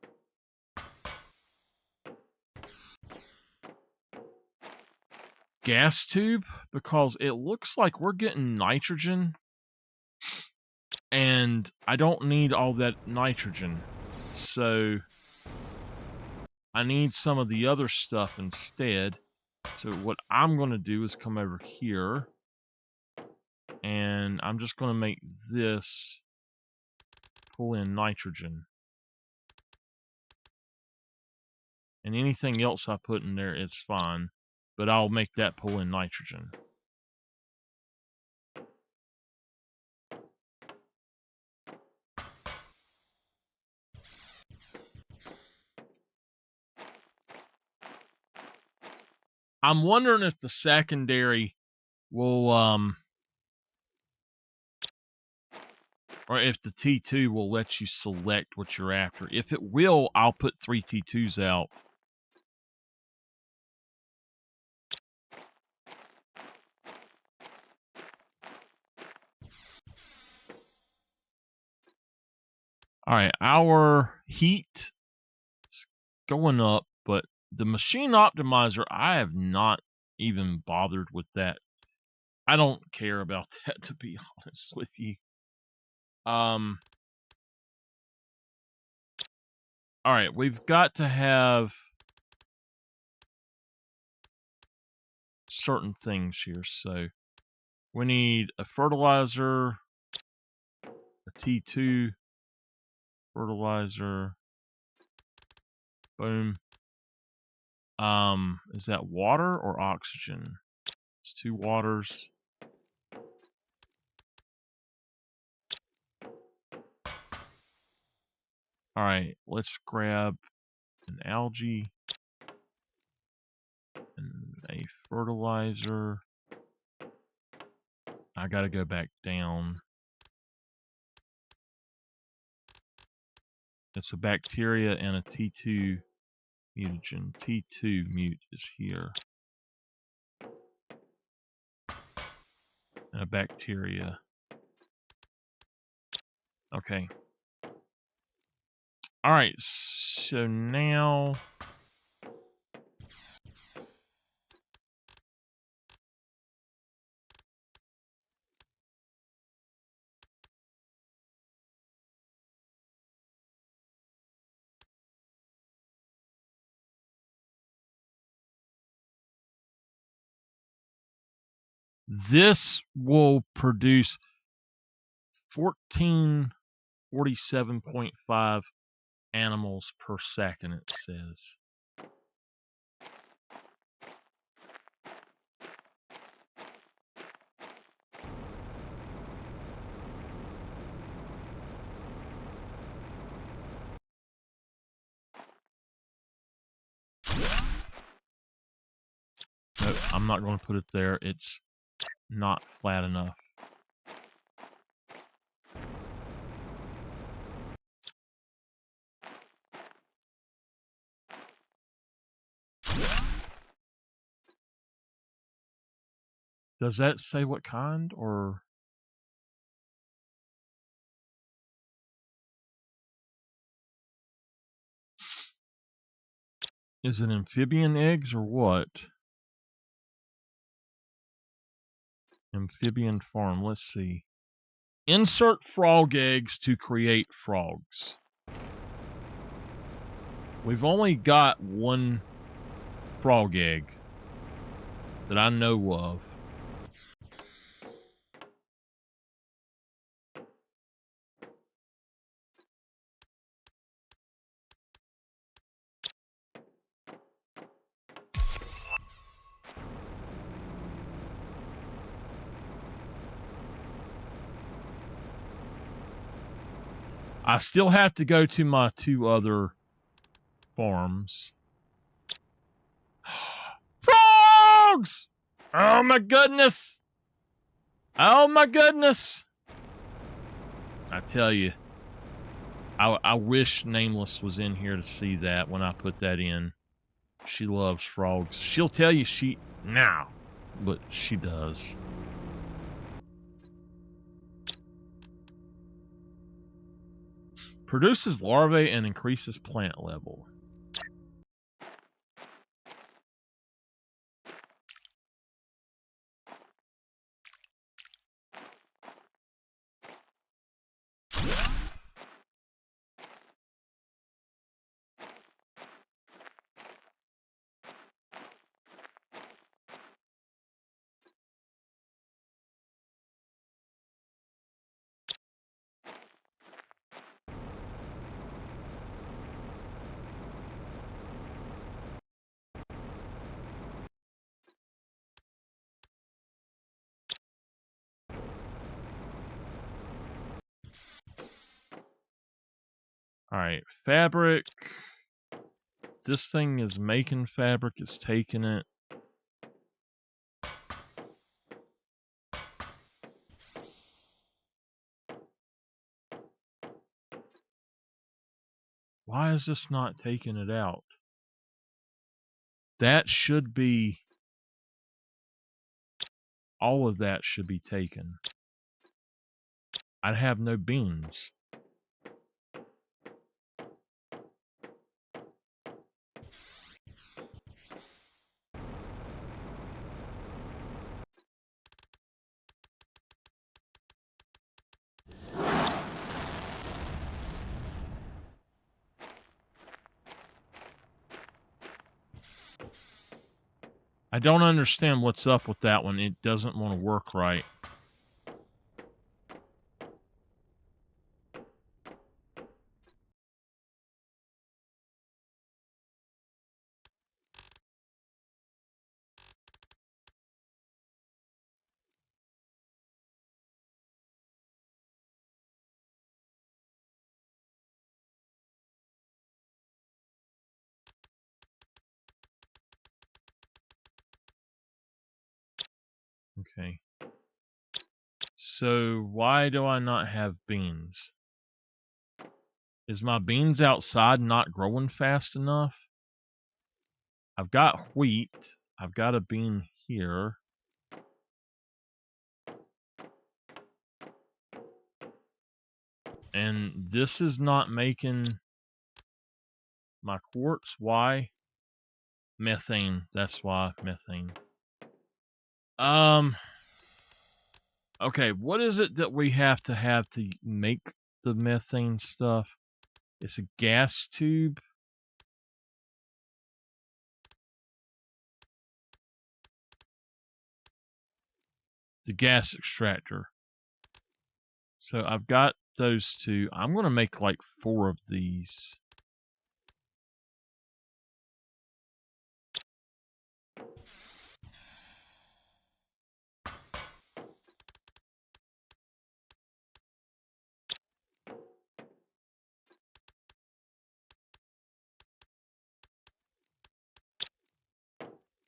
gas tube because it looks like we're getting nitrogen and I don't need all that nitrogen. So I need some of the other stuff instead. So what I'm going to do is come over here and I'm just going to make this pull in nitrogen. And anything else I put in there, it's fine. But I'll make that pull in nitrogen. I'm wondering if the secondary will, or if the T2 will let you select what you're after. If it will, I'll put 3 T2s out. All right, our heat is going up, but the machine optimizer, I have not even bothered with that. I don't care about that, to be honest with you. All right, we've got to have certain things here. So we need a fertilizer, a T2 fertilizer. Boom. Is that water or oxygen? It's 2 waters. All right, let's grab an algae and a fertilizer. I gotta go back down. It's a bacteria and a T2 mutagen. T2 mute is here. And a bacteria. Okay. All right, so now this will produce 1447.5 animals per second, it says. No, I'm not going to put it there. It's not flat enough. Does that say what kind, or? Is it amphibian eggs or what? Amphibian farm, let's see. Insert frog eggs to create frogs. We've only got 1 frog egg that I know of. I still have to go to my 2 other farms. Frogs! Oh my goodness! Oh my goodness! I tell you, I wish Nameless was in here to see that when I put that in. She loves frogs. She'll tell you now, but she does. Produces larvae and increases plant level. Alright, fabric. This thing is making fabric, it's taking it. Why is this not taking it out? That should be... all of that should be taken. I'd have no beans. I don't understand what's up with that one. It doesn't want to work right. Okay. So why do I not have beans? Is my beans outside not growing fast enough? I've got wheat. I've got a bean here. And this is not making my quartz. Why? Methane. That's why. Methane. Okay, what is it that we have to make the methane stuff? It's a gas tube. The gas extractor. So I've got those two. I'm going to make like 4 of these.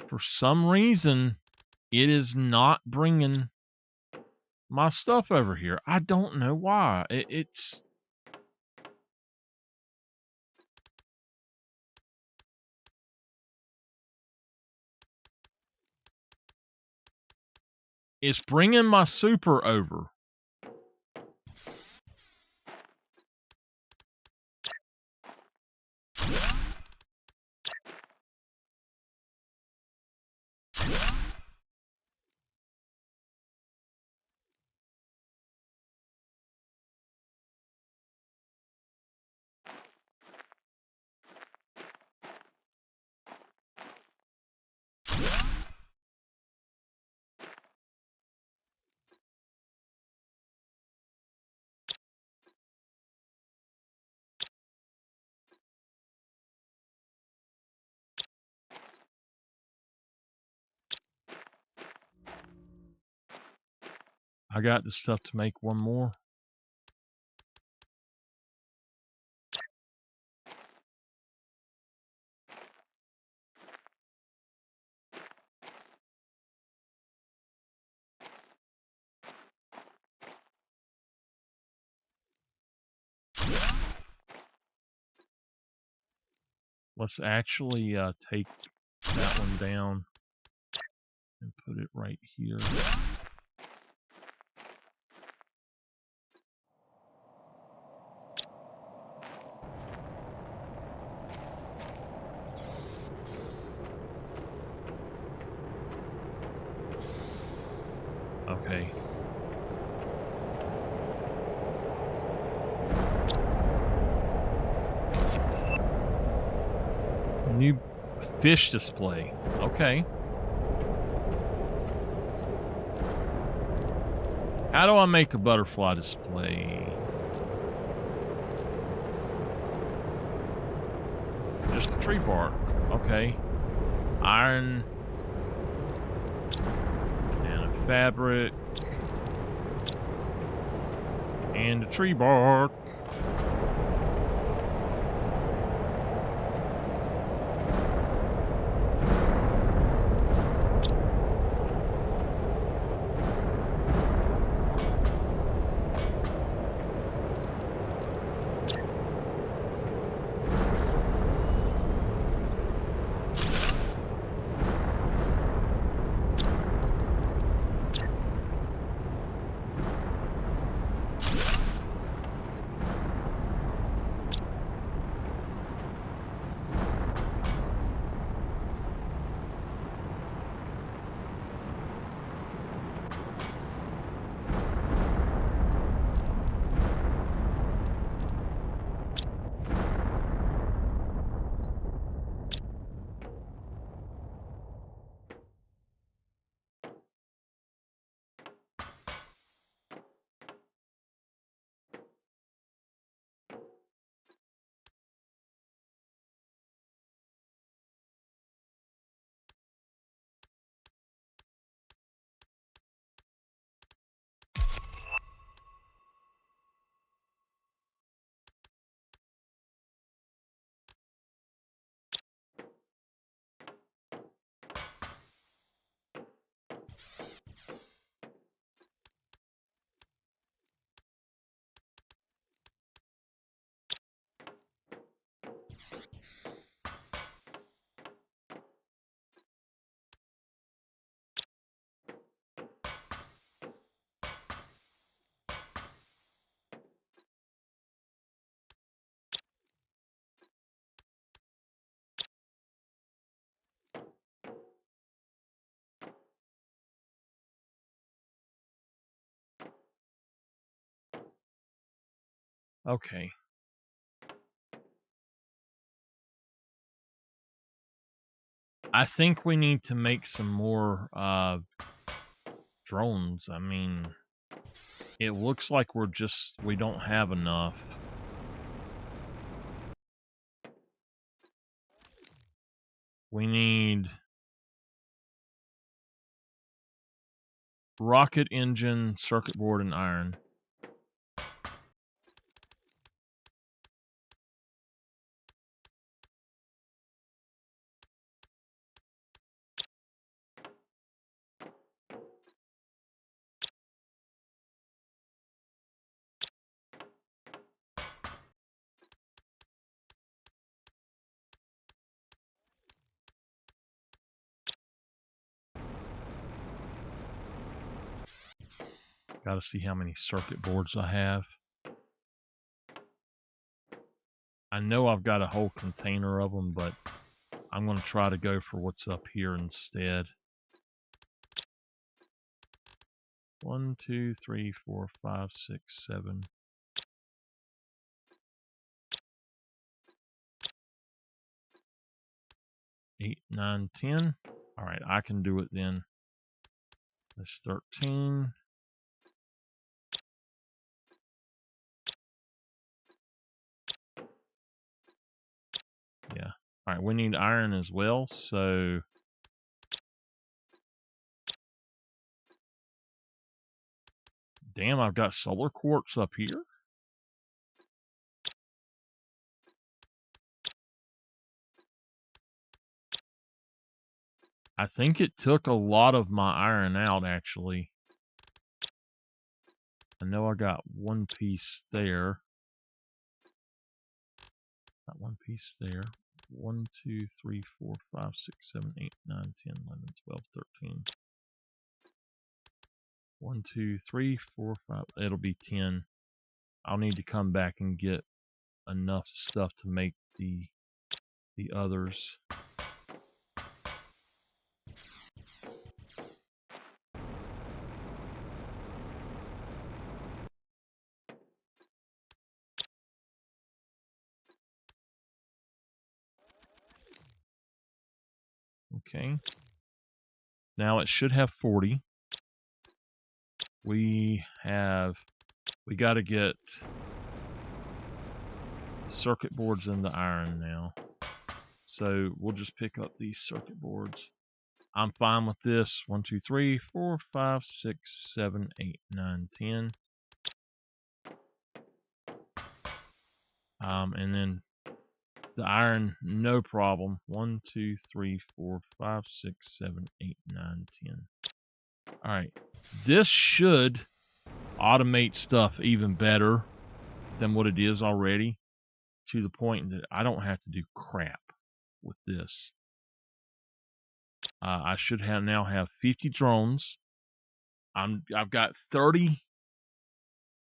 For some reason, it is not bringing my stuff over here. I don't know why. It's bringing my super over. I got the stuff to make one more. Let's actually take that one down and put it right here. Okay. New fish display. Okay. How do I make a butterfly display? Just the tree bark. Okay. Iron. And a fabric. And a tree bark. Okay. I think we need to make some more drones. I mean, it looks like we don't have enough. We need rocket engine, circuit board, and iron. Got to see how many circuit boards I have. I know I've got a whole container of them, but I'm going to try to go for what's up here instead. 1, 2, 3, 4, 5, 6, 7. 8, 9, 10. All right, I can do it then. That's 13. Yeah. All right, we need iron as well, so damn, I've got solar quartz up here. I think it took a lot of my iron out, actually. I know I got one piece there. Got one piece there. 1, 2, 3, 4, 5, 6, 7, 8, 9, 10, 11, 12, 13. 1, 2, 3, 4, 5. It'll be 10. I'll need to come back and get enough stuff to make the others. Okay. Now it should have 40. We got to get the circuit boards and the iron now. So we'll just pick up these circuit boards. I'm fine with this. 1, 2, 3, 4, 5, 6, 7, 8, 9, 10. And then the iron, no problem. 1, 2, 3, 4, 5, 6, 7, 8, 9, 10. All right. This should automate stuff even better than what it is already, to the point that I don't have to do crap with this. I should now have 50 drones. I've got 30.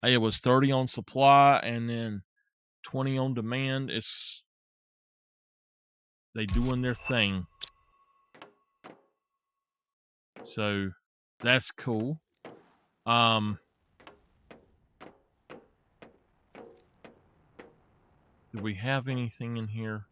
It was 30 on supply and then 20 on demand. They doing their thing. So that's cool. Do we have anything in here?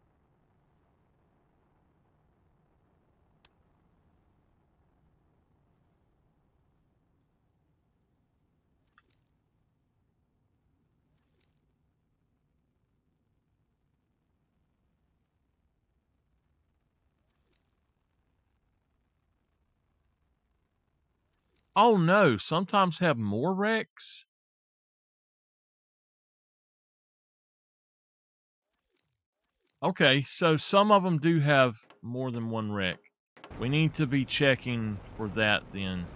Oh no, sometimes have more wrecks. Okay, so some of them do have more than one wreck. We need to be checking for that then.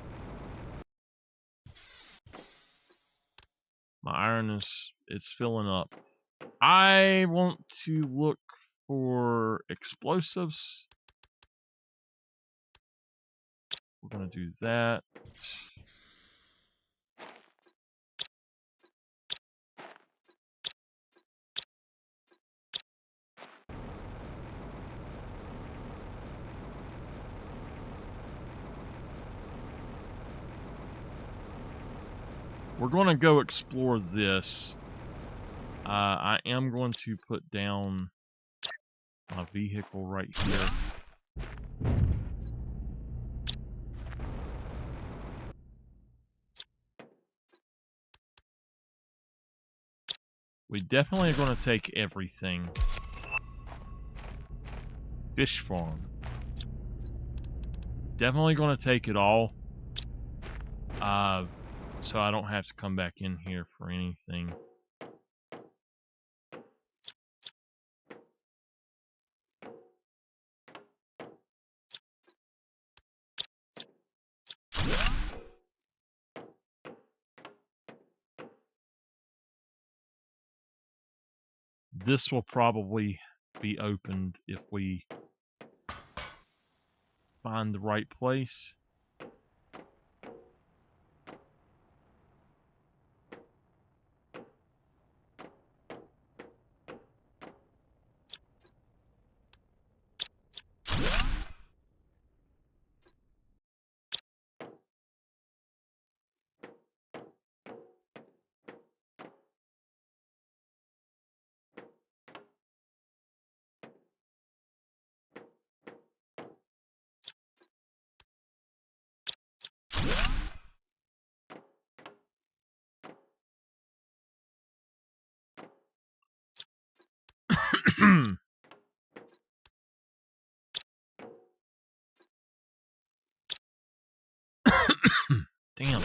My iron it's filling up. I want to look for explosives. We're going to do that. We're going to go explore this. I am going to put down my vehicle right here. We definitely are going to take everything. Fish farm. Definitely going to take it all. So I don't have to come back in here for anything. This will probably be opened if we find the right place. Damn.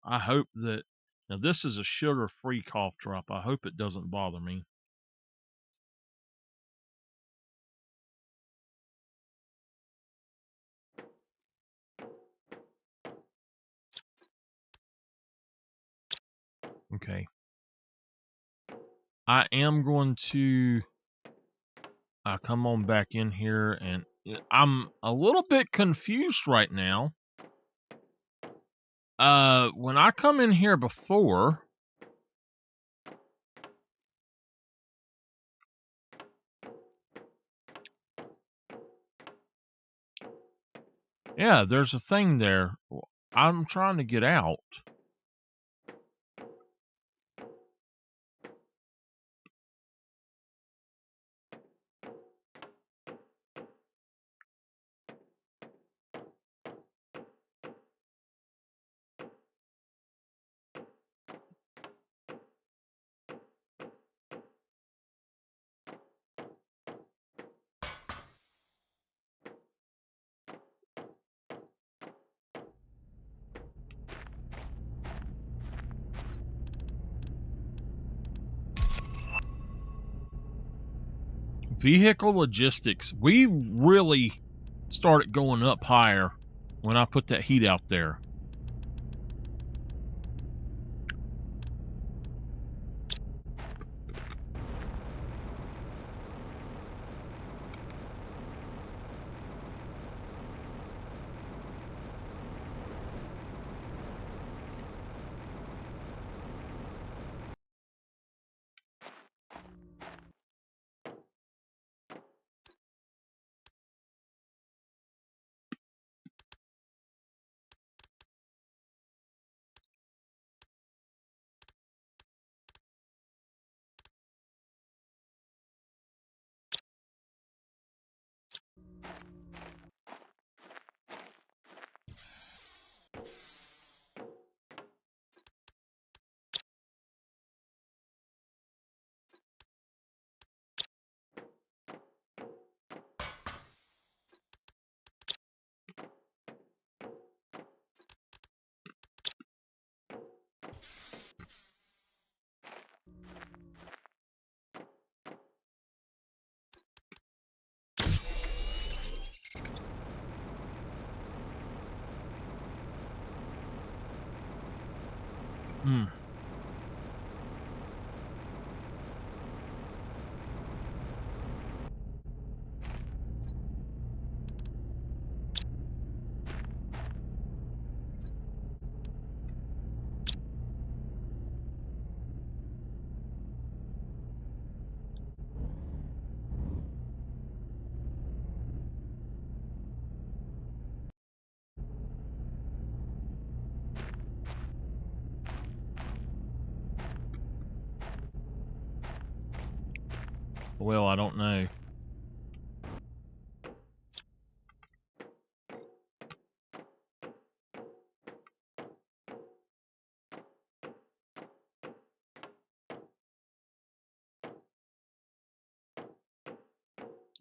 I hope that, now this is a sugar-free cough drop. I hope it doesn't bother me. Okay. I am going to come on back in here, and I'm a little bit confused right now. When I come in here before, yeah, there's a thing there. I'm trying to get out. Vehicle logistics. We really started going up higher when I put that heat out there. Hmm. Well, I don't know.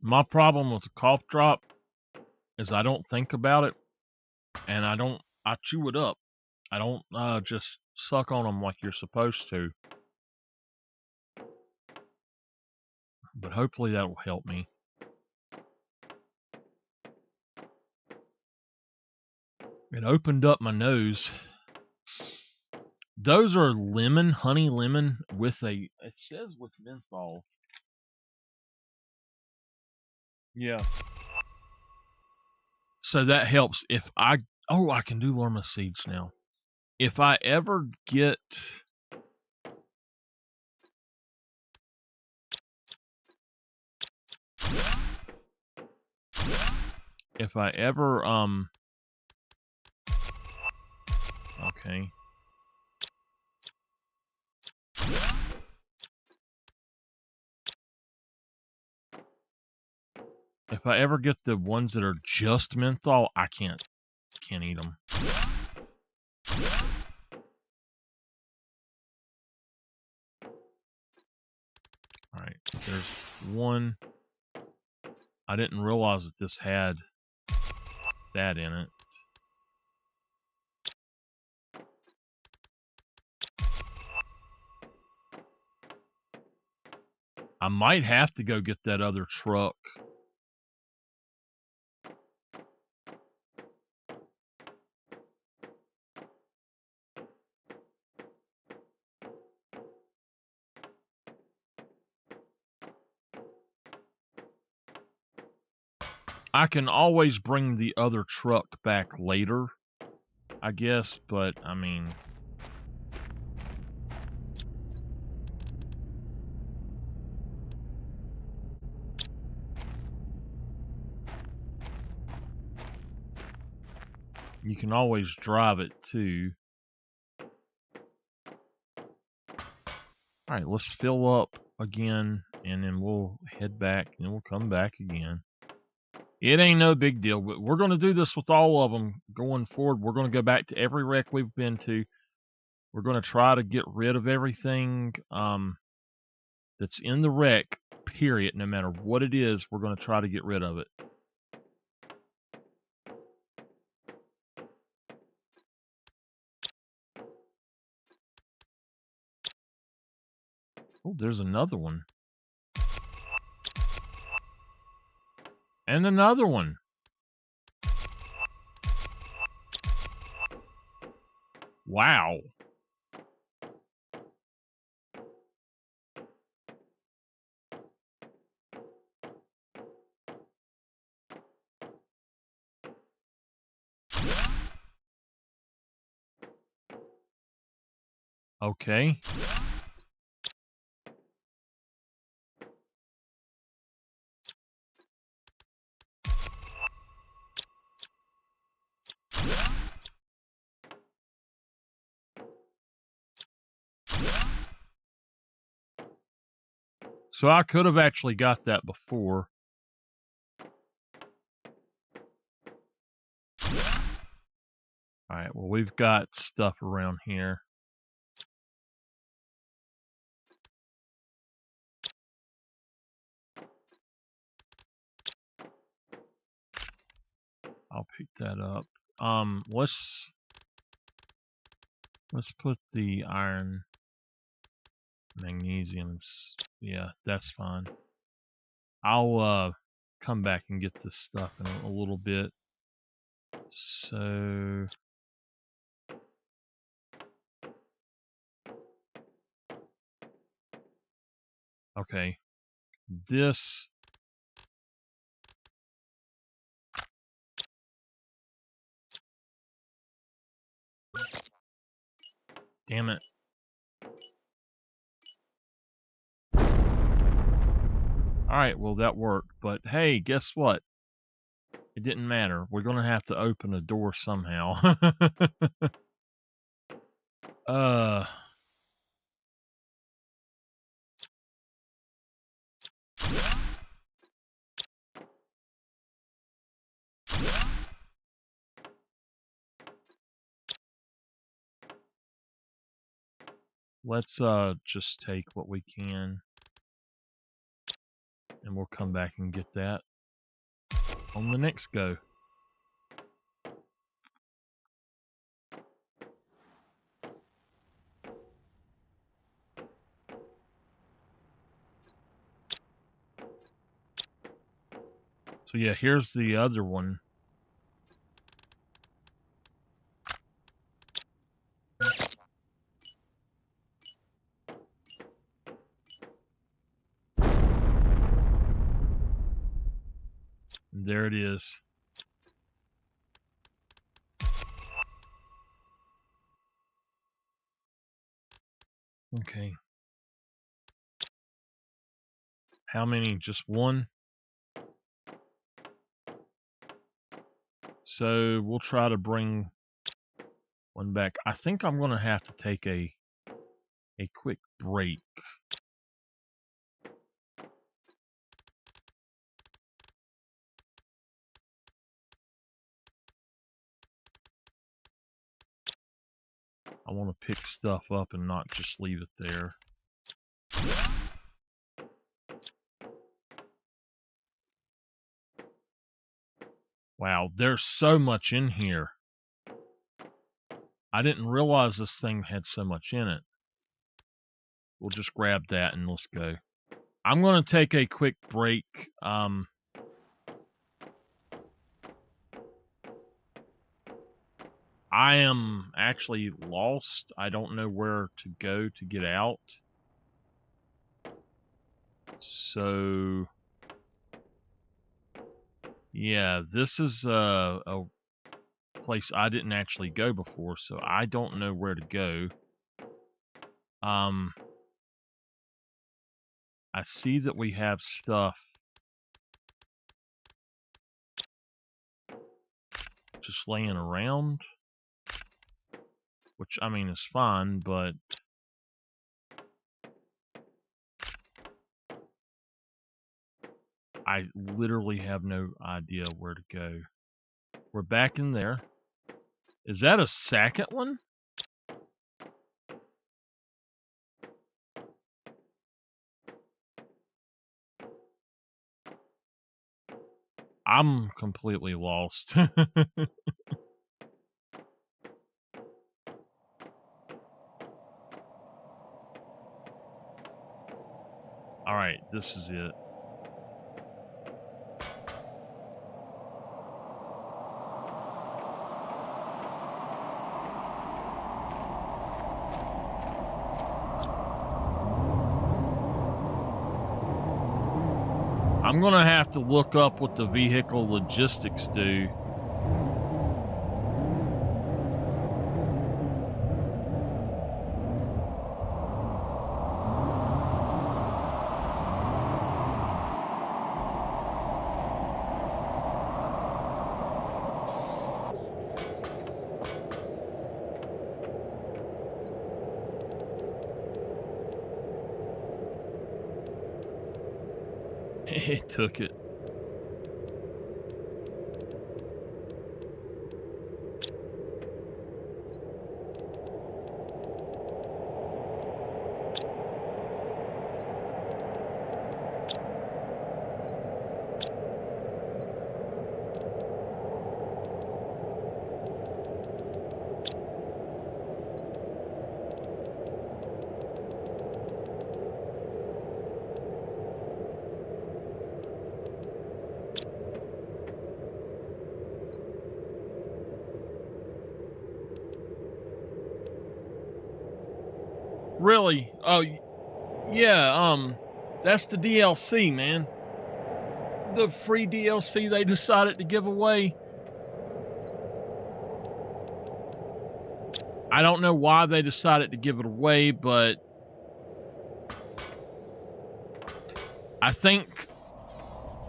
My problem with the cough drop is I don't think about it, and I chew it up. I don't just suck on them like you're supposed to. But hopefully that will help me. It opened up my nose. Those are lemon, honey lemon with it says with menthol. Yeah. So that helps if I can do Lorma seeds now. If I ever get okay. If I ever get the ones that are just menthol, I can't eat them. All right, there's one. I didn't realize that this had that in it. I might have to go get that other truck. I can always bring the other truck back later, I guess, but I mean, you can always drive it too. All right, let's fill up again, and then we'll head back, and we'll come back again. It ain't no big deal, but we're going to do this with all of them going forward. We're going to go back to every wreck we've been to. We're going to try to get rid of everything that's in the wreck, period. No matter what it is, we're going to try to get rid of it. Oh, there's another one. And another one. Wow. Okay. So I could have actually got that before. All right, well, we've got stuff around here. I'll pick that up. Let's put the iron, magnesiums. Yeah, that's fine. I'll come back and get this stuff in a little bit. So okay, this. Damn it. Alright, well, that worked. But hey, guess what? It didn't matter. We're going to have to open a door somehow. Let's just take what we can, and we'll come back and get that on the next go. So yeah, here's the other one. And there it is. Okay. How many? Just one? So we'll try to bring one back. I think I'm going to have to take a quick break. I want to pick stuff up and not just leave it there. Wow, there's so much in here. I didn't realize this thing had so much in it. We'll just grab that and let's go. I'm going to take a quick break. I am actually lost. I don't know where to go to get out. So, yeah, this is a place I didn't actually go before, so I don't know where to go. I see that we have stuff just laying around, which, I mean, is fine, but I literally have no idea where to go. We're back in there. Is that a second one? I'm completely lost. Alright, this is it. I'm going to have to look up what the vehicle logistics do. It took it. Really? Oh, yeah, that's the DLC, man. The free DLC they decided to give away. I don't know why they decided to give it away, but I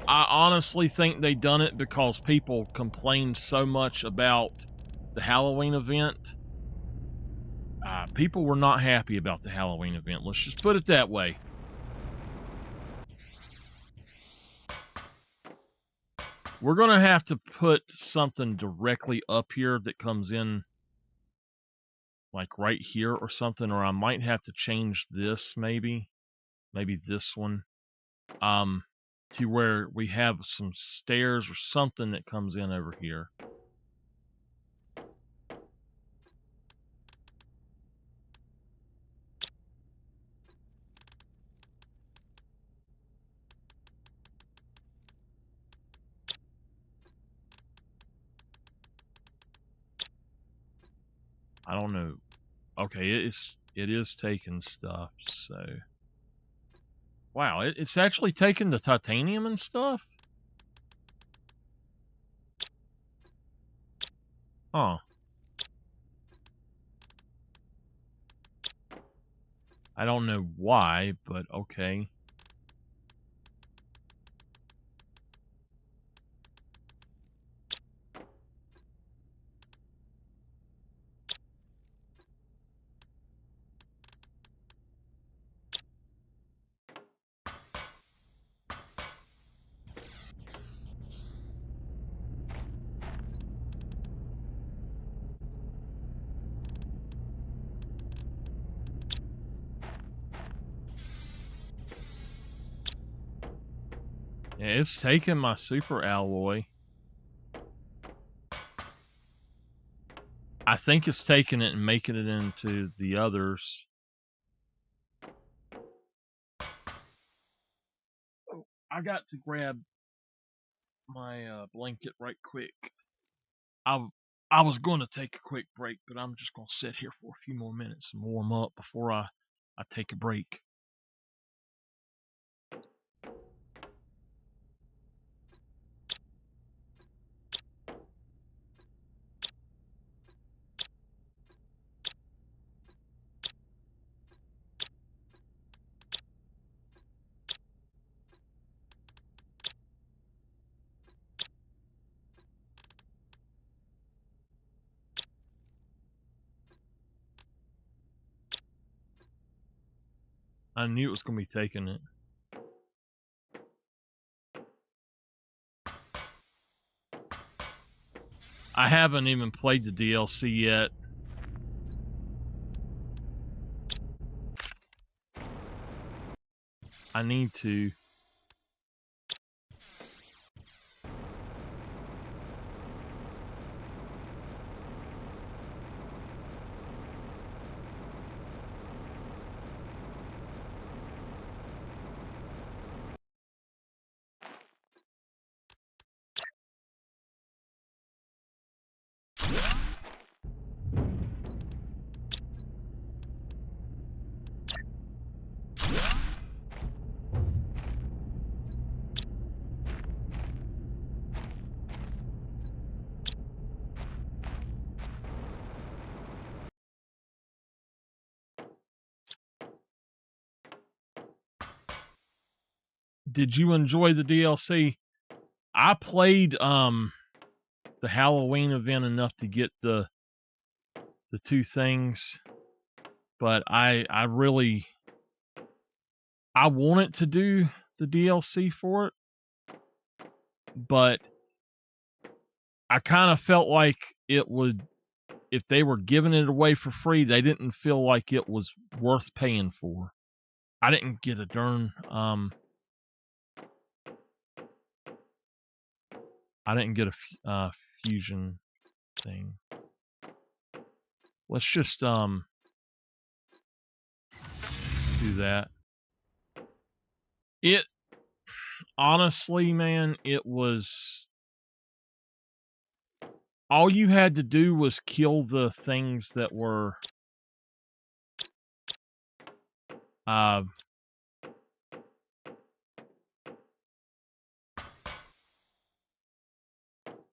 honestly think they done it because people complained so much about the Halloween event. People were not happy about the Halloween event. Let's just put it that way. We're going to have to put something directly up here that comes in like right here or something, or I might have to change this maybe this one, to where we have some stairs or something that comes in over here. I don't know. Okay, it is taking stuff, so wow, it's actually taking the titanium and stuff? Huh. I don't know why, but okay. Yeah, it's taking my super alloy. I think it's taking it and making it into the others. Oh, I got to grab my blanket right quick. I was going to take a quick break, but I'm just going to sit here for a few more minutes and warm up before I take a break. I knew it was going to be taking it. I haven't even played the DLC yet. I need to. Did you enjoy the DLC? I played the Halloween event enough to get the two things, but I really wanted to do the DLC for it, but I kind of felt like it would, if they were giving it away for free, they didn't feel like it was worth paying for. I didn't get a darn I didn't get a fusion thing. Let's just do that. It honestly, man, it was, all you had to do was kill the things that were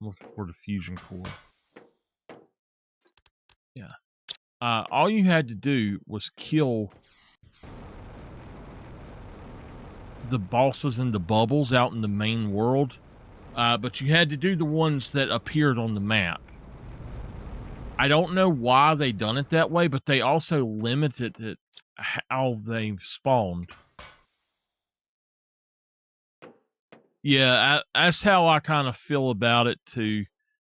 looking for the fusion core. Yeah. All you had to do was kill the bosses in the bubbles out in the main world, but you had to do the ones that appeared on the map. I don't know why they done it that way, but they also limited it how they spawned. Yeah, that's how I kind of feel about it too,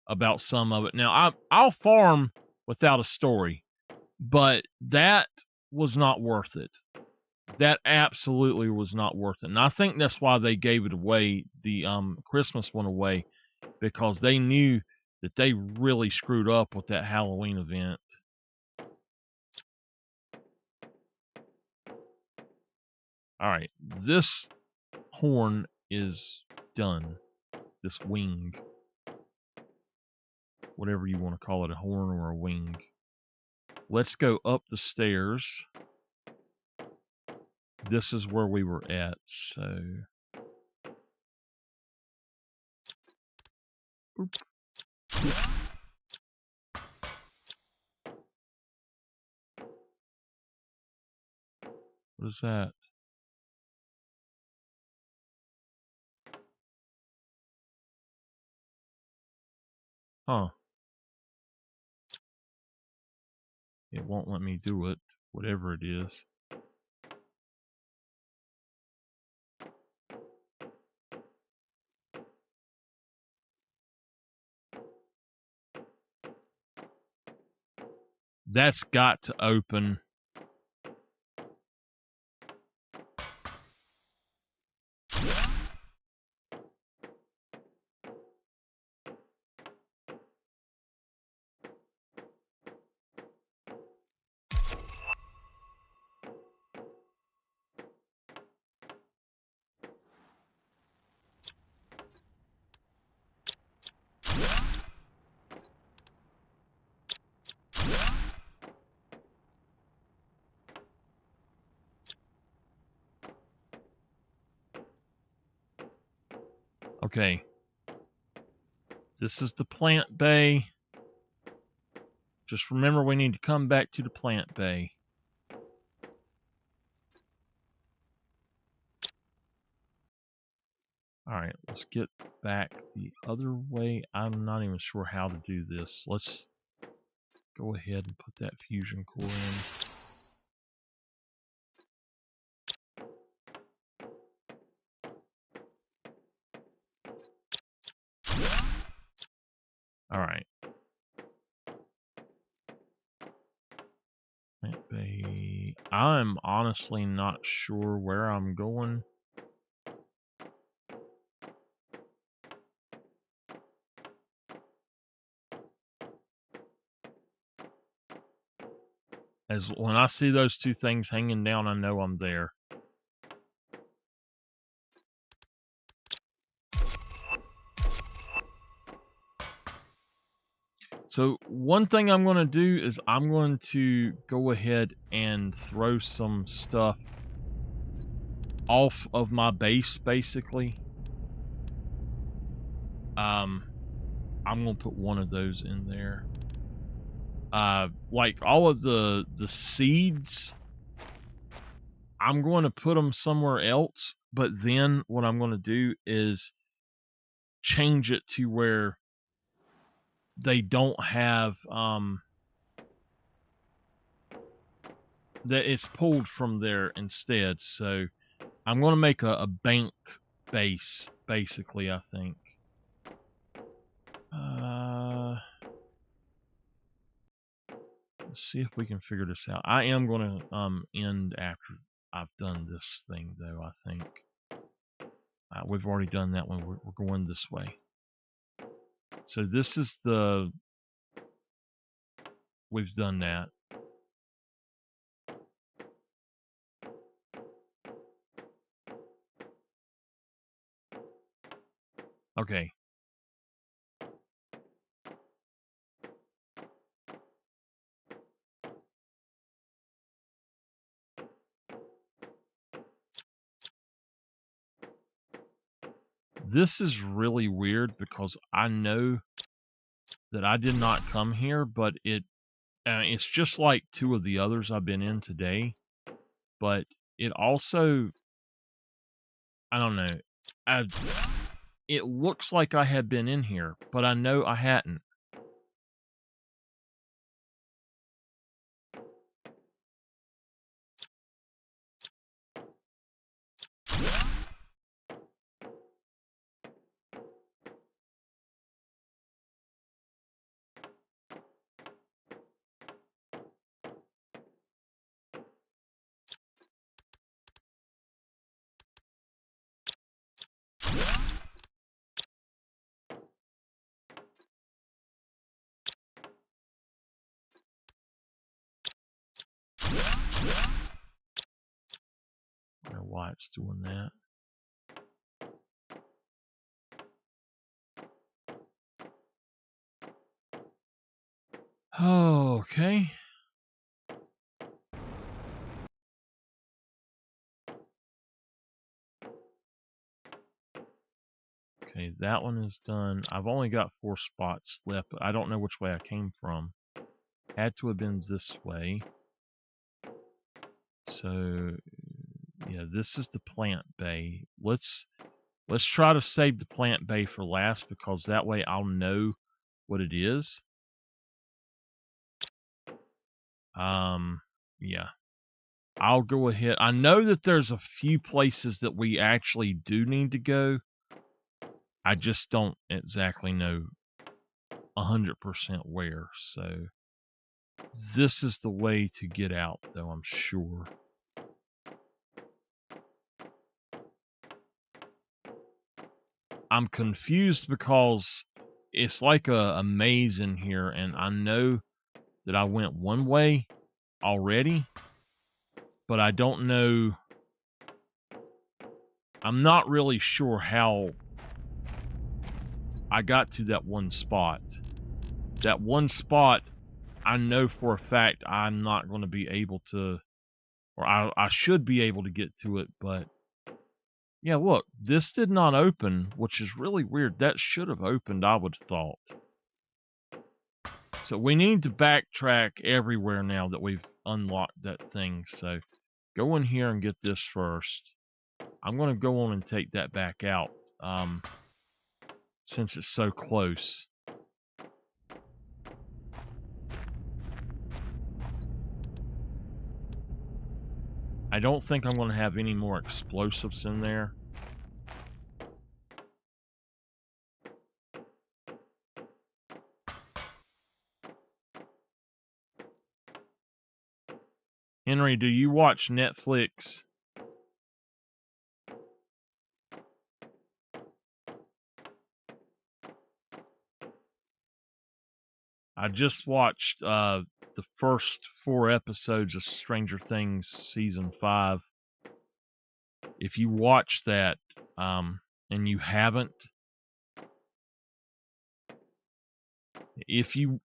about some of it. Now, I'll farm without a story. But that was not worth it. That absolutely was not worth it. And I think that's why they gave it away, the Christmas one away, because they knew that they really screwed up with that Halloween event. All right, this horn is done. This wing, whatever you want to call it, a horn or a wing. Let's go up the stairs. This is where we were at, so... Oop. What is that? Huh. It won't let me do it, whatever it is. That's got to open. Okay. This is the plant bay. Just remember, we need to come back to the plant bay. Alright, let's get back the other way. I'm not even sure how to do this. Let's go ahead and put that fusion core in. Alright. Plant bay. I'm honestly not sure where I'm going. As when I see those two things hanging down, I know I'm there. So one thing I'm going to do is I'm going to go ahead and throw some stuff off of my base, basically. I'm going to put one of those in there. Like all of the seeds, I'm going to put them somewhere else, but then what I'm going to do is change it to where they don't have that it's pulled from there instead. So I'm going to make a bank base, basically, I think. Let's see if we can figure this out. I am going to end after I've done this thing, though, I think. We've already done that one. We're going this way. So this is the... We've done that. Okay. This is really weird because I know that I did not come here, but it's just like two of the others I've been in today. But it also, I don't know, it looks like I had been in here, but I know I hadn't. I don't know why it's doing that. Okay. Okay, that one is done. I've only got 4 spots left, but I don't know which way I came from. Had to have been this way. So, yeah, this is the plant bay. Let's try to save the plant bay for last, because that way I'll know what it is. Yeah. I'll go ahead. I know that there's a few places that we actually do need to go. I just don't exactly know 100% where. So this is the way to get out, though, I'm sure. I'm confused because it's like a maze in here, and I know that I went one way already, but I don't know. I'm not really sure how I got to that one spot. That one spot, I know for a fact I'm not going to be able to, or I should be able to get to it, but yeah, look, this did not open, which is really weird. That should have opened, I would have thought. So we need to backtrack everywhere now that we've unlocked that thing. So go in here and get this first. I'm going to go on and take that back out, since it's so close. I don't think I'm going to have any more explosives in there. Henry, do you watch Netflix? I just watched the first 4 episodes of Stranger Things season 5. If you watch that, and you haven't, if you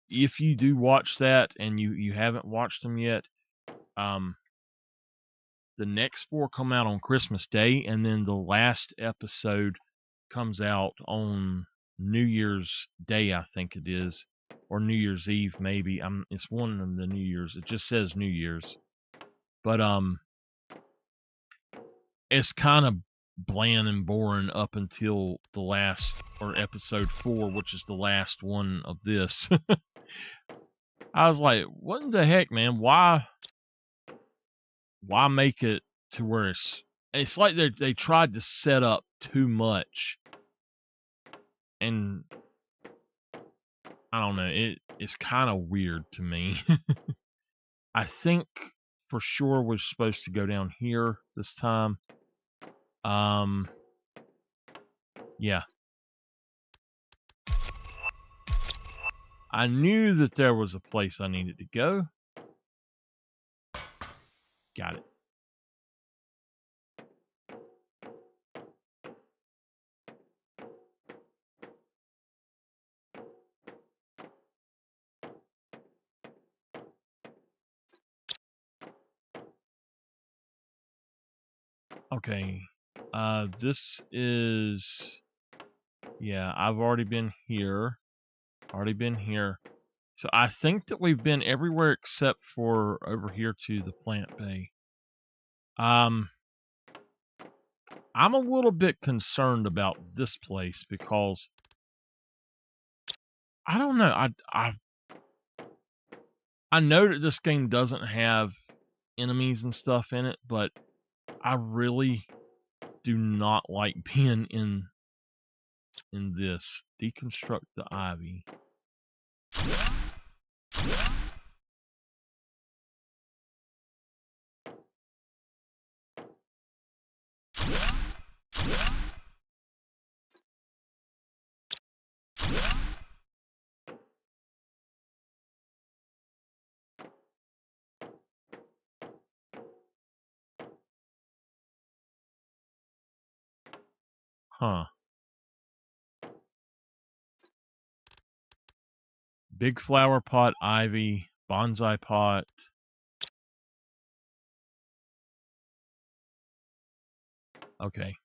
do watch that and you haven't watched them yet, the next 4 come out on Christmas Day, and then the last episode comes out on New Year's Day, I think it is, or New Year's Eve, maybe. It's one of the New Year's. It just says New Year's, but it's kind of bland and boring up until the last, or episode 4, which is the last one of this. I was like, what in the heck, man? Why make it to where it's like they tried to set up too much, and I don't know, it's kind of weird to me. I think for sure we're supposed to go down here this time. Yeah. I knew that there was a place I needed to go. Got it. Okay. This is, yeah, I've already been here. So I think that we've been everywhere except for over here to the plant bay. I'm a little bit concerned about this place because I don't know. I know that this game doesn't have enemies and stuff in it, but I really do not like being in this. Deconstruct the ivy. Huh. Big flower pot, ivy, bonsai pot. Okay.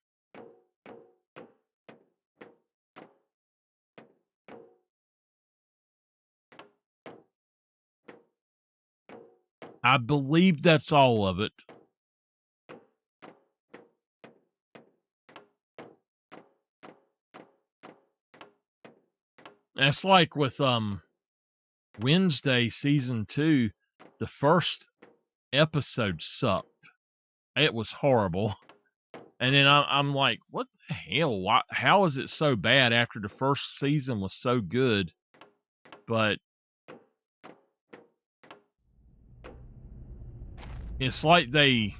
I believe that's all of it. That's like with Wednesday season 2, the first episode sucked. It was horrible. And then I'm like, what the hell? Why, how is it so bad after the first season was so good? But it's like they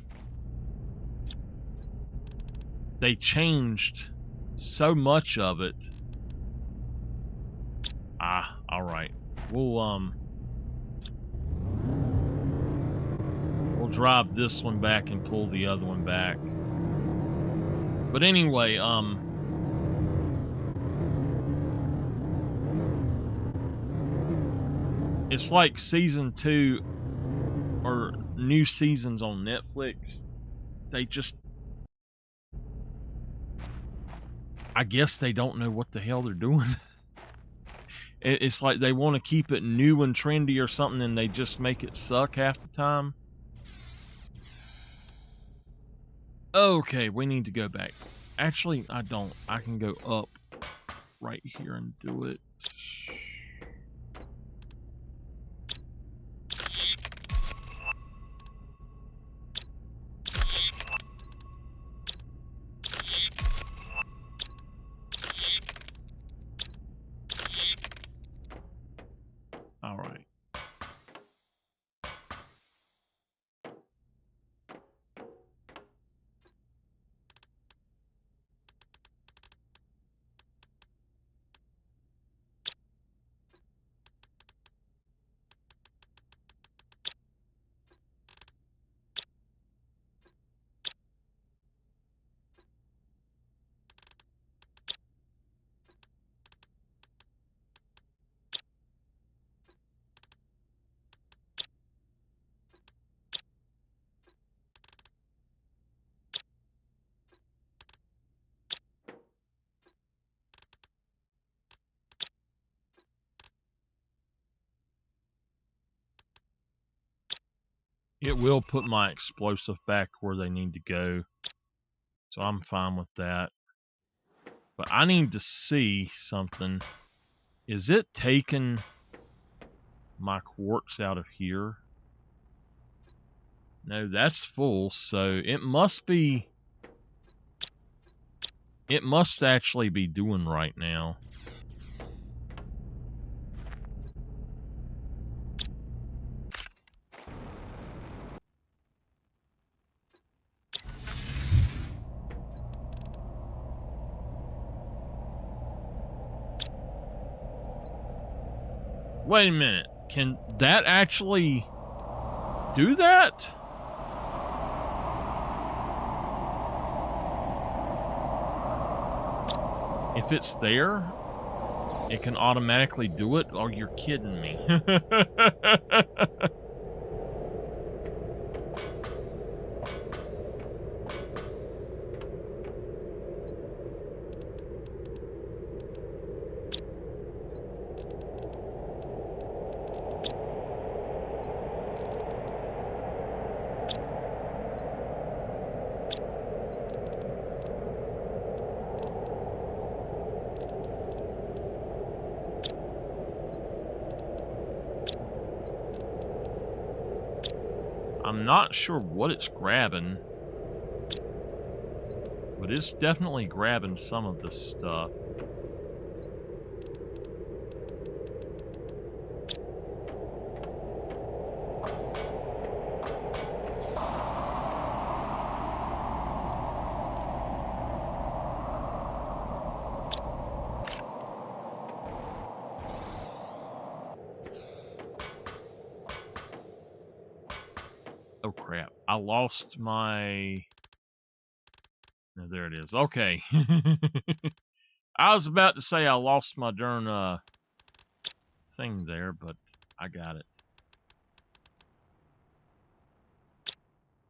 changed so much of it. All right. We'll drive this one back and pull the other one back. But anyway, it's like season 2 or new seasons on Netflix. They just, I guess they don't know what the hell they're doing. It's like they want to keep it new and trendy or something, and they just make it suck half the time. Okay, we need to go back. Actually, I don't. I can go up right here and do it. All right. It will put my explosive back where they need to go. So I'm fine with that. But I need to see something. Is it taking my quartz out of here? No, that's full, so it must be... It must actually be doing right now. Wait a minute. Can that actually do that? If it's there, it can automatically do it? Oh, you're kidding me. I'm not sure what it's grabbing, but it's definitely grabbing some of this stuff. Oh crap, I lost my... No, there it is. Okay. I was about to say I lost my darn thing there, but I got it.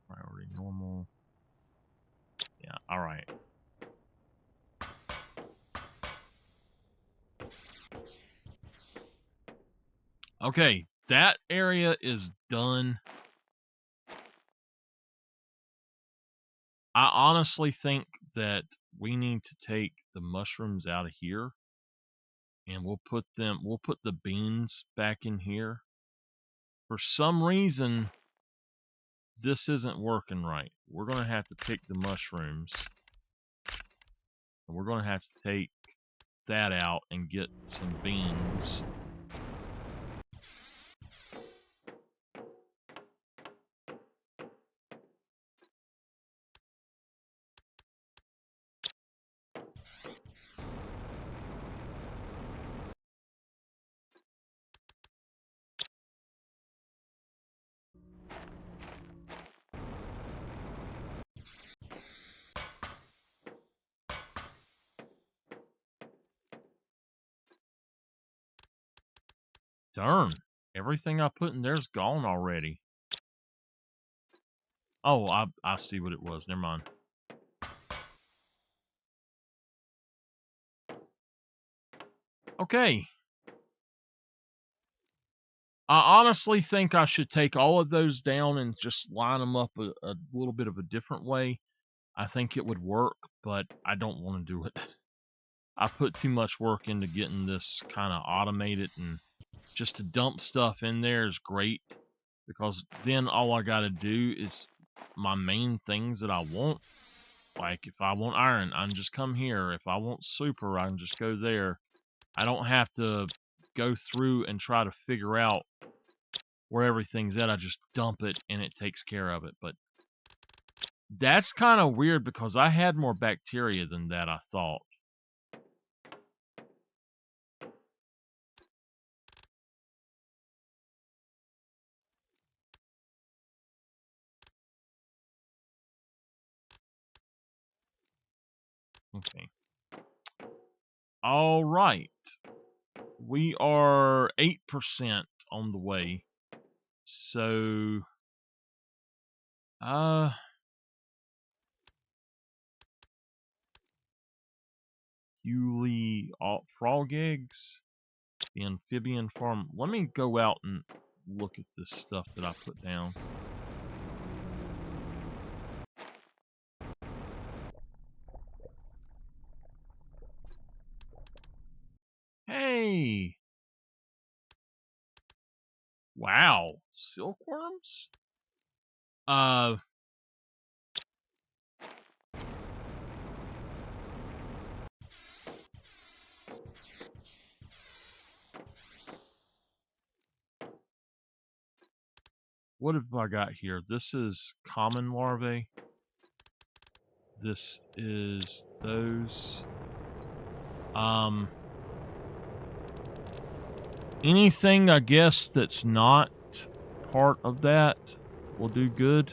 Priority normal. Yeah, all right. Okay, that area is done. I honestly think that we need to take the mushrooms out of here and we'll put the beans back in here. For some reason, this isn't working right. We're going to have to pick the mushrooms. And we're going to have to take that out and get some beans. Darn, everything I put in there's gone already. Oh, I see what it was. Never mind. Okay. I honestly think I should take all of those down and just line them up a little bit of a different way. I think it would work, but I don't want to do it. I put too much work into getting this kind of automated, and just to dump stuff in there is great because then all I got to do is my main things that I want. Like if I want iron, I can just come here. If I want super, I can just go there. I don't have to go through and try to figure out where everything's at. I just dump it and it takes care of it. But that's kind of weird because I had more bacteria than that, I thought. Okay. All right. We are 8% on the way. So, Hewley frog eggs, the amphibian farm. Let me go out and look at this stuff that I put down. Hey! Wow, silkworms? What have I got here? This is common larvae. This is those. Anything, I guess, that's not part of that will do good.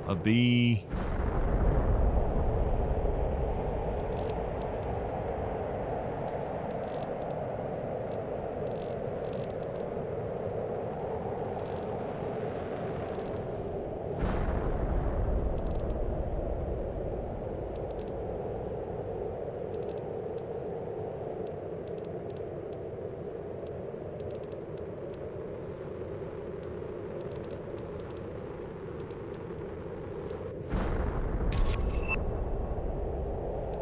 A bee.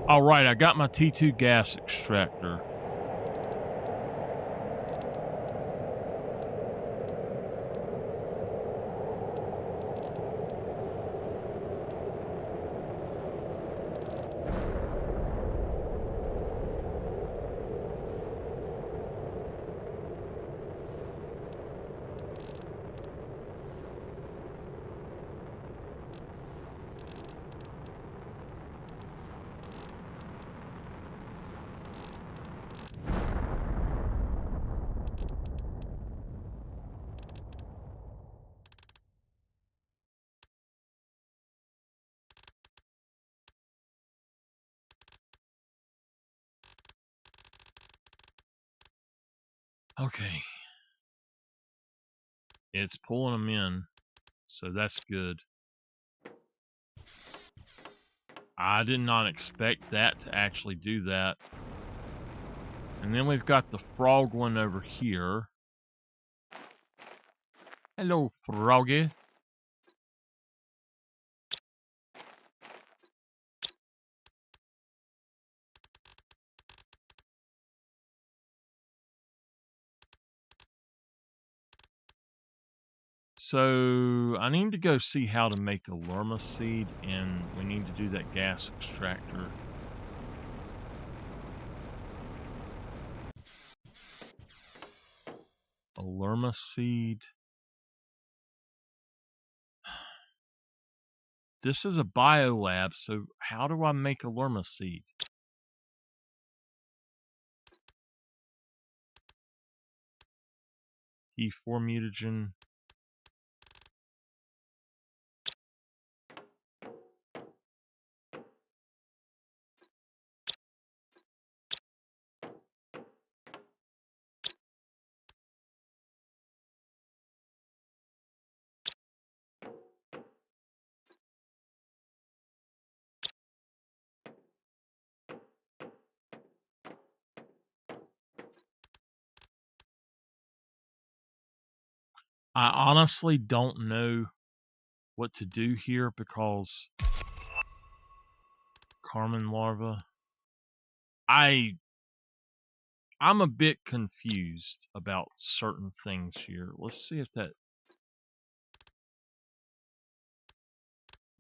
All right, I got my T2 gas extractor. Okay. It's pulling them in, so that's good. I did not expect that to actually do that. And then we've got the frog one over here. Hello, froggy. So I need to go see how to make a lerma seed, and we need to do that gas extractor. A lerma seed. This is a biolab, so how do I make a lerma seed? T4 mutagen. I honestly don't know what to do here because Carmen larva. I'm a bit confused about certain things here. Let's see if that.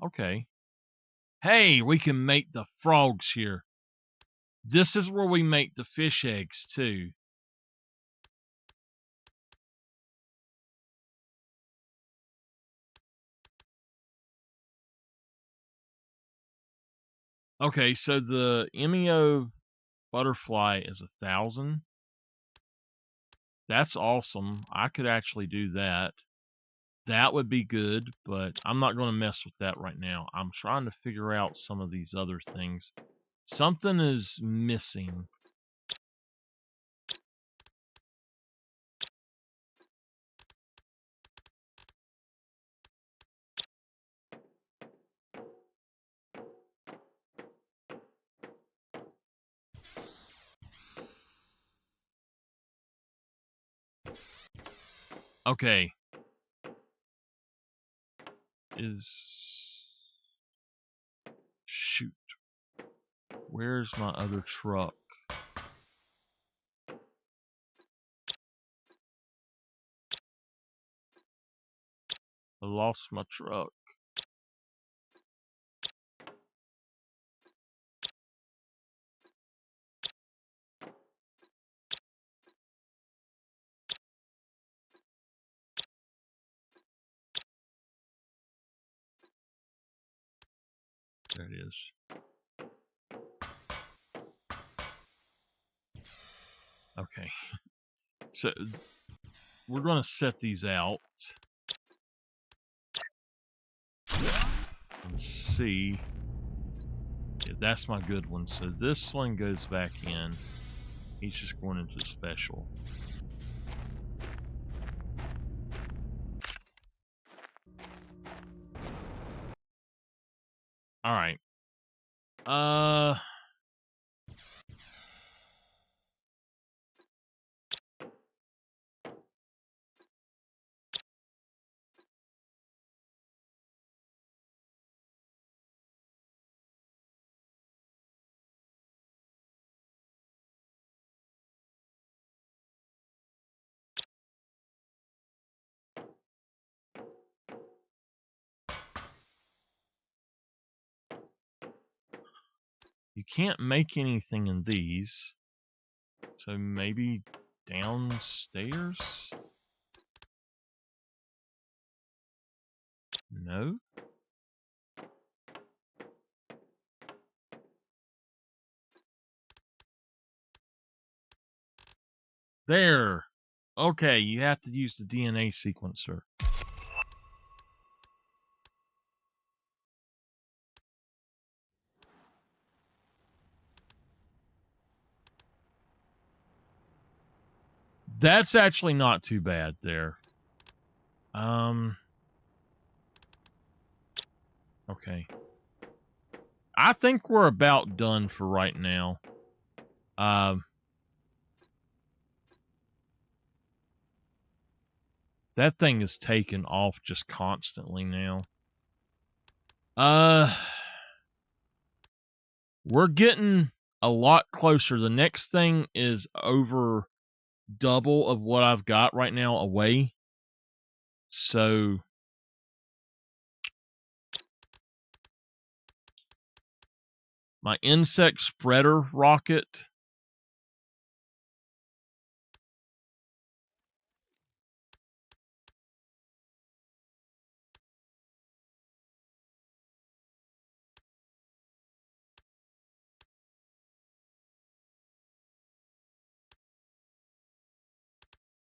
Okay. Hey, we can make the frogs here. This is where we make the fish eggs too. Okay, so the MEO butterfly is 1,000. That's awesome. I could actually do that. That would be good, but I'm not going to mess with that right now. I'm trying to figure out some of these other things. Something is missing. Okay. Shoot. Where's my other truck? I lost my truck. There it is. Okay. So we're going to set these out and see if that's my good one. So this one goes back in. He's just going into special. All right. You can't make anything in these. So maybe downstairs? No? There! Okay, you have to use the DNA sequencer. That's actually not too bad there. Okay. I think we're about done for right now. That thing is taking off just constantly now. We're getting a lot closer. The next thing is over double of what I've got right now away. So my insect spreader rocket.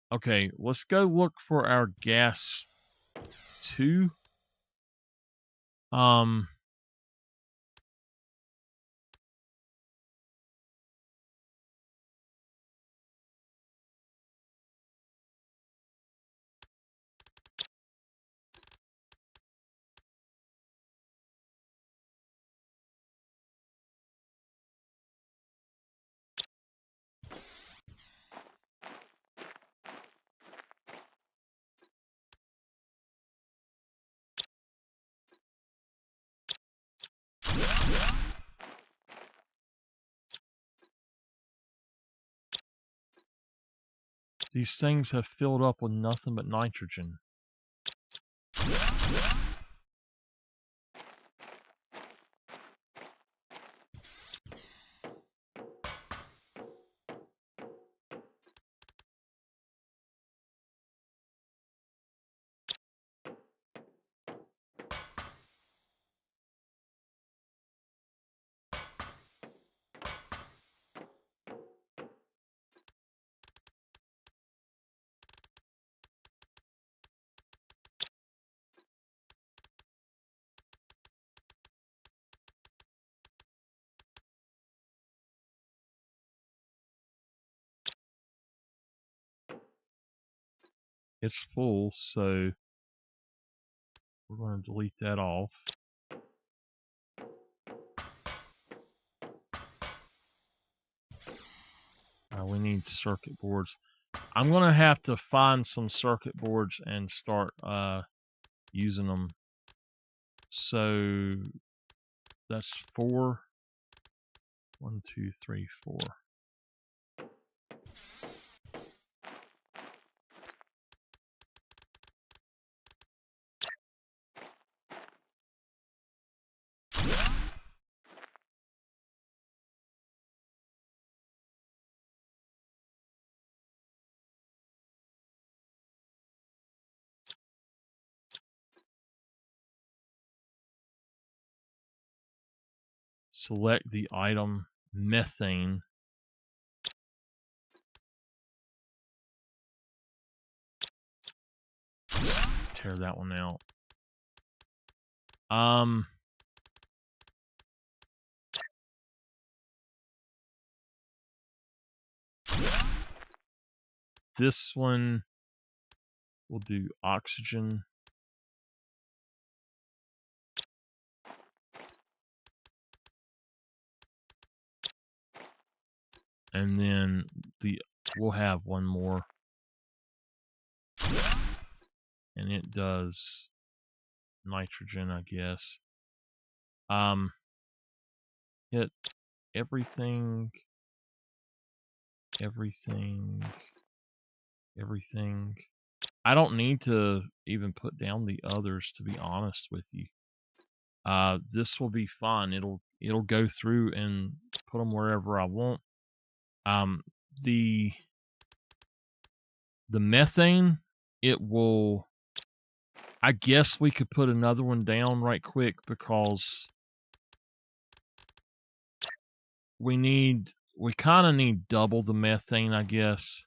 Okay, let's go look for our gas 2. These things have filled up with nothing but nitrogen. It's full, so we're going to delete that off. We need circuit boards. I'm going to have to find some circuit boards and start using them. So that's 4. 1, 2, 3, 4. Select the item methane. Tear that one out. This one we'll do oxygen. And then we'll have one more. And it does nitrogen, I guess. Hit everything. I don't need to even put down the others, to be honest with you. This will be fun. It'll go through and put them wherever I want. The methane, it will. I guess we could put another one down right quick because we kind of need double the methane, I guess.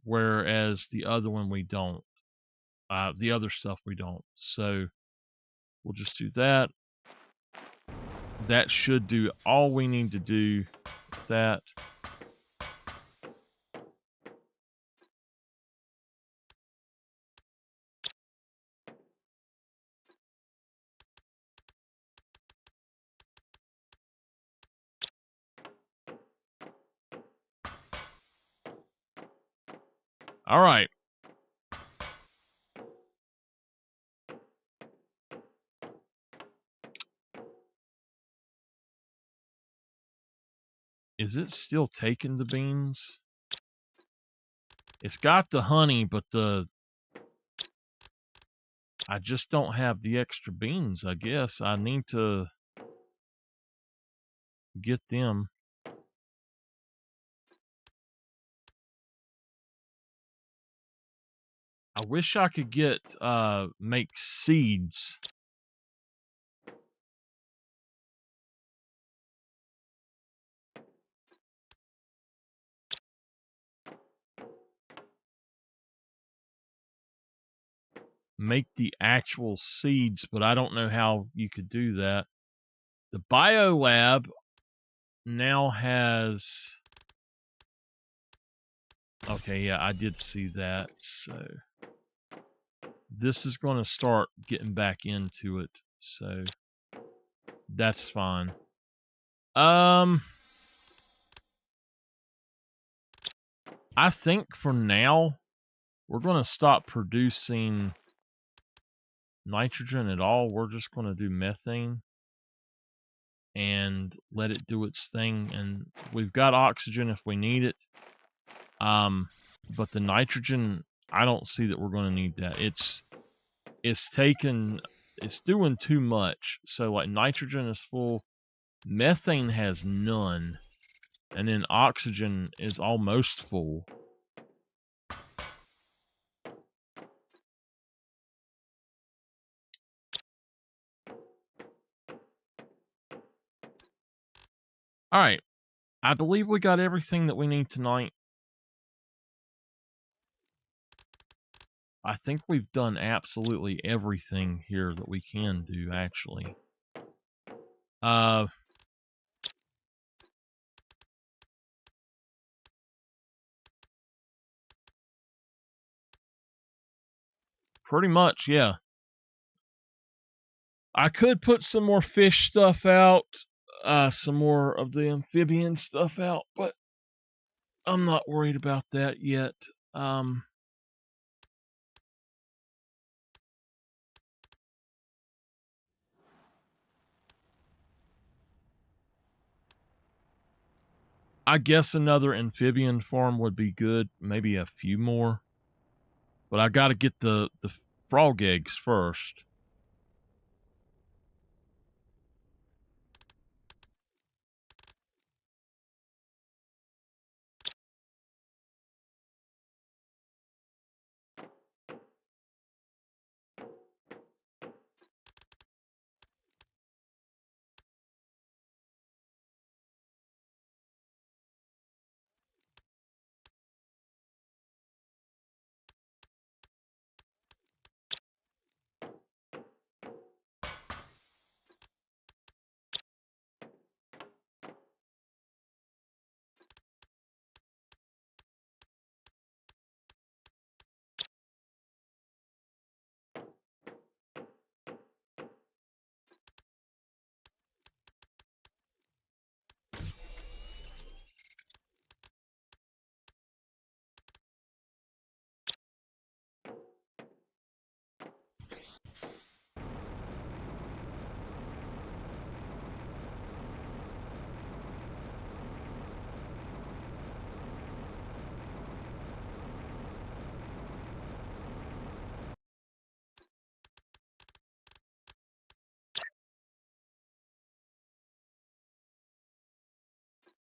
Whereas the other one we don't. The other stuff we don't. So we'll just do that. That should do all we need to do with that. All right. Is it still taking the beans? It's got the honey, but I just don't have the extra beans, I guess. I need to get them. I wish I could get, make seeds. Make the actual seeds, but I don't know how you could do that. The biolab now has... Okay, yeah, I did see that. So this is going to start getting back into it. So that's fine. I think for now we're going to stop producing nitrogen at all. We're just going to do methane and let it do its thing. And we've got oxygen if we need it. But the nitrogen, I don't see that we're going to need that. It's doing too much. So like nitrogen is full, methane has none, and then oxygen is almost full. All right. I believe we got everything that we need tonight. I think we've done absolutely everything here that we can do, actually. Pretty much, yeah. I could put some more fish stuff out, some more of the amphibian stuff out, but I'm not worried about that yet. I guess another amphibian farm would be good. Maybe a few more. But I got to get the frog eggs first.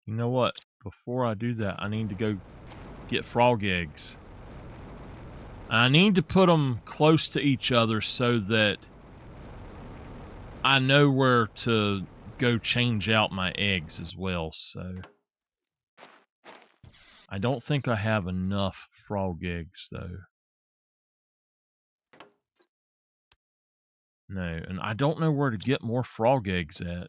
You know what? Before I do that, I need to go get frog eggs. I need to put them close to each other so that I know where to go change out my eggs as well. So I don't think I have enough frog eggs though. No, and I don't know where to get more frog eggs at.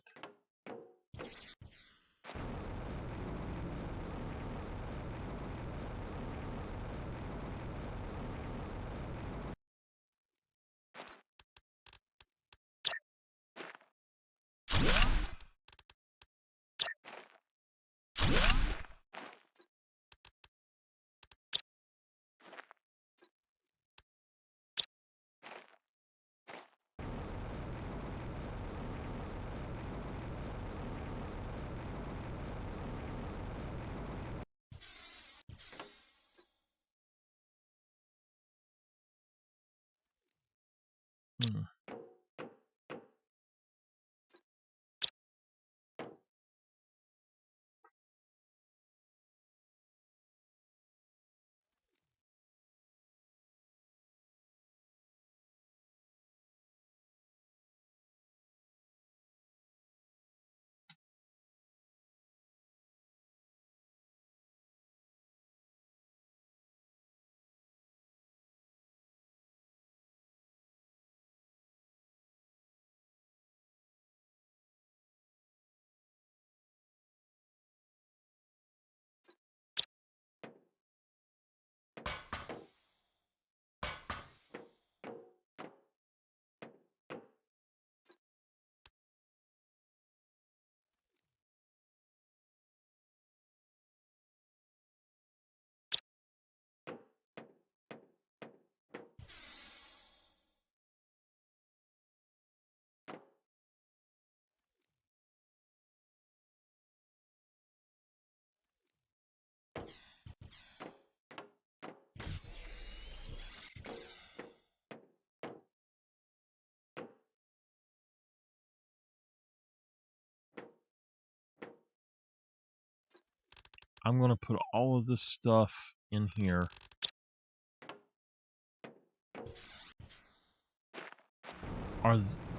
I'm going to put all of this stuff in here.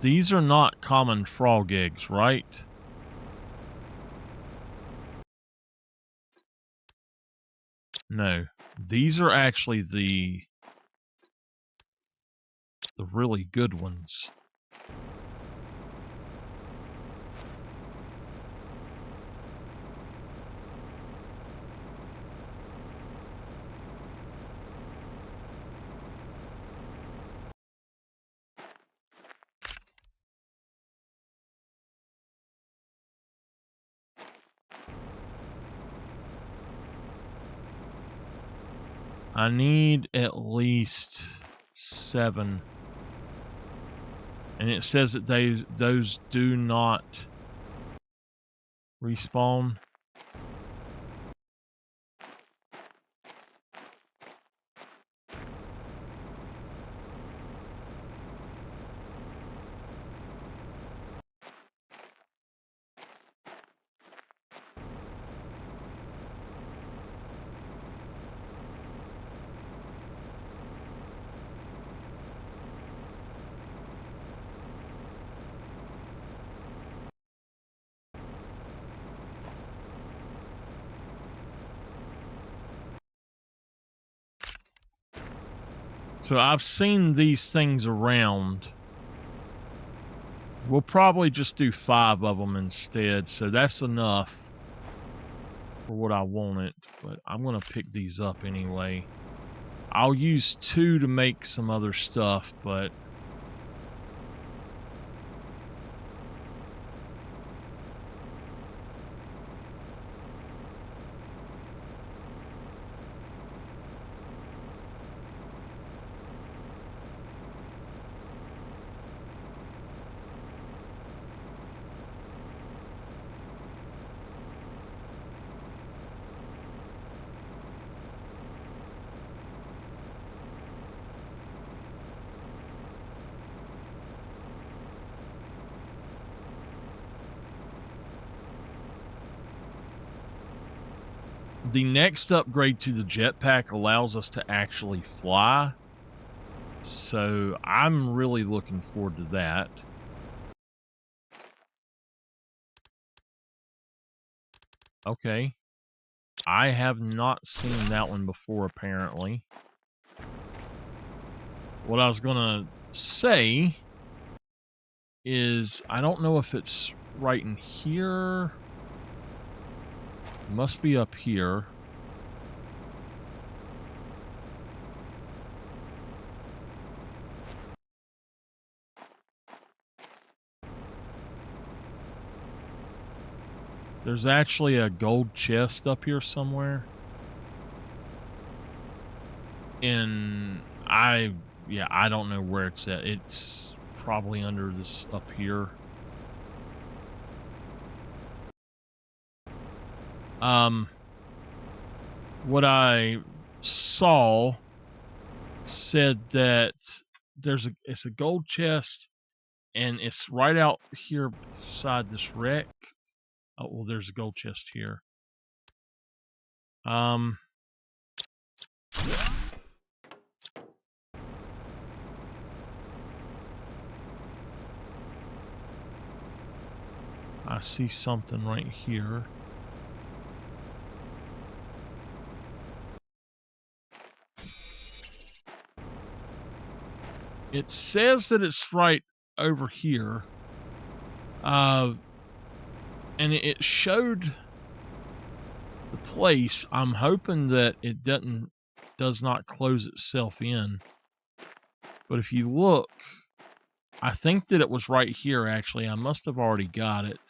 These are not common frog eggs, right? No. These are actually the really good ones. I need at least 7. And it says that those do not respawn. So I've seen these things around. We'll probably just do 5 of them instead. So that's enough for what I wanted. But I'm going to pick these up anyway. I'll use 2 to make some other stuff, but the next upgrade to the jetpack allows us to actually fly. So I'm really looking forward to that. Okay. I have not seen that one before, apparently. What I was going to say is, I don't know if it's right in here. It must be up here. There's actually a gold chest up here somewhere. And I don't know where it's at. It's probably under this up here. What I saw said that it's a gold chest, and it's right out here beside this wreck. Oh, well, there's a gold chest here. I see something right here. It says that it's right over here. And it showed the place. I'm hoping that it does not close itself in. But if you look, I think that it was right here, actually. I must have already got it.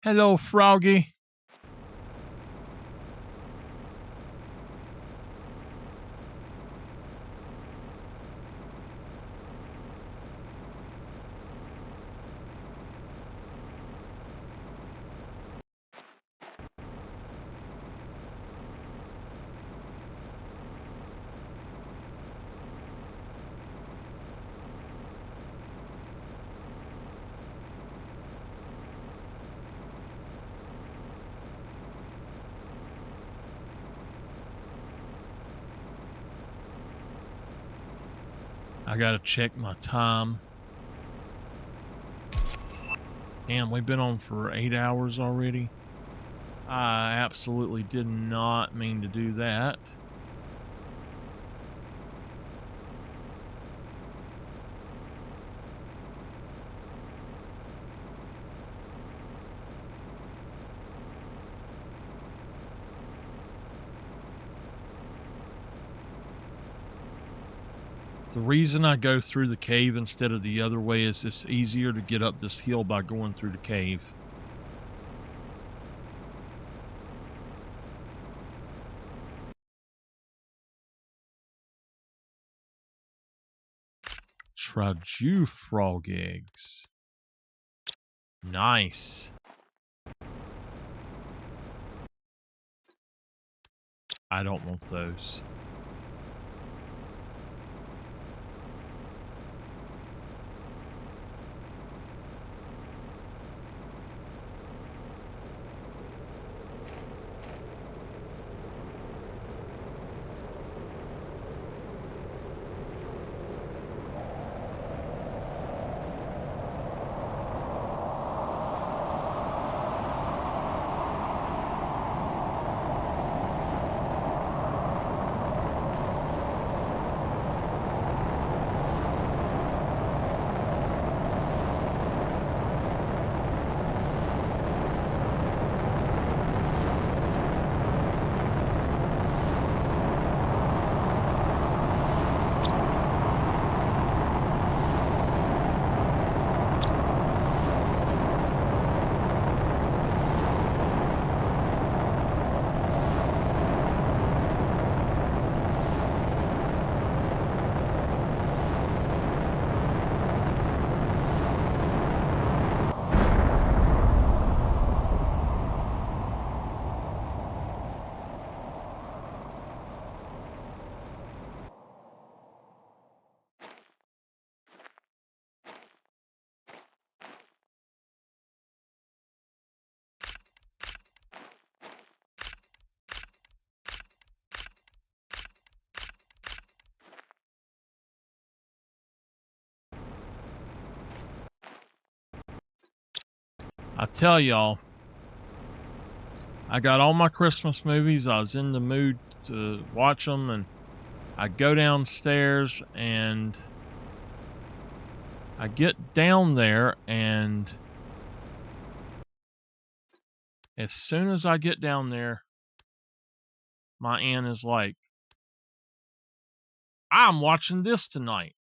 Hello, Froggy. I gotta check my time. Damn, we've been on for 8 hours already. I absolutely did not mean to do that. The reason I go through the cave instead of the other way is it's easier to get up this hill by going through the cave. Traju frog eggs. Nice. I don't want those. I tell y'all, I got all my Christmas movies. I was in the mood to watch them, and I go downstairs and I get down there, and as soon as I get down there, my aunt is like, I'm watching this tonight.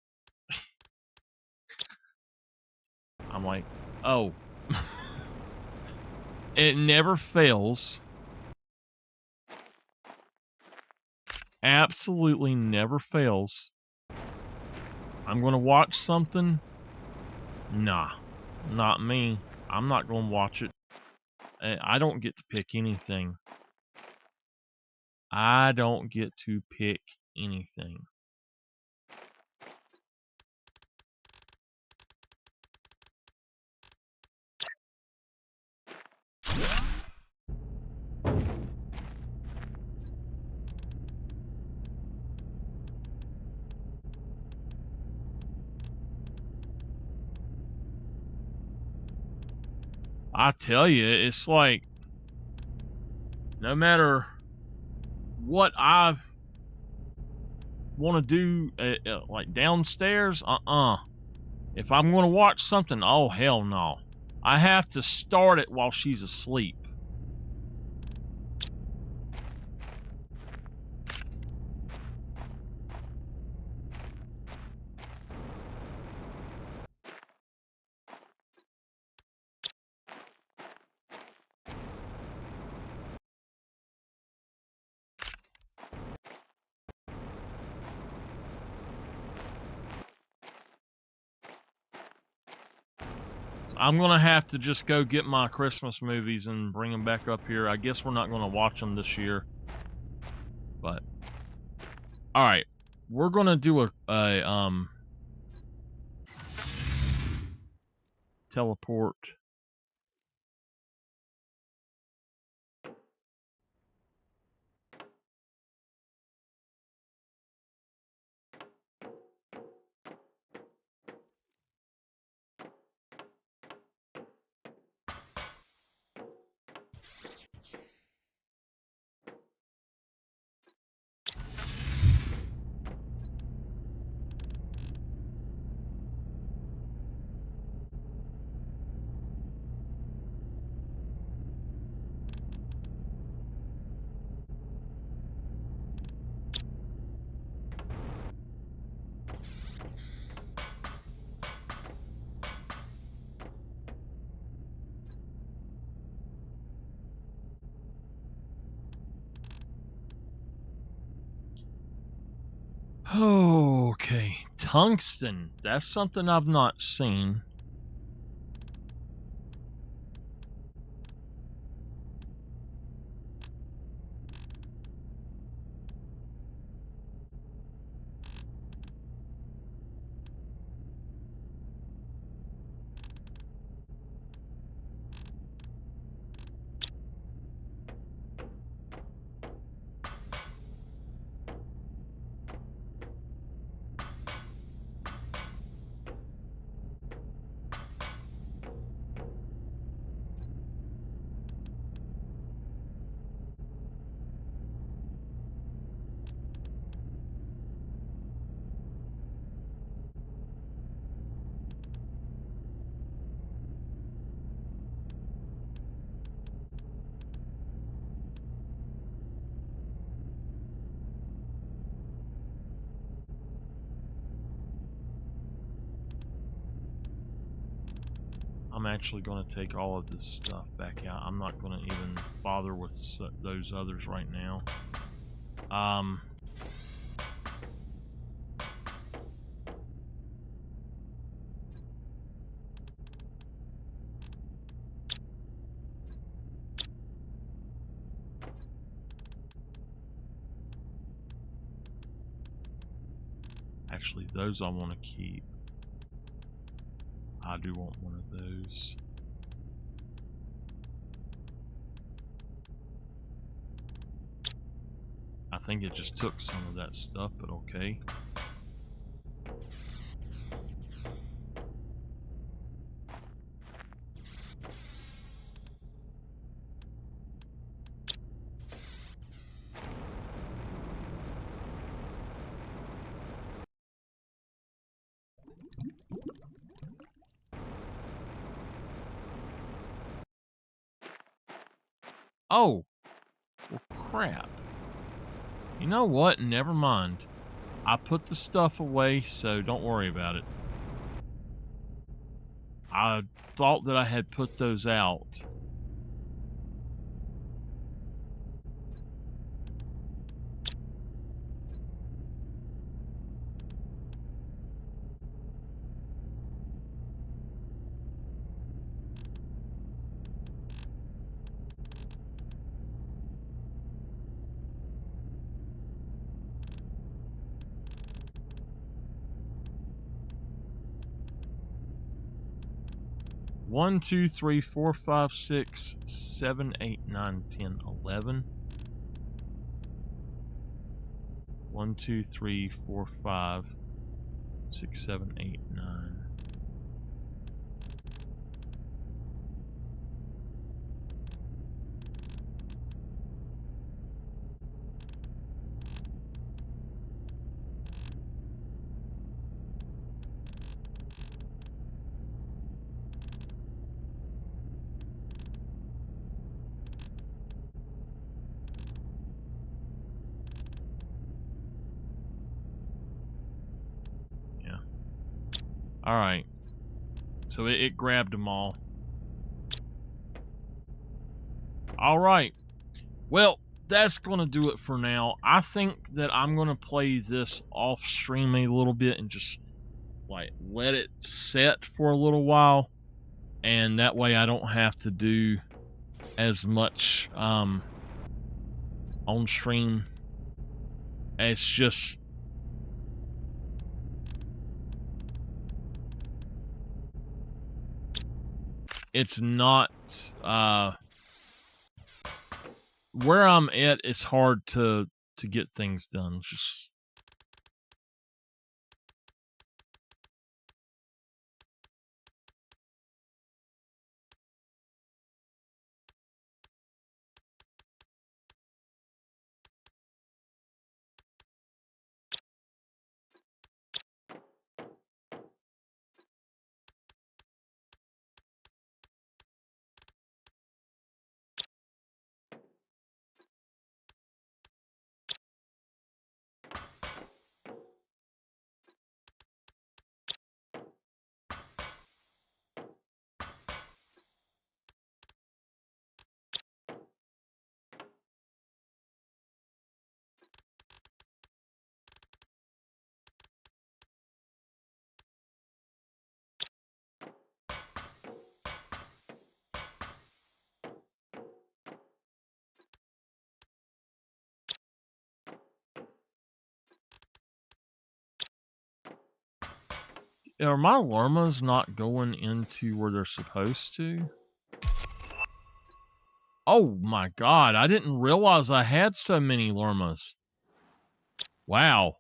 I'm like, oh. It never fails. Absolutely never fails. I'm going to watch something. Nah, not me. I'm not going to watch it. I don't get to pick anything. I don't get to pick anything. I tell you, it's like, no matter what I want to do, like downstairs, if I'm going to watch something, oh, hell no. I have to start it while she's asleep. I'm going to have to just go get my Christmas movies and bring them back up here. I guess we're not going to watch them this year. But, alright. We're going to do a teleport. Okay, tungsten. That's something I've not seen. I'm actually going to take all of this stuff back out. I'm not going to even bother with those others right now. Actually, those I want to keep. I do want one of those. I think it just took some of that stuff, but okay. Oh! Well, crap. You know what? Never mind. I put the stuff away, so don't worry about it. I thought that I had put those out. One, 2, 3, 4, 5, 6, 7, 8, 9, 10, 11. 1, 2, 3, 4, 5, 6, 7, 8, 9. Yeah. All right. So it grabbed them all. All right. Well, that's going to do it for now. I think that I'm going to play this off stream a little bit and just like let it set for a little while, and that way I don't have to do as much on stream. It's just it's not where I'm at. It's hard to get things done. Just are my llamas not going into where they're supposed to? Oh my god, I didn't realize I had so many llamas. Wow.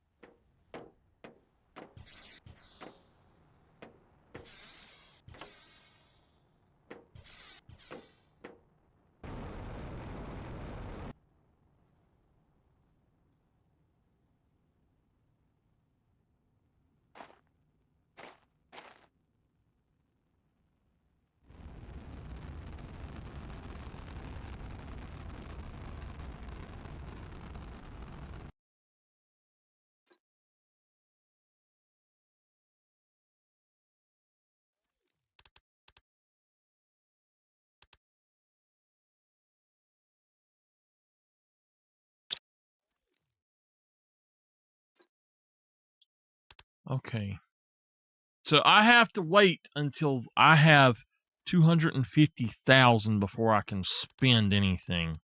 Okay. So I have to wait until I have 250,000 before I can spend anything.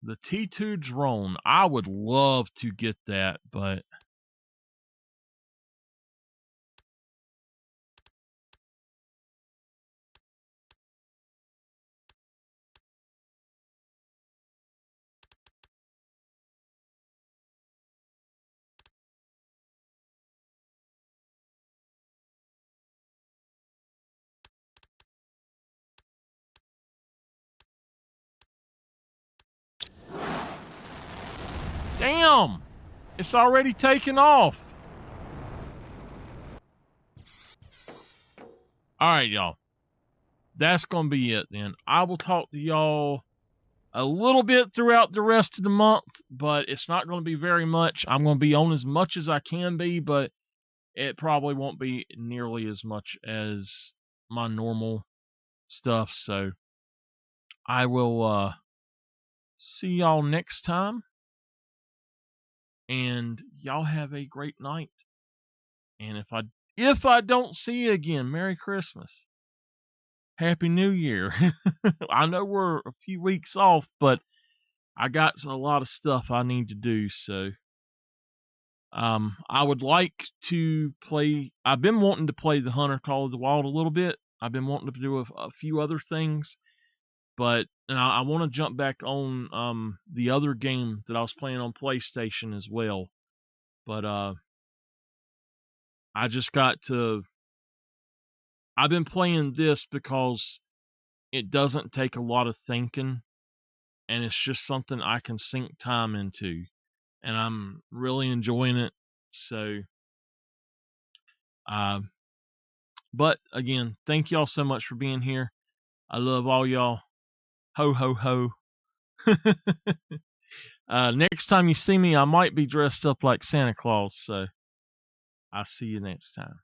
The T2 drone, I would love to get that, but damn! It's already taken off. All right, y'all. That's going to be it then. I will talk to y'all a little bit throughout the rest of the month, but it's not going to be very much. I'm going to be on as much as I can be, but it probably won't be nearly as much as my normal stuff. So I will see y'all next time, and y'all have a great night. And if I don't see you again, Merry Christmas. Happy New Year. I know we're a few weeks off, but I got a lot of stuff I need to do, so I would like to play. I've been wanting to play the Hunter Call of the Wild a little bit. I've been wanting to do a few other things, but I want to jump back on the other game that I was playing on PlayStation as well. But I just got to. I've been playing this because it doesn't take a lot of thinking, and it's just something I can sink time into, and I'm really enjoying it. So, but again, thank y'all so much for being here. I love all y'all. Ho ho ho. Next time you see me, I might be dressed up like Santa Claus. So I'll see you next time.